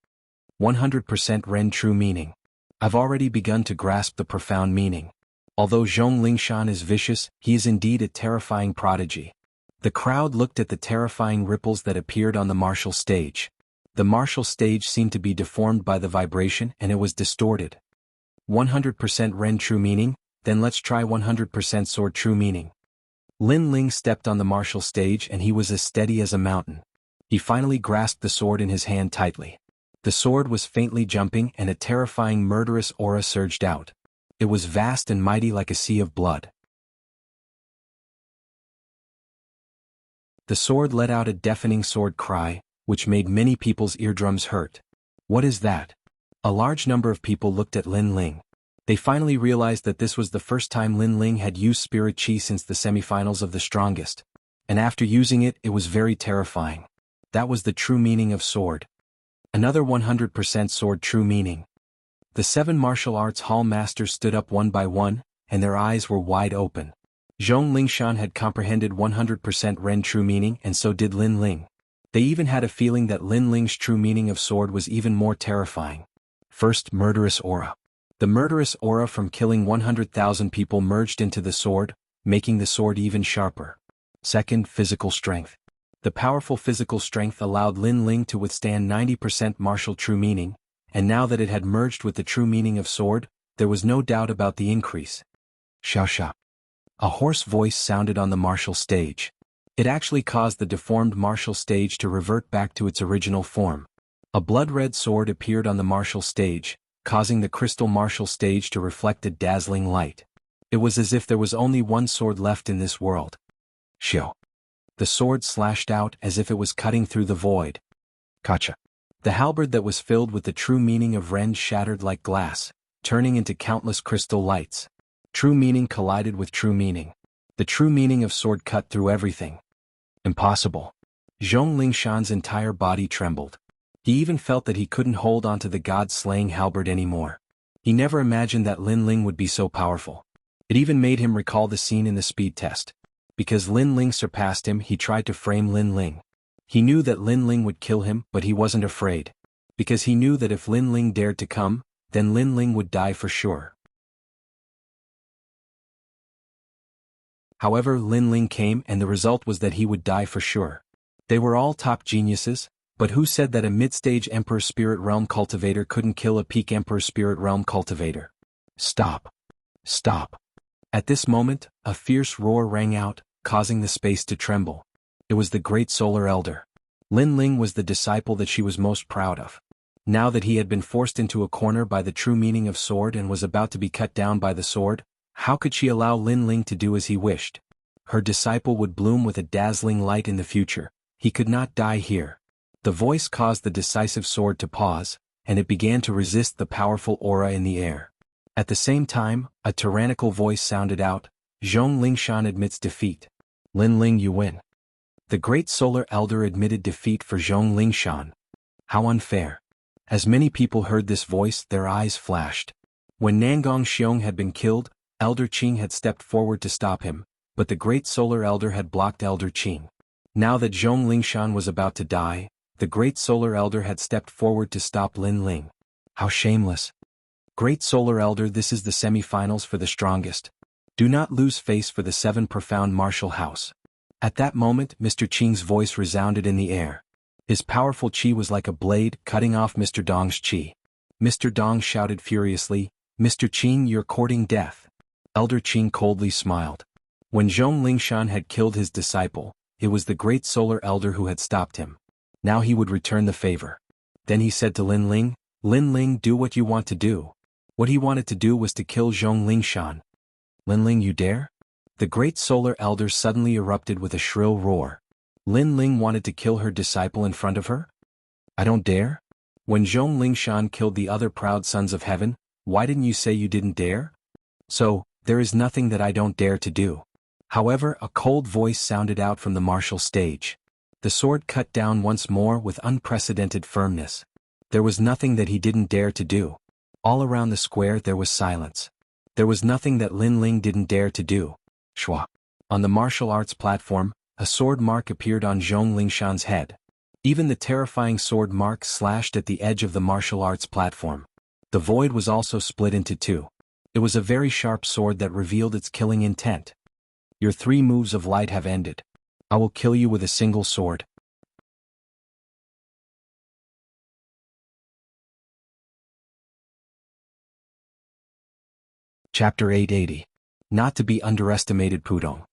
100% Ren true meaning. I've already begun to grasp the profound meaning. Although Zhong Lingshan is vicious, he is indeed a terrifying prodigy. The crowd looked at the terrifying ripples that appeared on the martial stage. The martial stage seemed to be deformed by the vibration and it was distorted. 100% Ren true meaning, then let's try 100% sword true meaning. Lin Ling stepped on the martial stage and he was as steady as a mountain. He finally grasped the sword in his hand tightly. The sword was faintly jumping and a terrifying murderous aura surged out. It was vast and mighty like a sea of blood. The sword let out a deafening sword cry, which made many people's eardrums hurt. What is that? A large number of people looked at Lin Ling. They finally realized that this was the first time Lin Ling had used Spirit Chi since the semifinals of the strongest. And after using it, it was very terrifying. That was the true meaning of sword. Another 100% sword true meaning. The 7 martial arts hall masters stood up one by one, and their eyes were wide open. Zhong Lingshan had comprehended 100% Ren true meaning, and so did Lin Ling. They even had a feeling that Lin Ling's true meaning of sword was even more terrifying. First, murderous aura. The murderous aura from killing 100,000 people merged into the sword, making the sword even sharper. Second, physical strength. The powerful physical strength allowed Lin Ling to withstand 90% martial true meaning, and now that it had merged with the true meaning of sword, there was no doubt about the increase. Xiao Xia. A hoarse voice sounded on the martial stage. It actually caused the deformed martial stage to revert back to its original form. A blood-red sword appeared on the martial stage, causing the crystal martial stage to reflect a dazzling light. It was as if there was only one sword left in this world. Xiao. The sword slashed out as if it was cutting through the void. Kacha. The halberd that was filled with the true meaning of Ren shattered like glass, turning into countless crystal lights. True meaning collided with true meaning. The true meaning of sword cut through everything. Impossible. Zhong Lingshan's entire body trembled. He even felt that he couldn't hold onto the god-slaying halberd anymore. He never imagined that Lin Ling would be so powerful. It even made him recall the scene in the speed test. Because Lin Ling surpassed him, he tried to frame Lin Ling. He knew that Lin Ling would kill him, but he wasn't afraid. Because he knew that if Lin Ling dared to come, then Lin Ling would die for sure. However, Lin Ling came, and the result was that he would die for sure. They were all top geniuses, but who said that a mid-stage Emperor Spirit Realm cultivator couldn't kill a peak Emperor Spirit Realm cultivator? Stop. Stop. At this moment, a fierce roar rang out, causing the space to tremble. It was the Great Solar Elder. Lin Ling was the disciple that she was most proud of. Now that he had been forced into a corner by the true meaning of sword and was about to be cut down by the sword, how could she allow Lin Ling to do as he wished? Her disciple would bloom with a dazzling light in the future. He could not die here. The voice caused the decisive sword to pause, and it began to resist the powerful aura in the air. At the same time, a tyrannical voice sounded out, Zhong Lingshan admits defeat. Lin Ling, you win. The Great Solar Elder admitted defeat for Zhong Lingshan. How unfair. As many people heard this voice, their eyes flashed. When Nangong Xiong had been killed, Elder Qing had stepped forward to stop him, but the Great Solar Elder had blocked Elder Qing. Now that Zhong Lingshan was about to die, the Great Solar Elder had stepped forward to stop Lin Ling. How shameless. Great Solar Elder, this is the semi-finals for the strongest. Do not lose face for the 7 profound martial house. At that moment, Mr. Qing's voice resounded in the air. His powerful qi was like a blade, cutting off Mr. Dong's qi. Mr. Dong shouted furiously, Mr. Qing, you're courting death. Elder Qing coldly smiled. When Zhong Lingshan had killed his disciple, it was the Great Solar Elder who had stopped him. Now he would return the favor. Then he said to Lin Ling, do what you want to do. What he wanted to do was to kill Zhong Lingshan. Lin Ling, you dare? The Great Solar Elder suddenly erupted with a shrill roar. Lin Ling wanted to kill her disciple in front of her? I don't dare? When Zhong Lingshan killed the other proud sons of heaven, why didn't you say you didn't dare? So, there is nothing that I don't dare to do. However, a cold voice sounded out from the martial stage. The sword cut down once more with unprecedented firmness. There was nothing that he didn't dare to do. All around the square there was silence. There was nothing that Lin Ling didn't dare to do. Shua. On the martial arts platform, a sword mark appeared on Zhong Lingshan's head. Even the terrifying sword mark slashed at the edge of the martial arts platform. The void was also split into 2. It was a very sharp sword that revealed its killing intent. Your 3 moves of light have ended. I will kill you with a single sword. Chapter 880. Not to be underestimated Pudong.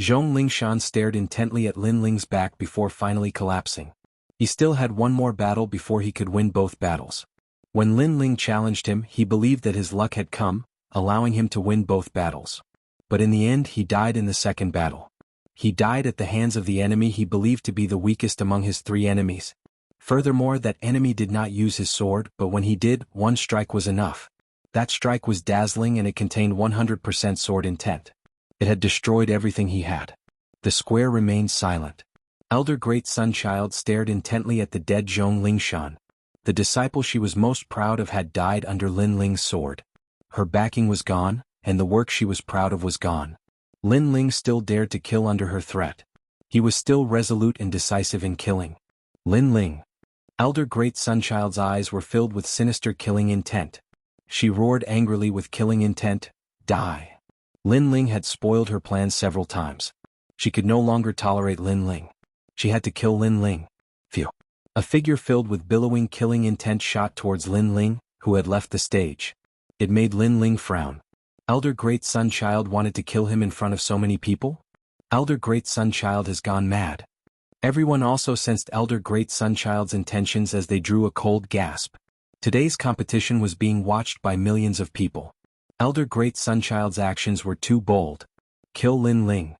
Zhong Lingshan stared intently at Lin Ling's back before finally collapsing. He still had one more battle before he could win both battles. When Lin Ling challenged him, he believed that his luck had come, allowing him to win both battles. But in the end he died in the second battle. He died at the hands of the enemy he believed to be the weakest among his 3 enemies. Furthermore, that enemy did not use his sword, but when he did, one strike was enough. That strike was dazzling and it contained 100% sword intent. It had destroyed everything he had. The square remained silent. Elder Great Sunchild stared intently at the dead Zhong Lingshan. The disciple she was most proud of had died under Lin Ling's sword. Her backing was gone, and the work she was proud of was gone. Lin Ling still dared to kill under her threat. He was still resolute and decisive in killing. Lin Ling. Elder Great Sunchild's eyes were filled with sinister killing intent. She roared angrily with killing intent, "Die!" Lin Ling had spoiled her plans several times. She could no longer tolerate Lin Ling. She had to kill Lin Ling. Phew. A figure filled with billowing killing intent shot towards Lin Ling, who had left the stage. It made Lin Ling frown. Elder Great Sunchild wanted to kill him in front of so many people? Elder Great Sunchild has gone mad. Everyone also sensed Elder Great Sunchild's intentions as they drew a cold gasp. Today's competition was being watched by millions of people. Elder Great Sunchild's actions were too bold. Kill Lin Ling.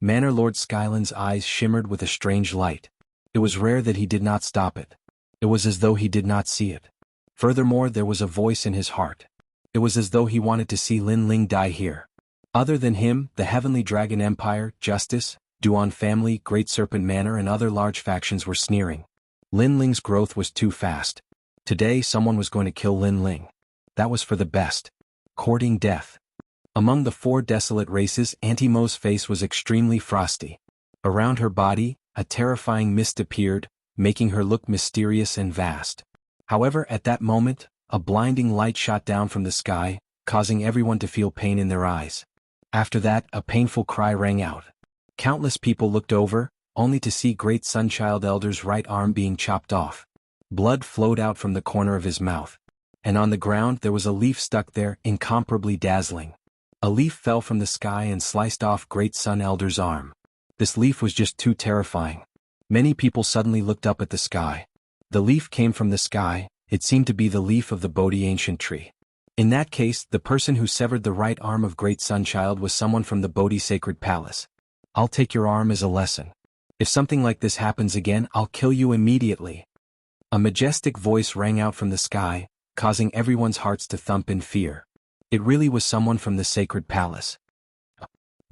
Manor Lord Skyland's eyes shimmered with a strange light. It was rare that he did not stop it. It was as though he did not see it. Furthermore, there was a voice in his heart. It was as though he wanted to see Lin Ling die here. Other than him, the Heavenly Dragon Empire, Justice, Duan family, Great Serpent Manor and other large factions were sneering. Lin Ling's growth was too fast. Today someone was going to kill Lin Ling. That was for the best. Courting death. Among the 4 desolate races, Auntie Mo's face was extremely frosty. Around her body, a terrifying mist appeared, making her look mysterious and vast. However, at that moment, a blinding light shot down from the sky, causing everyone to feel pain in their eyes. After that, a painful cry rang out. Countless people looked over, only to see Great Sunchild Elder's right arm being chopped off. Blood flowed out from the corner of his mouth. And on the ground there was a leaf stuck there, incomparably dazzling. A leaf fell from the sky and sliced off Great Sun Elder's arm. This leaf was just too terrifying. Many people suddenly looked up at the sky. The leaf came from the sky. It seemed to be the leaf of the Bodhi ancient tree. In that case, the person who severed the right arm of Great Sunchild was someone from the Bodhi Sacred Palace. I'll take your arm as a lesson. If something like this happens again, I'll kill you immediately. A majestic voice rang out from the sky, causing everyone's hearts to thump in fear. It really was someone from the Sacred Palace.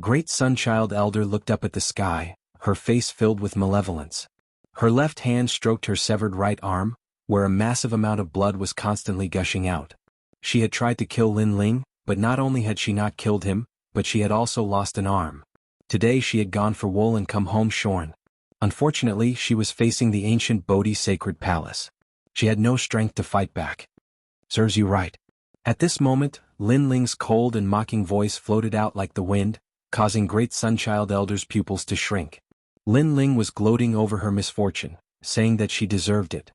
Great Sunchild Elder looked up at the sky, her face filled with malevolence. Her left hand stroked her severed right arm, where a massive amount of blood was constantly gushing out. She had tried to kill Lin Ling, but not only had she not killed him, but she had also lost an arm. Today she had gone for wool and come home shorn. Unfortunately, she was facing the ancient Bodhi Sacred Palace. She had no strength to fight back. Serves you right. At this moment, Lin Ling's cold and mocking voice floated out like the wind, causing Great Sunchild Elder's pupils to shrink. Lin Ling was gloating over her misfortune, saying that she deserved it.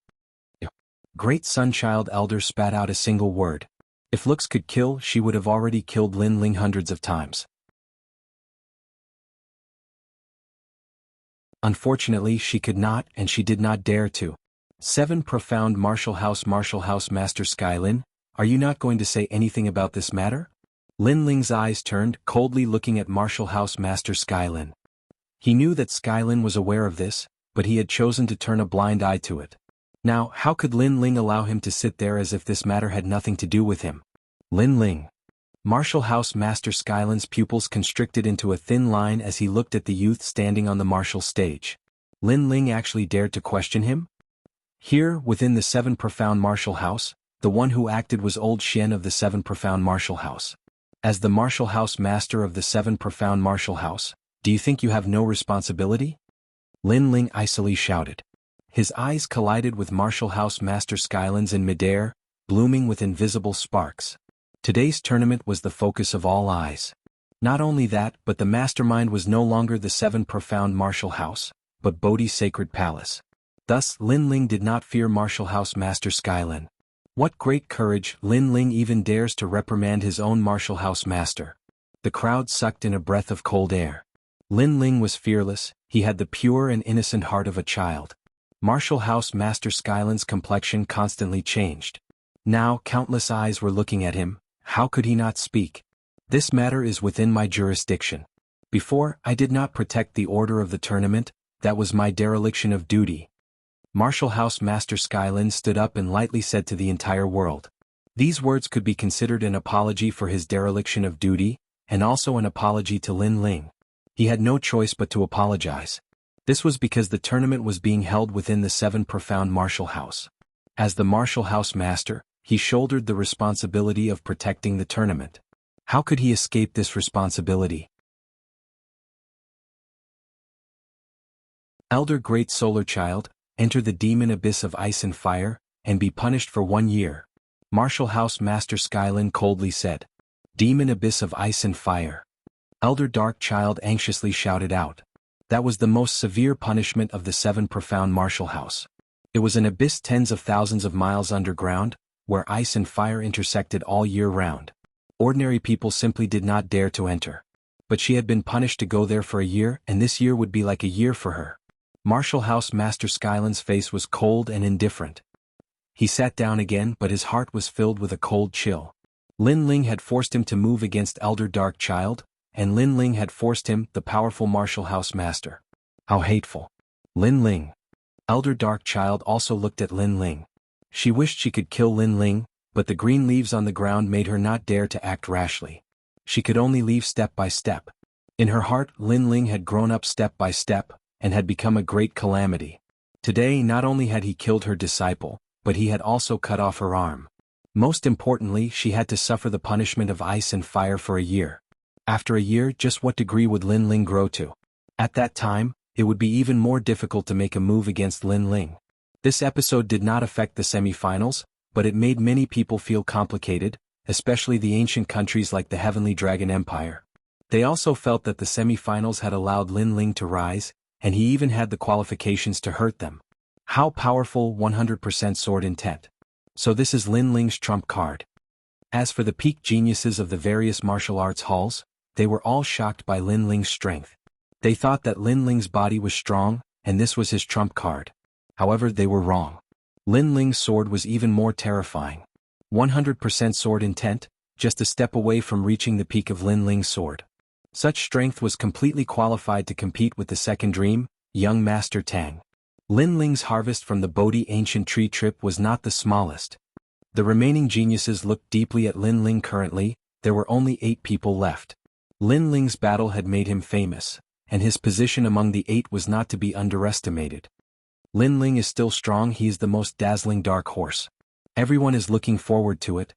Great Sunchild Elder spat out a single word. If looks could kill, she would have already killed Lin Ling hundreds of times. Unfortunately, she could not, and she did not dare to. 7 Profound Martial House Master Skylin, are you not going to say anything about this matter? Lin Ling's eyes turned, coldly looking at Martial House Master Skylin. He knew that Skylin was aware of this, but he had chosen to turn a blind eye to it. Now, how could Lin Ling allow him to sit there as if this matter had nothing to do with him? Lin Ling. Martial House Master Skylin's pupils constricted into a thin line as he looked at the youth standing on the martial stage. Lin Ling actually dared to question him? Here, within the 7 Profound Martial House, the one who acted was Old Shen of the 7 Profound Martial House. As the Martial House Master of the 7 Profound Martial House, do you think you have no responsibility? Lin Ling icily shouted. His eyes collided with Martial House Master Skylin's in midair, blooming with invisible sparks. Today's tournament was the focus of all eyes. Not only that, but the mastermind was no longer the 7 Profound Martial House, but Bodhi Sacred Palace. Thus, Lin Ling did not fear Martial House Master Skylin. What great courage! Lin Ling even dares to reprimand his own Martial House Master. The crowd sucked in a breath of cold air. Lin Ling was fearless, he had the pure and innocent heart of a child. Martial House Master Skylin's complexion constantly changed. Now countless eyes were looking at him. How could he not speak? This matter is within my jurisdiction. Before, I did not protect the order of the tournament, that was my dereliction of duty. Martial House Master Skylin stood up and lightly said to the entire world. These words could be considered an apology for his dereliction of duty, and also an apology to Lin Ling. He had no choice but to apologize. This was because the tournament was being held within the 7 Profound Martial House. As the Martial House Master, he shouldered the responsibility of protecting the tournament. How could he escape this responsibility? Elder Great Solar Child, enter the demon abyss of ice and fire, and be punished for 1 year. Martial House Master Skylin coldly said. Demon abyss of ice and fire. Elder Dark Child anxiously shouted out. That was the most severe punishment of the 7 profound martial house. It was an abyss tens of thousands of miles underground, where ice and fire intersected all year round. Ordinary people simply did not dare to enter. But she had been punished to go there for a year, and this year would be like a year for her. Martial House Master Skylin's face was cold and indifferent. He sat down again, but his heart was filled with a cold chill. Lin Ling had forced him to move against Elder Dark Child, and Lin Ling had forced him, the powerful Martial House Master. How hateful. Lin Ling. Elder Dark Child also looked at Lin Ling. She wished she could kill Lin Ling, but the green leaves on the ground made her not dare to act rashly. She could only leave step by step. In her heart, Lin Ling had grown up step by step, and had become a great calamity. Today not only had he killed her disciple, but he had also cut off her arm. Most importantly, she had to suffer the punishment of ice and fire for a year. After a year, just what degree would Lin Ling grow to? At that time, it would be even more difficult to make a move against Lin Ling. This episode did not affect the semi-finals, but it made many people feel complicated, especially the ancient countries like the Heavenly Dragon Empire. They also felt that the semi-finals had allowed Lin Ling to rise, and he even had the qualifications to hurt them. How powerful 100% sword intent. So this is Lin Ling's trump card. As for the peak geniuses of the various martial arts halls, they were all shocked by Lin Ling's strength. They thought that Lin Ling's body was strong, and this was his trump card. However, they were wrong. Lin Ling's sword was even more terrifying. 100% sword intent, just a step away from reaching the peak of Lin Ling's sword. Such strength was completely qualified to compete with the second dream, young Master Tang. Lin Ling's harvest from the Bodhi ancient tree trip was not the smallest. The remaining geniuses looked deeply at Lin Ling. Currently, there were only 8 people left. Lin Ling's battle had made him famous, and his position among the 8 was not to be underestimated. Lin Ling is still strong. He is the most dazzling dark horse. Everyone is looking forward to it.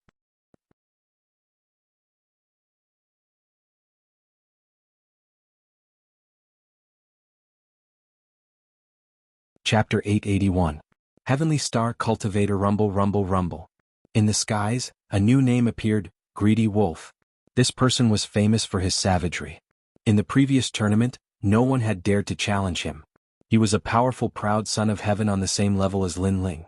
Chapter 881. Heavenly Star Cultivator. Rumble, rumble, rumble. In the skies, a new name appeared, Greedy Wolf. This person was famous for his savagery. In the previous tournament, no one had dared to challenge him. He was a powerful proud son of heaven on the same level as Lin Ling.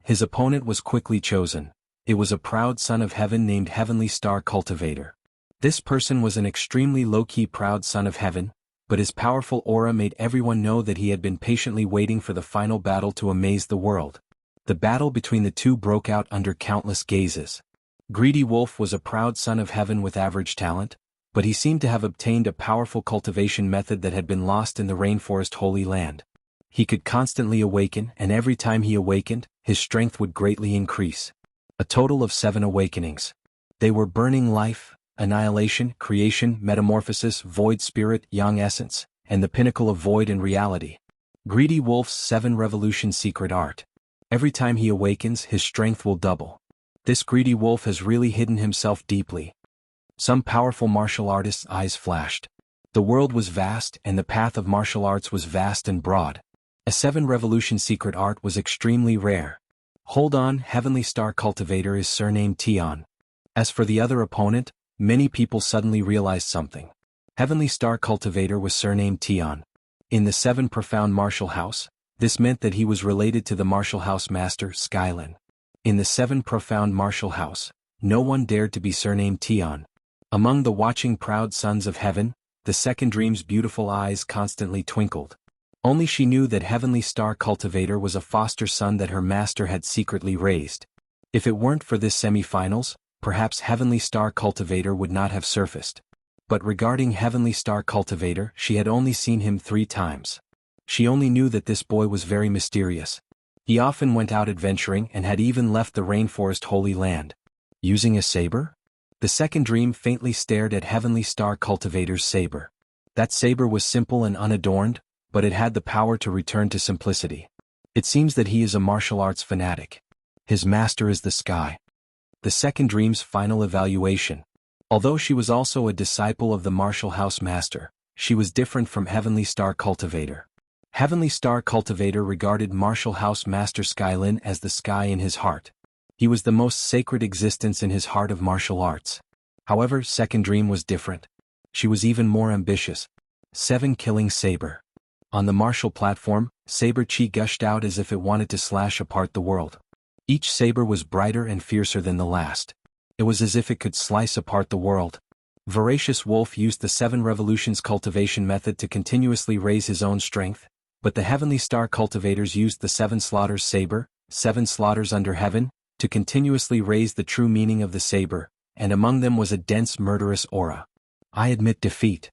His opponent was quickly chosen. It was a proud son of heaven named Heavenly Star Cultivator. This person was an extremely low-key proud son of heaven, but his powerful aura made everyone know that he had been patiently waiting for the final battle to amaze the world. The battle between the two broke out under countless gazes. Greedy Wolf was a proud son of heaven with average talent, but he seemed to have obtained a powerful cultivation method that had been lost in the rainforest Holy Land. He could constantly awaken, and every time he awakened, his strength would greatly increase. A total of 7 awakenings. They were Burning Life, Annihilation, Creation, Metamorphosis, Void Spirit, Yang Essence, and the Pinnacle of Void and Reality. Greedy Wolf's 7 Revolution Secret Art. Every time he awakens, his strength will double. This Greedy Wolf has really hidden himself deeply. Some powerful martial artists' eyes flashed. The world was vast, and the path of martial arts was vast and broad. A 7 Revolution Secret Art was extremely rare. Hold on, Heavenly Star Cultivator is surnamed Tion. As for the other opponent, many people suddenly realized something. Heavenly Star Cultivator was surnamed Tion. In the 7 Profound Martial House, this meant that he was related to the Martial House Master, Skylin. In the 7 Profound Martial House, no one dared to be surnamed Tion. Among the watching proud sons of heaven, the second dream's beautiful eyes constantly twinkled. Only she knew that Heavenly Star Cultivator was a foster son that her master had secretly raised. If it weren't for this semi-finals, perhaps Heavenly Star Cultivator would not have surfaced. But regarding Heavenly Star Cultivator, she had only seen him 3 times. She only knew that this boy was very mysterious. He often went out adventuring and had even left the rainforest Holy Land. Using a saber? The second dream faintly stared at Heavenly Star Cultivator's saber. That saber was simple and unadorned, but it had the power to return to simplicity. It seems that he is a martial arts fanatic. His master is the sky. The second dream's final evaluation. Although she was also a disciple of the Martial House Master, she was different from Heavenly Star Cultivator. Heavenly Star Cultivator regarded Martial House Master Skylin as the sky in his heart. He was the most sacred existence in his heart of martial arts. However, Second Dream was different. She was even more ambitious. 7 Killing Saber. On the martial platform, saber chi gushed out as if it wanted to slash apart the world. Each saber was brighter and fiercer than the last. It was as if it could slice apart the world. Voracious Wolf used the 7 Revolutions cultivation method to continuously raise his own strength, but the Heavenly Star cultivators used the 7 Slaughters saber, 7 Slaughters under heaven, to continuously raise the true meaning of the saber, and among them was a dense murderous aura. I admit defeat.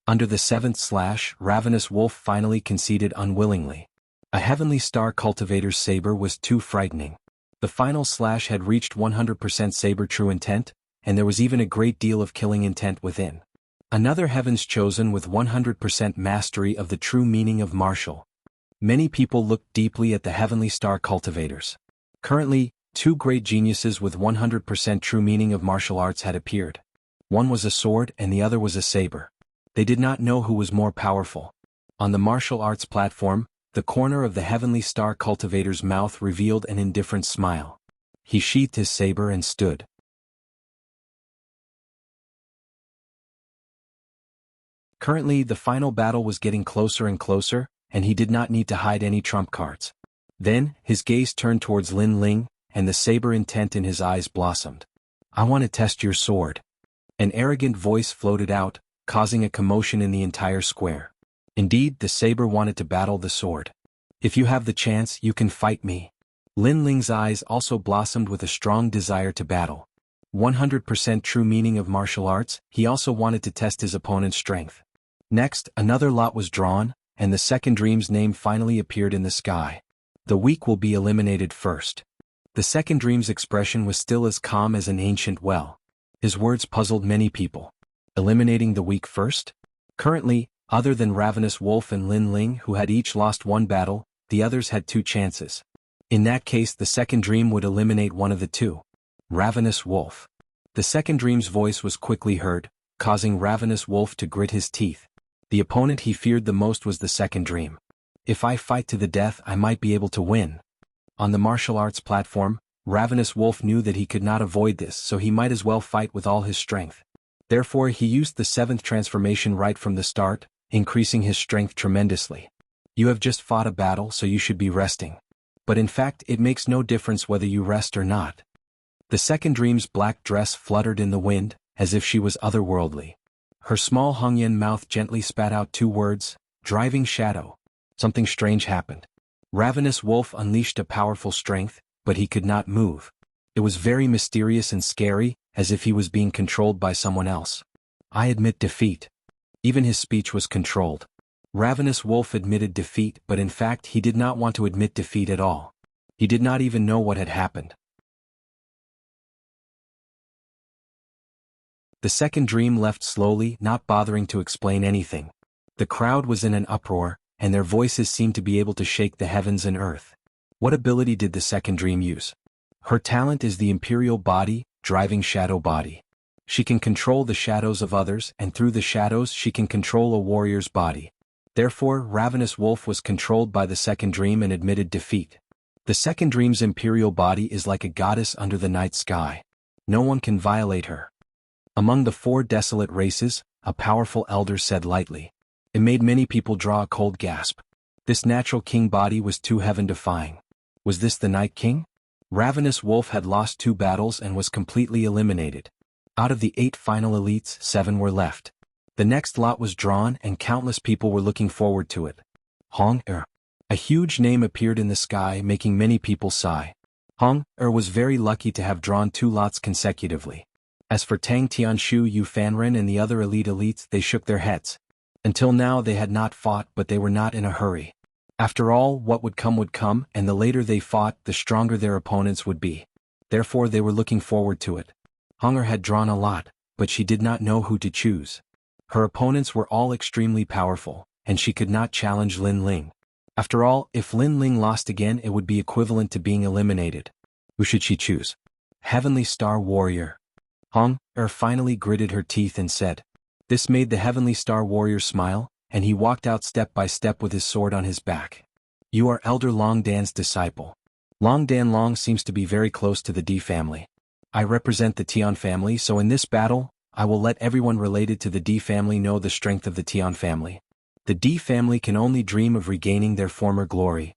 Under the 7th slash, Ravenous Wolf finally conceded unwillingly. A Heavenly Star cultivator's saber was too frightening. The final slash had reached 100% saber true intent, and there was even a great deal of killing intent within. Another Heaven's Chosen with 100% mastery of the true meaning of martial. Many people looked deeply at the Heavenly Star cultivators. Currently, 2 great geniuses with 100% true meaning of martial arts had appeared. One was a sword and the other was a saber. They did not know who was more powerful. On the martial arts platform, the corner of the Heavenly Star cultivator's mouth revealed an indifferent smile. He sheathed his saber and stood. Currently, the final battle was getting closer and closer, and he did not need to hide any trump cards. Then, his gaze turned towards Lin Ling, and the saber intent in his eyes blossomed. I want to test your sword. An arrogant voice floated out, causing a commotion in the entire square. Indeed, the saber wanted to battle the sword. If you have the chance, you can fight me. Lin Ling's eyes also blossomed with a strong desire to battle. 100% true meaning of martial arts, he also wanted to test his opponent's strength. Next, another lot was drawn, and the Second Dream's name finally appeared in the sky. The weak will be eliminated first. The Second Dream's expression was still as calm as an ancient well. His words puzzled many people. Eliminating the weak first? Currently, other than Ravenous Wolf and Lin Ling who had each lost 1 battle, the others had 2 chances. In that case, the Second Dream would eliminate one of the 2. Ravenous Wolf. The Second Dream's voice was quickly heard, causing Ravenous Wolf to grit his teeth. The opponent he feared the most was the Second Dream. If I fight to the death, I might be able to win. On the martial arts platform, Ravenous Wolf knew that he could not avoid this, so he might as well fight with all his strength. Therefore, he used the 7th transformation right from the start, increasing his strength tremendously. You have just fought a battle, so you should be resting. But in fact, it makes no difference whether you rest or not. The Second Dream's black dress fluttered in the wind, as if she was otherworldly. Her small Hongyan mouth gently spat out 2 words, driving shadow. Something strange happened. Ravenous Wolf unleashed a powerful strength, but he could not move. It was very mysterious and scary, as if he was being controlled by someone else. I admit defeat. Even his speech was controlled. Ravenous Wolf admitted defeat, but in fact he did not want to admit defeat at all. He did not even know what had happened. The Second Dream left slowly, not bothering to explain anything. The crowd was in an uproar, and their voices seemed to be able to shake the heavens and earth. What ability did the Second Dream use? Her talent is the Imperial Body, driving shadow body. She can control the shadows of others, and through the shadows she can control a warrior's body. Therefore, Ravenous Wolf was controlled by the Second Dream and admitted defeat. The Second Dream's Imperial Body is like a goddess under the night sky. No one can violate her. Among the 4 desolate races, a powerful elder said lightly. It made many people draw a cold gasp. This natural king body was too heaven-defying. Was this the Night King? Ravenous Wolf had lost 2 battles and was completely eliminated. Out of the 8 final elites, 7 were left. The next lot was drawn and countless people were looking forward to it. Hong-er. A huge name appeared in the sky, making many people sigh. Hong-er was very lucky to have drawn 2 lots consecutively. As for Tang Tianshu, Yu Fanren and the other elites, they shook their heads. Until now they had not fought, but they were not in a hurry. After all, what would come, and the later they fought, the stronger their opponents would be. Therefore they were looking forward to it. Hong-er had drawn a lot, but she did not know who to choose. Her opponents were all extremely powerful, and she could not challenge Lin Ling. After all, if Lin Ling lost again, it would be equivalent to being eliminated. Who should she choose? Heavenly Star Warrior. Hong finally gritted her teeth and said. This made the Heavenly Star Warrior smile, and he walked out step by step with his sword on his back. You are Elder Long Dan's disciple. Long Dan Long seems to be very close to the D family. I represent the Tian family, so in this battle, I will let everyone related to the D family know the strength of the Tian family. The D family can only dream of regaining their former glory.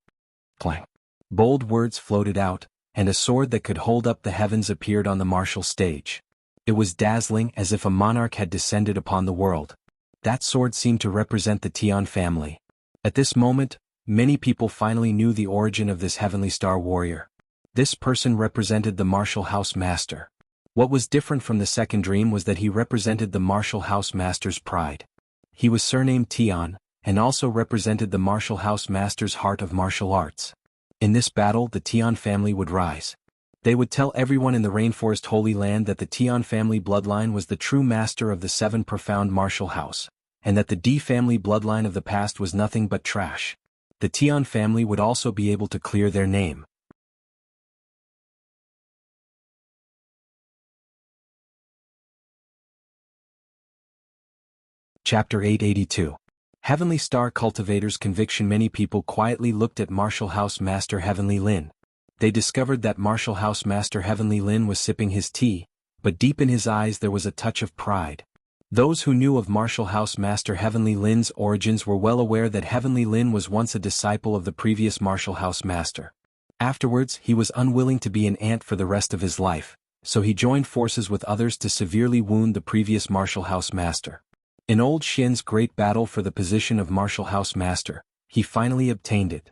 Clang. Bold words floated out, and a sword that could hold up the heavens appeared on the martial stage. It was dazzling, as if a monarch had descended upon the world. That sword seemed to represent the Tian family. At this moment, many people finally knew the origin of this Heavenly Star Warrior. This person represented the Martial House Master. What was different from the second dream was that he represented the Martial House Master's pride. He was surnamed Tian, and also represented the Martial House Master's heart of martial arts. In this battle, the Tian family would rise. They would tell everyone in the Rainforest Holy Land that the Tian family bloodline was the true master of the seven profound martial house, and that the D family bloodline of the past was nothing but trash. The Tian family would also be able to clear their name. Chapter 882. Heavenly Star Cultivator's Conviction. Many people quietly looked at Martial House Master Heavenly Lin. They discovered that Martial House Master Heavenly Lin was sipping his tea, but deep in his eyes there was a touch of pride. Those who knew of Martial House Master Heavenly Lin's origins were well aware that Heavenly Lin was once a disciple of the previous Martial House Master. Afterwards, he was unwilling to be an ant for the rest of his life, so he joined forces with others to severely wound the previous Martial House Master. In Old Xian's great battle for the position of Martial House Master, he finally obtained it.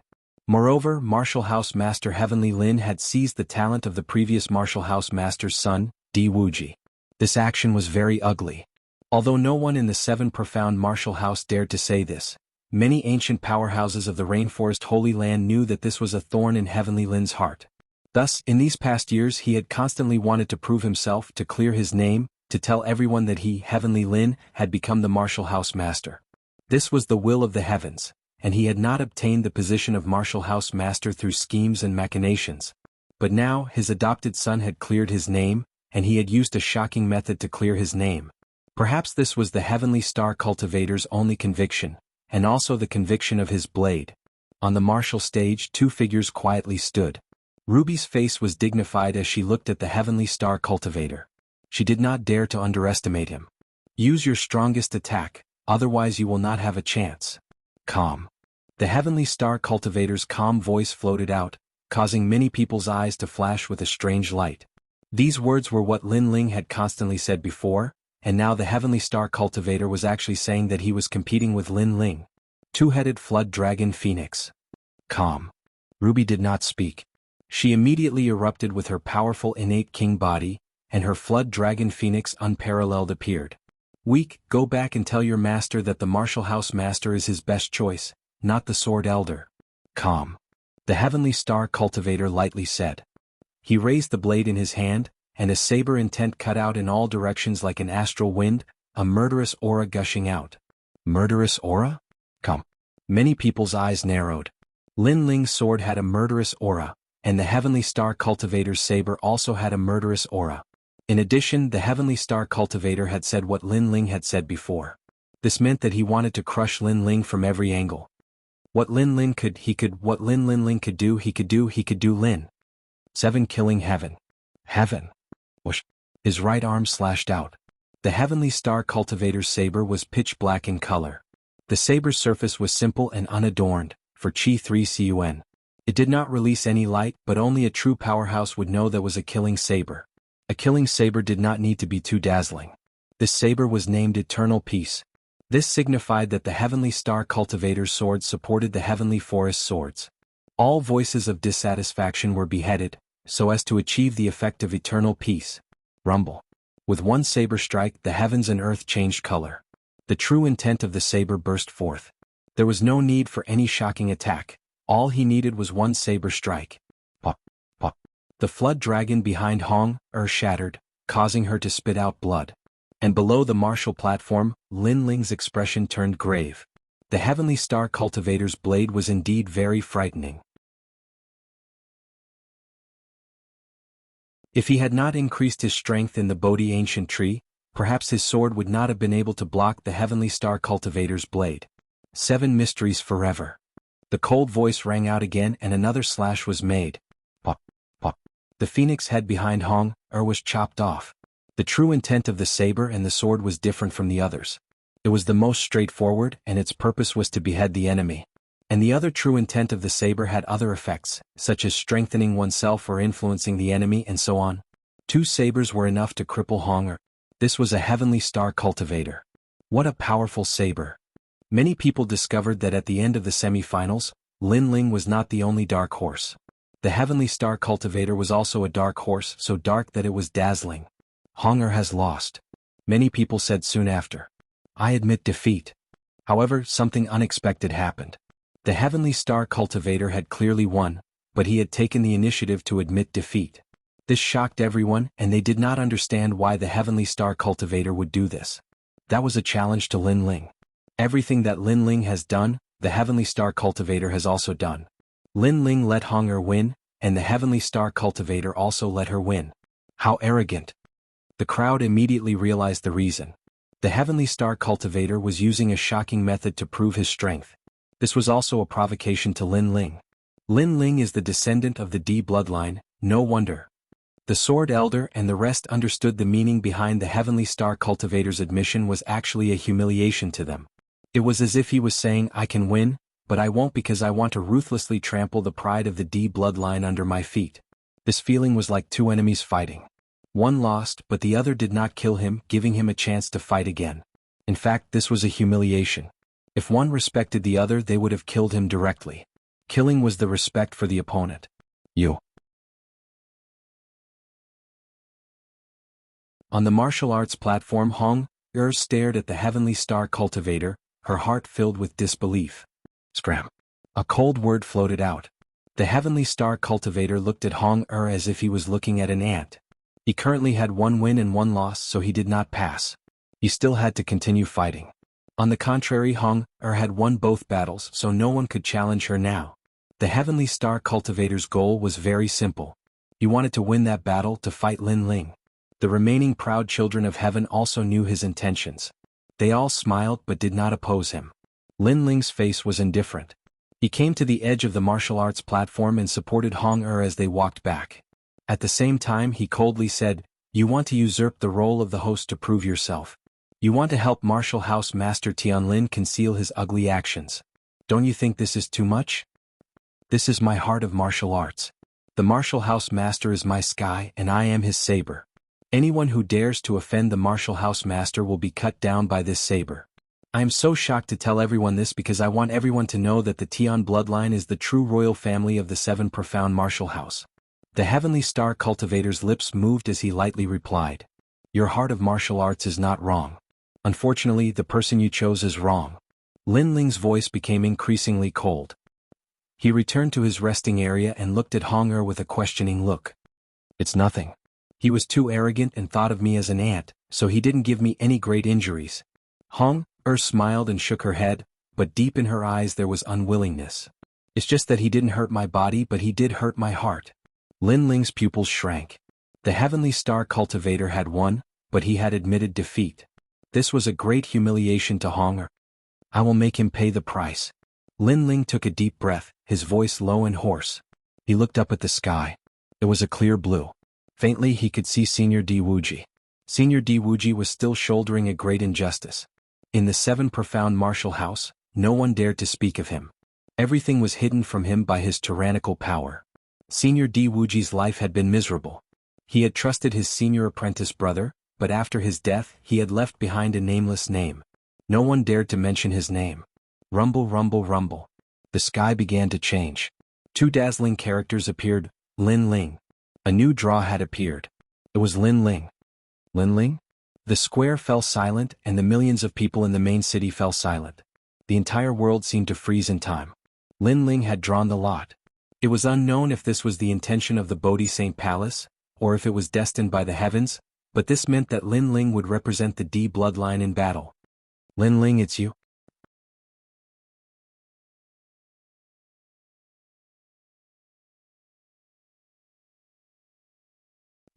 Moreover, Martial House Master Heavenly Lin had seized the talent of the previous Martial House Master's son, Di Wuji. This action was very ugly. Although no one in the seven profound martial house dared to say this, many ancient powerhouses of the Rainforest Holy Land knew that this was a thorn in Heavenly Lin's heart. Thus, in these past years he had constantly wanted to prove himself, to clear his name, to tell everyone that he, Heavenly Lin, had become the Martial House Master. This was the will of the heavens, and he had not obtained the position of Martial House Master through schemes and machinations. But now his adopted son had cleared his name, and he had used a shocking method to clear his name. Perhaps this was the Heavenly Star Cultivator's only conviction, and also the conviction of his blade. On the martial stage, two figures quietly stood. Ruby's face was dignified as she looked at the Heavenly Star Cultivator. She did not dare to underestimate him. Use your strongest attack, otherwise you will not have a chance. Calm. The Heavenly Star Cultivator's calm voice floated out, causing many people's eyes to flash with a strange light. These words were what Lin Ling had constantly said before, and now the Heavenly Star Cultivator was actually saying that he was competing with Lin Ling. Two-headed Flood Dragon Phoenix. Calm. Ruby did not speak. She immediately erupted with her powerful innate king body, and her Flood Dragon Phoenix unparalleled appeared. Weak, go back and tell your master that the Martial House Master is his best choice, not the Sword Elder. Calm. The Heavenly Star Cultivator lightly said. He raised the blade in his hand, and a saber intent cut out in all directions like an astral wind, a murderous aura gushing out. Murderous aura? Come. Many people's eyes narrowed. Lin Ling's sword had a murderous aura, and the Heavenly Star Cultivator's saber also had a murderous aura. In addition, the Heavenly Star Cultivator had said what Lin Ling had said before. This meant that he wanted to crush Lin Ling from every angle. What Lin Ling could, he could. What Lin Ling could do, he could do Lin. 7 killing heaven. Heaven. Whoosh. His right arm slashed out. The Heavenly Star Cultivator's saber was pitch black in color. The saber's surface was simple and unadorned, for Chi 3 Cun. It did not release any light, but only a true powerhouse would know that was a killing saber. A killing saber did not need to be too dazzling. This saber was named Eternal Peace. This signified that the Heavenly Star Cultivator's swords supported the Heavenly Forest swords. All voices of dissatisfaction were beheaded, so as to achieve the effect of eternal peace. Rumble. With one saber strike, the heavens and earth changed color. The true intent of the saber burst forth. There was no need for any shocking attack. All he needed was one saber strike. Pop, pop. The flood dragon behind Hong shattered, causing her to spit out blood. And below the martial platform, Lin Ling's expression turned grave. The Heavenly Star Cultivator's blade was indeed very frightening. If he had not increased his strength in the Bodhi ancient tree, perhaps his sword would not have been able to block the Heavenly Star Cultivator's blade. 7 mysteries forever. The cold voice rang out again and another slash was made. Pop, pop. The phoenix head behind Hong was chopped off. The true intent of the saber and the sword was different from the others. It was the most straightforward and its purpose was to behead the enemy. And the other true intent of the saber had other effects, such as strengthening oneself or influencing the enemy and so on. 2 sabers were enough to cripple Hong. This was a Heavenly Star Cultivator. What a powerful saber. Many people discovered that at the end of the semi-finals, Lin Ling was not the only dark horse. The Heavenly Star Cultivator was also a dark horse, so dark that it was dazzling. Hong has lost. Many people said soon after. I admit defeat. However, something unexpected happened. The Heavenly Star Cultivator had clearly won, but he had taken the initiative to admit defeat. This shocked everyone and they did not understand why the Heavenly Star Cultivator would do this. That was a challenge to Lin Ling. Everything that Lin Ling has done, the Heavenly Star Cultivator has also done. Lin Ling let Hong win, and the Heavenly Star Cultivator also let her win. How arrogant. The crowd immediately realized the reason. The Heavenly Star Cultivator was using a shocking method to prove his strength. This was also a provocation to Lin Ling. Lin Ling is the descendant of the D bloodline, no wonder. The Sword Elder and the rest understood the meaning behind the Heavenly Star Cultivator's admission was actually a humiliation to them. It was as if he was saying, I can win, but I won't because I want to ruthlessly trample the pride of the D bloodline under my feet. This feeling was like 2 enemies fighting. One lost, but the other did not kill him, giving him a chance to fight again. In fact, this was a humiliation. If one respected the other, they would have killed him directly. Killing was the respect for the opponent. On the martial arts platform, Hong stared at the Heavenly Star Cultivator, her heart filled with disbelief. Scram. A cold word floated out. The Heavenly Star Cultivator looked at Hong as if he was looking at an ant. He currently had 1 win and 1 loss, so he did not pass. He still had to continue fighting. On the contrary, Hong had won both battles, so no one could challenge her now. The Heavenly Star Cultivator's goal was very simple. He wanted to win that battle to fight Lin Ling. The remaining proud children of heaven also knew his intentions. They all smiled but did not oppose him. Lin Ling's face was indifferent. He came to the edge of the martial arts platform and supported Hong as they walked back. At the same time, he coldly said, You want to usurp the role of the host to prove yourself. You want to help Martial House Master Tianlin conceal his ugly actions. Don't you think this is too much? This is my heart of martial arts. The Martial House Master is my sky and I am his saber. Anyone who dares to offend the Martial House Master will be cut down by this saber. I am so shocked to tell everyone this because I want everyone to know that the Tian bloodline is the true royal family of the 7 profound martial house. The Heavenly Star Cultivator's lips moved as he lightly replied. Your heart of martial arts is not wrong. Unfortunately, the person you chose is wrong. Lin Ling's voice became increasingly cold. He returned to his resting area and looked at Hong with a questioning look. It's nothing. He was too arrogant and thought of me as an ant, so he didn't give me any great injuries. Hong smiled and shook her head, but deep in her eyes there was unwillingness. It's just that he didn't hurt my body, but he did hurt my heart. Lin Ling's pupils shrank. The Heavenly Star Cultivator had won, but he had admitted defeat. This was a great humiliation to Hong. I will make him pay the price. Lin Ling took a deep breath, his voice low and hoarse. He looked up at the sky. It was a clear blue. Faintly he could see Senior Di Wuji. Senior Di Wuji was still shouldering a great injustice. In the 7 profound martial house, no one dared to speak of him. Everything was hidden from him by his tyrannical power. Senior Di Wuji's life had been miserable. He had trusted his senior apprentice brother, but after his death he had left behind a nameless name. No one dared to mention his name. Rumble, rumble, rumble. The sky began to change. 2 dazzling characters appeared, Lin Ling. A new draw had appeared. It was Lin Ling. Lin Ling? The square fell silent and the millions of people in the main city fell silent. The entire world seemed to freeze in time. Lin Ling had drawn the lot. It was unknown if this was the intention of the Bodhi Saint Palace, or if it was destined by the heavens, but this meant that Lin Ling would represent the D bloodline in battle. Lin Ling, it's you.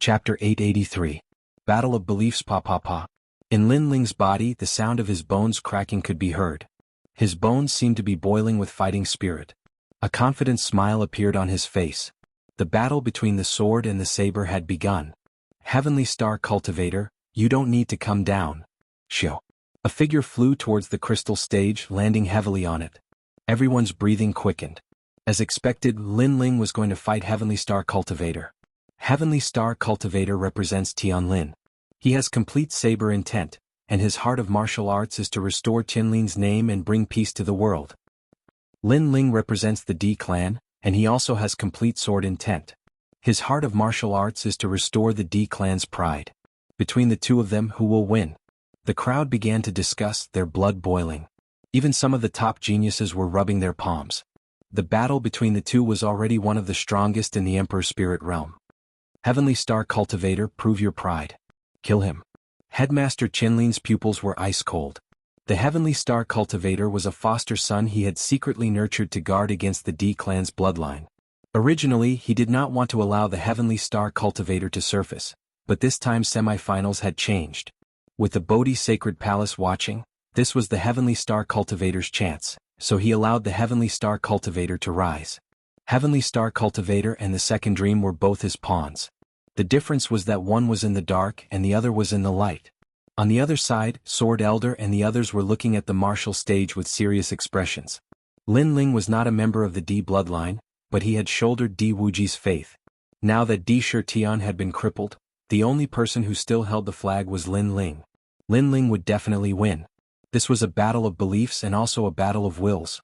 Chapter 883. Battle of Beliefs. Pa. In Lin Ling's body, the sound of his bones cracking could be heard. His bones seemed to be boiling with fighting spirit. A confident smile appeared on his face. The battle between the sword and the saber had begun. Heavenly Star Cultivator, you don't need to come down. Shio. A figure flew towards the crystal stage, landing heavily on it. Everyone's breathing quickened. As expected, Lin Ling was going to fight Heavenly Star Cultivator. Heavenly Star Cultivator represents Tianlin. He has complete saber intent, and his heart of martial arts is to restore Tianlin's name and bring peace to the world. Lin Ling represents the D clan, and he also has complete sword intent. His heart of martial arts is to restore the D clan's pride. Between the two of them, who will win? The crowd began to discuss, their blood boiling. Even some of the top geniuses were rubbing their palms. The battle between the two was already one of the strongest in the Emperor's spirit realm. Heavenly Star Cultivator, prove your pride. Kill him. Headmaster Tianlin's pupils were ice-cold. The Heavenly Star Cultivator was a foster son he had secretly nurtured to guard against the D clan's bloodline. Originally, he did not want to allow the Heavenly Star Cultivator to surface, but this time semifinals had changed. With the Bodhi Sacred Palace watching, this was the Heavenly Star Cultivator's chance, so he allowed the Heavenly Star Cultivator to rise. Heavenly Star Cultivator and the Second Dream were both his pawns. The difference was that one was in the dark and the other was in the light. On the other side, Sword Elder and the others were looking at the martial stage with serious expressions. Lin Ling was not a member of the D bloodline, but he had shouldered D Wuji's faith. Now that D Shirtian had been crippled, the only person who still held the flag was Lin Ling. Lin Ling would definitely win. This was a battle of beliefs and also a battle of wills.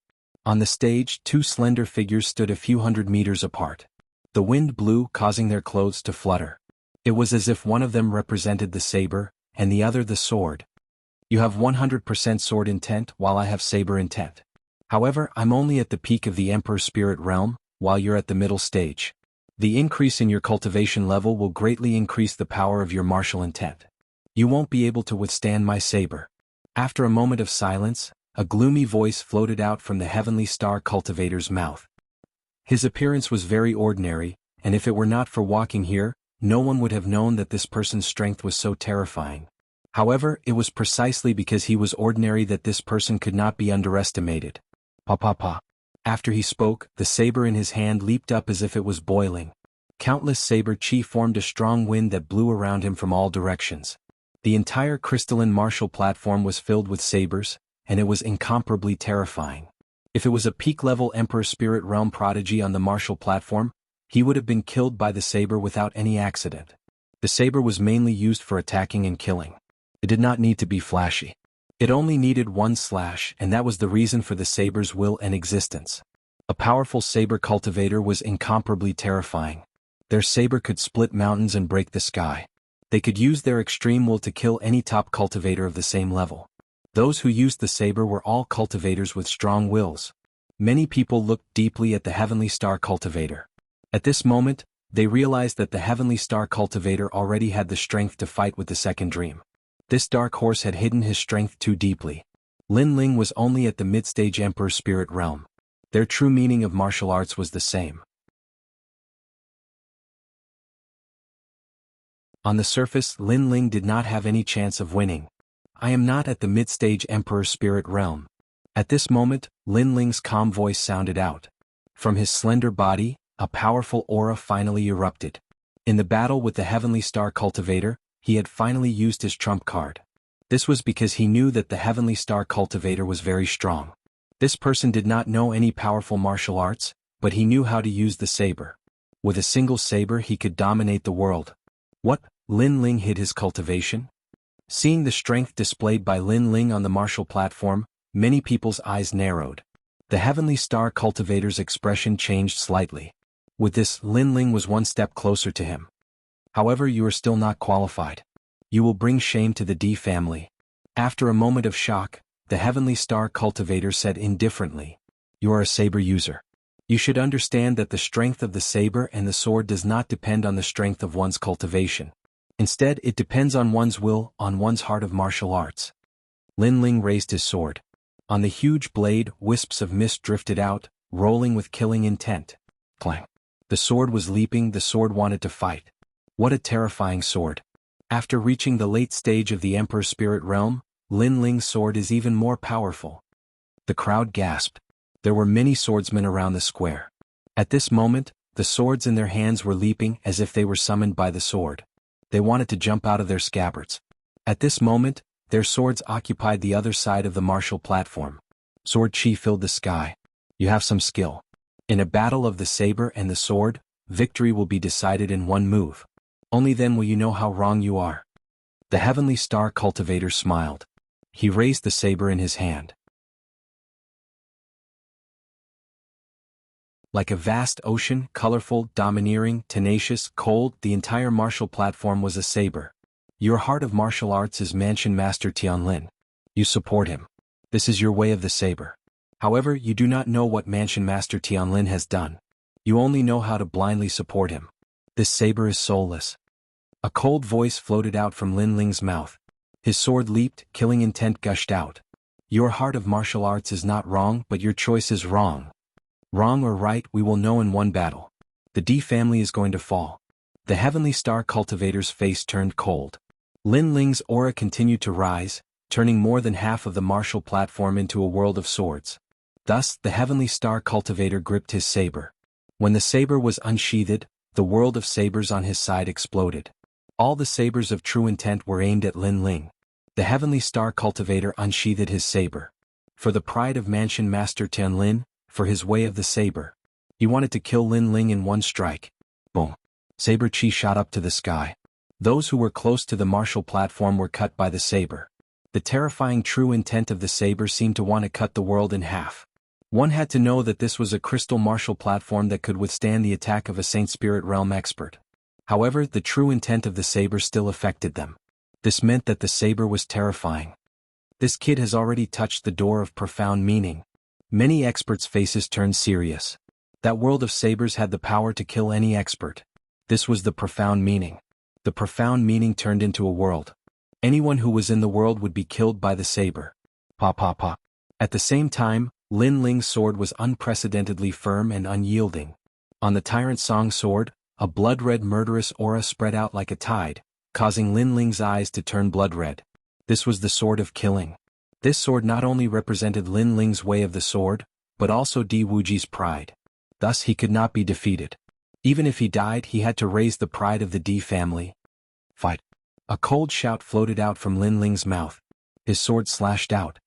On the stage, two slender figures stood a few hundred meters apart. The wind blew, causing their clothes to flutter. It was as if one of them represented the saber, and the other the sword. You have 100% sword intent, while I have saber intent. However, I'm only at the peak of the Emperor's spirit realm, while you're at the middle stage. The increase in your cultivation level will greatly increase the power of your martial intent. You won't be able to withstand my saber. After a moment of silence, a gloomy voice floated out from the Heavenly Star Cultivator's mouth. His appearance was very ordinary, and if it were not for walking here, no one would have known that this person's strength was so terrifying. However, it was precisely because he was ordinary that this person could not be underestimated. Pa. After he spoke, the saber in his hand leaped up as if it was boiling. Countless saber chi formed a strong wind that blew around him from all directions. The entire crystalline martial platform was filled with sabers, and it was incomparably terrifying. If it was a peak-level Emperor Spirit Realm prodigy on the martial platform, he would have been killed by the saber without any accident. The saber was mainly used for attacking and killing. It did not need to be flashy. It only needed one slash, and that was the reason for the saber's will and existence. A powerful saber cultivator was incomparably terrifying. Their saber could split mountains and break the sky. They could use their extreme will to kill any top cultivator of the same level. Those who used the saber were all cultivators with strong wills. Many people looked deeply at the Heavenly Star Cultivator. At this moment, they realized that the Heavenly Star Cultivator already had the strength to fight with the Second Dream. This dark horse had hidden his strength too deeply. Lin Ling was only at the mid-stage Emperor Spirit Realm. Their true meaning of martial arts was the same. On the surface, Lin Ling did not have any chance of winning. I am not at the mid-stage Emperor Spirit Realm. At this moment, Lin Ling's calm voice sounded out. From his slender body, a powerful aura finally erupted. In the battle with the Heavenly Star Cultivator, he had finally used his trump card. This was because he knew that the Heavenly Star Cultivator was very strong. This person did not know any powerful martial arts, but he knew how to use the saber. With a single saber he could dominate the world. What? Lin Ling hid his cultivation? Seeing the strength displayed by Lin Ling on the martial platform, many people's eyes narrowed. The Heavenly Star Cultivator's expression changed slightly. With this, Lin Ling was one step closer to him. However, you are still not qualified. You will bring shame to the D family. After a moment of shock, the Heavenly Star Cultivator said indifferently, "You are a saber user. You should understand that the strength of the saber and the sword does not depend on the strength of one's cultivation. Instead, it depends on one's will, on one's heart of martial arts." Lin Ling raised his sword. On the huge blade, wisps of mist drifted out, rolling with killing intent. Clang. The sword was leaping, the sword wanted to fight. What a terrifying sword. After reaching the late stage of the Emperor Spirit Realm, Lin Ling's sword is even more powerful. The crowd gasped. There were many swordsmen around the square. At this moment, the swords in their hands were leaping as if they were summoned by the sword. They wanted to jump out of their scabbards. At this moment, their swords occupied the other side of the martial platform. Sword chi filled the sky. You have some skill. In a battle of the saber and the sword, victory will be decided in one move. Only then will you know how wrong you are. The Heavenly Star Cultivator smiled. He raised the saber in his hand. Like a vast ocean, colorful, domineering, tenacious, cold, the entire martial platform was a saber. Your heart of martial arts is Mansion Master Tianlin. You support him. This is your way of the saber. However, you do not know what Mansion Master Tianlin has done. You only know how to blindly support him. This saber is soulless. A cold voice floated out from Lin Ling's mouth. His sword leaped, killing intent gushed out. Your heart of martial arts is not wrong, but your choice is wrong. Wrong or right, we will know in one battle. The D family is going to fall. The Heavenly Star Cultivator's face turned cold. Lin Ling's aura continued to rise, turning more than half of the martial platform into a world of swords. Thus, the Heavenly Star Cultivator gripped his saber. When the saber was unsheathed, the world of sabers on his side exploded. All the sabers of true intent were aimed at Lin Ling. The Heavenly Star Cultivator unsheathed his saber. For the pride of Mansion Master Tianlin, for his way of the saber. He wanted to kill Lin Ling in one strike. Boom. Saber chi shot up to the sky. Those who were close to the martial platform were cut by the saber. The terrifying true intent of the saber seemed to want to cut the world in half. One had to know that this was a crystal martial platform that could withstand the attack of a Saint Spirit Realm expert. However, the true intent of the saber still affected them. This meant that the saber was terrifying. This kid has already touched the door of profound meaning. Many experts' faces turned serious. That world of sabers had the power to kill any expert. This was the profound meaning. The profound meaning turned into a world. Anyone who was in the world would be killed by the saber. Pa pa pa. At the same time, Lin Ling's sword was unprecedentedly firm and unyielding. On the Tyrant Song sword, a blood-red murderous aura spread out like a tide, causing Lin Ling's eyes to turn blood-red. This was the sword of killing. This sword not only represented Lin Ling's way of the sword, but also Di Wuji's pride. Thus he could not be defeated. Even if he died, he had to raise the pride of the Di family. Fight. A cold shout floated out from Lin Ling's mouth. His sword slashed out.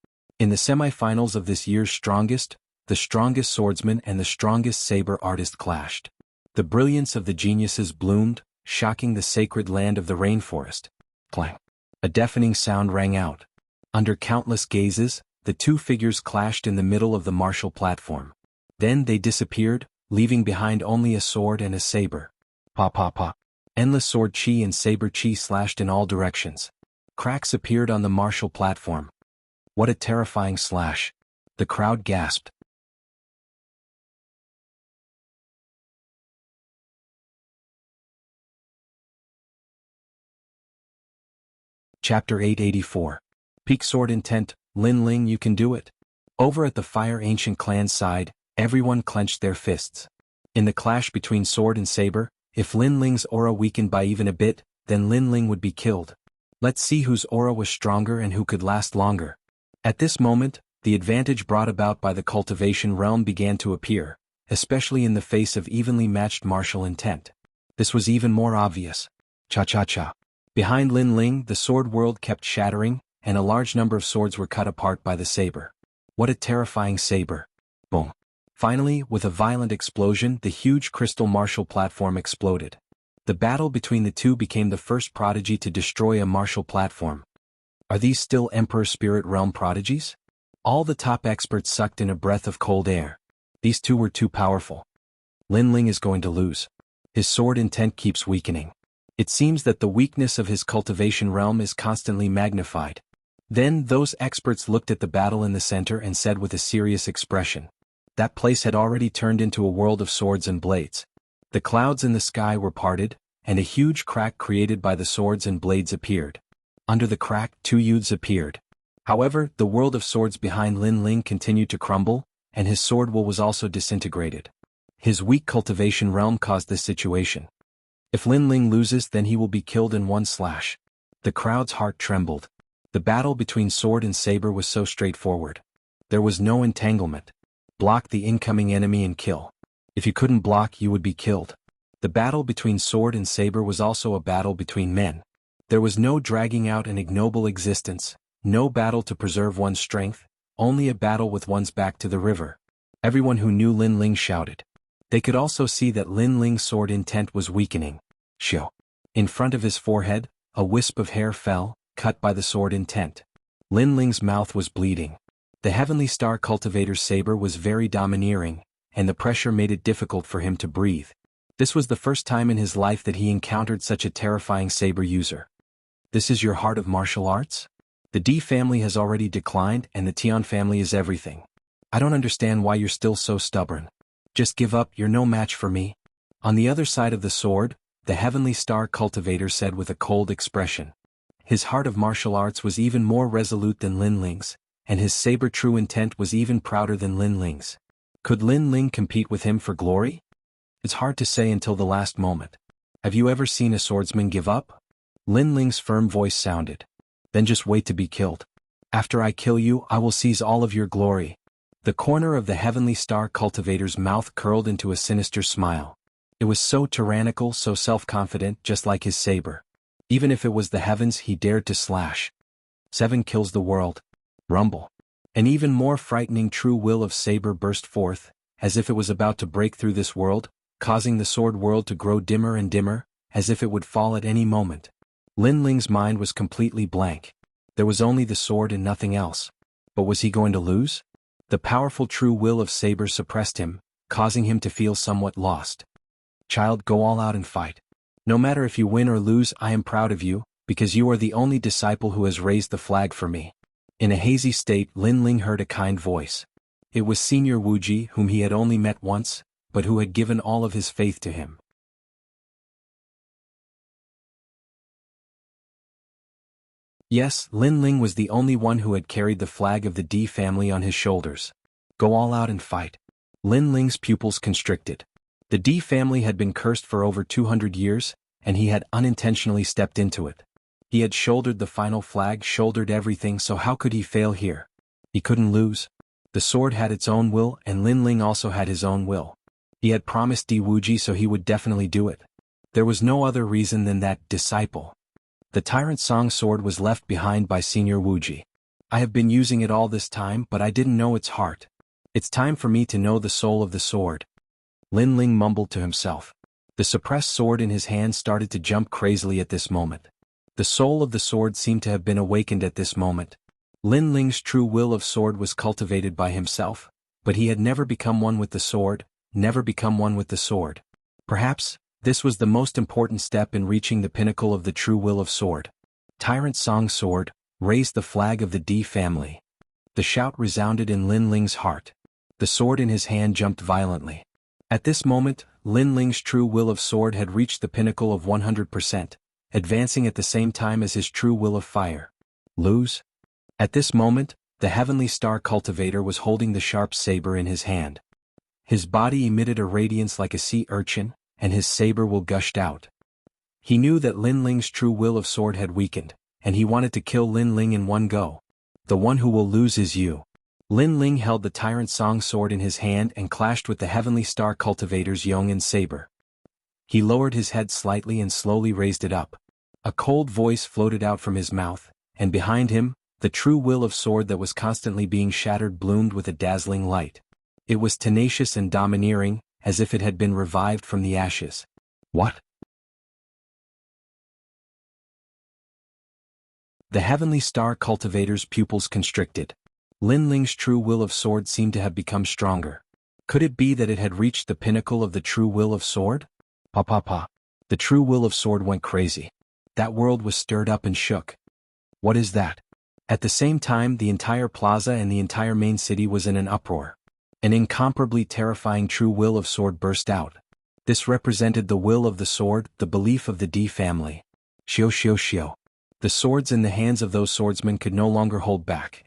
In the semi-finals of this year's Strongest, the strongest swordsman and the strongest saber artist clashed. The brilliance of the geniuses bloomed, shocking the sacred land of the rainforest. Clang. A deafening sound rang out. Under countless gazes, the two figures clashed in the middle of the martial platform. Then they disappeared, leaving behind only a sword and a saber. Pa pa pa. Endless sword chi and saber chi slashed in all directions. Cracks appeared on the martial platform. What a terrifying slash. The crowd gasped. Chapter 884. Peak Sword Intent, Lin Ling, you can do it. Over at the Fire Ancient clan's side, everyone clenched their fists. In the clash between sword and saber, if Lin Ling's aura weakened by even a bit, then Lin Ling would be killed. Let's see whose aura was stronger and who could last longer. At this moment, the advantage brought about by the cultivation realm began to appear, especially in the face of evenly matched martial intent. This was even more obvious. Cha-cha-cha. Behind Lin Ling, the sword world kept shattering, and a large number of swords were cut apart by the saber. What a terrifying saber. Boom. Finally, with a violent explosion, the huge crystal martial platform exploded. The battle between the two became the first prodigy to destroy a martial platform. Are these still Emperor Spirit Realm prodigies? All the top experts sucked in a breath of cold air. These two were too powerful. Lin Ling is going to lose. His sword intent keeps weakening. It seems that the weakness of his cultivation realm is constantly magnified. Then those experts looked at the battle in the center and said with a serious expression. That place had already turned into a world of swords and blades. The clouds in the sky were parted, and a huge crack created by the swords and blades appeared. Under the crack, two youths appeared. However, the world of swords behind Lin Ling continued to crumble, and his sword will was also disintegrated. His weak cultivation realm caused this situation. If Lin Ling loses, then he will be killed in one slash. The crowd's heart trembled. The battle between sword and saber was so straightforward. There was no entanglement. Block the incoming enemy and kill. If you couldn't block, you would be killed. The battle between sword and saber was also a battle between men. There was no dragging out an ignoble existence, no battle to preserve one's strength, only a battle with one's back to the river. Everyone who knew Lin Ling shouted. They could also see that Lin Ling's sword intent was weakening. Shio. In front of his forehead, a wisp of hair fell, cut by the sword intent. Lin Ling's mouth was bleeding. The Heavenly Star Cultivator's saber was very domineering, and the pressure made it difficult for him to breathe. This was the first time in his life that he encountered such a terrifying saber user. This is your heart of martial arts? The D family has already declined and the Tian family is everything. I don't understand why you're still so stubborn. Just give up, you're no match for me. On the other side of the sword, the Heavenly Star Cultivator said with a cold expression. His heart of martial arts was even more resolute than Lin Ling's, and his saber true intent was even prouder than Lin Ling's. Could Lin Ling compete with him for glory? It's hard to say until the last moment. Have you ever seen a swordsman give up? Lin Ling's firm voice sounded. Then just wait to be killed. After I kill you, I will seize all of your glory. The corner of the Heavenly Star Cultivator's mouth curled into a sinister smile. It was so tyrannical, so self-confident, just like his saber. Even if it was the heavens, he dared to slash. 7 kills the world. Rumble. An even more frightening true will of saber burst forth, as if it was about to break through this world, causing the sword world to grow dimmer and dimmer, as if it would fall at any moment. Lin Ling's mind was completely blank. There was only the sword and nothing else. But was he going to lose? The powerful true will of saber suppressed him, causing him to feel somewhat lost. Child, go all out and fight. No matter if you win or lose, I am proud of you, because you are the only disciple who has raised the flag for me. In a hazy state, Lin Ling heard a kind voice. It was Senior Wuji, whom he had only met once, but who had given all of his faith to him. Yes, Lin Ling was the only one who had carried the flag of the D family on his shoulders. Go all out and fight. Lin Ling's pupils constricted. The D family had been cursed for over 200 years, and he had unintentionally stepped into it. He had shouldered the final flag, shouldered everything, so how could he fail here? He couldn't lose. The sword had its own will, and Lin Ling also had his own will. He had promised Di Wuji, so he would definitely do it. There was no other reason than that disciple. The Tyrant Song sword was left behind by Senior Wuji. I have been using it all this time, but I didn't know its heart. It's time for me to know the soul of the sword. Lin Ling mumbled to himself. The suppressed sword in his hand started to jump crazily at this moment. The soul of the sword seemed to have been awakened at this moment. Lin Ling's true will of sword was cultivated by himself, but he had never become one with the sword, never become one with the sword. Perhaps, this was the most important step in reaching the pinnacle of the true will of sword. Tyrant Song sword, raised the flag of the D family. The shout resounded in Lin Ling's heart. The sword in his hand jumped violently. At this moment, Lin Ling's true will of sword had reached the pinnacle of 100%, advancing at the same time as his true will of fire. Lose? At this moment, the Heavenly Star Cultivator was holding the sharp saber in his hand. His body emitted a radiance like a sea urchin, and his saber will gushed out. He knew that Lin Ling's true will of sword had weakened, and he wanted to kill Lin Ling in one go. The one who will lose is you. Lin Ling held the Tyrant Song sword in his hand and clashed with the Heavenly Star Cultivator's Yong'an saber. He lowered his head slightly and slowly raised it up. A cold voice floated out from his mouth, and behind him, the true will of sword that was constantly being shattered bloomed with a dazzling light. It was tenacious and domineering, as if it had been revived from the ashes. What? The Heavenly Star Cultivator's pupils constricted. Lin Ling's true will of sword seemed to have become stronger. Could it be that it had reached the pinnacle of the true will of sword? Pa. The true will of sword went crazy. That world was stirred up and shook. What is that? At the same time, the entire plaza and the entire main city was in an uproar. An incomparably terrifying true will of sword burst out. This represented the will of the sword, the belief of the D family. Shio. The swords in the hands of those swordsmen could no longer hold back.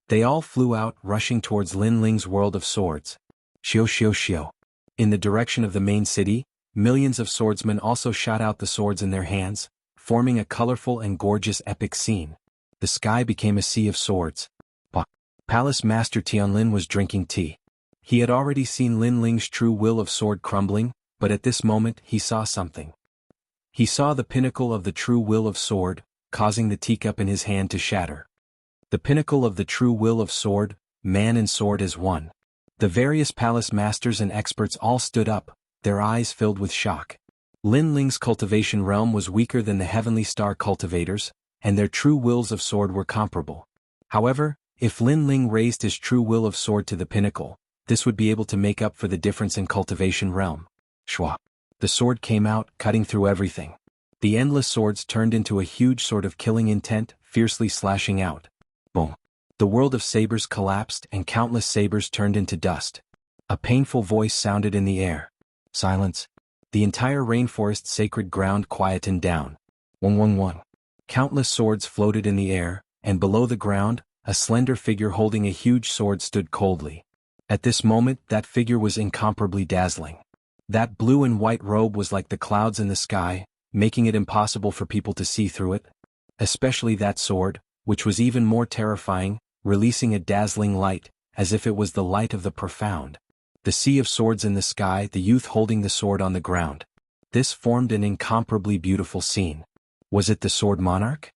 They all flew out, rushing towards Lin Ling's world of swords. Shio. In the direction of the main city, millions of swordsmen also shot out the swords in their hands, forming a colorful and gorgeous epic scene. The sky became a sea of swords. Palace Master Tianlin was drinking tea. He had already seen Lin Ling's true will of sword crumbling, but at this moment he saw something. He saw the pinnacle of the true will of sword, causing the teacup in his hand to shatter. The pinnacle of the true will of sword, man and sword as one. The various palace masters and experts all stood up, their eyes filled with shock. Lin Ling's cultivation realm was weaker than the heavenly star cultivators, and their true wills of sword were comparable. However, if Lin Ling raised his true will of sword to the pinnacle, this would be able to make up for the difference in cultivation realm. Shwa. The sword came out, cutting through everything. The endless swords turned into a huge sword of killing intent, fiercely slashing out. Boom. The world of sabers collapsed and countless sabers turned into dust. A painful voice sounded in the air. Silence. The entire rainforest sacred ground quietened down. 111. Countless swords floated in the air, and below the ground, a slender figure holding a huge sword stood coldly. At this moment, that figure was incomparably dazzling. That blue and white robe was like the clouds in the sky, making it impossible for people to see through it. Especially that sword, which was even more terrifying, releasing a dazzling light, as if it was the light of the profound. The sea of swords in the sky, the youth holding the sword on the ground. This formed an incomparably beautiful scene. Was it the sword monarch?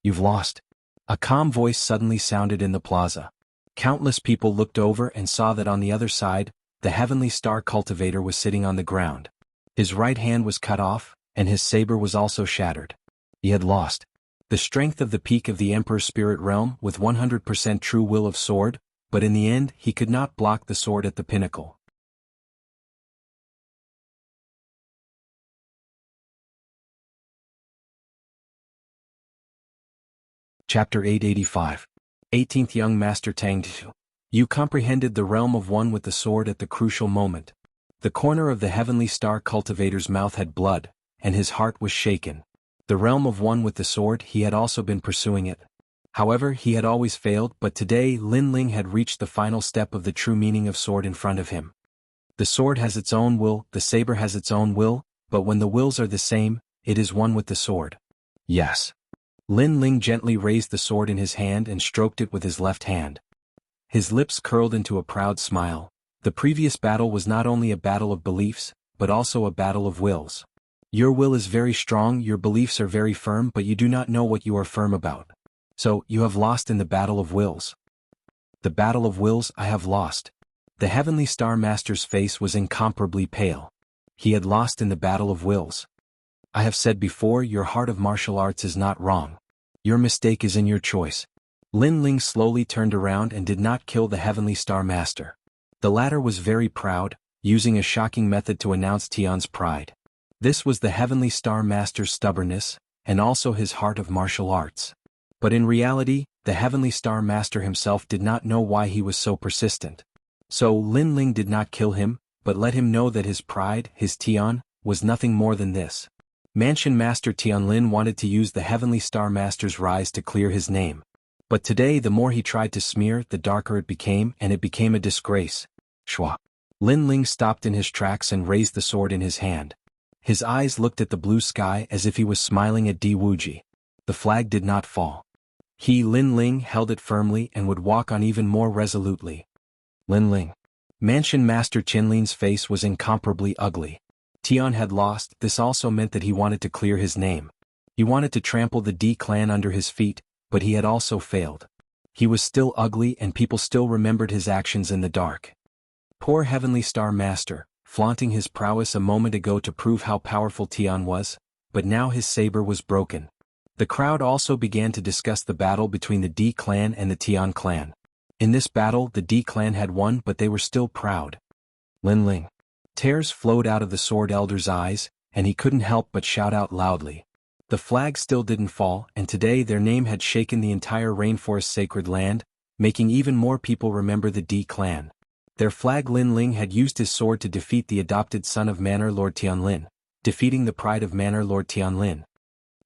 You've lost. A calm voice suddenly sounded in the plaza. Countless people looked over and saw that on the other side, the heavenly star cultivator was sitting on the ground. His right hand was cut off, and his saber was also shattered. He had lost. The strength of the peak of the Emperor's spirit realm with 100% true will of sword, but in the end he could not block the sword at the pinnacle. Chapter 885. 18th Young Master Tang Tu. You comprehended the realm of one with the sword at the crucial moment. The corner of the heavenly star cultivator's mouth had blood, and his heart was shaken. The realm of one with the sword, he had also been pursuing it. However, he had always failed, but today Lin Ling had reached the final step of the true meaning of sword in front of him. The sword has its own will, the saber has its own will, but when the wills are the same, it is one with the sword. Yes. Lin Ling gently raised the sword in his hand and stroked it with his left hand. His lips curled into a proud smile. The previous battle was not only a battle of beliefs, but also a battle of wills. Your will is very strong, your beliefs are very firm, but you do not know what you are firm about. So, you have lost in the battle of wills. The battle of wills, I have lost. The heavenly star master's face was incomparably pale. He had lost in the battle of wills. I have said before, your heart of martial arts is not wrong. Your mistake is in your choice. Lin Ling slowly turned around and did not kill the heavenly star master. The latter was very proud, using a shocking method to announce Tian's pride. This was the heavenly star master's stubbornness, and also his heart of martial arts. But in reality, the heavenly star master himself did not know why he was so persistent. So Lin Ling did not kill him, but let him know that his pride, his Tian, was nothing more than this. Mansion Master Tianlin wanted to use the heavenly star master's rise to clear his name. But today the more he tried to smear, the darker it became, and it became a disgrace. Shwa. Lin Ling stopped in his tracks and raised the sword in his hand. His eyes looked at the blue sky as if he was smiling at Di Wuji. The flag did not fall. He, Lin Ling, held it firmly and would walk on even more resolutely. Lin Ling. Mansion Master Qinlin's face was incomparably ugly. Tian had lost, this also meant that he wanted to clear his name. He wanted to trample the D clan under his feet, but he had also failed. He was still ugly and people still remembered his actions in the dark. Poor Heavenly Star Master, flaunting his prowess a moment ago to prove how powerful Tian was, but now his saber was broken. The crowd also began to discuss the battle between the D clan and the Tian clan. In this battle the D clan had won, but they were still proud. Lin Ling. Tears flowed out of the sword elder's eyes, and he couldn't help but shout out loudly. The flag still didn't fall, and today their name had shaken the entire rainforest sacred land, making even more people remember the D clan. Their flag. Lin Ling had used his sword to defeat the adopted son of Manor Lord Tianlin, defeating the pride of Manor Lord Tianlin.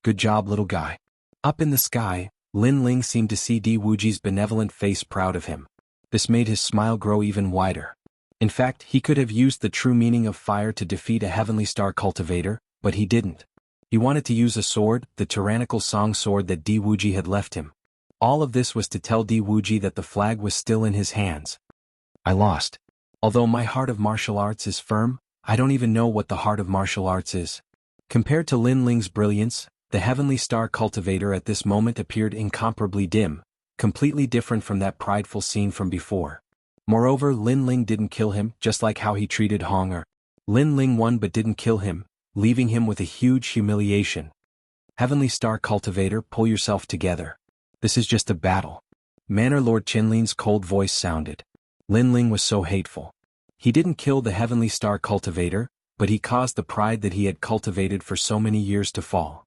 Good job, little guy. Up in the sky, Lin Ling seemed to see Di Wuji's benevolent face proud of him. This made his smile grow even wider. In fact, he could have used the true meaning of fire to defeat a Heavenly Star cultivator, but he didn't. He wanted to use a sword, the tyrannical song sword that Di Wuji had left him. All of this was to tell Di Wuji that the flag was still in his hands. I lost. Although my heart of martial arts is firm, I don't even know what the heart of martial arts is. Compared to Lin Ling's brilliance, the Heavenly Star cultivator at this moment appeared incomparably dim, completely different from that prideful scene from before. Moreover, Lin Ling didn't kill him, just like how he treated Hong Er. Lin Ling won but didn't kill him, leaving him with a huge humiliation. Heavenly Star cultivator, pull yourself together. This is just a battle. Manor Lord Qinlin's cold voice sounded. Lin Ling was so hateful. He didn't kill the Heavenly Star cultivator, but he caused the pride that he had cultivated for so many years to fall.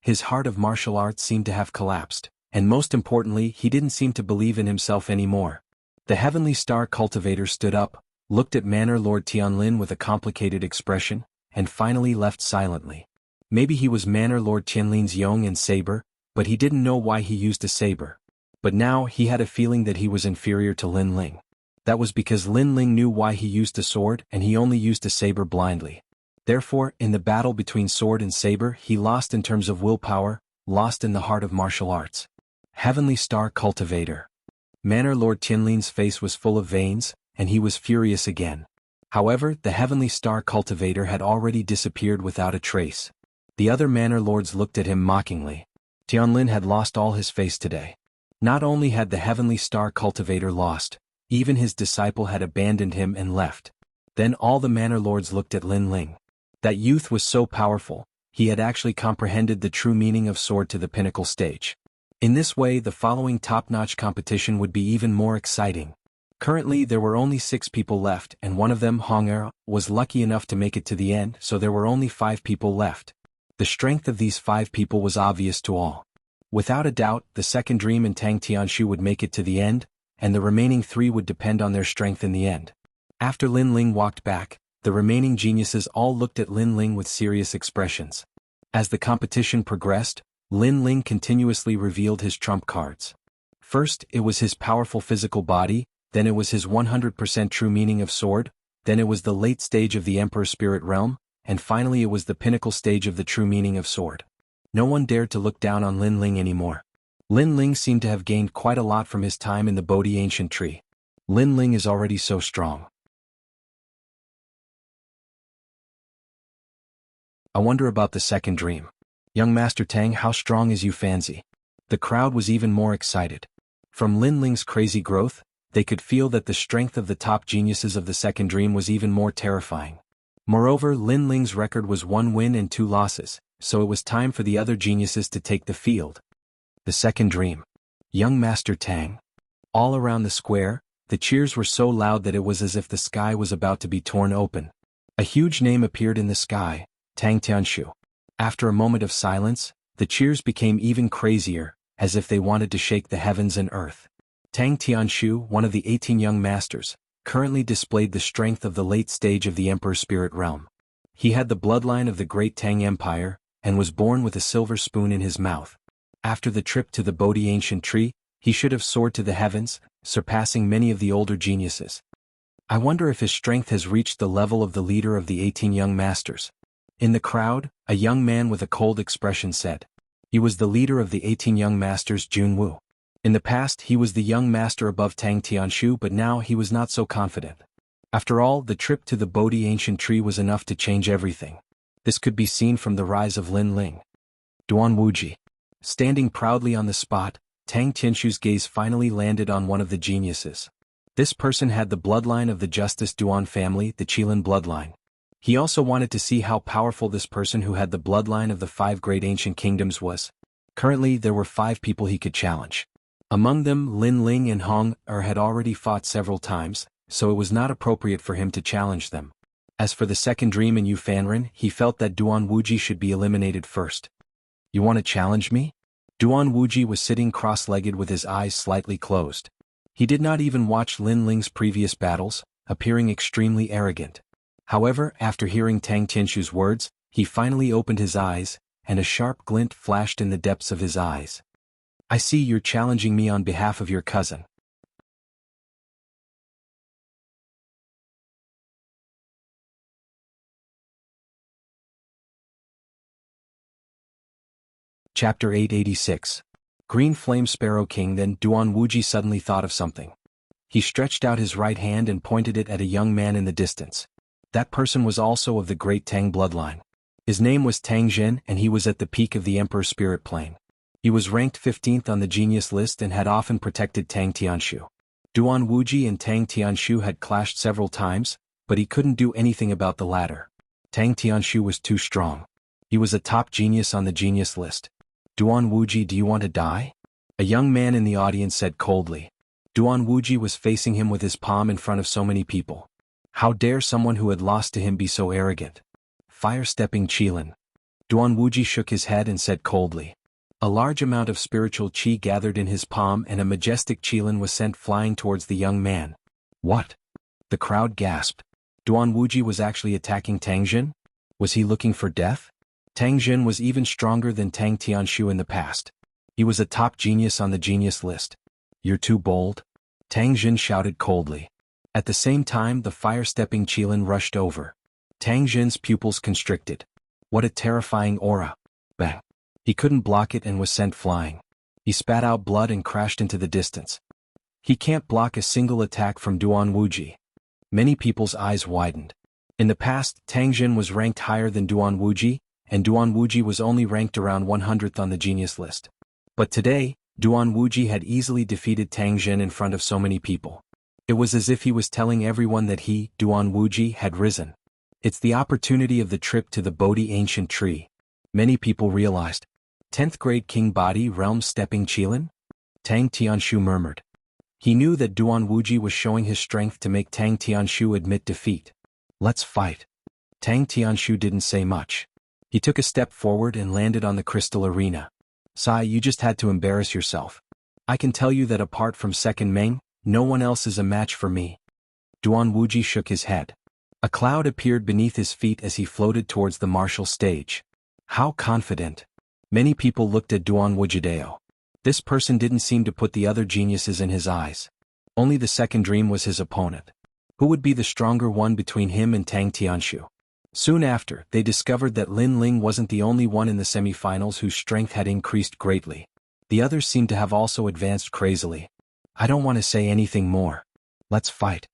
His heart of martial arts seemed to have collapsed, and most importantly, he didn't seem to believe in himself anymore. The Heavenly Star cultivator stood up, looked at Manor Lord Tianlin with a complicated expression, and finally left silently. Maybe he was Manor Lord Tianlin's Yong and saber, but he didn't know why he used a saber. But now he had a feeling that he was inferior to Lin Ling. That was because Lin Ling knew why he used a sword and he only used a saber blindly. Therefore, in the battle between sword and saber, he lost in terms of willpower, lost in the heart of martial arts. Heavenly Star cultivator. Manor Lord Tianlin's face was full of veins, and he was furious again. However, the Heavenly Star cultivator had already disappeared without a trace. The other Manor Lords looked at him mockingly. Tianlin had lost all his face today. Not only had the Heavenly Star cultivator lost, even his disciple had abandoned him and left. Then all the Manor Lords looked at Lin Ling. That youth was so powerful, he had actually comprehended the true meaning of sword to the pinnacle stage. In this way, the following top-notch competition would be even more exciting. Currently, there were only 6 people left, and one of them, Hong Er, was lucky enough to make it to the end, so there were only 5 people left. The strength of these 5 people was obvious to all. Without a doubt, the second dream and Tang Tianshu would make it to the end, and the remaining 3 would depend on their strength in the end. After Lin Ling walked back, the remaining geniuses all looked at Lin Ling with serious expressions. As the competition progressed, Lin Ling continuously revealed his trump cards. First, it was his powerful physical body, then it was his 100% true meaning of sword, then it was the late stage of the Emperor Spirit Realm, and finally it was the pinnacle stage of the true meaning of sword. No one dared to look down on Lin Ling anymore. Lin Ling seemed to have gained quite a lot from his time in the Bodhi Ancient Tree. Lin Ling is already so strong. I wonder about the second dream. Young Master Tang, how strong is you Fanzi? The crowd was even more excited. From Lin Ling's crazy growth, they could feel that the strength of the top geniuses of the second dream was even more terrifying. Moreover, Lin Ling's record was 1 win and 2 losses, so it was time for the other geniuses to take the field. The second dream. Young Master Tang. All around the square, the cheers were so loud that it was as if the sky was about to be torn open. A huge name appeared in the sky, Tang Tianshu. After a moment of silence, the cheers became even crazier, as if they wanted to shake the heavens and earth. Tang Tianshu, one of the 18 young masters, currently displayed the strength of the late stage of the Emperor Spirit Realm. He had the bloodline of the great Tang Empire, and was born with a silver spoon in his mouth. After the trip to the Bodhi Ancient Tree, he should have soared to the heavens, surpassing many of the older geniuses. I wonder if his strength has reached the level of the leader of the 18 young masters. In the crowd, a young man with a cold expression said. He was the leader of the 18 young masters, Jianghu. In the past, he was the young master above Tang Tianshu, but now he was not so confident. After all, the trip to the Bodhi Ancient Tree was enough to change everything. This could be seen from the rise of Lin Ling. Duan Wuji. Standing proudly on the spot, Tang Tianshu's gaze finally landed on one of the geniuses. This person had the bloodline of the Justice Duan family, the Qilin bloodline. He also wanted to see how powerful this person who had the bloodline of the 5 great ancient kingdoms was. Currently, there were 5 people he could challenge. Among them, Lin Ling and Hong Er had already fought several times, so it was not appropriate for him to challenge them. As for the second dream in Yu Fanren, he felt that Duan Wuji should be eliminated first. You want to challenge me? Duan Wuji was sitting cross-legged with his eyes slightly closed. He did not even watch Lin Ling's previous battles, appearing extremely arrogant. However, after hearing Tang Tianshu's words, he finally opened his eyes, and a sharp glint flashed in the depths of his eyes. I see you're challenging me on behalf of your cousin. Chapter 886. Green Flame Sparrow King. Then Duan Wuji suddenly thought of something. He stretched out his right hand and pointed it at a young man in the distance. That person was also of the great Tang bloodline. His name was Tang Jin, and he was at the peak of the Emperor's spirit plane. He was ranked 15th on the genius list and had often protected Tang Tianshu. Duan Wuji and Tang Tianshu had clashed several times, but he couldn't do anything about the latter. Tang Tianshu was too strong. He was a top genius on the genius list. Duan Wuji, do you want to die? A young man in the audience said coldly. Duan Wuji was facing him with his palm in front of so many people. How dare someone who had lost to him be so arrogant? Fire-stepping Qilin. Duan Wuji shook his head and said coldly. A large amount of spiritual qi gathered in his palm and a majestic Qilin was sent flying towards the young man. What? The crowd gasped. Duan Wuji was actually attacking Tang Jin? Was he looking for death? Tang Jin was even stronger than Tang Tianshu in the past. He was a top genius on the genius list. You're too bold? Tang Jin shouted coldly. At the same time, the fire-stepping Qilin rushed over. Tang Jin's pupils constricted. What a terrifying aura. Bang. He couldn't block it and was sent flying. He spat out blood and crashed into the distance. He can't block a single attack from Duan Wuji. Many people's eyes widened. In the past, Tang Jin was ranked higher than Duan Wuji, and Duan Wuji was only ranked around 100th on the genius list. But today, Duan Wuji had easily defeated Tang Jin in front of so many people. It was as if he was telling everyone that he, Duan Wuji, had risen. It's the opportunity of the trip to the Bodhi ancient tree. Many people realized. 10th grade King Body Realm Stepping Qilin? Tang Tianshu murmured. He knew that Duan Wuji was showing his strength to make Tang Tianshu admit defeat. Let's fight. Tang Tianshu didn't say much. He took a step forward and landed on the crystal arena. Sai, you just had to embarrass yourself. I can tell you that apart from Second Meng, no one else is a match for me. Duan Wuji shook his head. A cloud appeared beneath his feet as he floated towards the martial stage. How confident. Many people looked at Duan Wujideo. This person didn't seem to put the other geniuses in his eyes. Only the second dream was his opponent. Who would be the stronger one between him and Tang Tianshu? Soon after, they discovered that Lin Ling wasn't the only one in the semifinals whose strength had increased greatly. The others seemed to have also advanced crazily. I don't want to say anything more. Let's fight.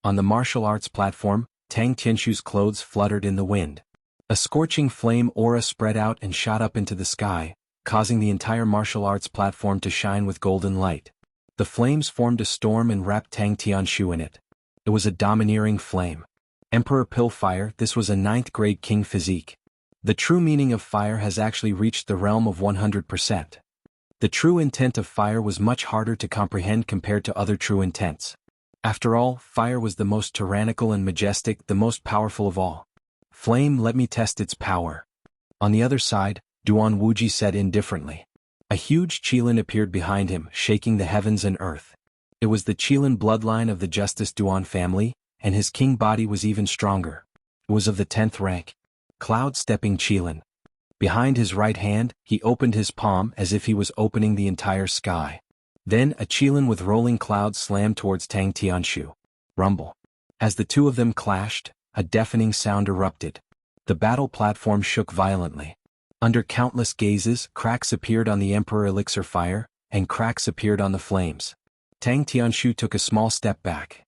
On the martial arts platform, Tang Tianshu's clothes fluttered in the wind. A scorching flame aura spread out and shot up into the sky, causing the entire martial arts platform to shine with golden light. The flames formed a storm and wrapped Tang Tianshu in it. It was a domineering flame. Emperor Pillfire, this was a 9th grade king physique. The true meaning of fire has actually reached the realm of 100%. The true intent of fire was much harder to comprehend compared to other true intents. After all, fire was the most tyrannical and majestic, the most powerful of all. Flame, let me test its power. On the other side, Duan Wuji said indifferently. A huge Qilin appeared behind him, shaking the heavens and earth. It was the Qilin bloodline of the Justice Duan family, and his king body was even stronger. It was of the 10th rank. Cloud-stepping Qilin. Behind his right hand, he opened his palm as if he was opening the entire sky. Then a Qilin with rolling clouds slammed towards Tang Tianshu. Rumble. As the two of them clashed, a deafening sound erupted. The battle platform shook violently. Under countless gazes, cracks appeared on the Emperor Elixir Fire, and cracks appeared on the flames. Tang Tianshu took a small step back.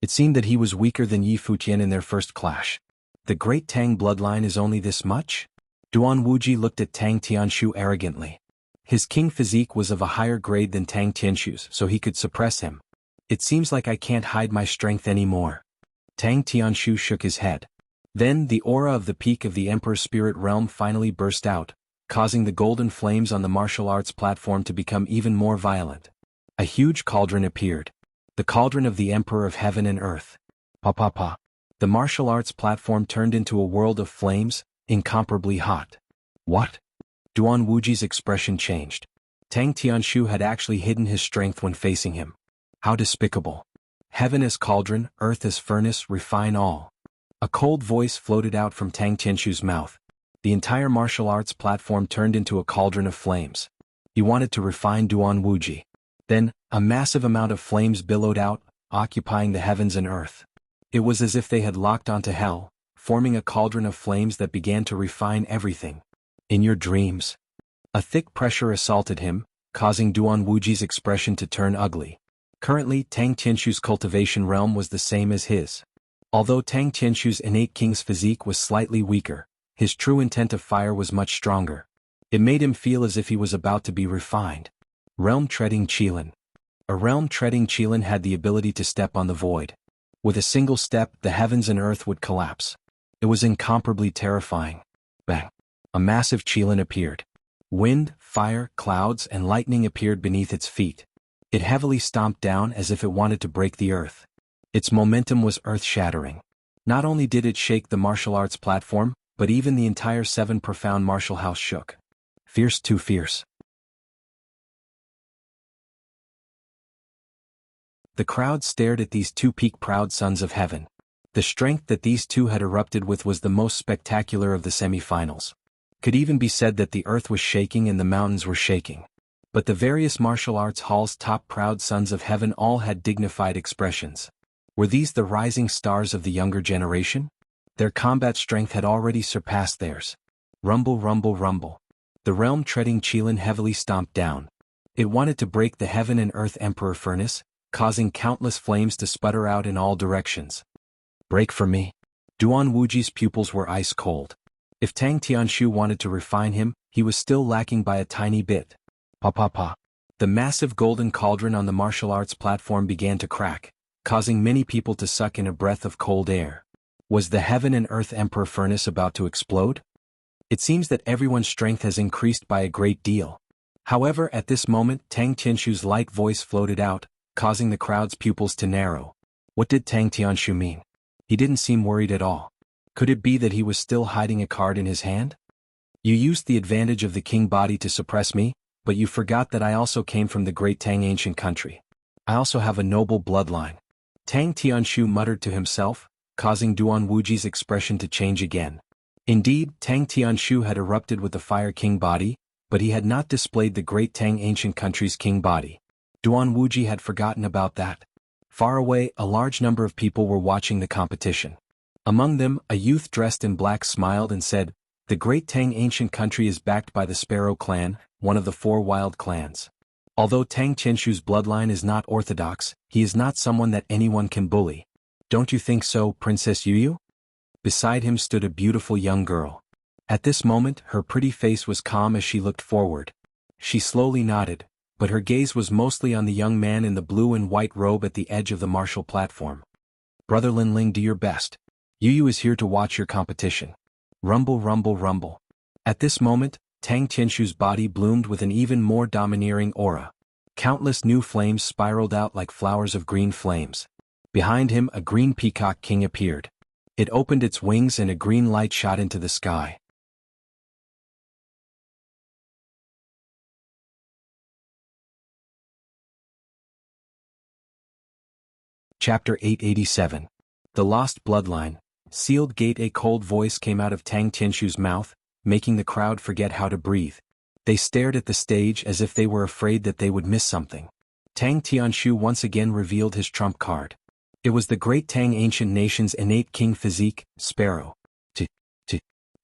It seemed that he was weaker than Yi Fuqian in their first clash. The great Tang bloodline is only this much? Duan Wuji looked at Tang Tianshu arrogantly. His king physique was of a higher grade than Tang Tianshu's, so he could suppress him. It seems like I can't hide my strength anymore. Tang Tianshu shook his head. Then the aura of the peak of the Emperor's spirit realm finally burst out, causing the golden flames on the martial arts platform to become even more violent. A huge cauldron appeared. The cauldron of the Emperor of Heaven and Earth. Pa. The martial arts platform turned into a world of flames, incomparably hot. What? Duan Wuji's expression changed. Tang Tianshu had actually hidden his strength when facing him. How despicable. Heaven as cauldron, earth as furnace, refine all. A cold voice floated out from Tang Tianshu's mouth. The entire martial arts platform turned into a cauldron of flames. He wanted to refine Duan Wuji. Then, a massive amount of flames billowed out, occupying the heavens and earth. It was as if they had locked onto hell, forming a cauldron of flames that began to refine everything. In your dreams. A thick pressure assaulted him, causing Duan Wuji's expression to turn ugly. Currently, Tang Tianshu's cultivation realm was the same as his. Although Tang Tianshu's innate king's physique was slightly weaker, his true intent of fire was much stronger. It made him feel as if he was about to be refined. Realm-treading Qilin. A realm-treading Qilin had the ability to step on the void. With a single step, the heavens and earth would collapse. It was incomparably terrifying. Bang! A massive Qilin appeared. Wind, fire, clouds, and lightning appeared beneath its feet. It heavily stomped down as if it wanted to break the earth. Its momentum was earth-shattering. Not only did it shake the martial arts platform, but even the entire Seven Profound Martial House shook. Fierce too fierce. The crowd stared at these two peak-proud sons of heaven. The strength that these two had erupted with was the most spectacular of the semi-finals. Could even be said that the earth was shaking and the mountains were shaking. But the various martial arts hall's top proud sons of heaven all had dignified expressions. Were these the rising stars of the younger generation? Their combat strength had already surpassed theirs. Rumble, rumble, rumble. The realm-treading Qilin heavily stomped down. It wanted to break the heaven and earth emperor furnace, causing countless flames to sputter out in all directions. Break for me. Duan Wuji's pupils were ice cold. If Tang Tianshu wanted to refine him, he was still lacking by a tiny bit. Pa pa pa. The massive golden cauldron on the martial arts platform began to crack, causing many people to suck in a breath of cold air. Was the heaven and earth emperor furnace about to explode? It seems that everyone's strength has increased by a great deal. However, at this moment, Tang Tianshu's light voice floated out, causing the crowd's pupils to narrow. What did Tang Tianshu mean? He didn't seem worried at all. Could it be that he was still hiding a card in his hand? You used the advantage of the king body to suppress me, but you forgot that I also came from the great Tang ancient country. I also have a noble bloodline. Tang Tianshu muttered to himself, causing Duan Wuji's expression to change again. Indeed, Tang Tianshu had erupted with the Fire King body, but he had not displayed the great Tang ancient country's king body. Duan Wuji had forgotten about that. Far away, a large number of people were watching the competition. Among them, a youth dressed in black smiled and said, "The great Tang ancient country is backed by the Sparrow clan, one of the 4 wild clans. Although Tang Tianshu's bloodline is not orthodox, he is not someone that anyone can bully. Don't you think so, Princess Yuyu?" Beside him stood a beautiful young girl. At this moment, her pretty face was calm as she looked forward. She slowly nodded, but her gaze was mostly on the young man in the blue and white robe at the edge of the martial platform. "Brother Linling, do your best. Yuyu is here to watch your competition." Rumble, rumble, rumble. At this moment, Tang Tianshu's body bloomed with an even more domineering aura. Countless new flames spiraled out like flowers of green flames. Behind him, a green peacock king appeared. It opened its wings and a green light shot into the sky. Chapter 887. The Lost Bloodline. Sealed Gate. A cold voice came out of Tang Tianshu's mouth, making the crowd forget how to breathe. They stared at the stage as if they were afraid that they would miss something. Tang Tianshu once again revealed his trump card. It was the great Tang ancient nation's innate king physique, Sparrow.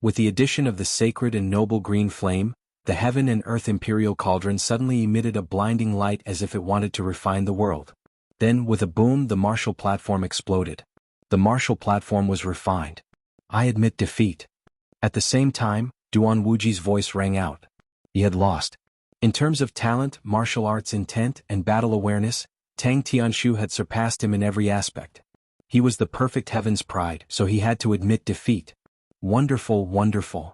With the addition of the sacred and noble green flame, the heaven and earth imperial cauldron suddenly emitted a blinding light as if it wanted to refine the world. Then, with a boom, the martial platform exploded. The martial platform was refined. "I admit defeat." At the same time, Duan Wuji's voice rang out. He had lost. In terms of talent, martial arts intent, and battle awareness, Tang Tianshu had surpassed him in every aspect. He was the perfect heaven's pride, so he had to admit defeat. Wonderful, wonderful.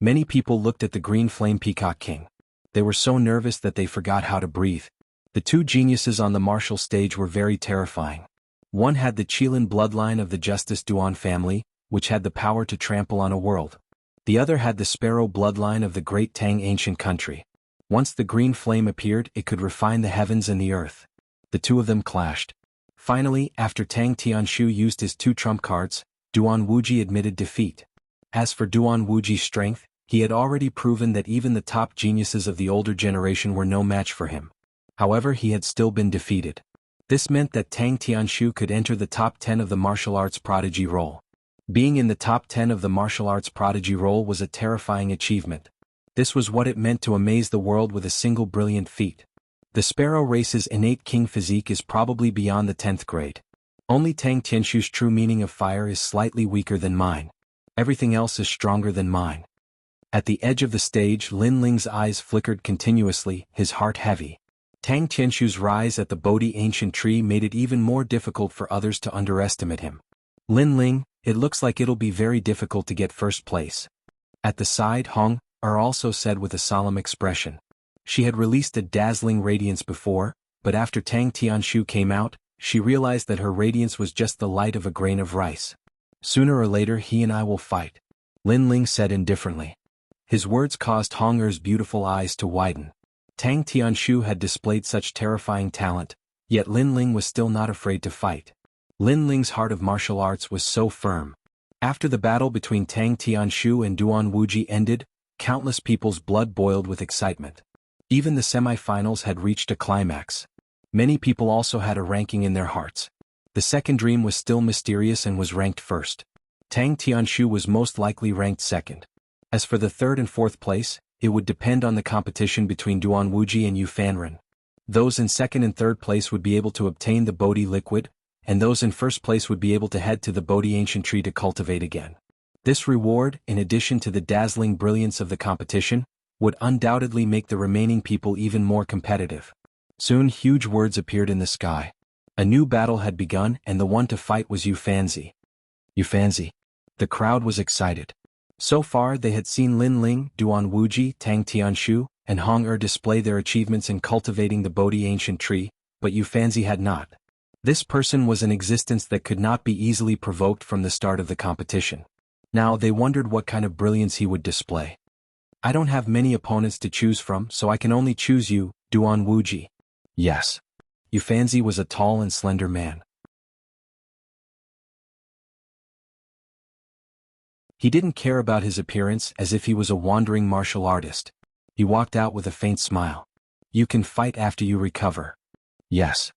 Many people looked at the green flame peacock king. They were so nervous that they forgot how to breathe. The two geniuses on the martial stage were very terrifying. One had the Qilin bloodline of the Justice Duan family, which had the power to trample on a world. The other had the Sparrow bloodline of the great Tang ancient country. Once the green flame appeared, it could refine the heavens and the earth. The two of them clashed. Finally, after Tang Tianshu used his 2 trump cards, Duan Wuji admitted defeat. As for Duan Wuji's strength, he had already proven that even the top geniuses of the older generation were no match for him. However, he had still been defeated. This meant that Tang Tianshu could enter the top 10 of the martial arts prodigy roll. Being in the top 10 of the martial arts prodigy roll was a terrifying achievement. This was what it meant to amaze the world with a single brilliant feat. The sparrow race's innate king physique is probably beyond the 10th grade. Only Tang Tianshu's true meaning of fire is slightly weaker than mine. Everything else is stronger than mine. At the edge of the stage, Lin Ling's eyes flickered continuously, his heart heavy. Tang Tianshu's rise at the Bodhi ancient tree made it even more difficult for others to underestimate him. Lin Ling, it looks like it'll be very difficult to get first place. At the side, Hong Er also said with a solemn expression. She had released a dazzling radiance before, but after Tang Tianshu came out, she realized that her radiance was just the light of a grain of rice. Sooner or later he and I will fight, Lin Ling said indifferently. His words caused Hong Er's beautiful eyes to widen. Tang Tianshu had displayed such terrifying talent, yet Lin Ling was still not afraid to fight. Lin Ling's heart of martial arts was so firm. After the battle between Tang Tianshu and Duan Wuji ended, countless people's blood boiled with excitement. Even the semi-finals had reached a climax. Many people also had a ranking in their hearts. The second dream was still mysterious and was ranked first. Tang Tianshu was most likely ranked second. As for the third and fourth place, it would depend on the competition between Duan Wuji and Yu Fanren. Those in second and third place would be able to obtain the Bodhi liquid, and those in first place would be able to head to the Bodhi ancient tree to cultivate again. This reward, in addition to the dazzling brilliance of the competition, would undoubtedly make the remaining people even more competitive. Soon huge words appeared in the sky. A new battle had begun and the one to fight was Yu Fanzi. Yu Fanzi. The crowd was excited. So far they had seen Lin Ling, Duan Wuji, Tang Tianshu, and Hong Er display their achievements in cultivating the Bodhi ancient tree, but Yu Fanzi had not. This person was an existence that could not be easily provoked from the start of the competition. Now they wondered what kind of brilliance he would display. I don't have many opponents to choose from, so I can only choose you, Duan Wuji. Yes. Yu Fanzi was a tall and slender man. He didn't care about his appearance as if he was a wandering martial artist. He walked out with a faint smile. You can fight after you recover. Yes.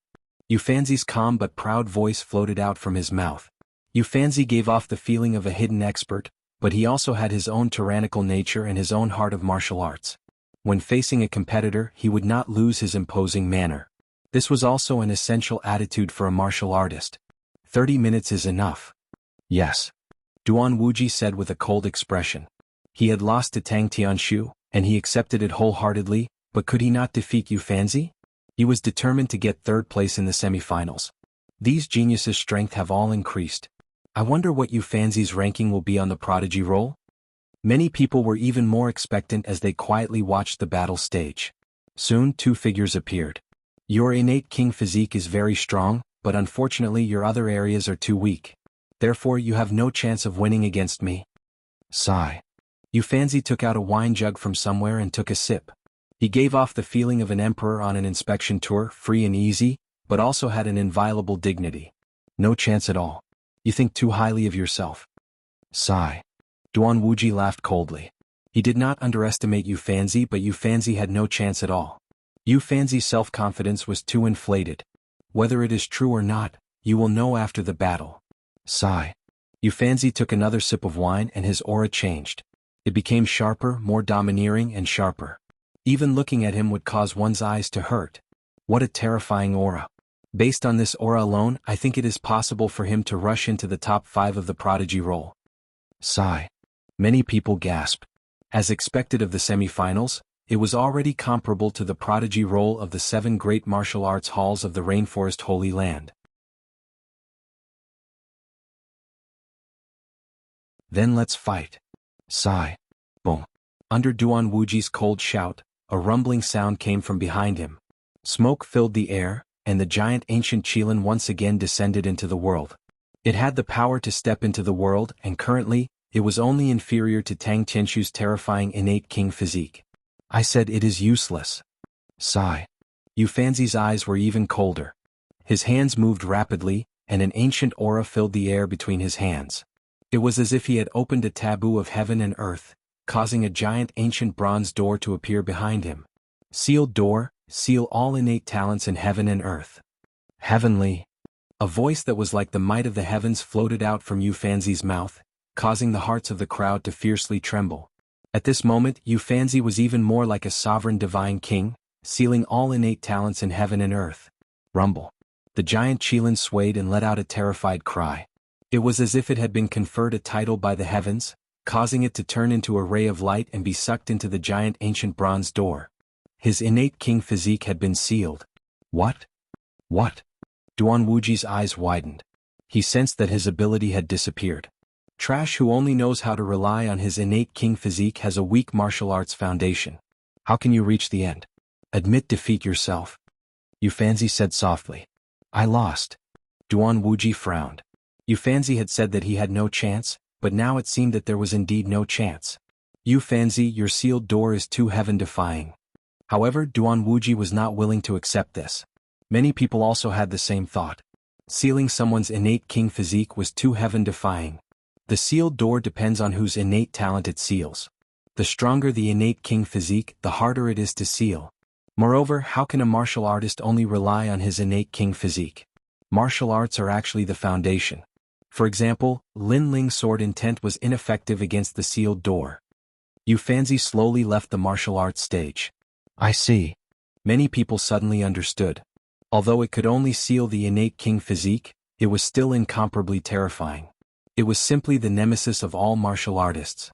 Yu Fanzi's calm but proud voice floated out from his mouth. Yu Fanzi gave off the feeling of a hidden expert, but he also had his own tyrannical nature and his own heart of martial arts. When facing a competitor, he would not lose his imposing manner. This was also an essential attitude for a martial artist. 30 minutes is enough. Yes. Duan Wuji said with a cold expression. He had lost to Tang Tianshu, and he accepted it wholeheartedly, but could he not defeat Yu Fanzi? He was determined to get third place in the semi-finals. These geniuses' strength have all increased. I wonder what Yu Fanzi's ranking will be on the prodigy roll? Many people were even more expectant as they quietly watched the battle stage. Soon 2 figures appeared. Your innate king physique is very strong, but unfortunately your other areas are too weak. Therefore you have no chance of winning against me. Sigh. Yu Fanzi took out a wine jug from somewhere and took a sip. He gave off the feeling of an emperor on an inspection tour, free and easy, but also had an inviolable dignity. No chance at all. You think too highly of yourself. Sigh. Duan Wuji laughed coldly. He did not underestimate Yu Fanzi, but Yu Fanzi had no chance at all. Yu Fanzi's self-confidence was too inflated. Whether it is true or not, you will know after the battle. Sigh. Yu Fanzi took another sip of wine and his aura changed. It became sharper, more domineering and sharper. Even looking at him would cause one's eyes to hurt. What a terrifying aura. Based on this aura alone, I think it is possible for him to rush into the top 5 of the prodigy roll. Sigh. Many people gasped. As expected of the semi-finals, it was already comparable to the prodigy roll of the 7 great martial arts halls of the Rainforest Holy Land. Then let's fight. Sigh. Boom. Under Duan Wuji's cold shout, a rumbling sound came from behind him. Smoke filled the air, and the giant ancient Qilin once again descended into the world. It had the power to step into the world, and currently, it was only inferior to Tang Tianshu's terrifying innate king physique. I said it is useless. Sigh. Yu Fanzi's eyes were even colder. His hands moved rapidly, and an ancient aura filled the air between his hands. It was as if he had opened a taboo of heaven and earth, causing a giant ancient bronze door to appear behind him. Sealed door, seal all innate talents in heaven and earth. Heavenly. A voice that was like the might of the heavens floated out from Yu Fanzi's mouth, causing the hearts of the crowd to fiercely tremble. At this moment, Yu Fanzi was even more like a sovereign divine king, sealing all innate talents in heaven and earth. Rumble. The giant Qilin swayed and let out a terrified cry. It was as if it had been conferred a title by the heavens, causing it to turn into a ray of light and be sucked into the giant ancient bronze door. His innate king physique had been sealed. What? What? Duan Wuji's eyes widened. He sensed that his ability had disappeared. Trash who only knows how to rely on his innate king physique has a weak martial arts foundation. How can you reach the end? Admit defeat yourself. Yu Fanzi said softly. I lost. Duan Wuji frowned. Yu Fanzi had said that he had no chance, but now it seemed that there was indeed no chance. Yu Fanzi, your sealed door is too heaven-defying. However, Duan Wuji was not willing to accept this. Many people also had the same thought. Sealing someone's innate king physique was too heaven-defying. The sealed door depends on whose innate talent it seals. The stronger the innate king physique, the harder it is to seal. Moreover, how can a martial artist only rely on his innate king physique? Martial arts are actually the foundation. For example, Lin Ling's sword intent was ineffective against the sealed door. Yu Fanzi slowly left the martial arts stage. I see. Many people suddenly understood. Although it could only seal the innate king physique, it was still incomparably terrifying. It was simply the nemesis of all martial artists.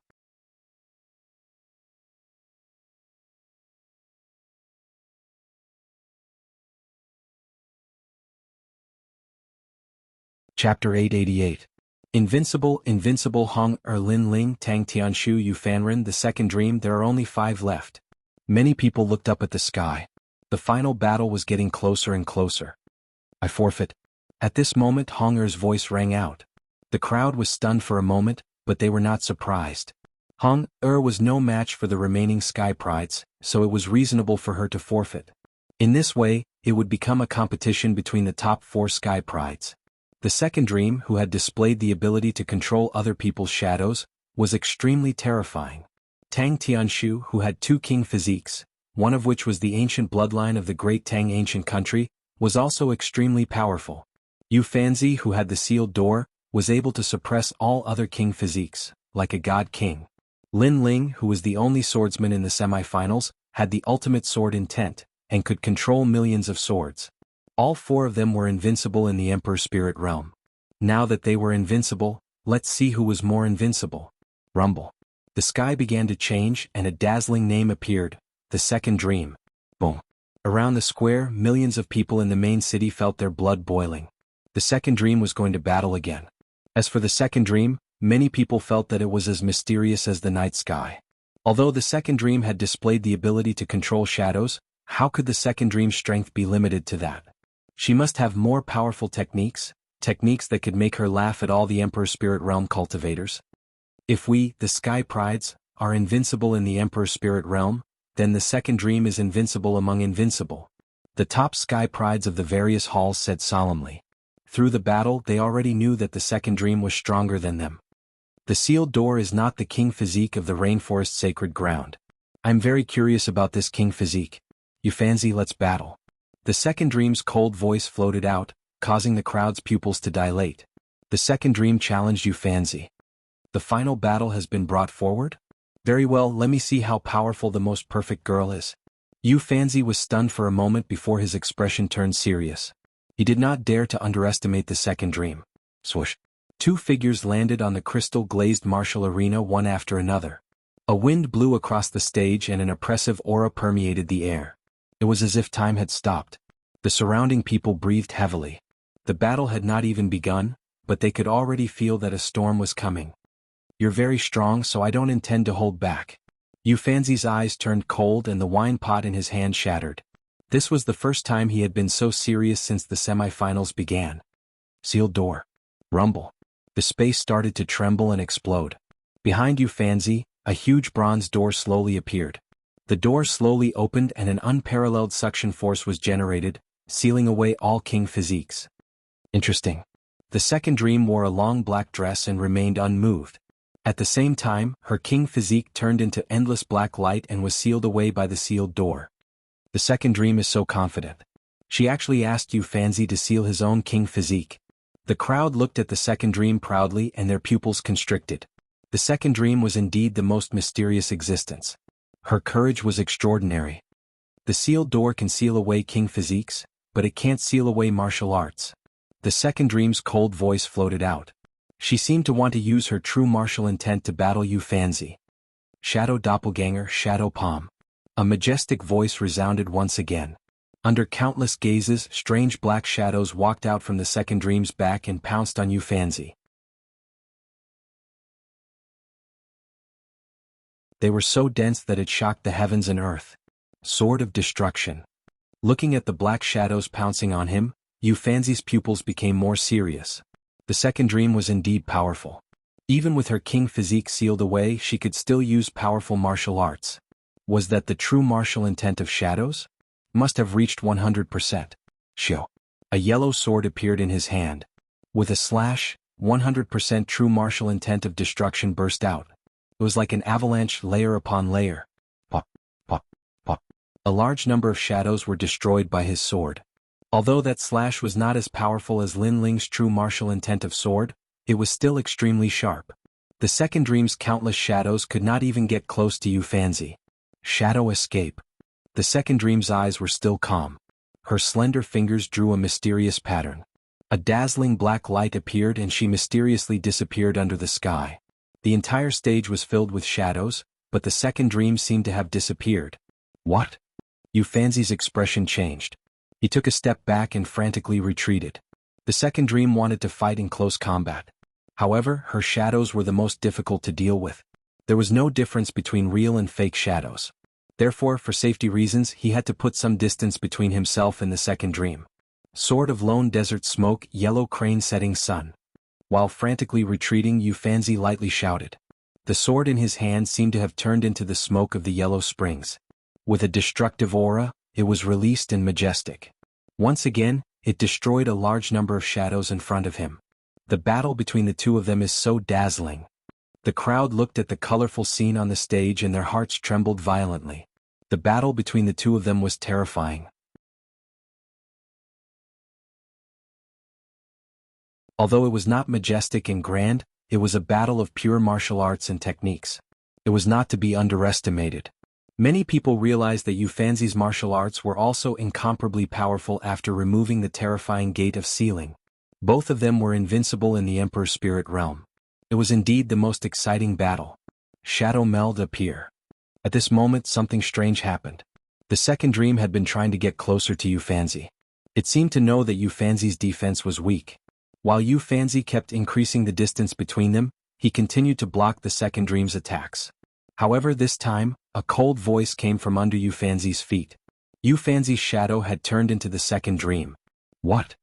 Chapter 888. Invincible, Hong Lin Ling, Tang Tianshu, Yu Fanren, the second dream. There are only 5 left. Many people looked up at the sky. The final battle was getting closer and closer. I forfeit. At this moment Hong voice rang out. The crowd was stunned for a moment, but they were not surprised. Hong was no match for the remaining Sky Prides, so it was reasonable for her to forfeit. In this way, it would become a competition between the top 4 Sky Prides. The second dream, who had displayed the ability to control other people's shadows, was extremely terrifying. Tang Tianshu, who had 2 king physiques, one of which was the ancient bloodline of the great Tang ancient country, was also extremely powerful. Yu Fanzi, who had the sealed door, was able to suppress all other king physiques, like a god king. Lin Ling, who was the only swordsman in the semi-finals, had the ultimate sword intent, and could control millions of swords. All 4 of them were invincible in the Emperor's spirit realm. Now that they were invincible, let's see who was more invincible. Rumble. The sky began to change and a dazzling name appeared, the second dream. Boom. Around the square, millions of people in the main city felt their blood boiling. The second dream was going to battle again. As for the second dream, many people felt that it was as mysterious as the night sky. Although the second dream had displayed the ability to control shadows, how could the second dream's strength be limited to that? She must have more powerful techniques that could make her laugh at all the Emperor's Spirit Realm cultivators. If we, the Sky Prides, are invincible in the Emperor's Spirit Realm, then the second dream is invincible among invincible. The top Sky Prides of the various halls said solemnly. Through the battle they already knew that the second dream was stronger than them. The sealed door is not the king physique of the rainforest sacred ground. I'm very curious about this king physique. Yu Fanzi, let's battle. The second dream's cold voice floated out, causing the crowd's pupils to dilate. The second dream challenged Yu Fanzi. The final battle has been brought forward? Very well, let me see how powerful the most perfect girl is. Yu Fanzi was stunned for a moment before his expression turned serious. He did not dare to underestimate the second dream. Swoosh. 2 figures landed on the crystal-glazed martial arena one after another. A wind blew across the stage and an oppressive aura permeated the air. It was as if time had stopped. The surrounding people breathed heavily. The battle had not even begun, but they could already feel that a storm was coming. You're very strong, so I don't intend to hold back. Yu Fanzi's eyes turned cold and the wine pot in his hand shattered. This was the first time he had been so serious since the semi-finals began. Sealed door. Rumble. The space started to tremble and explode. Behind Yu Fanzi, a huge bronze door slowly appeared. The door slowly opened and an unparalleled suction force was generated, sealing away all king physiques. Interesting. The second dream wore a long black dress and remained unmoved. At the same time, her king physique turned into endless black light and was sealed away by the sealed door. The second dream is so confident. She actually asked Yu Fanzi to seal his own king physique. The crowd looked at the second dream proudly and their pupils constricted. The second dream was indeed the most mysterious existence. Her courage was extraordinary. The sealed door can seal away king physiques, but it can't seal away martial arts. The second dream's cold voice floated out. She seemed to want to use her true martial intent to battle Yu Fanzi. Shadow doppelganger, shadow palm. A majestic voice resounded once again. Under countless gazes, strange black shadows walked out from the second dream's back and pounced on Yu Fanzi. They were so dense that it shocked the heavens and earth. Sword of destruction. Looking at the black shadows pouncing on him, Yu Fanzi's pupils became more serious. The second dream was indeed powerful. Even with her king physique sealed away, she could still use powerful martial arts. Was that the true martial intent of shadows? Must have reached 100%. Shio. A yellow sword appeared in his hand. With a slash, 100% true martial intent of destruction burst out. It was like an avalanche, layer upon layer. Pop, pop, pop. A large number of shadows were destroyed by his sword. Although that slash was not as powerful as Lin Ling's true martial intent of sword, it was still extremely sharp. The second dream's countless shadows could not even get close to Yu Fanzi. Shadow escape. The second dream's eyes were still calm. Her slender fingers drew a mysterious pattern. A dazzling black light appeared and she mysteriously disappeared under the sky. The entire stage was filled with shadows, but the second dream seemed to have disappeared. What? Yu Fanzi's expression changed. He took a step back and frantically retreated. The second dream wanted to fight in close combat. However, her shadows were the most difficult to deal with. There was no difference between real and fake shadows. Therefore, for safety reasons, he had to put some distance between himself and the second dream. Sword of lone desert smoke, yellow crane setting sun. While frantically retreating, Yu Fanzi lightly shouted. The sword in his hand seemed to have turned into the smoke of the yellow springs. With a destructive aura, it was released and majestic. Once again, it destroyed a large number of shadows in front of him. The battle between the two of them is so dazzling. The crowd looked at the colorful scene on the stage and their hearts trembled violently. The battle between the two of them was terrifying. Although it was not majestic and grand, it was a battle of pure martial arts and techniques. It was not to be underestimated. Many people realized that Yu Fanzi's martial arts were also incomparably powerful after removing the terrifying gate of sealing. Both of them were invincible in the Emperor's spirit realm. It was indeed the most exciting battle. Shadow meld appear. At this moment something strange happened. The second dream had been trying to get closer to Yu Fanzi. It seemed to know that Yu Fanzi's defense was weak. While Yu Fanzi kept increasing the distance between them, he continued to block the second dream's attacks. However, this time, a cold voice came from under Yu Fanzi's feet. Yu Fanzi's shadow had turned into the second dream. What?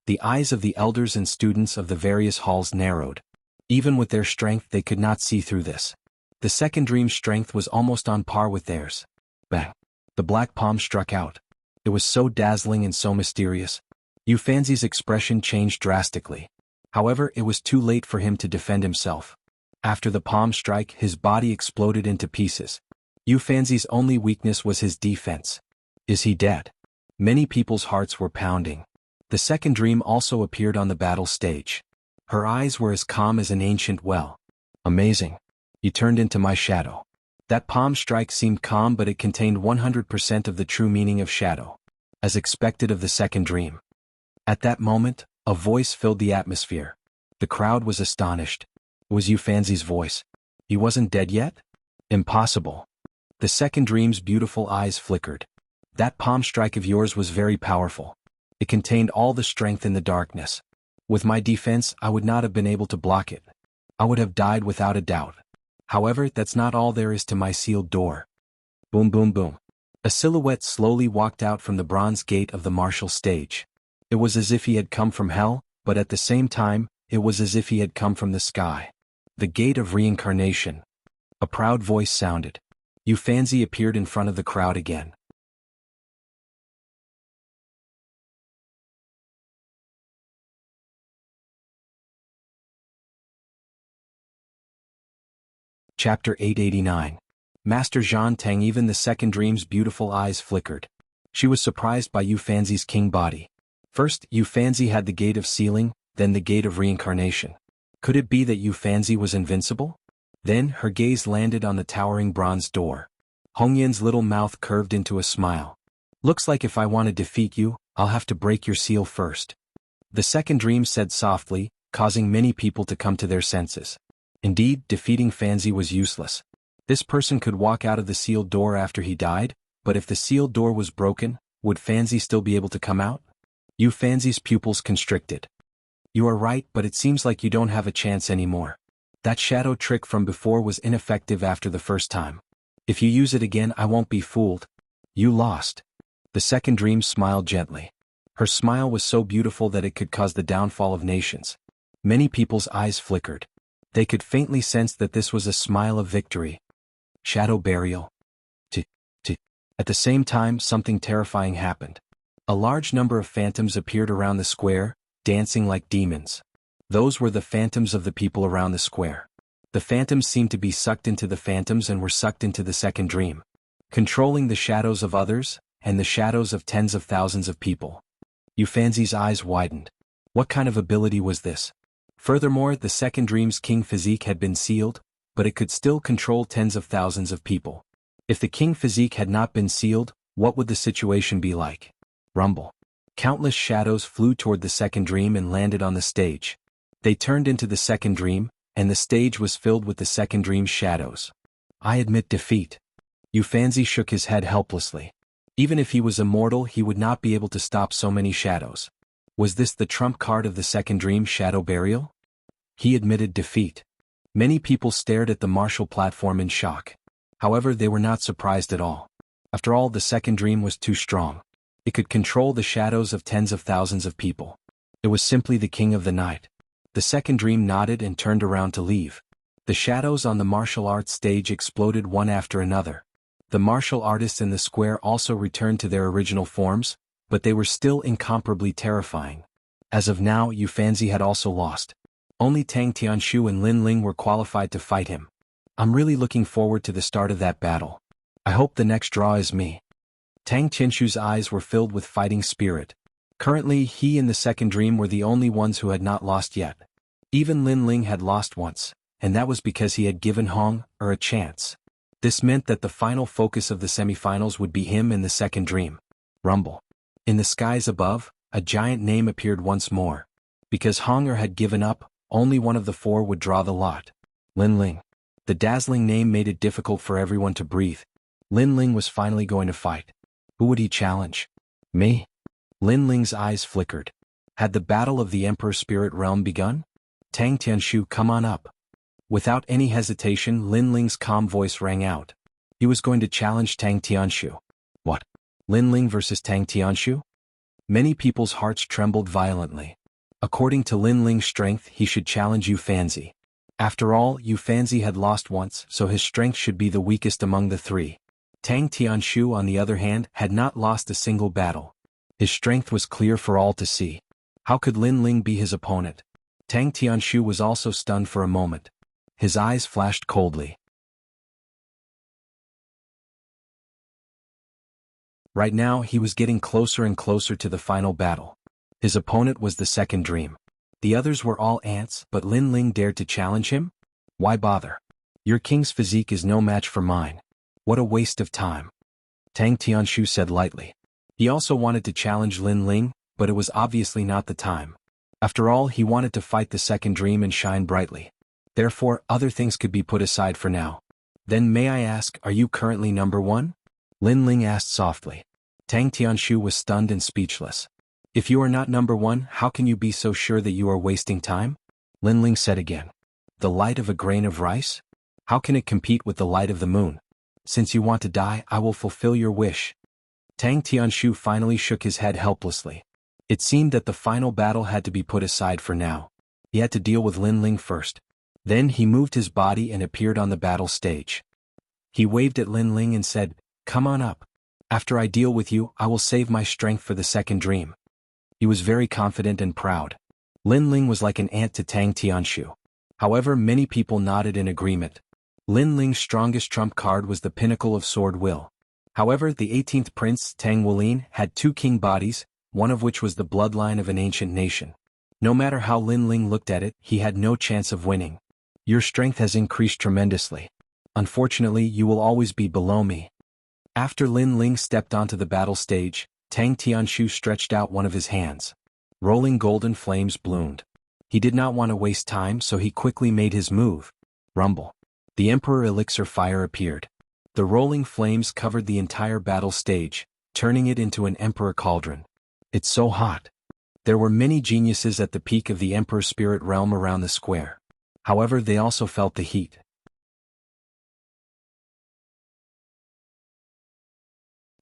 The eyes of the elders and students of the various halls narrowed. Even with their strength they could not see through this. The second dream's strength was almost on par with theirs. Bang! The black palm struck out. It was so dazzling and so mysterious. Yu Fanzi's expression changed drastically. However, it was too late for him to defend himself. After the palm strike, his body exploded into pieces. Yu Fanzi's only weakness was his defense. Is he dead? Many people's hearts were pounding. The second dream also appeared on the battle stage. Her eyes were as calm as an ancient well. Amazing. You turned into my shadow. That palm strike seemed calm, but it contained 100% of the true meaning of shadow. As expected of the second dream. At that moment, a voice filled the atmosphere. The crowd was astonished. It was Yu Fanzi's voice. He wasn't dead yet? Impossible. The second dream's beautiful eyes flickered. That palm strike of yours was very powerful. It contained all the strength in the darkness. With my defense, I would not have been able to block it. I would have died without a doubt. However, that's not all there is to my sealed door. Boom boom boom. A silhouette slowly walked out from the bronze gate of the martial stage. It was as if he had come from hell, but at the same time, it was as if he had come from the sky. The gate of reincarnation. A proud voice sounded. Yu Fanzi appeared in front of the crowd again. Chapter 889. Master Zhan Tang. Even the second dream's beautiful eyes flickered. She was surprised by Yu Fanzi's king body. First, Yu Fanzi had the gate of sealing, then the gate of reincarnation. Could it be that Yu Fanzi was invincible? Then, her gaze landed on the towering bronze door. Hongyan's little mouth curved into a smile. Looks like if I want to defeat you, I'll have to break your seal first. The second dream said softly, causing many people to come to their senses. Indeed, defeating Fanzi was useless. This person could walk out of the sealed door after he died, but if the sealed door was broken, would Fanzi still be able to come out? Yu Fanzi's pupils constricted. You are right, but it seems like you don't have a chance anymore. That shadow trick from before was ineffective after the first time. If you use it again, I won't be fooled. You lost. The second dream smiled gently. Her smile was so beautiful that it could cause the downfall of nations. Many people's eyes flickered. They could faintly sense that this was a smile of victory. Shadow burial. At the same time, something terrifying happened. A large number of phantoms appeared around the square, dancing like demons. Those were the phantoms of the people around the square. The phantoms seemed to be sucked into the phantoms and were sucked into the second dream, controlling the shadows of others, and the shadows of tens of thousands of people. Yu Fanzi's eyes widened. What kind of ability was this? Furthermore, the second dream's king physique had been sealed, but it could still control tens of thousands of people. If the king physique had not been sealed, what would the situation be like? Rumble. Countless shadows flew toward the second dream and landed on the stage. They turned into the second dream, and the stage was filled with the second dream's shadows. I admit defeat. Yu Fanzi shook his head helplessly. Even if he was immortal, he would not be able to stop so many shadows. Was this the trump card of the second dream, shadow burial? He admitted defeat. Many people stared at the martial platform in shock. However, they were not surprised at all. After all, the second dream was too strong. It could control the shadows of tens of thousands of people. It was simply the king of the night. The second dream nodded and turned around to leave. The shadows on the martial arts stage exploded one after another. The martial artists in the square also returned to their original forms, but they were still incomparably terrifying. As of now, Yu Fanzi had also lost. Only Tang Tianshu and Lin Ling were qualified to fight him. I'm really looking forward to the start of that battle. I hope the next draw is me. Tang Tianshu's eyes were filled with fighting spirit. Currently, he and the second dream were the only ones who had not lost yet. Even Lin Ling had lost once, and that was because he had given a chance. This meant that the final focus of the semifinals would be him and the second dream. Rumble. In the skies above, a giant name appeared once more. Because Honger had given up, only one of the four would draw the lot. Lin Ling. The dazzling name made it difficult for everyone to breathe. Lin Ling was finally going to fight. Who would he challenge? Me? Lin Ling's eyes flickered. Had the battle of the Emperor Spirit Realm begun? Tang Tianshu, come on up. Without any hesitation, Lin Ling's calm voice rang out. He was going to challenge Tang Tianshu. What? Lin Ling versus Tang Tianshu? Many people's hearts trembled violently. According to Lin Ling's strength, he should challenge Yu Fanzi. After all, Yu Fanzi had lost once, so his strength should be the weakest among the three. Tang Tianshu, on the other hand, had not lost a single battle. His strength was clear for all to see. How could Lin Ling be his opponent? Tang Tianshu was also stunned for a moment. His eyes flashed coldly. Right now, he was getting closer and closer to the final battle. His opponent was the second dream. The others were all ants, but Lin Ling dared to challenge him? Why bother? Your king's physique is no match for mine. What a waste of time. Tang Tianshu said lightly. He also wanted to challenge Lin Ling, but it was obviously not the time. After all, he wanted to fight the second dream and shine brightly. Therefore, other things could be put aside for now. Then may I ask, are you currently number one? Lin Ling asked softly. Tang Tianshu was stunned and speechless. If you are not number one, how can you be so sure that you are wasting time? Lin Ling said again. The light of a grain of rice? How can it compete with the light of the moon? Since you want to die, I will fulfill your wish. Tang Tianshu finally shook his head helplessly. It seemed that the final battle had to be put aside for now. He had to deal with Lin Ling first. Then he moved his body and appeared on the battle stage. He waved at Lin Ling and said, Come on up. After I deal with you, I will save my strength for the second dream. He was very confident and proud. Lin Ling was like an ant to Tang Tianshu. However, many people nodded in agreement. Lin Ling's strongest trump card was the pinnacle of sword will. However, the 18th prince, Tang Wulin, had two king bodies, one of which was the bloodline of an ancient nation. No matter how Lin Ling looked at it, he had no chance of winning. Your strength has increased tremendously. Unfortunately, you will always be below me. After Lin Ling stepped onto the battle stage, Tang Tianshu stretched out one of his hands. Rolling golden flames bloomed. He did not want to waste time, so he quickly made his move. Rumble. The Emperor Elixir Fire appeared. The rolling flames covered the entire battle stage, turning it into an Emperor Cauldron. It's so hot. There were many geniuses at the peak of the Emperor Spirit Realm around the square. However, they also felt the heat.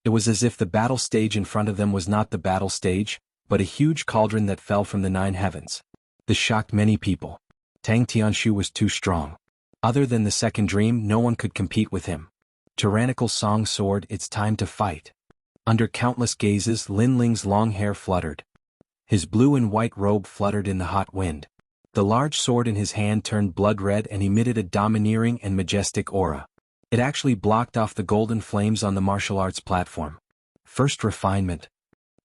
It was as if the battle stage in front of them was not the battle stage, but a huge cauldron that fell from the 9 heavens. This shocked many people. Tang Tianshu was too strong. Other than the second dream, no one could compete with him. Tyrannical Song Sword, it's time to fight. Under countless gazes, Lin Ling's long hair fluttered. His blue and white robe fluttered in the hot wind. The large sword in his hand turned blood red and emitted a domineering and majestic aura. It actually blocked off the golden flames on the martial arts platform. First refinement.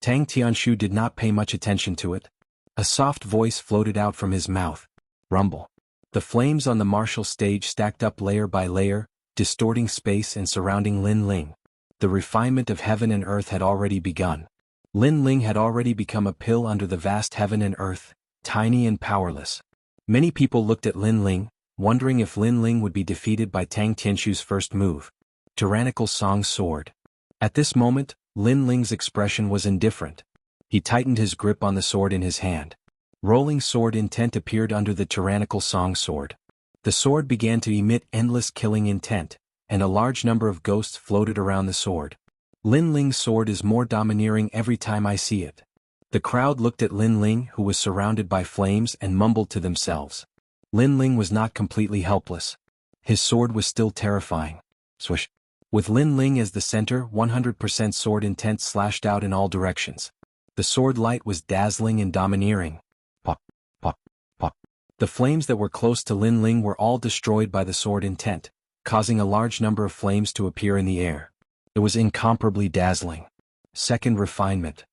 Tang Tianshu did not pay much attention to it. A soft voice floated out from his mouth. Rumble. The flames on the martial stage stacked up layer by layer, distorting space and surrounding Lin Ling. The refinement of heaven and earth had already begun. Lin Ling had already become a pill under the vast heaven and earth, tiny and powerless. Many people looked at Lin Ling, wondering if Lin Ling would be defeated by Tang Tianshu's first move. Tyrannical Song Sword. At this moment, Lin Ling's expression was indifferent. He tightened his grip on the sword in his hand. Rolling sword intent appeared under the tyrannical Song Sword. The sword began to emit endless killing intent, and a large number of ghosts floated around the sword. Lin Ling's sword is more domineering every time I see it. The crowd looked at Lin Ling, who was surrounded by flames, and mumbled to themselves. Lin Ling was not completely helpless. His sword was still terrifying. Swish. With Lin Ling as the center, 100% sword intent slashed out in all directions. The sword light was dazzling and domineering. Pop, pop, pop. The flames that were close to Lin Ling were all destroyed by the sword intent, causing a large number of flames to appear in the air. It was incomparably dazzling. Second refinement.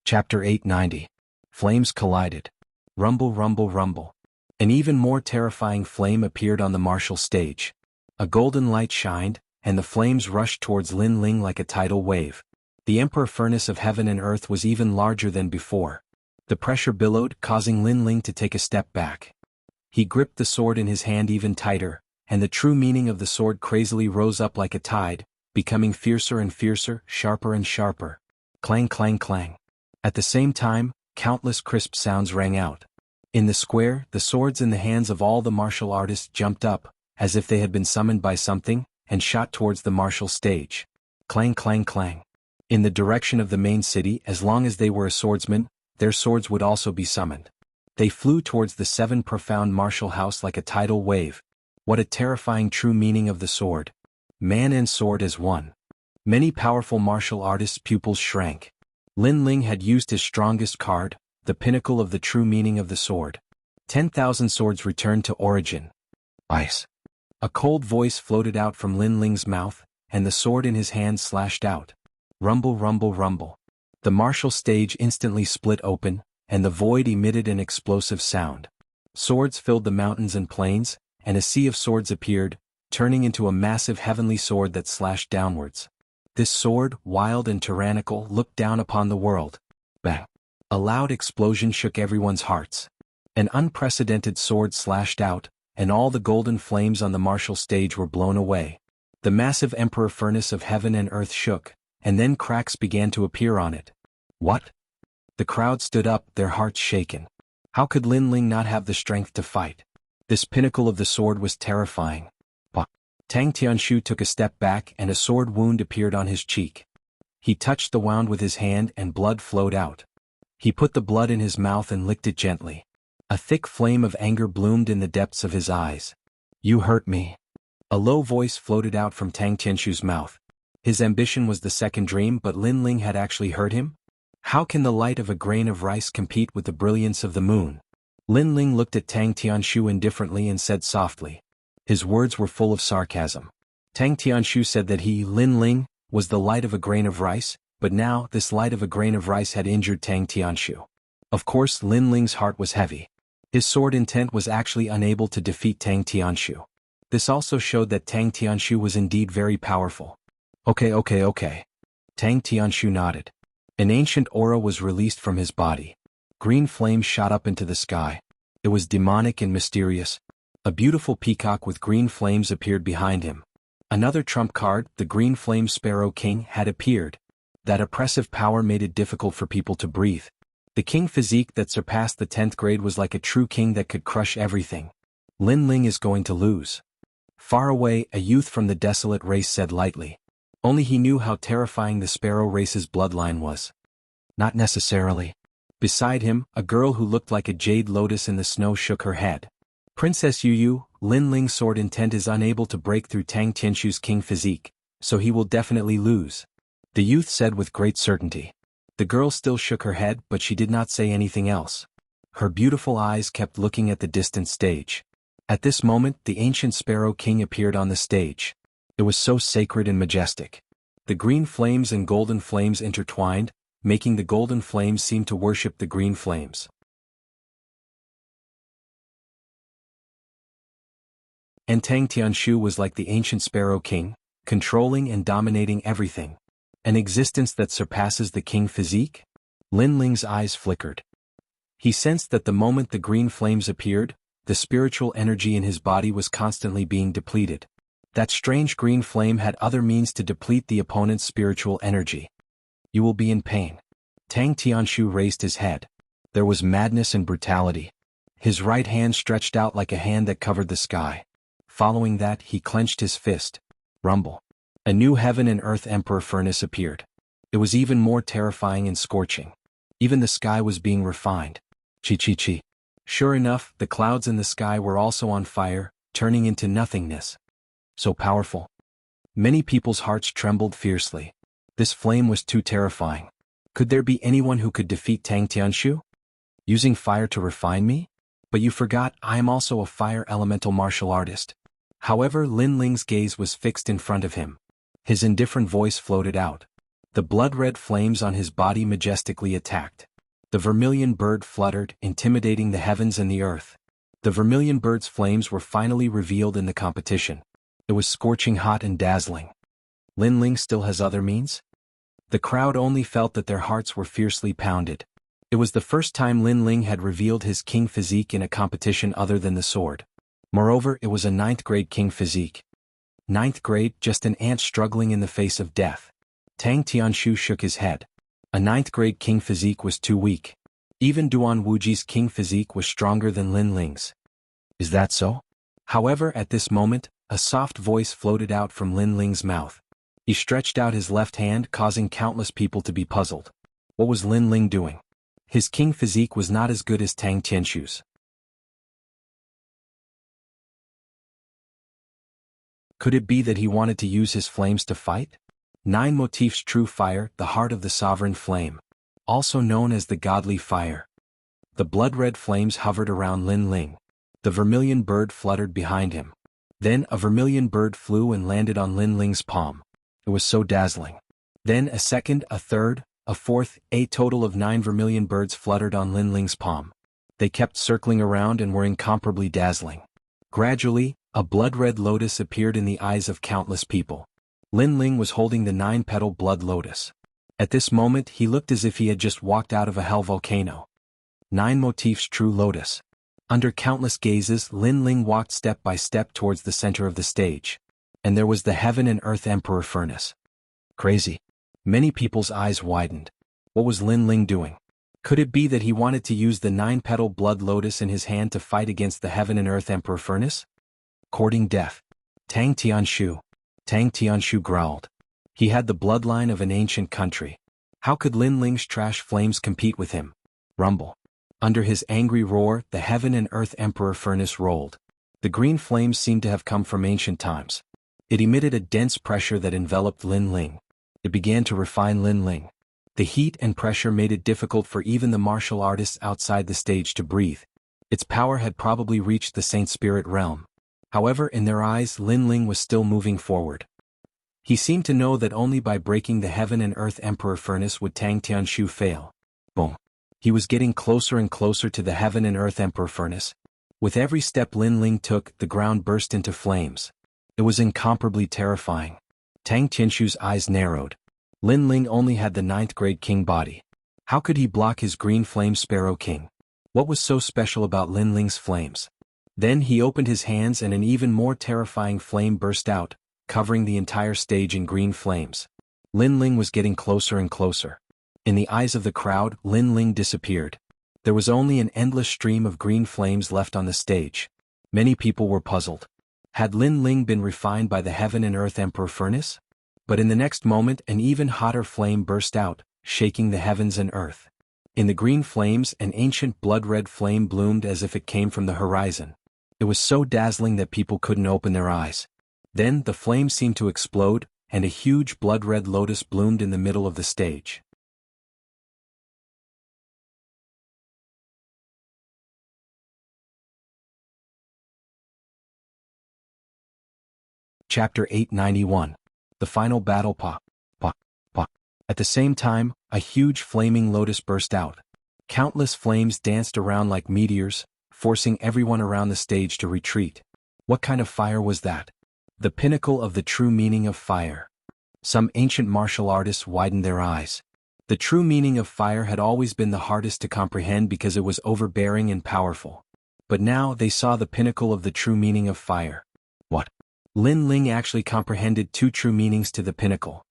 Chapter 890. Flames collided. Rumble, rumble, rumble. An even more terrifying flame appeared on the martial stage. A golden light shined, and the flames rushed towards Lin Ling like a tidal wave. The Emperor Furnace of heaven and earth was even larger than before. The pressure billowed, causing Lin Ling to take a step back. He gripped the sword in his hand even tighter, and the true meaning of the sword crazily rose up like a tide, becoming fiercer and fiercer, sharper and sharper. Clang, clang, clang. At the same time, countless crisp sounds rang out. In the square, the swords in the hands of all the martial artists jumped up, as if they had been summoned by something, and shot towards the martial stage. Clang, clang, clang. In the direction of the main city, as long as they were a swordsman, their swords would also be summoned. They flew towards the 7 profound martial house like a tidal wave. What a terrifying true meaning of the sword. Man and sword as one. Many powerful martial artists' pupils shrank. Lin Ling had used his strongest card, the pinnacle of the true meaning of the sword. 10,000 swords returned to origin. Ice. A cold voice floated out from Lin Ling's mouth, and the sword in his hand slashed out. Rumble, rumble, rumble. The martial stage instantly split open, and the void emitted an explosive sound. Swords filled the mountains and plains, and a sea of swords appeared, turning into a massive heavenly sword that slashed downwards. This sword, wild and tyrannical, looked down upon the world. Bang! A loud explosion shook everyone's hearts. An unprecedented sword slashed out, and all the golden flames on the martial stage were blown away. The massive Emperor Furnace of heaven and earth shook, and then cracks began to appear on it. What? The crowd stood up, their hearts shaken. How could Lin Ling not have the strength to fight? This pinnacle of the sword was terrifying. Tang Tianshu took a step back and a sword wound appeared on his cheek. He touched the wound with his hand and blood flowed out. He put the blood in his mouth and licked it gently. A thick flame of anger bloomed in the depths of his eyes. You hurt me. A low voice floated out from Tang Tianshu's mouth. His ambition was the second dream, but Lin Ling had actually heard him? How can the light of a grain of rice compete with the brilliance of the moon? Lin Ling looked at Tang Tianshu indifferently and said softly. His words were full of sarcasm. Tang Tianshu said that he, Lin Ling, was the light of a grain of rice, but now this light of a grain of rice had injured Tang Tianshu. Of course, Lin Ling's heart was heavy. His sword intent was actually unable to defeat Tang Tianshu. This also showed that Tang Tianshu was indeed very powerful. Okay. Tang Tianshu nodded. An ancient aura was released from his body. Green flames shot up into the sky. It was demonic and mysterious. A beautiful peacock with green flames appeared behind him. Another trump card, the Green Flame Sparrow King, had appeared. That oppressive power made it difficult for people to breathe. The king physique that surpassed the 10th grade was like a true king that could crush everything. Lin Ling is going to lose. Far away, a youth from the desolate race said lightly. Only he knew how terrifying the sparrow race's bloodline was. Not necessarily. Beside him, a girl who looked like a jade lotus in the snow shook her head. Princess Yu, Lin Ling's sword intent is unable to break through Tang Tianshu's king physique, so he will definitely lose. The youth said with great certainty. The girl still shook her head, but she did not say anything else. Her beautiful eyes kept looking at the distant stage. At this moment, the ancient Sparrow King appeared on the stage. It was so sacred and majestic. The green flames and golden flames intertwined, making the golden flames seem to worship the green flames. And Tang Tianshu was like the ancient Sparrow King, controlling and dominating everything. An existence that surpasses the king physique? Lin Ling's eyes flickered. He sensed that the moment the green flames appeared, the spiritual energy in his body was constantly being depleted. That strange green flame had other means to deplete the opponent's spiritual energy. You will be in pain. Tang Tianshu raised his head. There was madness and brutality. His right hand stretched out like a hand that covered the sky. Following that, he clenched his fist. Rumble. A new heaven and earth emperor furnace appeared. It was even more terrifying and scorching. Even the sky was being refined. Chi. Sure enough, the clouds in the sky were also on fire, turning into nothingness. So powerful. Many people's hearts trembled fiercely. This flame was too terrifying. Could there be anyone who could defeat Tang Tianshu? Using fire to refine me? But you forgot, I am also a fire elemental martial artist. However, Lin Ling's gaze was fixed in front of him. His indifferent voice floated out. The blood-red flames on his body majestically attacked. The vermilion bird fluttered, intimidating the heavens and the earth. The vermilion bird's flames were finally revealed in the competition. It was scorching hot and dazzling. Lin Ling still has other means? The crowd only felt that their hearts were fiercely pounded. It was the first time Lin Ling had revealed his king physique in a competition other than the sword. Moreover, it was a 9th grade king physique. 9th grade, just an ant struggling in the face of death. Tang Tianshu shook his head. A 9th grade king physique was too weak. Even Duan Wuji's king physique was stronger than Lin Ling's. Is that so? However, at this moment, a soft voice floated out from Lin Ling's mouth. He stretched out his left hand, causing countless people to be puzzled. What was Lin Ling doing? His king physique was not as good as Tang Tianshu's. Could it be that he wanted to use his flames to fight? 9 motifs true fire, the heart of the sovereign flame. Also known as the godly fire. The blood-red flames hovered around Lin Ling. The vermilion bird fluttered behind him. Then a vermilion bird flew and landed on Lin Ling's palm. It was so dazzling. Then a second, a third, a fourth, a total of 9 vermilion birds fluttered on Lin Ling's palm. They kept circling around and were incomparably dazzling. Gradually, a blood-red lotus appeared in the eyes of countless people. Lin Ling was holding the 9-petal blood lotus. At this moment, he looked as if he had just walked out of a hell volcano. 9 motifs true lotus. Under countless gazes, Lin Ling walked step by step towards the center of the stage. And there was the heaven and earth emperor furnace. Crazy. Many people's eyes widened. What was Lin Ling doing? Could it be that he wanted to use the 9-petal blood lotus in his hand to fight against the heaven and earth emperor furnace? Courting death. Tang Tianshu. Tang Tianshu growled. He had the bloodline of an ancient country. How could Lin Ling's trash flames compete with him? Rumble. Under his angry roar, the heaven and earth emperor furnace rolled. The green flames seemed to have come from ancient times. It emitted a dense pressure that enveloped Lin Ling. It began to refine Lin Ling. The heat and pressure made it difficult for even the martial artists outside the stage to breathe. Its power had probably reached the Saint Spirit realm. However, in their eyes, Lin Ling was still moving forward. He seemed to know that only by breaking the Heaven and Earth Emperor furnace would Tang Tianshu fail. Boom. He was getting closer and closer to the Heaven and Earth Emperor furnace. With every step Lin Ling took, the ground burst into flames. It was incomparably terrifying. Tang Tianshu's eyes narrowed. Lin Ling only had the 9th grade king body. How could he block his green flame Sparrow King? What was so special about Lin Ling's flames? Then he opened his hands and an even more terrifying flame burst out, covering the entire stage in green flames. Lin Ling was getting closer and closer. In the eyes of the crowd, Lin Ling disappeared. There was only an endless stream of green flames left on the stage. Many people were puzzled. Had Lin Ling been refined by the Heaven and Earth Emperor furnace? But in the next moment an even hotter flame burst out, shaking the heavens and earth. In the green flames an ancient blood-red flame bloomed as if it came from the horizon. It was so dazzling that people couldn't open their eyes. Then the flame seemed to explode, and a huge blood-red lotus bloomed in the middle of the stage. Chapter 891. The Final Battle. Pa. At the same time, a huge flaming lotus burst out. Countless flames danced around like meteors, forcing everyone around the stage to retreat. What kind of fire was that? The pinnacle of the true meaning of fire. Some ancient martial artists widened their eyes. The true meaning of fire had always been the hardest to comprehend because it was overbearing and powerful. But now they saw the pinnacle of the true meaning of fire. What? Lin Ling actually comprehended 2 true meanings to the pinnacle.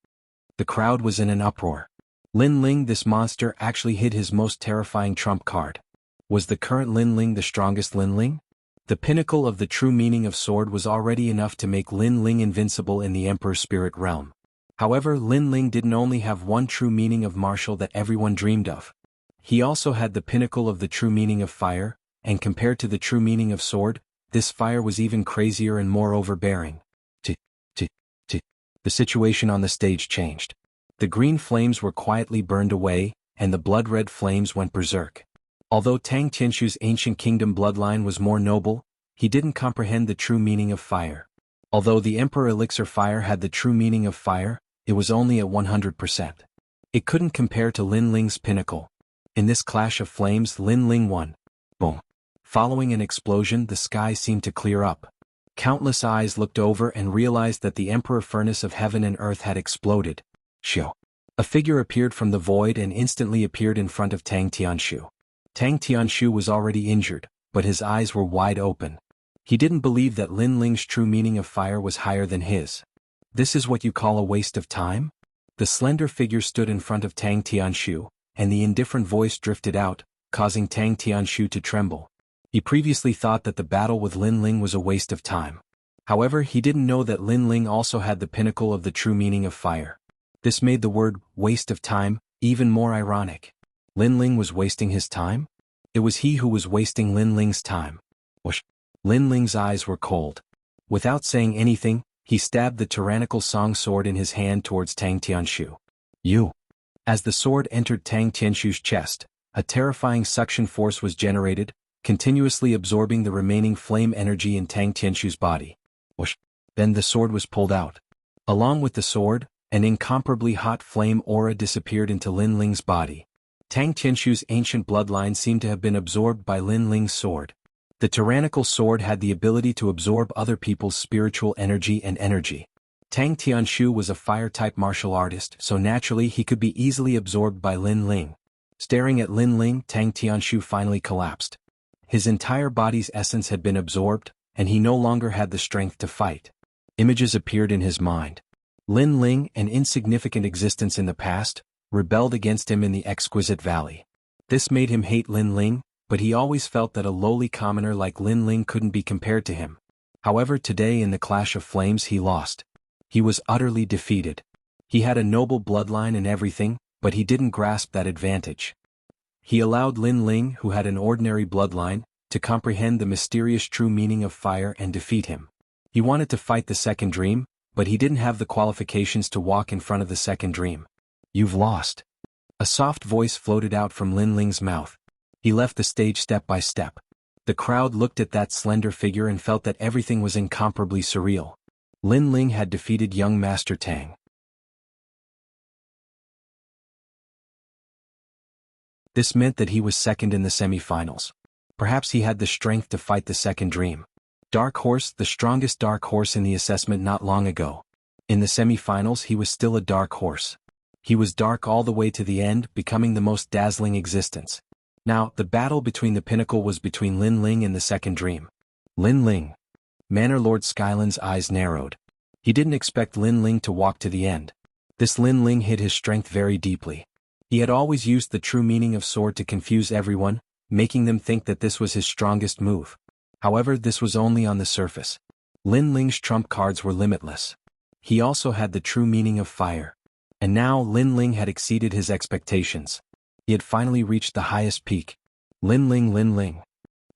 The crowd was in an uproar. Lin Ling, this monster, actually hid his most terrifying trump card. Was the current Lin Ling the strongest Lin Ling? The pinnacle of the true meaning of sword was already enough to make Lin Ling invincible in the Emperor's spirit realm. However, Lin Ling didn't only have one true meaning of martial that everyone dreamed of. He also had the pinnacle of the true meaning of fire, and compared to the true meaning of sword, this fire was even crazier and more overbearing. The situation on the stage changed. The green flames were quietly burned away, and the blood-red flames went berserk. Although Tang Tianshu's ancient kingdom bloodline was more noble, he didn't comprehend the true meaning of fire. Although the Emperor Elixir Fire had the true meaning of fire, it was only at 100%. It couldn't compare to Lin Ling's pinnacle. In this clash of flames, Lin Ling won. Boom. Following an explosion, the sky seemed to clear up. Countless eyes looked over and realized that the Emperor Furnace of Heaven and Earth had exploded. Shio. A figure appeared from the void and instantly appeared in front of Tang Tianshu. Tang Tianshu was already injured, but his eyes were wide open. He didn't believe that Lin Ling's true meaning of fire was higher than his. This is what you call a waste of time? The slender figure stood in front of Tang Tianshu, and the indifferent voice drifted out, causing Tang Tianshu to tremble. He previously thought that the battle with Lin Ling was a waste of time. However, he didn't know that Lin Ling also had the pinnacle of the true meaning of fire. This made the word, waste of time, even more ironic. Lin Ling was wasting his time? It was he who was wasting Lin Ling's time. Whoosh. Lin Ling's eyes were cold. Without saying anything, he stabbed the tyrannical song sword in his hand towards Tang Tianshu. You. As the sword entered Tang Tianshu's chest, a terrifying suction force was generated, continuously absorbing the remaining flame energy in Tang Tianshu's body. Whoosh. Then the sword was pulled out. Along with the sword, an incomparably hot flame aura disappeared into Lin Ling's body. Tang Tianshu's ancient bloodline seemed to have been absorbed by Lin Ling's sword. The tyrannical sword had the ability to absorb other people's spiritual energy and energy. Tang Tianshu was a fire-type martial artist, so naturally he could be easily absorbed by Lin Ling. Staring at Lin Ling, Tang Tianshu finally collapsed. His entire body's essence had been absorbed, and he no longer had the strength to fight. Images appeared in his mind. Lin Ling, an insignificant existence in the past, rebelled against him in the exquisite valley. This made him hate Lin Ling, but he always felt that a lowly commoner like Lin Ling couldn't be compared to him. However, today in the clash of flames he lost. He was utterly defeated. He had a noble bloodline and everything, but he didn't grasp that advantage. He allowed Lin Ling, who had an ordinary bloodline, to comprehend the mysterious true meaning of fire and defeat him. He wanted to fight the second dream, but he didn't have the qualifications to walk in front of the second dream. You've lost. A soft voice floated out from Lin Ling's mouth. He left the stage step by step. The crowd looked at that slender figure and felt that everything was incomparably surreal. Lin Ling had defeated young Master Tang. This meant that he was second in the semi-finals. Perhaps he had the strength to fight the second dream. Dark Horse, the strongest dark horse in the assessment not long ago. In the semi-finals he was still a dark horse. He was dark all the way to the end, becoming the most dazzling existence. Now, the battle between the pinnacle was between Lin Ling and the second dream. Lin Ling. Manor Lord Skyland's eyes narrowed. He didn't expect Lin Ling to walk to the end. This Lin Ling hid his strength very deeply. He had always used the true meaning of sword to confuse everyone, making them think that this was his strongest move. However, this was only on the surface. Lin Ling's trump cards were limitless. He also had the true meaning of fire. And now Lin Ling had exceeded his expectations. He had finally reached the highest peak. Lin Ling, Lin Ling.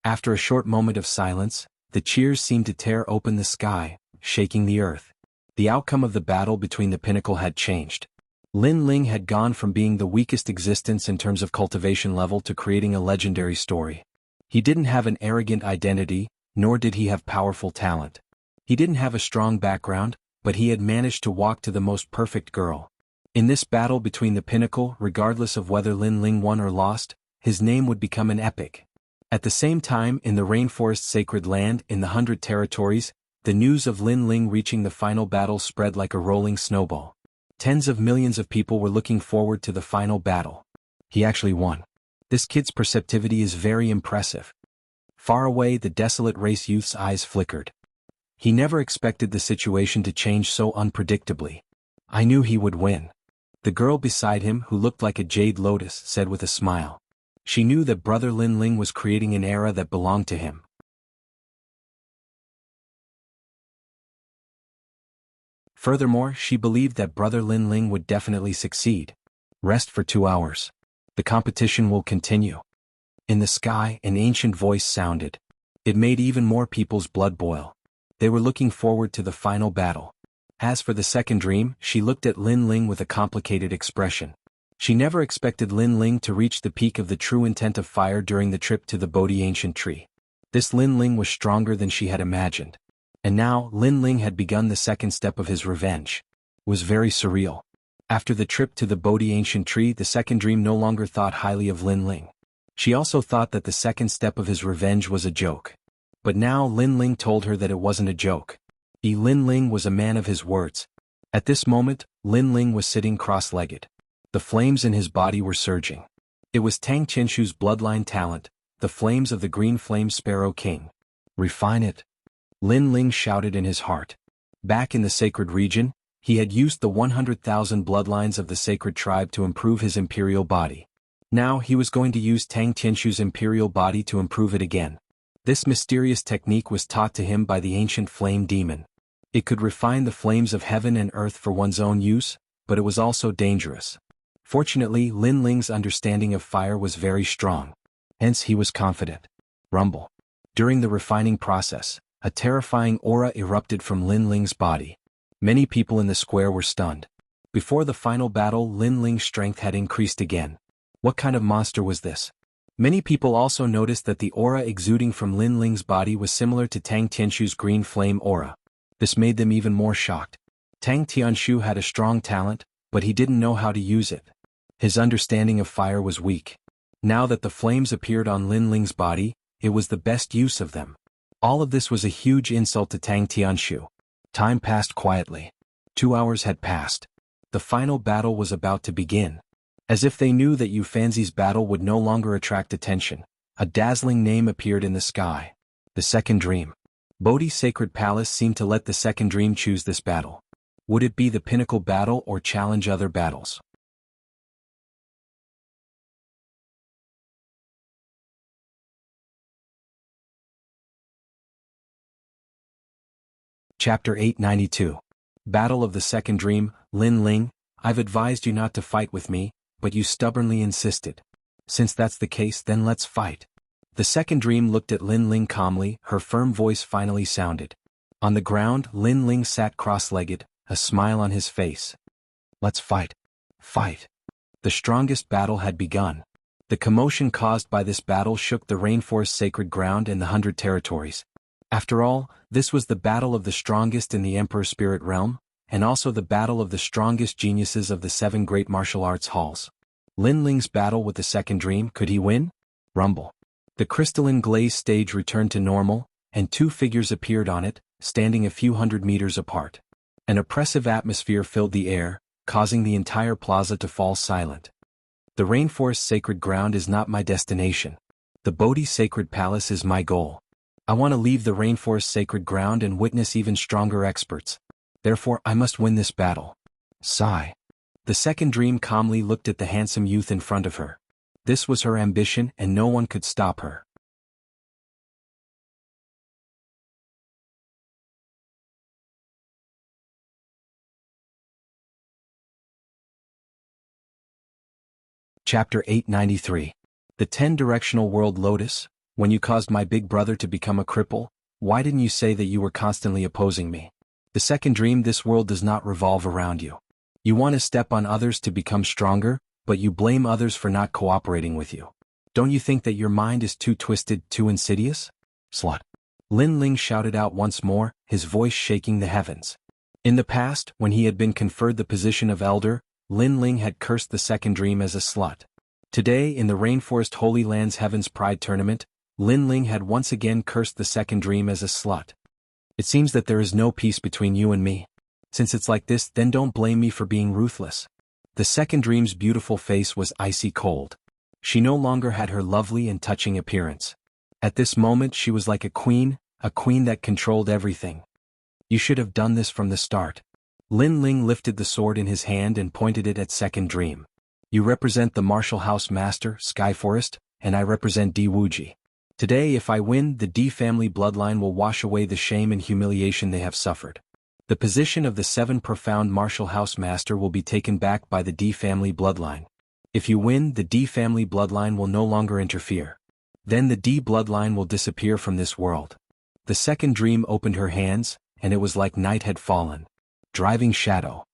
After a short moment of silence, the cheers seemed to tear open the sky, shaking the earth. The outcome of the battle between the pinnacle had changed. Lin Ling had gone from being the weakest existence in terms of cultivation level to creating a legendary story. He didn't have an arrogant identity, nor did he have powerful talent. He didn't have a strong background, but he had managed to walk to the most perfect girl. In this battle between the pinnacle, regardless of whether Lin Ling won or lost, his name would become an epic. At the same time, in the rainforest sacred land in the 100 territories, the news of Lin Ling reaching the final battle spread like a rolling snowball. Tens of millions of people were looking forward to the final battle. He actually won. This kid's perceptivity is very impressive. Far away, the desolate race youth's eyes flickered. He never expected the situation to change so unpredictably. I knew he would win. The girl beside him, who looked like a jade lotus, said with a smile. She knew that brother Lin Ling was creating an era that belonged to him. Furthermore, she believed that brother Lin Ling would definitely succeed. Rest for 2 hours. The competition will continue. In the sky, an ancient voice sounded. It made even more people's blood boil. They were looking forward to the final battle. As for the second dream, she looked at Lin Ling with a complicated expression. She never expected Lin Ling to reach the peak of the true intent of fire during the trip to the Bodhi ancient tree. This Lin Ling was stronger than she had imagined. And now, Lin Ling had begun the second step of his revenge. It was very surreal. After the trip to the Bodhi ancient tree, the second dream no longer thought highly of Lin Ling. She also thought that the second step of his revenge was a joke. But now Lin Ling told her that it wasn't a joke. Lin Ling was a man of his words. At this moment, Lin Ling was sitting cross-legged. The flames in his body were surging. It was Tang Qinshu's bloodline talent, the flames of the Green Flame Sparrow King. Refine it. Lin Ling shouted in his heart. Back in the sacred region, he had used the 100,000 bloodlines of the sacred tribe to improve his imperial body. Now he was going to use Tang Qinshu's imperial body to improve it again. This mysterious technique was taught to him by the ancient flame demon. It could refine the flames of heaven and earth for one's own use, but it was also dangerous. Fortunately, Lin Ling's understanding of fire was very strong. Hence he was confident. Rumble. During the refining process, a terrifying aura erupted from Lin Ling's body. Many people in the square were stunned. Before the final battle, Lin Ling's strength had increased again. What kind of monster was this? Many people also noticed that the aura exuding from Lin Ling's body was similar to Tang Tianshu's green flame aura. This made them even more shocked. Tang Tianshu had a strong talent, but he didn't know how to use it. His understanding of fire was weak. Now that the flames appeared on Lin Ling's body, it was the best use of them. All of this was a huge insult to Tang Tianshu. Time passed quietly. 2 hours had passed. The final battle was about to begin. As if they knew that Yu Fanzi's battle would no longer attract attention, a dazzling name appeared in the sky. The second dream. Bodhi's sacred palace seemed to let the second dream choose this battle. Would it be the pinnacle battle or challenge other battles? Chapter 892. Battle of the Second Dream. Lin Ling, I've advised you not to fight with me, but you stubbornly insisted. Since that's the case, then let's fight. The second dream looked at Lin Ling calmly, her firm voice finally sounded. On the ground, Lin Ling sat cross-legged, a smile on his face. Let's fight. Fight. The strongest battle had begun. The commotion caused by this battle shook the rainforest's sacred ground and the 100 territories. After all, this was the battle of the strongest in the Emperor Spirit Realm, and also the battle of the strongest geniuses of the 7 great martial arts halls. Lin Ling's battle with the second dream, could he win? Rumble. The crystalline glaze stage returned to normal, and 2 figures appeared on it, standing a few hundred meters apart. An oppressive atmosphere filled the air, causing the entire plaza to fall silent. The rainforest's sacred ground is not my destination. The Bodhi sacred palace is my goal. I want to leave the rainforest's sacred ground and witness even stronger experts. Therefore, I must win this battle. Sigh. The second dream calmly looked at the handsome youth in front of her. This was her ambition, and no one could stop her. Chapter 893. The 10-directional world lotus. When you caused my big brother to become a cripple, why didn't you say that you were constantly opposing me? The second dream, this world does not revolve around you. You want to step on others to become stronger, but you blame others for not cooperating with you. Don't you think that your mind is too twisted, too insidious? Slut. Lin Ling shouted out once more, his voice shaking the heavens. In the past, when he had been conferred the position of elder, Lin Ling had cursed the second dream as a slut. Today, in the Rainforest Holy Land's Heaven's Pride Tournament, Lin Ling had once again cursed the second dream as a slut. It seems that there is no peace between you and me. Since it's like this, then don't blame me for being ruthless. The second dream's beautiful face was icy cold. She no longer had her lovely and touching appearance. At this moment she was like a queen that controlled everything. You should have done this from the start. Lin Ling lifted the sword in his hand and pointed it at second dream. You represent the martial house master, Skyforest, and I represent D Wuji. Today, if I win, the D family bloodline will wash away the shame and humiliation they have suffered. The position of the 7 profound martial house master will be taken back by the D family bloodline. If you win, the D family bloodline will no longer interfere. Then the D bloodline will disappear from this world. The second dream opened her hands, and it was like night had fallen. Driving shadow.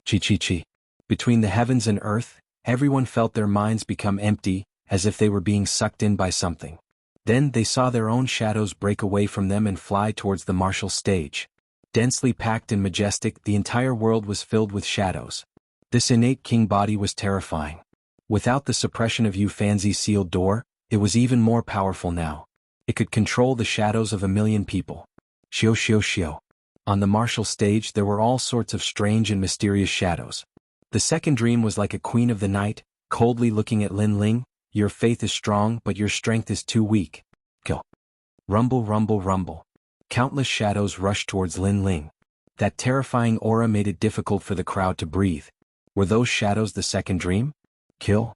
Chi. Between the heavens and earth, everyone felt their minds become empty, as if they were being sucked in by something. Then they saw their own shadows break away from them and fly towards the martial stage. Densely packed and majestic, the entire world was filled with shadows. This innate king body was terrifying. Without the suppression of Yu Fanzi's sealed door, it was even more powerful now. It could control the shadows of 1,000,000 people. Shio. On the martial stage there were all sorts of strange and mysterious shadows. The second dream was like a queen of the night, coldly looking at Lin Ling. Your faith is strong, but your strength is too weak. Kill. Rumble. Countless shadows rushed towards Lin Ling. That terrifying aura made it difficult for the crowd to breathe. Were those shadows the second dream? Kill.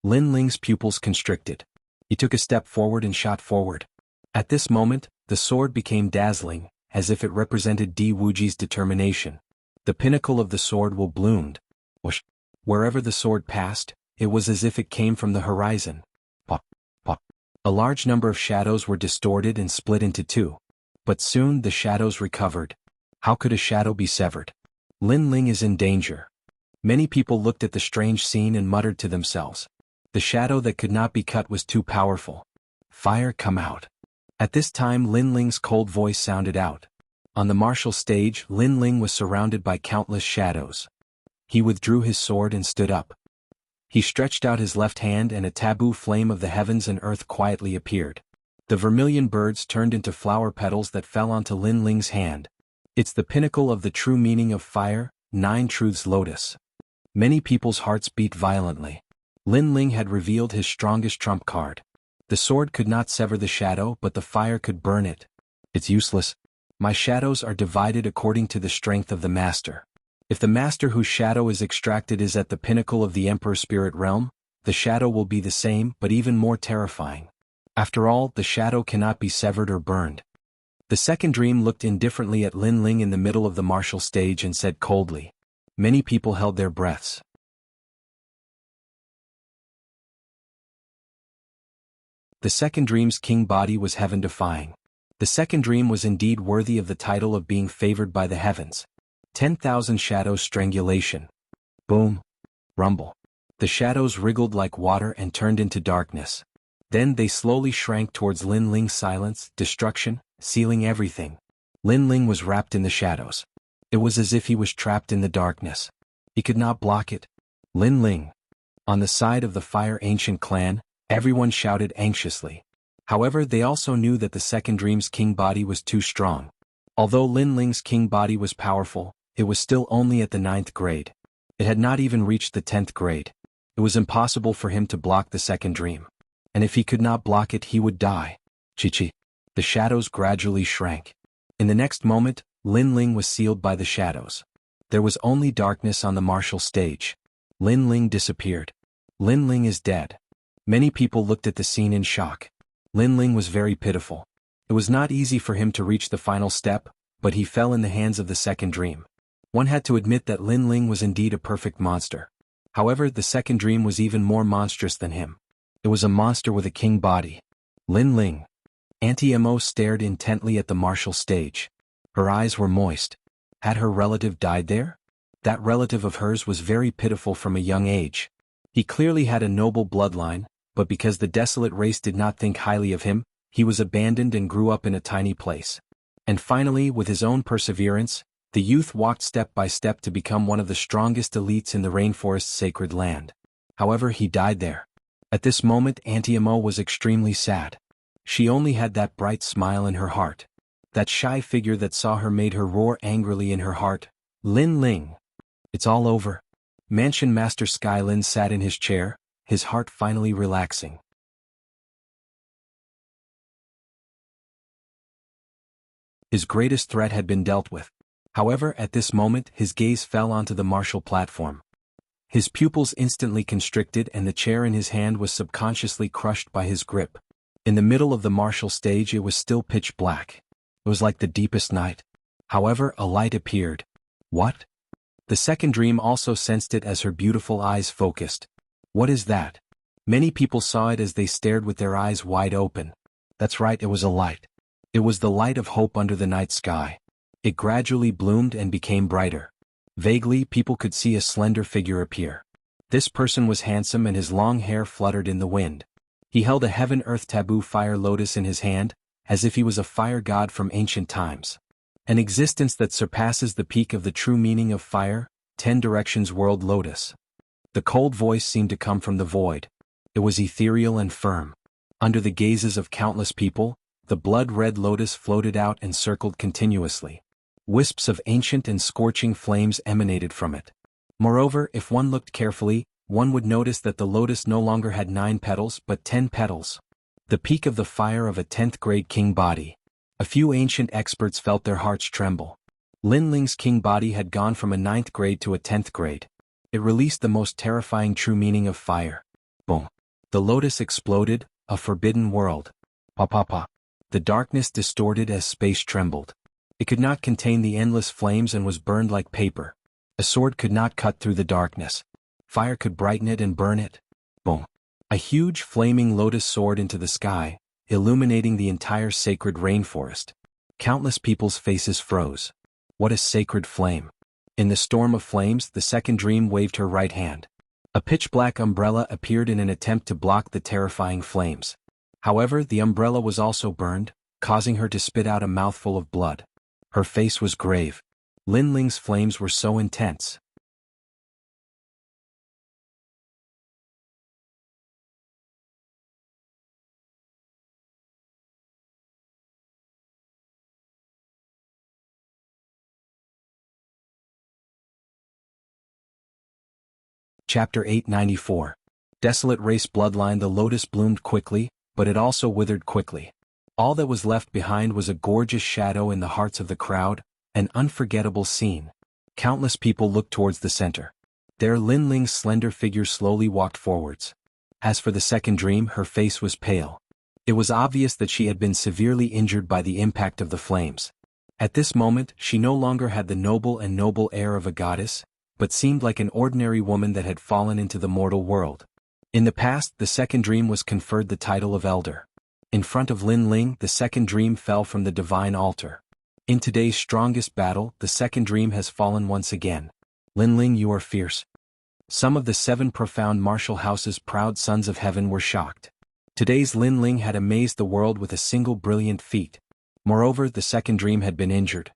Lin Ling's pupils constricted. He took a step forward and shot forward. At this moment, the sword became dazzling, as if it represented D Wuji's determination. The pinnacle of the sword will bloomed. Whoosh. Wherever the sword passed, it was as if it came from the horizon. Pop. A large number of shadows were distorted and split into 2. But soon the shadows recovered. How could a shadow be severed? Lin Ling is in danger. Many people looked at the strange scene and muttered to themselves. The shadow that could not be cut was too powerful. Fire, come out. At this time Lin Ling's cold voice sounded out. On the martial stage, Lin Ling was surrounded by countless shadows. He withdrew his sword and stood up. He stretched out his left hand and a taboo flame of the heavens and earth quietly appeared. The vermilion birds turned into flower petals that fell onto Lin Ling's hand. It's the pinnacle of the true meaning of fire, 9 truths lotus. Many people's hearts beat violently. Lin Ling had revealed his strongest trump card. The sword could not sever the shadow, but the fire could burn it. It's useless. My shadows are divided according to the strength of the master. If the master whose shadow is extracted is at the pinnacle of the Emperor Spirit Realm, the shadow will be the same but even more terrifying. After all, the shadow cannot be severed or burned. The second dream looked indifferently at Lin Ling in the middle of the martial stage and said coldly. Many people held their breaths. The second dream's king body was heaven-defying. The second dream was indeed worthy of the title of being favored by the heavens. 10,000 shadows strangulation. Boom. Rumble. The shadows wriggled like water and turned into darkness. Then they slowly shrank towards Lin Ling's silence, destruction, sealing everything. Lin Ling was wrapped in the shadows. It was as if he was trapped in the darkness. He could not block it. Lin Ling. On the side of the Fire Ancient clan, everyone shouted anxiously. However, they also knew that the second dream's king body was too strong. Although Lin Ling's king body was powerful, it was still only at the 9th grade. It had not even reached the 10th grade. It was impossible for him to block the second dream. And if he could not block it, he would die. Chi-chi. The shadows gradually shrank. In the next moment, Lin Ling was sealed by the shadows. There was only darkness on the martial stage. Lin Ling disappeared. Lin Ling is dead. Many people looked at the scene in shock. Lin Ling was very pitiful. It was not easy for him to reach the final step, but he fell in the hands of the second dream. One had to admit that Lin Ling was indeed a perfect monster. However, the second dream was even more monstrous than him. It was a monster with a king body. Lin Ling. Auntie Mo stared intently at the martial stage. Her eyes were moist. Had her relative died there? That relative of hers was very pitiful from a young age. He clearly had a noble bloodline, but because the desolate race did not think highly of him, he was abandoned and grew up in a tiny place. And finally, with his own perseverance, the youth walked step by step to become one of the strongest elites in the rainforest's sacred land. However, he died there. At this moment, Auntie Mo was extremely sad. She only had that bright smile in her heart. That shy figure that saw her made her roar angrily in her heart. Lin Ling. It's all over. Mansion Master Skylin sat in his chair, his heart finally relaxing. His greatest threat had been dealt with. However, at this moment, his gaze fell onto the martial platform. His pupils instantly constricted and the chair in his hand was subconsciously crushed by his grip. In the middle of the martial stage it was still pitch black. It was like the deepest night. However, a light appeared. What? The second dream also sensed it as her beautiful eyes focused. What is that? Many people saw it as they stared with their eyes wide open. That's right, it was a light. It was the light of hope under the night sky. It gradually bloomed and became brighter. Vaguely, people could see a slender figure appear. This person was handsome and his long hair fluttered in the wind. He held a heaven-earth taboo fire lotus in his hand, as if he was a fire god from ancient times. An existence that surpasses the peak of the true meaning of fire, 10 directions world lotus. The cold voice seemed to come from the void. It was ethereal and firm. Under the gazes of countless people, the blood-red lotus floated out and circled continuously. Wisps of ancient and scorching flames emanated from it. Moreover, if one looked carefully, one would notice that the lotus no longer had 9 petals but 10 petals. The peak of the fire of a 10th grade king body. A few ancient experts felt their hearts tremble. Lin Ling's king body had gone from a 9th grade to a 10th grade. It released the most terrifying true meaning of fire. Boom. The lotus exploded, a forbidden world. Pa-pa-pa. The darkness distorted as space trembled. It could not contain the endless flames and was burned like paper. A sword could not cut through the darkness. Fire could brighten it and burn it. Boom. A huge flaming lotus soared into the sky, illuminating the entire sacred rainforest. Countless people's faces froze. What a sacred flame. In the storm of flames, the second dream waved her right hand. A pitch-black umbrella appeared in an attempt to block the terrifying flames. However, the umbrella was also burned, causing her to spit out a mouthful of blood. Her face was grave. Lin Ling's flames were so intense. Chapter 894. Desolate race bloodline. The lotus bloomed quickly, but it also withered quickly. All that was left behind was a gorgeous shadow in the hearts of the crowd, an unforgettable scene. Countless people looked towards the center. There Lin Ling's slender figure slowly walked forwards. As for the second dream, her face was pale. It was obvious that she had been severely injured by the impact of the flames. At this moment, she no longer had the noble air of a goddess, but seemed like an ordinary woman that had fallen into the mortal world. In the past, the second dream was conferred the title of elder. In front of Lin Ling, the second dream fell from the divine altar. In today's strongest battle, the second dream has fallen once again. Lin Ling, you are fierce. Some of the 7 profound martial house's proud sons of heaven were shocked. Today's Lin Ling had amazed the world with a single brilliant feat. Moreover, the second dream had been injured.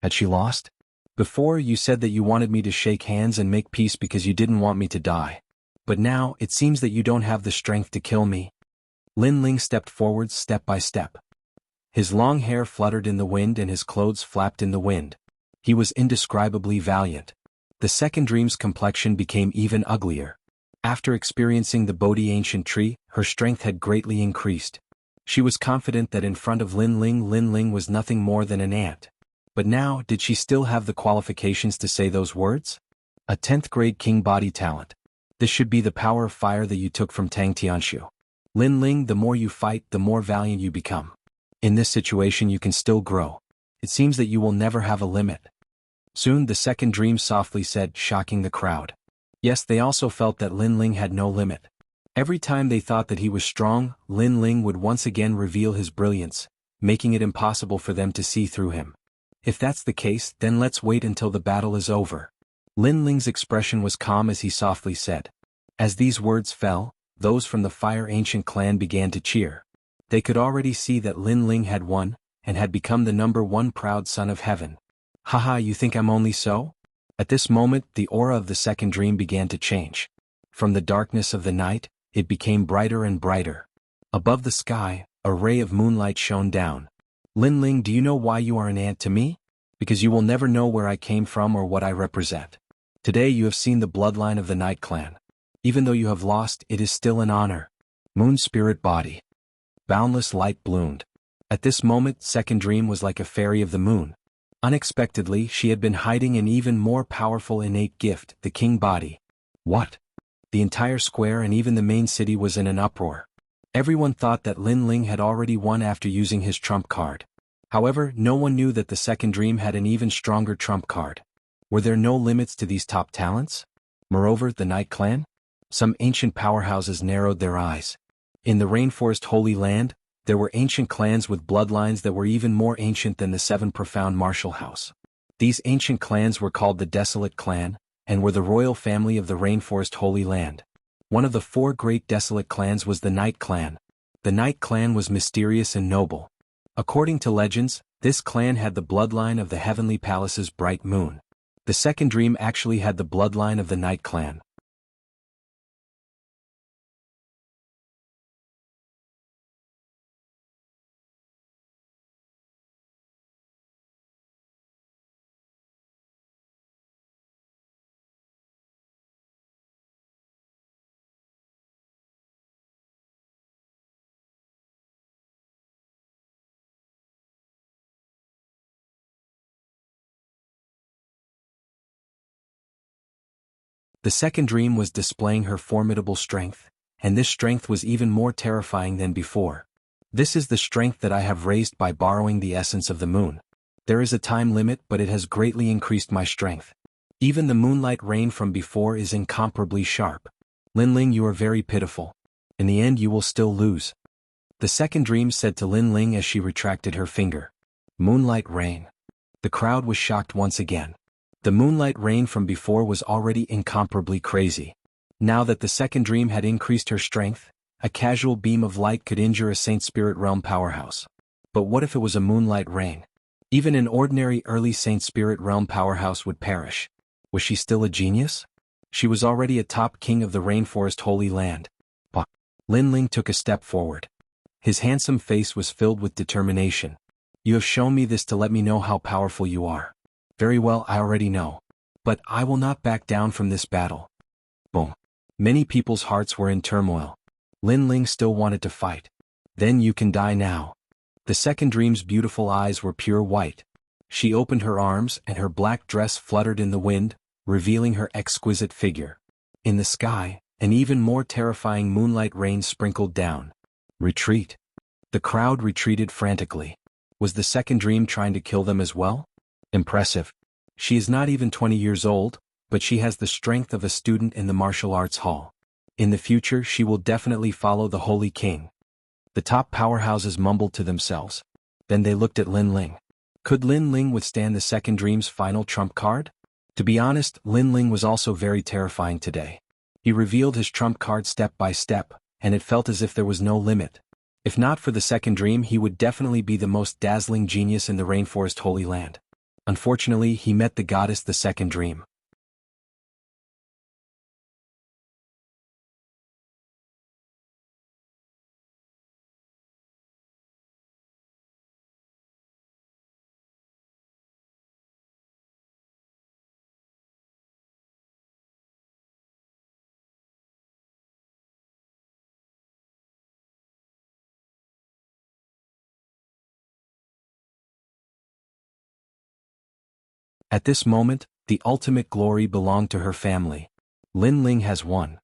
Had she lost? Before, you said that you wanted me to shake hands and make peace because you didn't want me to die. But now, it seems that you don't have the strength to kill me. Lin Ling stepped forward step by step. His long hair fluttered in the wind and his clothes flapped in the wind. He was indescribably valiant. The second dream's complexion became even uglier. After experiencing the Bodhi ancient tree, her strength had greatly increased. She was confident that in front of Lin Ling was nothing more than an ant. But now, did she still have the qualifications to say those words? A 10th grade king body talent. This should be the power of fire that you took from Tang Tianshu. Lin Ling, the more you fight, the more valiant you become. In this situation you can still grow. It seems that you will never have a limit. Soon the second dream softly said, shocking the crowd. Yes, they also felt that Lin Ling had no limit. Every time they thought that he was strong, Lin Ling would once again reveal his brilliance, making it impossible for them to see through him. If that's the case, then let's wait until the battle is over. Lin Ling's expression was calm as he softly said. As these words fell, those from the Fire Ancient clan began to cheer. They could already see that Lin Ling had won, and had become the #1 proud son of heaven. Haha, you think I'm only so? At this moment, the aura of the second dream began to change. From the darkness of the night, it became brighter and brighter. Above the sky, a ray of moonlight shone down. Lin Ling, do you know why you are an ant to me? Because you will never know where I came from or what I represent. Today you have seen the bloodline of the Night Clan. Even though you have lost, it is still an honor. Moon Spirit Body. Boundless light bloomed. At this moment, Second Dream was like a fairy of the moon. Unexpectedly, she had been hiding an even more powerful innate gift, the King Body. What? The entire square and even the main city was in an uproar. Everyone thought that Lin Ling had already won after using his trump card. However, no one knew that the second dream had an even stronger trump card. Were there no limits to these top talents? Moreover, the Night Clan? Some ancient powerhouses narrowed their eyes. In the Rainforest Holy Land, there were ancient clans with bloodlines that were even more ancient than the 7 profound martial house. These ancient clans were called the Desolate Clan, and were the royal family of the Rainforest Holy Land. One of the 4 great desolate clans was the Night Clan. The Night Clan was mysterious and noble. According to legends, this clan had the bloodline of the Heavenly Palace's bright moon. The second dream actually had the bloodline of the Night Clan. The second dream was displaying her formidable strength, and this strength was even more terrifying than before. This is the strength that I have raised by borrowing the essence of the moon. There is a time limit, but it has greatly increased my strength. Even the moonlight rain from before is incomparably sharp. Lin Ling, you are very pitiful. In the end you will still lose. The second dream said to Lin Ling as she retracted her finger. Moonlight rain. The crowd was shocked once again. The moonlight rain from before was already incomparably crazy. Now that the second dream had increased her strength, a casual beam of light could injure a Saint Spirit Realm powerhouse. But what if it was a moonlight rain? Even an ordinary early Saint Spirit Realm powerhouse would perish. Was she still a genius? She was already a top king of the Rainforest Holy Land. But Lin Ling took a step forward. His handsome face was filled with determination. You have shown me this to let me know how powerful you are. Very well, I already know. But I will not back down from this battle. Boom. Many people's hearts were in turmoil. Lin Ling still wanted to fight. Then you can die now. The second dream's beautiful eyes were pure white. She opened her arms and her black dress fluttered in the wind, revealing her exquisite figure. In the sky, an even more terrifying moonlight rain sprinkled down. Retreat. The crowd retreated frantically. Was the second dream trying to kill them as well? Impressive. She is not even 20 years old, but she has the strength of a student in the martial arts hall. In the future she will definitely follow the Holy King. The top powerhouses mumbled to themselves. Then they looked at Lin Ling. Could Lin Ling withstand the second dream's final trump card? To be honest, Lin Ling was also very terrifying today. He revealed his trump card step by step, and it felt as if there was no limit. If not for the second dream, he would definitely be the most dazzling genius in the Rainforest Holy Land. Unfortunately, he met the goddess the second dream. At this moment, the ultimate glory belonged to her family. Lin Ling has won.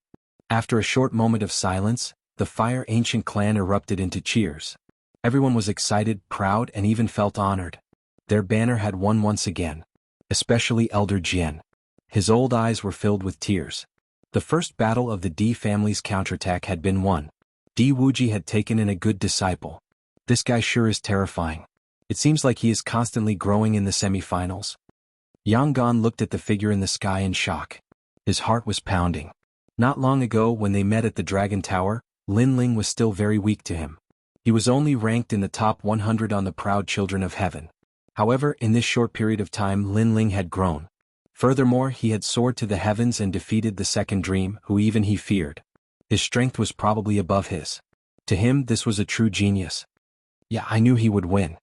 After a short moment of silence, the Fire Ancient clan erupted into cheers. Everyone was excited, proud, and even felt honored. Their banner had won once again. Especially Elder Jian. His old eyes were filled with tears. The first battle of the D family's counterattack had been won. Di Wuji had taken in a good disciple. This guy sure is terrifying. It seems like he is constantly growing in the semi-finals. Yang Gan looked at the figure in the sky in shock. His heart was pounding. Not long ago when they met at the Dragon Tower, Lin Ling was still very weak to him. He was only ranked in the top 100 on the Proud Children of Heaven. However, in this short period of time Lin Ling had grown. Furthermore, he had soared to the heavens and defeated the second dream, who even he feared. His strength was probably above his. To him, this was a true genius. Yeah, I knew he would win.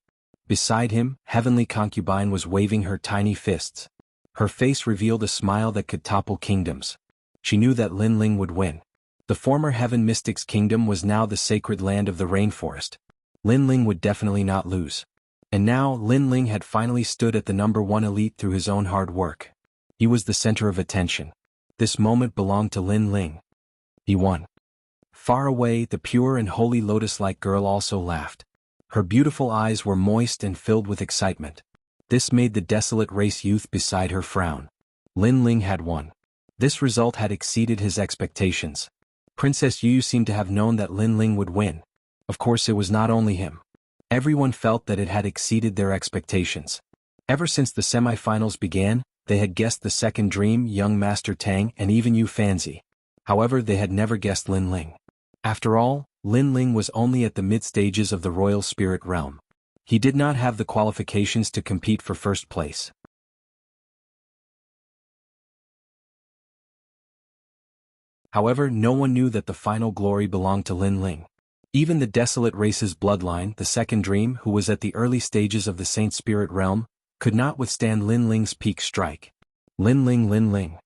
Beside him, Heavenly Concubine was waving her tiny fists. Her face revealed a smile that could topple kingdoms. She knew that Lin Ling would win. The former Heaven Mystic's kingdom was now the sacred land of the rainforest. Lin Ling would definitely not lose. And now, Lin Ling had finally stood at the #1 elite through his own hard work. He was the center of attention. This moment belonged to Lin Ling. He won. Far away, the pure and holy lotus-like girl also laughed. Her beautiful eyes were moist and filled with excitement. This made the desolate race youth beside her frown. Lin Ling had won. This result had exceeded his expectations. Princess Yu seemed to have known that Lin Ling would win. Of course, it was not only him. Everyone felt that it had exceeded their expectations. Ever since the semi-finals began, they had guessed the second dream, young Master Tang, and even Yu Fanzi. However, they had never guessed Lin Ling. After all, Lin Ling was only at the mid-stages of the royal spirit realm. He did not have the qualifications to compete for first place. However, no one knew that the final glory belonged to Lin Ling. Even the desolate race's bloodline, the second dream, who was at the early stages of the Saint Spirit realm, could not withstand Lin Ling's peak strike. Lin Ling, Lin Ling.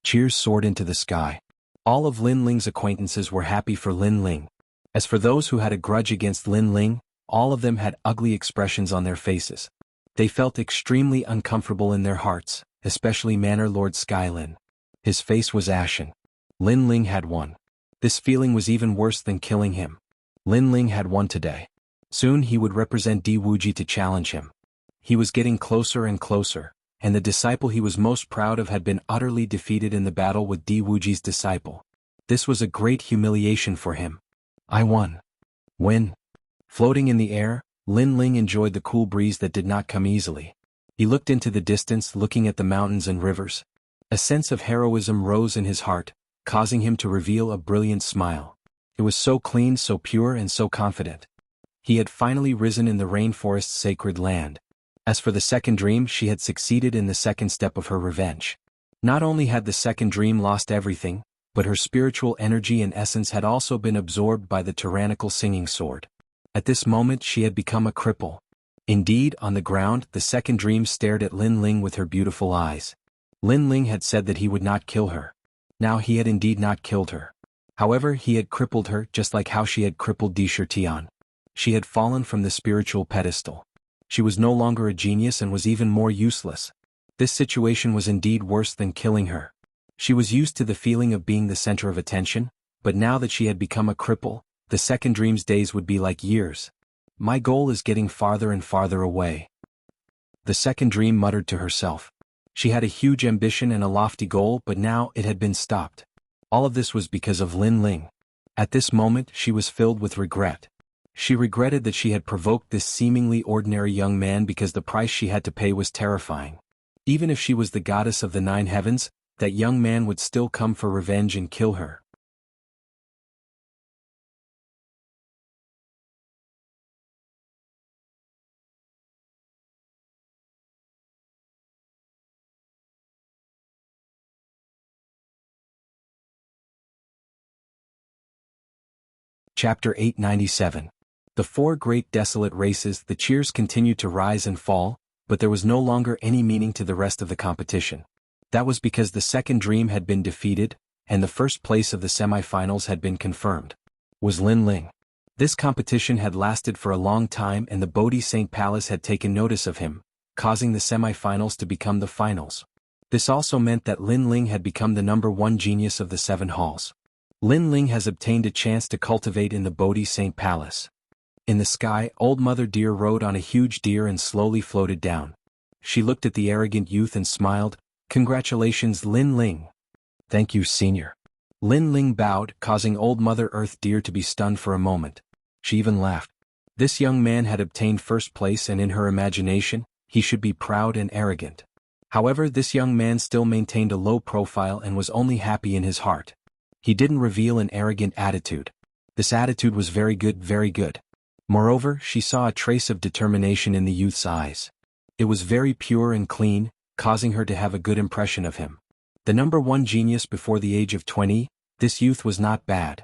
Cheers soared into the sky. All of Lin Ling's acquaintances were happy for Lin Ling. As for those who had a grudge against Lin Ling, all of them had ugly expressions on their faces. They felt extremely uncomfortable in their hearts, especially Manor Lord Skylin. His face was ashen. Lin Ling had won. This feeling was even worse than killing him. Lin Ling had won today. Soon he would represent Di Wuji to challenge him. He was getting closer and closer, and the disciple he was most proud of had been utterly defeated in the battle with Di Wuji's disciple. This was a great humiliation for him. I won. Win. Floating in the air, Lin Ling enjoyed the cool breeze that did not come easily. He looked into the distance, looking at the mountains and rivers. A sense of heroism rose in his heart, causing him to reveal a brilliant smile. It was so clean, so pure, and so confident. He had finally risen in the rainforest's sacred land. As for the second dream, she had succeeded in the second step of her revenge. Not only had the second dream lost everything, but her spiritual energy and essence had also been absorbed by the tyrannical singing sword. At this moment she had become a cripple. Indeed, on the ground, the second dream stared at Lin Ling with her beautiful eyes. Lin Ling had said that he would not kill her. Now he had indeed not killed her. However, he had crippled her just like how she had crippled Di Shirtian. She had fallen from the spiritual pedestal. She was no longer a genius and was even more useless. This situation was indeed worse than killing her. She was used to the feeling of being the center of attention, but now that she had become a cripple, the second dream's days would be like years. My goal is getting farther and farther away. The second dream muttered to herself. She had a huge ambition and a lofty goal, but now it had been stopped. All of this was because of Lin Ling. At this moment she was filled with regret. She regretted that she had provoked this seemingly ordinary young man because the price she had to pay was terrifying. Even if she was the goddess of the 9 heavens, that young man would still come for revenge and kill her. Chapter 897. The 4 great desolate races. The cheers continued to rise and fall, but there was no longer any meaning to the rest of the competition. That was because the second dream had been defeated, and the first place of the semi-finals had been confirmed. Was Lin Ling. This competition had lasted for a long time and the Bodhi Saint Palace had taken notice of him, causing the semi-finals to become the finals. This also meant that Lin Ling had become the #1 genius of the 7 halls. Lin Ling has obtained a chance to cultivate in the Bodhi Saint Palace. In the sky, Old Mother Deer rode on a huge deer and slowly floated down. She looked at the arrogant youth and smiled. "Congratulations, Lin Ling." "Thank you, Senior." Lin Ling bowed, causing Old Mother Earth Deer to be stunned for a moment. She even laughed. This young man had obtained first place and in her imagination, he should be proud and arrogant. However, this young man still maintained a low profile and was only happy in his heart. He didn't reveal an arrogant attitude. This attitude was very good, very good. Moreover, she saw a trace of determination in the youth's eyes. It was very pure and clean, causing her to have a good impression of him. The #1 genius before the age of 20, this youth was not bad.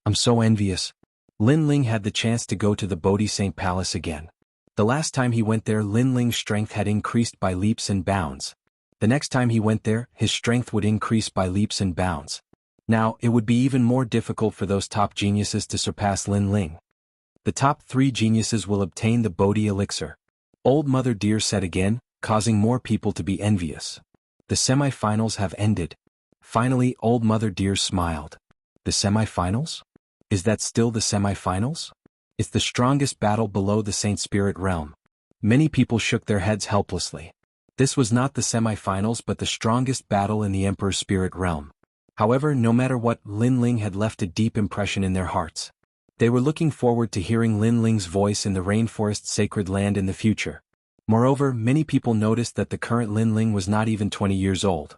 "I'm so envious." Lin Ling had the chance to go to the Bodhi Saint Palace again. The last time he went there, Lin Ling's strength had increased by leaps and bounds. The next time he went there, his strength would increase by leaps and bounds. Now, it would be even more difficult for those top geniuses to surpass Lin Ling. The top 3 geniuses will obtain the Bodhi elixir. Old Mother Deer said again, causing more people to be envious. The semi-finals have ended. Finally, Old Mother Deer smiled. The semi-finals? Is that still the semi-finals? It's the strongest battle below the Saint Spirit realm. Many people shook their heads helplessly. This was not the semi-finals but the strongest battle in the Emperor's Spirit realm. However, no matter what, Lin Ling had left a deep impression in their hearts. They were looking forward to hearing Lin Ling's voice in the rainforest sacred land in the future. Moreover, many people noticed that the current Lin Ling was not even 20 years old.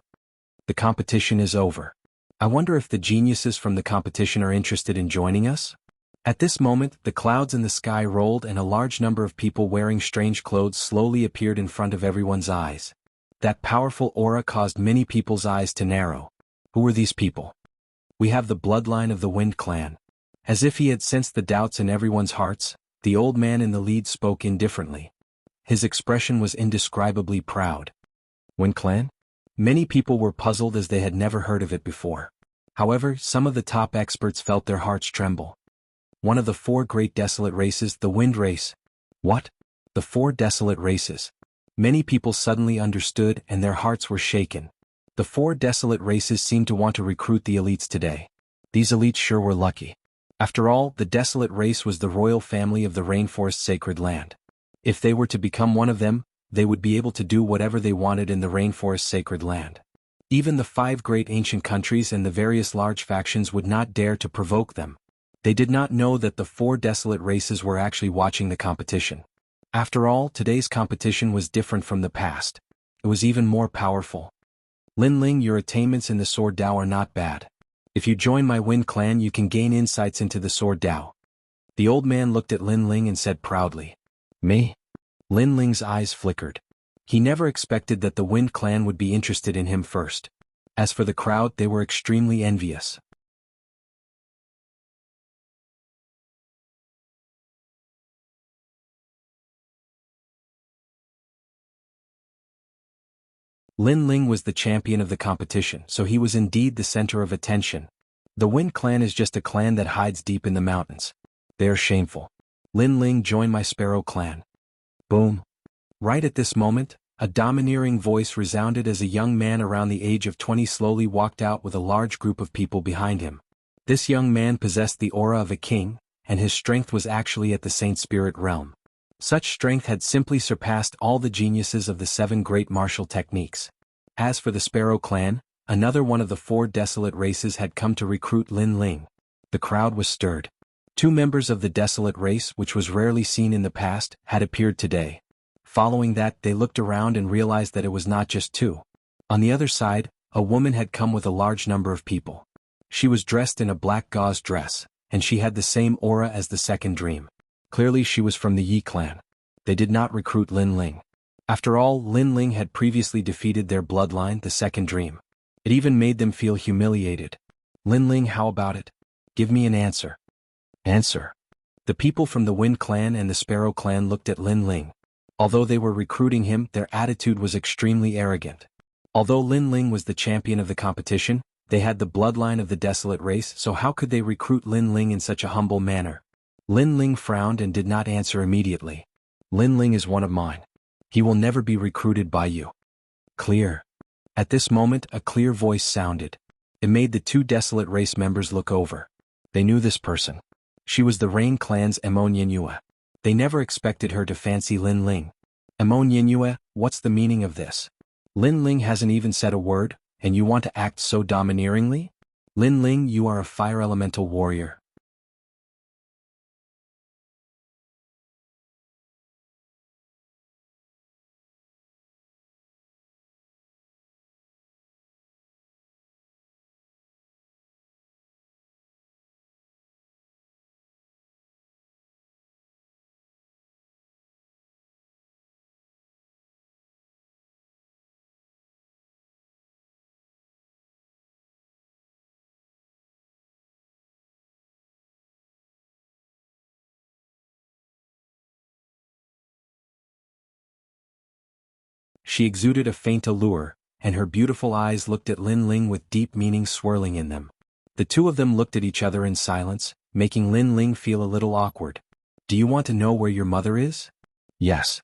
The competition is over. I wonder if the geniuses from the competition are interested in joining us? At this moment, the clouds in the sky rolled and a large number of people wearing strange clothes slowly appeared in front of everyone's eyes. That powerful aura caused many people's eyes to narrow. Who were these people? "We have the bloodline of the Wind Clan." As if he had sensed the doubts in everyone's hearts, the old man in the lead spoke indifferently. His expression was indescribably proud. Wind Clan? Many people were puzzled as they had never heard of it before. However, some of the top experts felt their hearts tremble. One of the 4 great desolate races, the Wind Race. What? The 4 desolate races. Many people suddenly understood and their hearts were shaken. The 4 desolate races seemed to want to recruit the elites today. These elites sure were lucky. After all, the desolate race was the royal family of the rainforest sacred land. If they were to become one of them, they would be able to do whatever they wanted in the rainforest sacred land. Even the 5 great ancient countries and the various large factions would not dare to provoke them. They did not know that the 4 desolate races were actually watching the competition. After all, today's competition was different from the past. It was even more powerful. Lin Ling, your attainments in the Sword Dao are not bad. If you join my Wind Clan, you can gain insights into the Sword Dao. The old man looked at Lin Ling and said proudly. Me? Lin Ling's eyes flickered. He never expected that the Wind Clan would be interested in him first. As for the crowd, they were extremely envious. Lin Ling was the champion of the competition, so he was indeed the center of attention. The Wind Clan is just a clan that hides deep in the mountains. They are shameful. Lin Ling, join my Sparrow Clan. Boom. Right at this moment, a domineering voice resounded as a young man around the age of 20 slowly walked out with a large group of people behind him. This young man possessed the aura of a king, and his strength was actually at the Saint Spirit realm. Such strength had simply surpassed all the geniuses of the 7 great martial techniques. As for the Sparrow Clan, another one of the 4 desolate races had come to recruit Lin Ling. The crowd was stirred. Two members of the desolate race, which was rarely seen in the past, had appeared today. Following that, they looked around and realized that it was not just two. On the other side, a woman had come with a large number of people. She was dressed in a black gauze dress, and she had the same aura as the second dream. Clearly she was from the Yi clan. They did not recruit Lin Ling. After all, Lin Ling had previously defeated their bloodline, the second dream. It even made them feel humiliated. Lin Ling, how about it? Give me an answer. Answer. The people from the Wind clan and the Sparrow clan looked at Lin Ling. Although they were recruiting him, their attitude was extremely arrogant. Although Lin Ling was the champion of the competition, they had the bloodline of the desolate race, so how could they recruit Lin Ling in such a humble manner? Lin Ling frowned and did not answer immediately. Lin Ling is one of mine. He will never be recruited by you. Clear. At this moment, a clear voice sounded. It made the two desolate race members look over. They knew this person. She was the Rain clan's Immortality. They never expected her to fancy Lin Ling. Immortality, what's the meaning of this? Lin Ling hasn't even said a word, and you want to act so domineeringly? Lin Ling, you are a fire elemental warrior. She exuded a faint allure, and her beautiful eyes looked at Lin Ling with deep meaning swirling in them. The two of them looked at each other in silence, making Lin Ling feel a little awkward. Do you want to know where your mother is? Yes.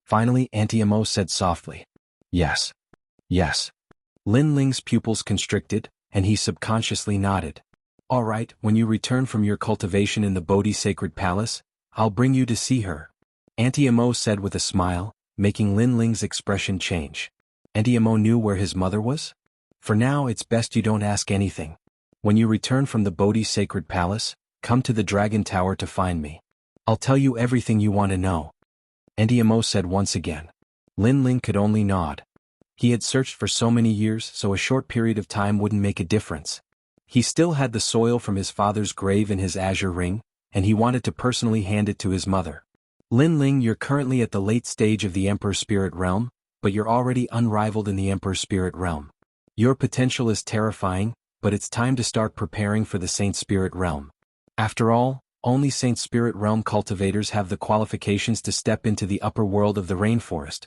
Finally, Auntie Imo said softly. Yes. Yes. Lin Ling's pupils constricted, and he subconsciously nodded. All right, when you return from your cultivation in the Bodhi Sacred Palace, I'll bring you to see her. Auntie Imo said with a smile, making Lin Ling's expression change. Auntie Imo knew where his mother was? For now, it's best you don't ask anything. When you return from the Bodhi Sacred Palace, come to the Dragon Tower to find me. I'll tell you everything you want to know. Auntie Imo said once again. Lin Ling could only nod. He had searched for so many years, so a short period of time wouldn't make a difference. He still had the soil from his father's grave in his azure ring, and he wanted to personally hand it to his mother. Lin Ling, you're currently at the late stage of the Emperor Spirit Realm, but you're already unrivaled in the Emperor Spirit Realm. Your potential is terrifying, but it's time to start preparing for the Saint Spirit Realm. After all, only Saint Spirit Realm cultivators have the qualifications to step into the upper world of the rainforest.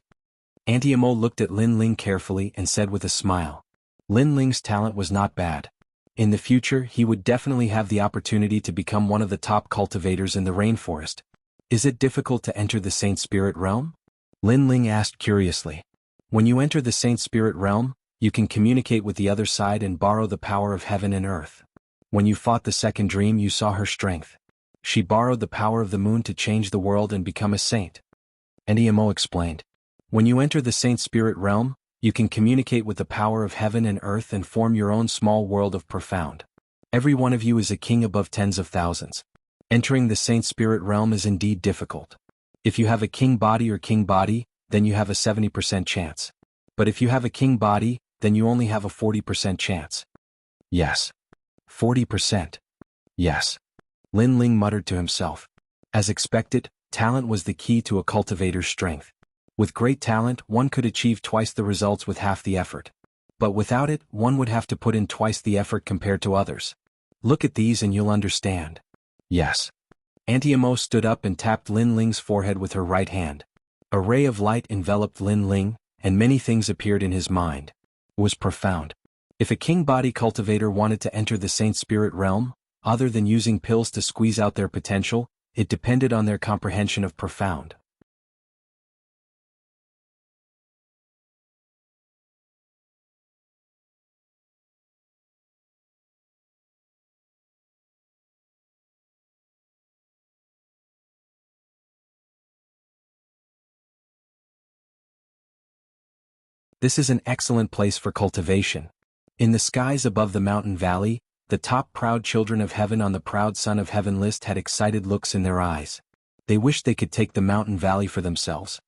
Auntie Imo looked at Lin Ling carefully and said with a smile. Lin Ling's talent was not bad. In the future, he would definitely have the opportunity to become one of the top cultivators in the rainforest. Is it difficult to enter the Saint Spirit Realm? Lin Ling asked curiously. When you enter the Saint Spirit Realm, you can communicate with the other side and borrow the power of heaven and earth. When you fought the second dream, you saw her strength. She borrowed the power of the moon to change the world and become a saint. Auntie Imo explained. When you enter the Saint Spirit Realm, you can communicate with the power of heaven and earth and form your own small world of profound. Every one of you is a king above tens of thousands. Entering the Saint Spirit Realm is indeed difficult. If you have a king body, then you have a 70% chance. But if you have a king body, then you only have a 40% chance. Yes. 40%. Yes. Lin Ling muttered to himself. As expected, talent was the key to a cultivator's strength. With great talent, one could achieve twice the results with half the effort. But without it, one would have to put in twice the effort compared to others. Look at these and you'll understand. Yes. Auntie Imo stood up and tapped Lin Ling's forehead with her right hand. A ray of light enveloped Lin Ling, and many things appeared in his mind. It was profound. If a king body cultivator wanted to enter the Saint Spirit Realm, other than using pills to squeeze out their potential, it depended on their comprehension of profound. This is an excellent place for cultivation. In the skies above the mountain valley, The top proud children of heaven on the proud son of heaven list had excited looks in their eyes. They wished they could take the mountain valley for themselves.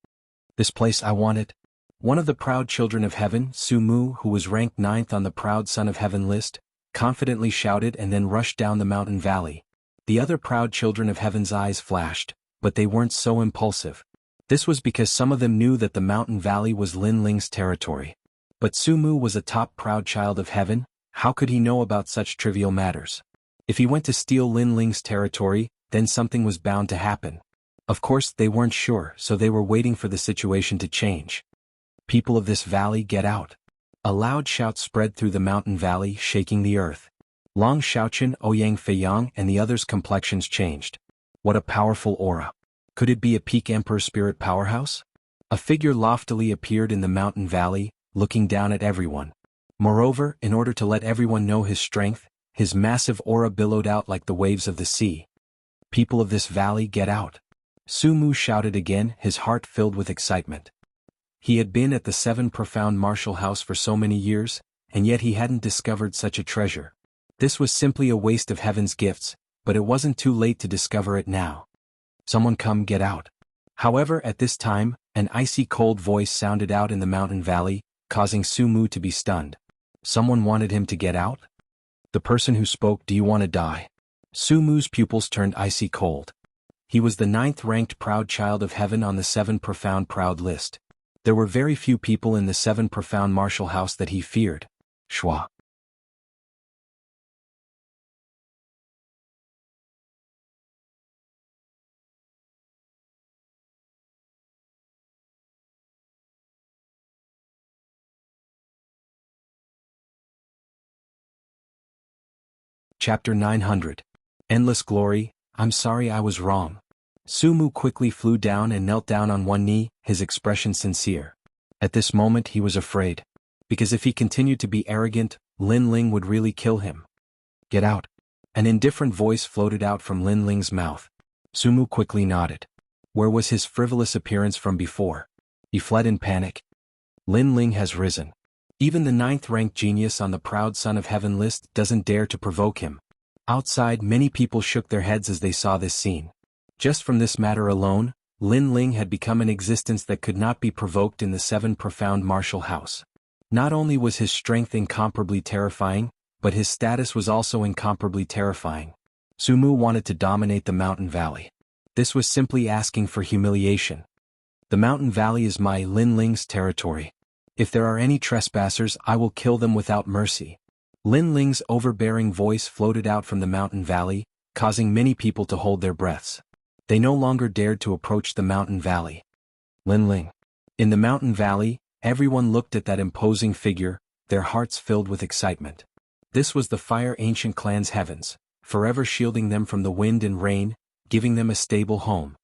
This place I wanted. One of the proud children of heaven, Su Mu, who was ranked 9th on the proud son of heaven list, confidently shouted and then rushed down the mountain valley. The other proud children of heaven's eyes flashed, but they weren't so impulsive. This was because some of them knew that the mountain valley was Lin Ling's territory. But Su Mu was a top proud child of heaven. How could he know about such trivial matters? If he went to steal Lin Ling's territory, then something was bound to happen. Of course, they weren't sure, so they were waiting for the situation to change. People of this valley, get out. A loud shout spread through the mountain valley, shaking the earth. Long Xiaoqian, Ouyang Feiyang, and the others' complexions changed. What a powerful aura. Could it be a peak emperor spirit powerhouse? A figure loftily appeared in the mountain valley, looking down at everyone. Moreover, in order to let everyone know his strength, his massive aura billowed out like the waves of the sea. People of this valley, get out. Su Mu shouted again, his heart filled with excitement. He had been at the 7 profound martial house for so many years, and yet he hadn't discovered such a treasure. This was simply a waste of heaven's gifts, but it wasn't too late to discover it now. Someone come, get out. However, at this time, an icy cold voice sounded out in the mountain valley, causing Su Mu to be stunned. Someone wanted him to get out? The person who spoke, do you want to die? Su Mu's pupils turned icy cold. He was the 9th ranked proud child of heaven on the 7 profound proud list. There were very few people in the 7 profound martial house that he feared. Shua. Chapter 900. Endless Glory. I'm sorry, I was wrong. Su Mu quickly flew down and knelt down on one knee, his expression sincere. At this moment he was afraid. Because if he continued to be arrogant, Lin Ling would really kill him. Get out. An indifferent voice floated out from Lin Ling's mouth. Su Mu quickly nodded. Where was his frivolous appearance from before? He fled in panic. Lin Ling has risen. Even the 9th ranked genius on the proud son of heaven list doesn't dare to provoke him. Outside, many people shook their heads as they saw this scene. Just from this matter alone, Lin Ling had become an existence that could not be provoked in the 7 profound martial house. Not only was his strength incomparably terrifying, but his status was also incomparably terrifying. Su Mu wanted to dominate the mountain valley. This was simply asking for humiliation. The mountain valley is my Lin Ling's territory. If there are any trespassers, I will kill them without mercy. Lin Ling's overbearing voice floated out from the mountain valley, causing many people to hold their breaths. They no longer dared to approach the mountain valley. Lin Ling. In the mountain valley, everyone looked at that imposing figure, their hearts filled with excitement. This was the Fire Ancient Clan's heavens, forever shielding them from the wind and rain, giving them a stable home.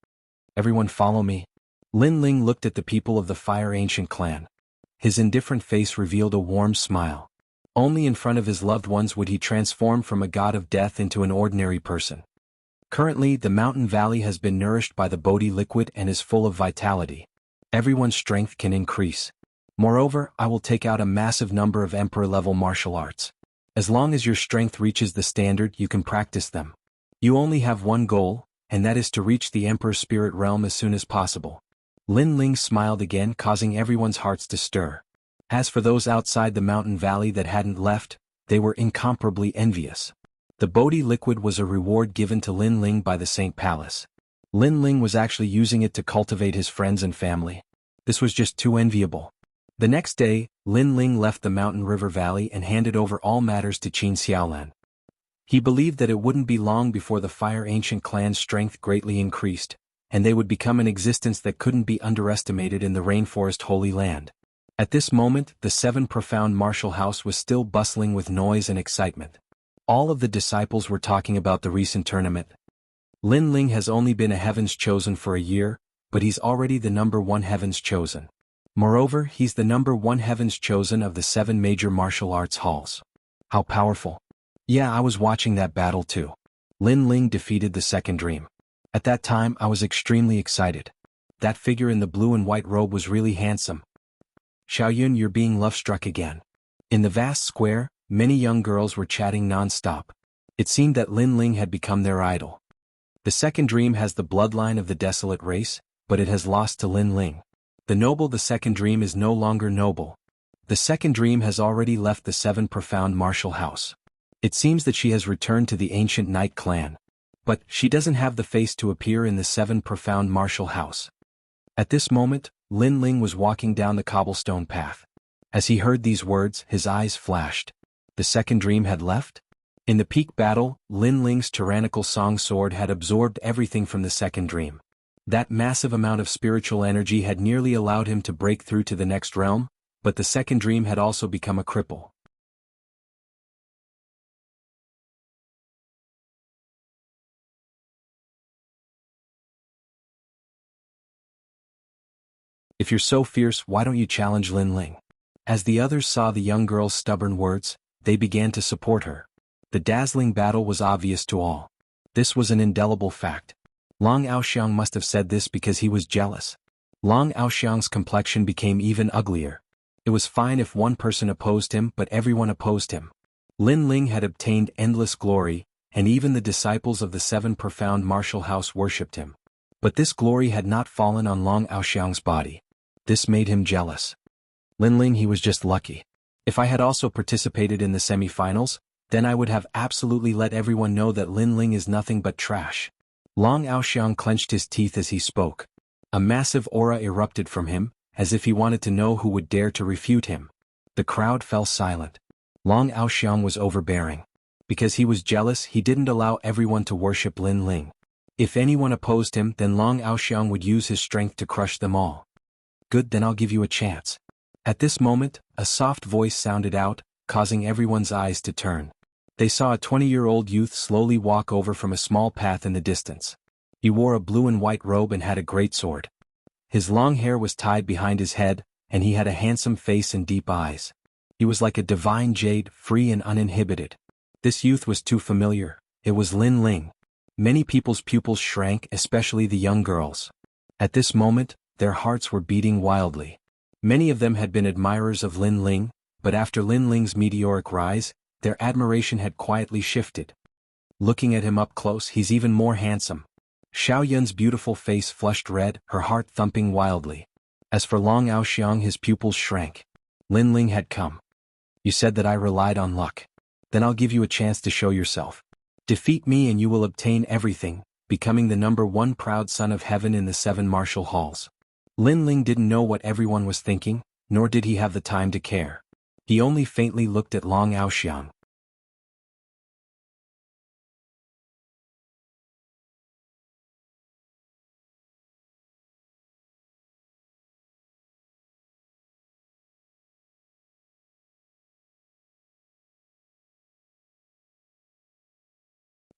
Everyone follow me. Lin Ling looked at the people of the Fire Ancient Clan. His indifferent face revealed a warm smile. Only in front of his loved ones would he transform from a god of death into an ordinary person. Currently, the mountain valley has been nourished by the Bodhi liquid and is full of vitality. Everyone's strength can increase. Moreover, I will take out a massive number of emperor-level martial arts. As long as your strength reaches the standard, you can practice them. You only have one goal, and that is to reach the Emperor Spirit Realm as soon as possible. Lin Ling smiled again, causing everyone's hearts to stir. As for those outside the mountain valley that hadn't left, they were incomparably envious. The Bodhi liquid was a reward given to Lin Ling by the Saint Palace. Lin Ling was actually using it to cultivate his friends and family. This was just too enviable. The next day, Lin Ling left the mountain river valley and handed over all matters to Qin Xiaolan. He believed that it wouldn't be long before the Fire Ancient Clan's strength greatly increased, and they would become an existence that couldn't be underestimated in the Rainforest Holy Land. At this moment, the 7 profound martial house was still bustling with noise and excitement. All of the disciples were talking about the recent tournament. Lin Ling has only been a Heaven's Chosen for a year, but he's already the number 1 Heaven's Chosen. Moreover, he's the number 1 Heaven's Chosen of the 7 major martial arts halls. How powerful. Yeah, I was watching that battle too. Lin Ling defeated the second dream. At that time, I was extremely excited. That figure in the blue and white robe was really handsome. Xiaoyun, you're being love-struck again. In the vast square, many young girls were chatting non-stop. It seemed that Lin Ling had become their idol. The second dream has the bloodline of the desolate race, but it has lost to Lin Ling. The second dream is no longer noble. The second dream has already left the seven profound martial house. It seems that she has returned to the ancient Knight clan. But she doesn't have the face to appear in the seven profound martial house. At this moment, Lin Ling was walking down the cobblestone path. As he heard these words, his eyes flashed. The second dream had left? In the peak battle, Lin Ling's tyrannical song sword had absorbed everything from the second dream. That massive amount of spiritual energy had nearly allowed him to break through to the next realm, but the second dream had also become a cripple. If you're so fierce, why don't you challenge Lin Ling? As the others saw the young girl's stubborn words, they began to support her. The dazzling battle was obvious to all. This was an indelible fact. Long Aoxiang must have said this because he was jealous. Long Aoxiang's complexion became even uglier. It was fine if one person opposed him, but everyone opposed him. Lin Ling had obtained endless glory, and even the disciples of the seven profound martial house worshipped him. But this glory had not fallen on Long Aoxiang's body. This made him jealous. Lin Ling, he was just lucky. If I had also participated in the semi-finals, then I would have absolutely let everyone know that Lin Ling is nothing but trash. Long Aoxiang clenched his teeth as he spoke. A massive aura erupted from him, as if he wanted to know who would dare to refute him. The crowd fell silent. Long Aoxiang was overbearing. Because he was jealous, he didn't allow everyone to worship Lin Ling. If anyone opposed him, then Long Aoxiang would use his strength to crush them all. Good, then I'll give you a chance. At this moment, a soft voice sounded out, causing everyone's eyes to turn. They saw a 20-year-old youth slowly walk over from a small path in the distance. He wore a blue and white robe and had a great sword. His long hair was tied behind his head, and he had a handsome face and deep eyes. He was like a divine jade, free and uninhibited. This youth was too familiar. It was Lin Ling. Many people's pupils shrank, especially the young girls. At this moment, their hearts were beating wildly. Many of them had been admirers of Lin Ling, but after Lin Ling's meteoric rise, their admiration had quietly shifted. Looking at him up close, he's even more handsome. Xiao Yun's beautiful face flushed red, her heart thumping wildly. As for Long Aoxiang, his pupils shrank. Lin Ling had come. You said that I relied on luck. Then I'll give you a chance to show yourself. Defeat me and you will obtain everything, becoming the #1 proud son of heaven in the seven martial halls. Lin Ling didn't know what everyone was thinking, nor did he have the time to care. He only faintly looked at Long Aoxiang.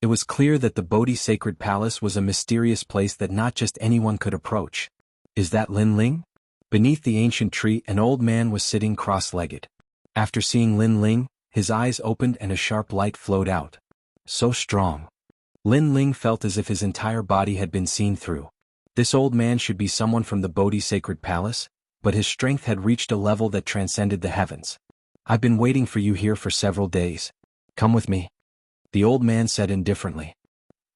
It was clear that the Bodhi Sacred Palace was a mysterious place that not just anyone could approach. Is that Lin Ling? Beneath the ancient tree, an old man was sitting cross-legged. After seeing Lin Ling, his eyes opened and a sharp light flowed out. So strong. Lin Ling felt as if his entire body had been seen through. This old man should be someone from the Bodhi Sacred Palace, but his strength had reached a level that transcended the heavens. I've been waiting for you here for several days. Come with me. The old man said indifferently.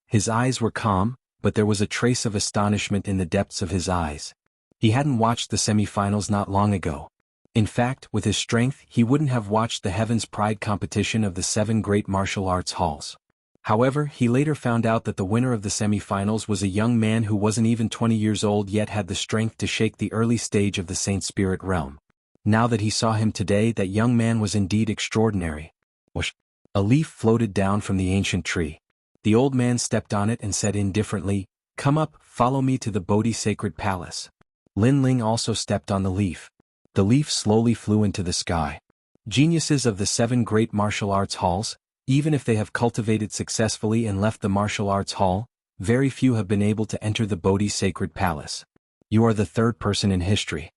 His eyes were calm, but there was a trace of astonishment in the depths of his eyes. He hadn't watched the semi-finals not long ago. In fact, with his strength, he wouldn't have watched the Heaven's Pride competition of the 7 great martial arts halls. However, he later found out that the winner of the semi-finals was a young man who wasn't even 20 years old yet had the strength to shake the early stage of the Saint Spirit realm. Now that he saw him today, that young man was indeed extraordinary. Whoosh! A leaf floated down from the ancient tree. The old man stepped on it and said indifferently, "Come up, follow me to the Bodhi Sacred Palace." Lin Ling also stepped on the leaf. The leaf slowly flew into the sky. Geniuses of the 7 great martial arts halls, even if they have cultivated successfully and left the martial arts hall, very few have been able to enter the Bodhi Sacred Palace. You are the third person in history.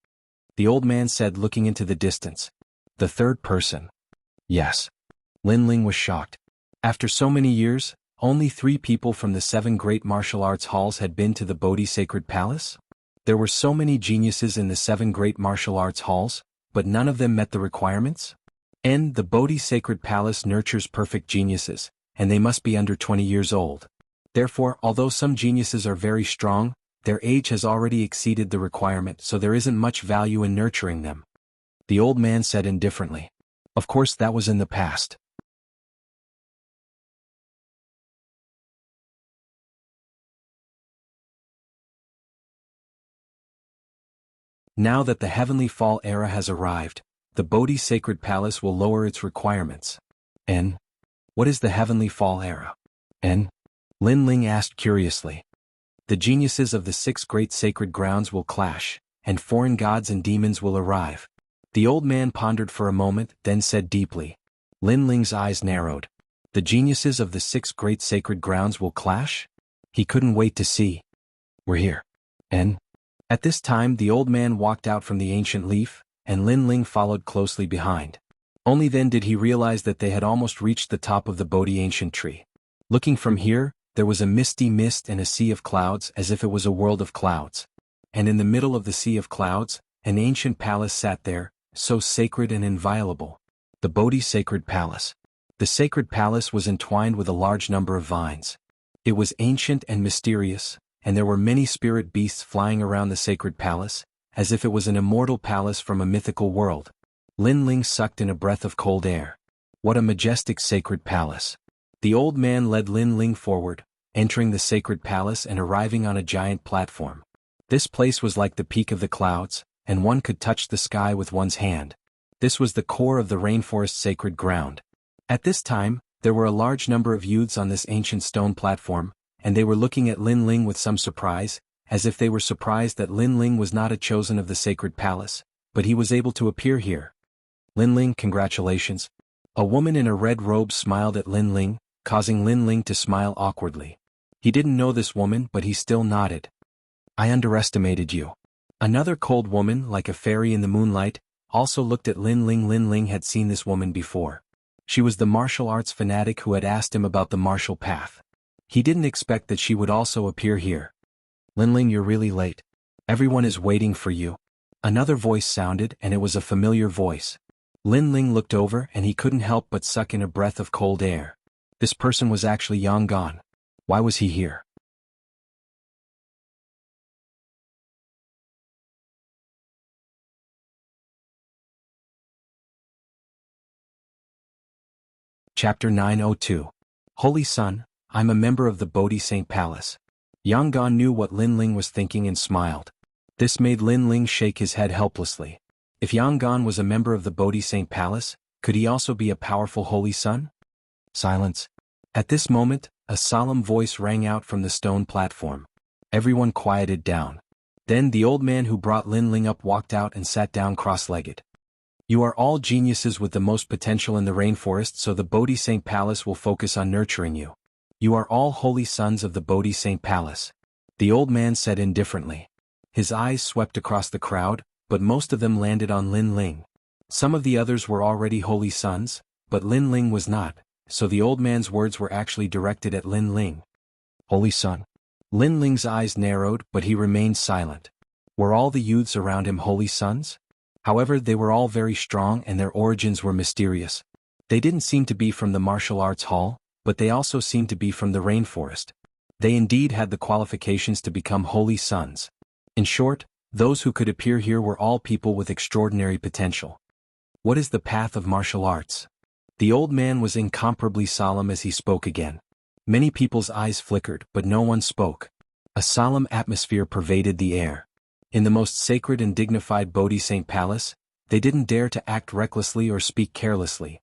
The old man said, looking into the distance. The third person? Yes. Lin Ling was shocked. After so many years, only 3 people from the 7 great martial arts halls had been to the Bodhi Sacred Palace? There were so many geniuses in the 7 great martial arts halls, but none of them met the requirements? The Bodhi Sacred Palace nurtures perfect geniuses, and they must be under 20 years old. Therefore, although some geniuses are very strong, their age has already exceeded the requirement, so there isn't much value in nurturing them. The old man said indifferently. Of course, that was in the past. Now that the Heavenly Fall era has arrived, the Bodhi Sacred Palace will lower its requirements. What is the Heavenly Fall era? Lin Ling asked curiously. The geniuses of the 6 great sacred grounds will clash, and foreign gods and demons will arrive. The old man pondered for a moment, then said deeply. Lin Ling's eyes narrowed. The geniuses of the 6 great sacred grounds will clash? He couldn't wait to see. We're here. At this time the old man walked out from the ancient leaf, and Lin Ling followed closely behind. Only then did he realize that they had almost reached the top of the Bodhi ancient tree. Looking from here, there was a misty mist and a sea of clouds, as if it was a world of clouds. And in the middle of the sea of clouds, an ancient palace sat there, so sacred and inviolable. The Bodhi Sacred Palace. The sacred palace was entwined with a large number of vines. It was ancient and mysterious, and there were many spirit beasts flying around the sacred palace, as if it was an immortal palace from a mythical world. Lin Ling sucked in a breath of cold air. What a majestic sacred palace. The old man led Lin Ling forward, entering the sacred palace and arriving on a giant platform. This place was like the peak of the clouds, and one could touch the sky with one's hand. This was the core of the rainforest sacred ground. At this time, there were a large number of youths on this ancient stone platform, and they were looking at Lin Ling with some surprise, as if they were surprised that Lin Ling was not a chosen of the sacred palace, but he was able to appear here. Lin Ling, congratulations. A woman in a red robe smiled at Lin Ling, causing Lin Ling to smile awkwardly. He didn't know this woman, but he still nodded. I underestimated you. Another cold woman, like a fairy in the moonlight, also looked at Lin Ling. Lin Ling had seen this woman before. She was the martial arts fanatic who had asked him about the martial path. He didn't expect that she would also appear here. Lin Ling, you're really late. Everyone is waiting for you. Another voice sounded, and it was a familiar voice. Lin Ling looked over and he couldn't help but suck in a breath of cold air. This person was actually Jianghu. Why was he here? Chapter 902. Holy Son, I'm a member of the Bodhi Saint Palace. Jianghu knew what Lin Ling was thinking and smiled. This made Lin Ling shake his head helplessly. If Jianghu was a member of the Bodhi Saint Palace, could he also be a powerful Holy Son? Silence. At this moment, a solemn voice rang out from the stone platform. Everyone quieted down. Then the old man who brought Lin Ling up walked out and sat down cross-legged. You are all geniuses with the most potential in the rainforest, so the Bodhi Saint Palace will focus on nurturing you. You are all holy sons of the Bodhi Saint Palace. The old man said indifferently. His eyes swept across the crowd, but most of them landed on Lin Ling. Some of the others were already holy sons, but Lin Ling was not, so the old man's words were actually directed at Lin Ling. Holy son. Lin Ling's eyes narrowed, but he remained silent. Were all the youths around him holy sons? However, they were all very strong and their origins were mysterious. They didn't seem to be from the martial arts hall, but they also seemed to be from the rainforest. They indeed had the qualifications to become holy sons. In short, those who could appear here were all people with extraordinary potential. What is the path of martial arts? The old man was incomparably solemn as he spoke again. Many people's eyes flickered, but no one spoke. A solemn atmosphere pervaded the air. In the most sacred and dignified Bodhi Saint Palace, they didn't dare to act recklessly or speak carelessly.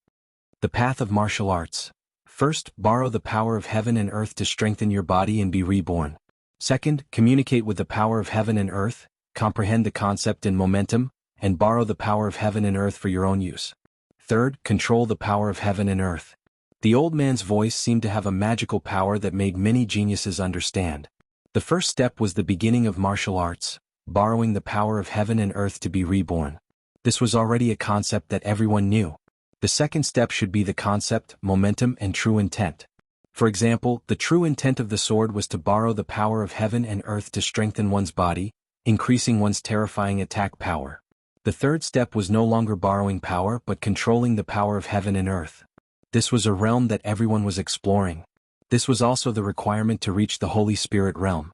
The path of martial arts. First, borrow the power of heaven and earth to strengthen your body and be reborn. Second, communicate with the power of heaven and earth, comprehend the concept and momentum, and borrow the power of heaven and earth for your own use. Third, control the power of heaven and earth. The old man's voice seemed to have a magical power that made many geniuses understand. The first step was the beginning of martial arts, borrowing the power of heaven and earth to be reborn. This was already a concept that everyone knew. The second step should be the concept, momentum, and true intent. For example, the true intent of the sword was to borrow the power of heaven and earth to strengthen one's body, increasing one's terrifying attack power. The third step was no longer borrowing power but controlling the power of heaven and earth. This was a realm that everyone was exploring. This was also the requirement to reach the Holy Spirit realm.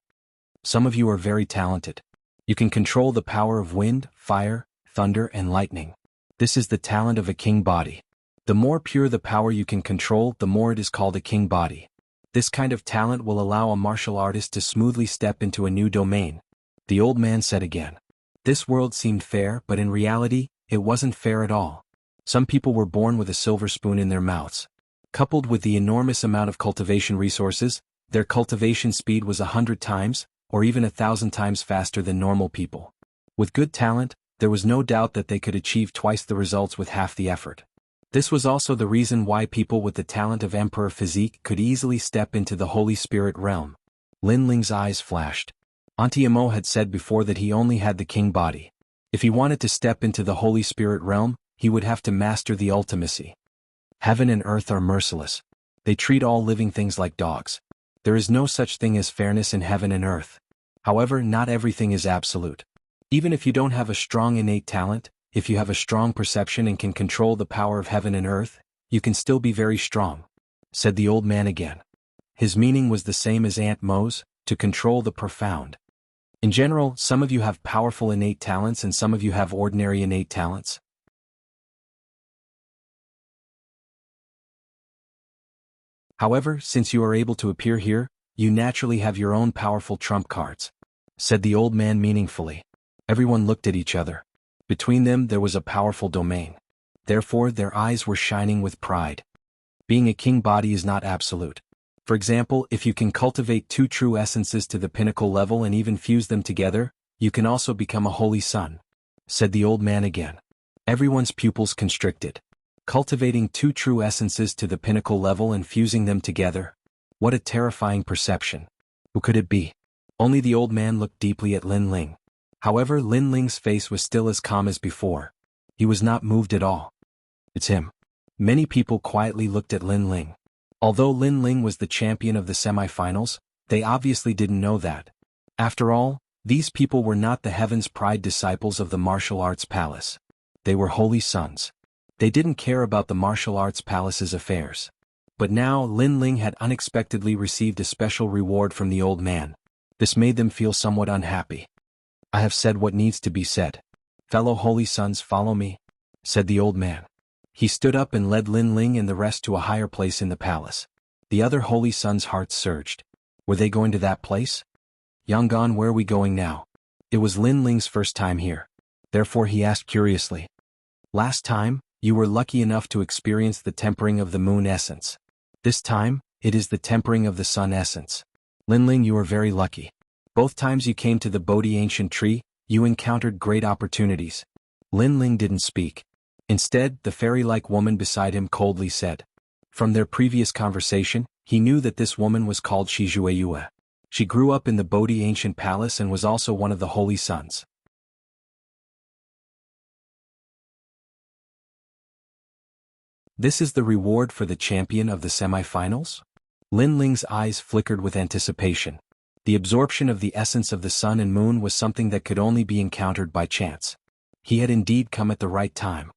Some of you are very talented. You can control the power of wind, fire, thunder, and lightning. This is the talent of a king body. The more pure the power you can control, the more it is called a king body. This kind of talent will allow a martial artist to smoothly step into a new domain. The old man said again. This world seemed fair, but in reality, it wasn't fair at all. Some people were born with a silver spoon in their mouths. Coupled with the enormous amount of cultivation resources, their cultivation speed was 100 times, or even 1,000 times faster than normal people. With good talent, there was no doubt that they could achieve twice the results with half the effort. This was also the reason why people with the talent of emperor physique could easily step into the Holy Spirit realm. Lin Ling's eyes flashed. Auntie Imo had said before that he only had the king body. If he wanted to step into the Holy Spirit realm, he would have to master the ultimacy. Heaven and earth are merciless. They treat all living things like dogs. There is no such thing as fairness in heaven and earth. However, not everything is absolute. Even if you don't have a strong innate talent, if you have a strong perception and can control the power of heaven and earth, you can still be very strong, said the old man again. His meaning was the same as Aunt Mo's, to control the profound. In general, some of you have powerful innate talents and some of you have ordinary innate talents. However, since you are able to appear here, you naturally have your own powerful trump cards, said the old man meaningfully. Everyone looked at each other. Between them there was a powerful domain. Therefore their eyes were shining with pride. Being a king body is not absolute. For example, if you can cultivate two true essences to the pinnacle level and even fuse them together, you can also become a holy son, said the old man again. Everyone's pupils constricted. Cultivating two true essences to the pinnacle level and fusing them together. What a terrifying perception. Who could it be? Only the old man looked deeply at Lin Ling. However, Lin Ling's face was still as calm as before. He was not moved at all. It's him. Many people quietly looked at Lin Ling. Although Lin Ling was the champion of the semi-finals, they obviously didn't know that. After all, these people were not the Heaven's Pride disciples of the martial arts palace. They were holy sons. They didn't care about the martial arts palace's affairs. But now Lin Ling had unexpectedly received a special reward from the old man. This made them feel somewhat unhappy. I have said what needs to be said. Fellow holy sons, follow me, said the old man. He stood up and led Lin Ling and the rest to a higher place in the palace. The other holy sons' hearts surged. Were they going to that place? Yangon, where are we going now? It was Lin Ling's first time here. Therefore he asked curiously. Last time, you were lucky enough to experience the tempering of the moon essence. This time, it is the tempering of the sun essence. Lin Ling, you are very lucky. Both times you came to the Bodhi ancient tree, you encountered great opportunities. Lin Ling didn't speak. Instead, the fairy-like woman beside him coldly said. From their previous conversation, he knew that this woman was called Shijueyue. She grew up in the Bodhi ancient palace and was also one of the holy sons. This is the reward for the champion of the semi-finals? Lin Ling's eyes flickered with anticipation. The absorption of the essence of the sun and moon was something that could only be encountered by chance. He had indeed come at the right time.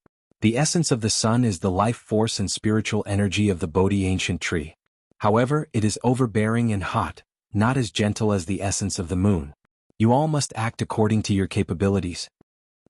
The essence of the sun is the life force and spiritual energy of the Bodhi ancient tree. However, it is overbearing and hot, not as gentle as the essence of the moon. You all must act according to your capabilities.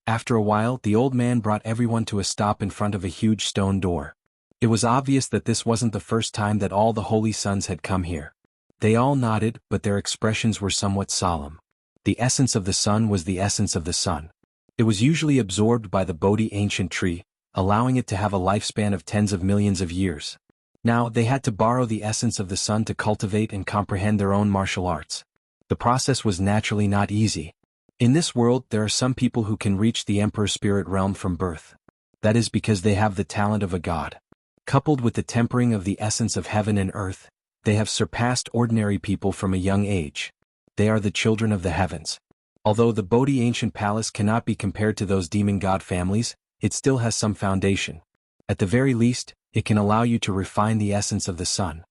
After a while, the old man brought everyone to a stop in front of a huge stone door. It was obvious that this wasn't the first time that all the holy sons had come here. They all nodded, but their expressions were somewhat solemn. The essence of the sun was the essence of the sun. It was usually absorbed by the Bodhi ancient tree, allowing it to have a lifespan of tens of millions of years. Now, they had to borrow the essence of the sun to cultivate and comprehend their own martial arts. The process was naturally not easy. In this world, there are some people who can reach the Emperor Spirit realm from birth. That is because they have the talent of a god. Coupled with the tempering of the essence of heaven and earth, they have surpassed ordinary people from a young age. They are the children of the heavens. Although the Bodhi ancient palace cannot be compared to those demon god families, it still has some foundation. At the very least, it can allow you to refine the essence of the sun.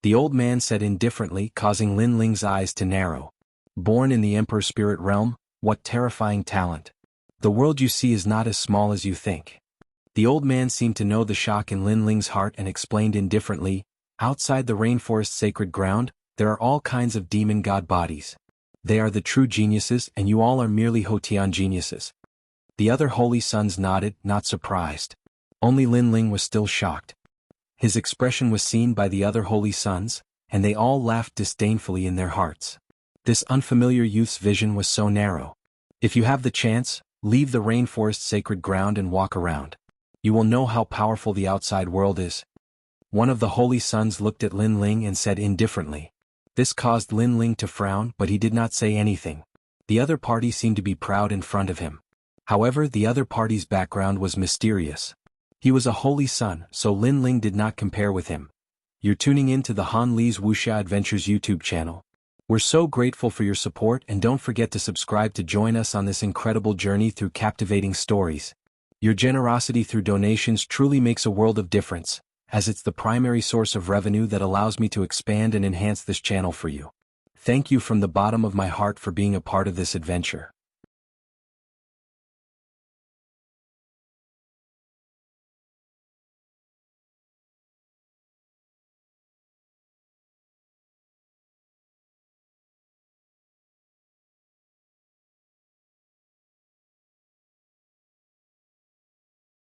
The old man said indifferently, causing Lin Ling's eyes to narrow. Born in the Emperor Spirit realm, what terrifying talent. The world you see is not as small as you think. The old man seemed to know the shock in Lin Ling's heart and explained indifferently, outside the rainforest's sacred ground, there are all kinds of demon god bodies. They are the true geniuses and you all are merely Hotian geniuses. The other holy sons nodded, not surprised. Only Lin Ling was still shocked. His expression was seen by the other holy sons, and they all laughed disdainfully in their hearts. This unfamiliar youth's vision was so narrow. If you have the chance, leave the rainforest's sacred ground and walk around. You will know how powerful the outside world is. One of the holy sons looked at Lin Ling and said indifferently. This caused Lin Ling to frown, but he did not say anything. The other party seemed to be proud in front of him. However, the other party's background was mysterious. He was a holy son, so Lin Ling did not compare with him. You're tuning in to the Han Li's Wuxia Adventures YouTube channel. We're so grateful for your support and don't forget to subscribe to join us on this incredible journey through captivating stories. Your generosity through donations truly makes a world of difference, as it's the primary source of revenue that allows me to expand and enhance this channel for you. Thank you from the bottom of my heart for being a part of this adventure.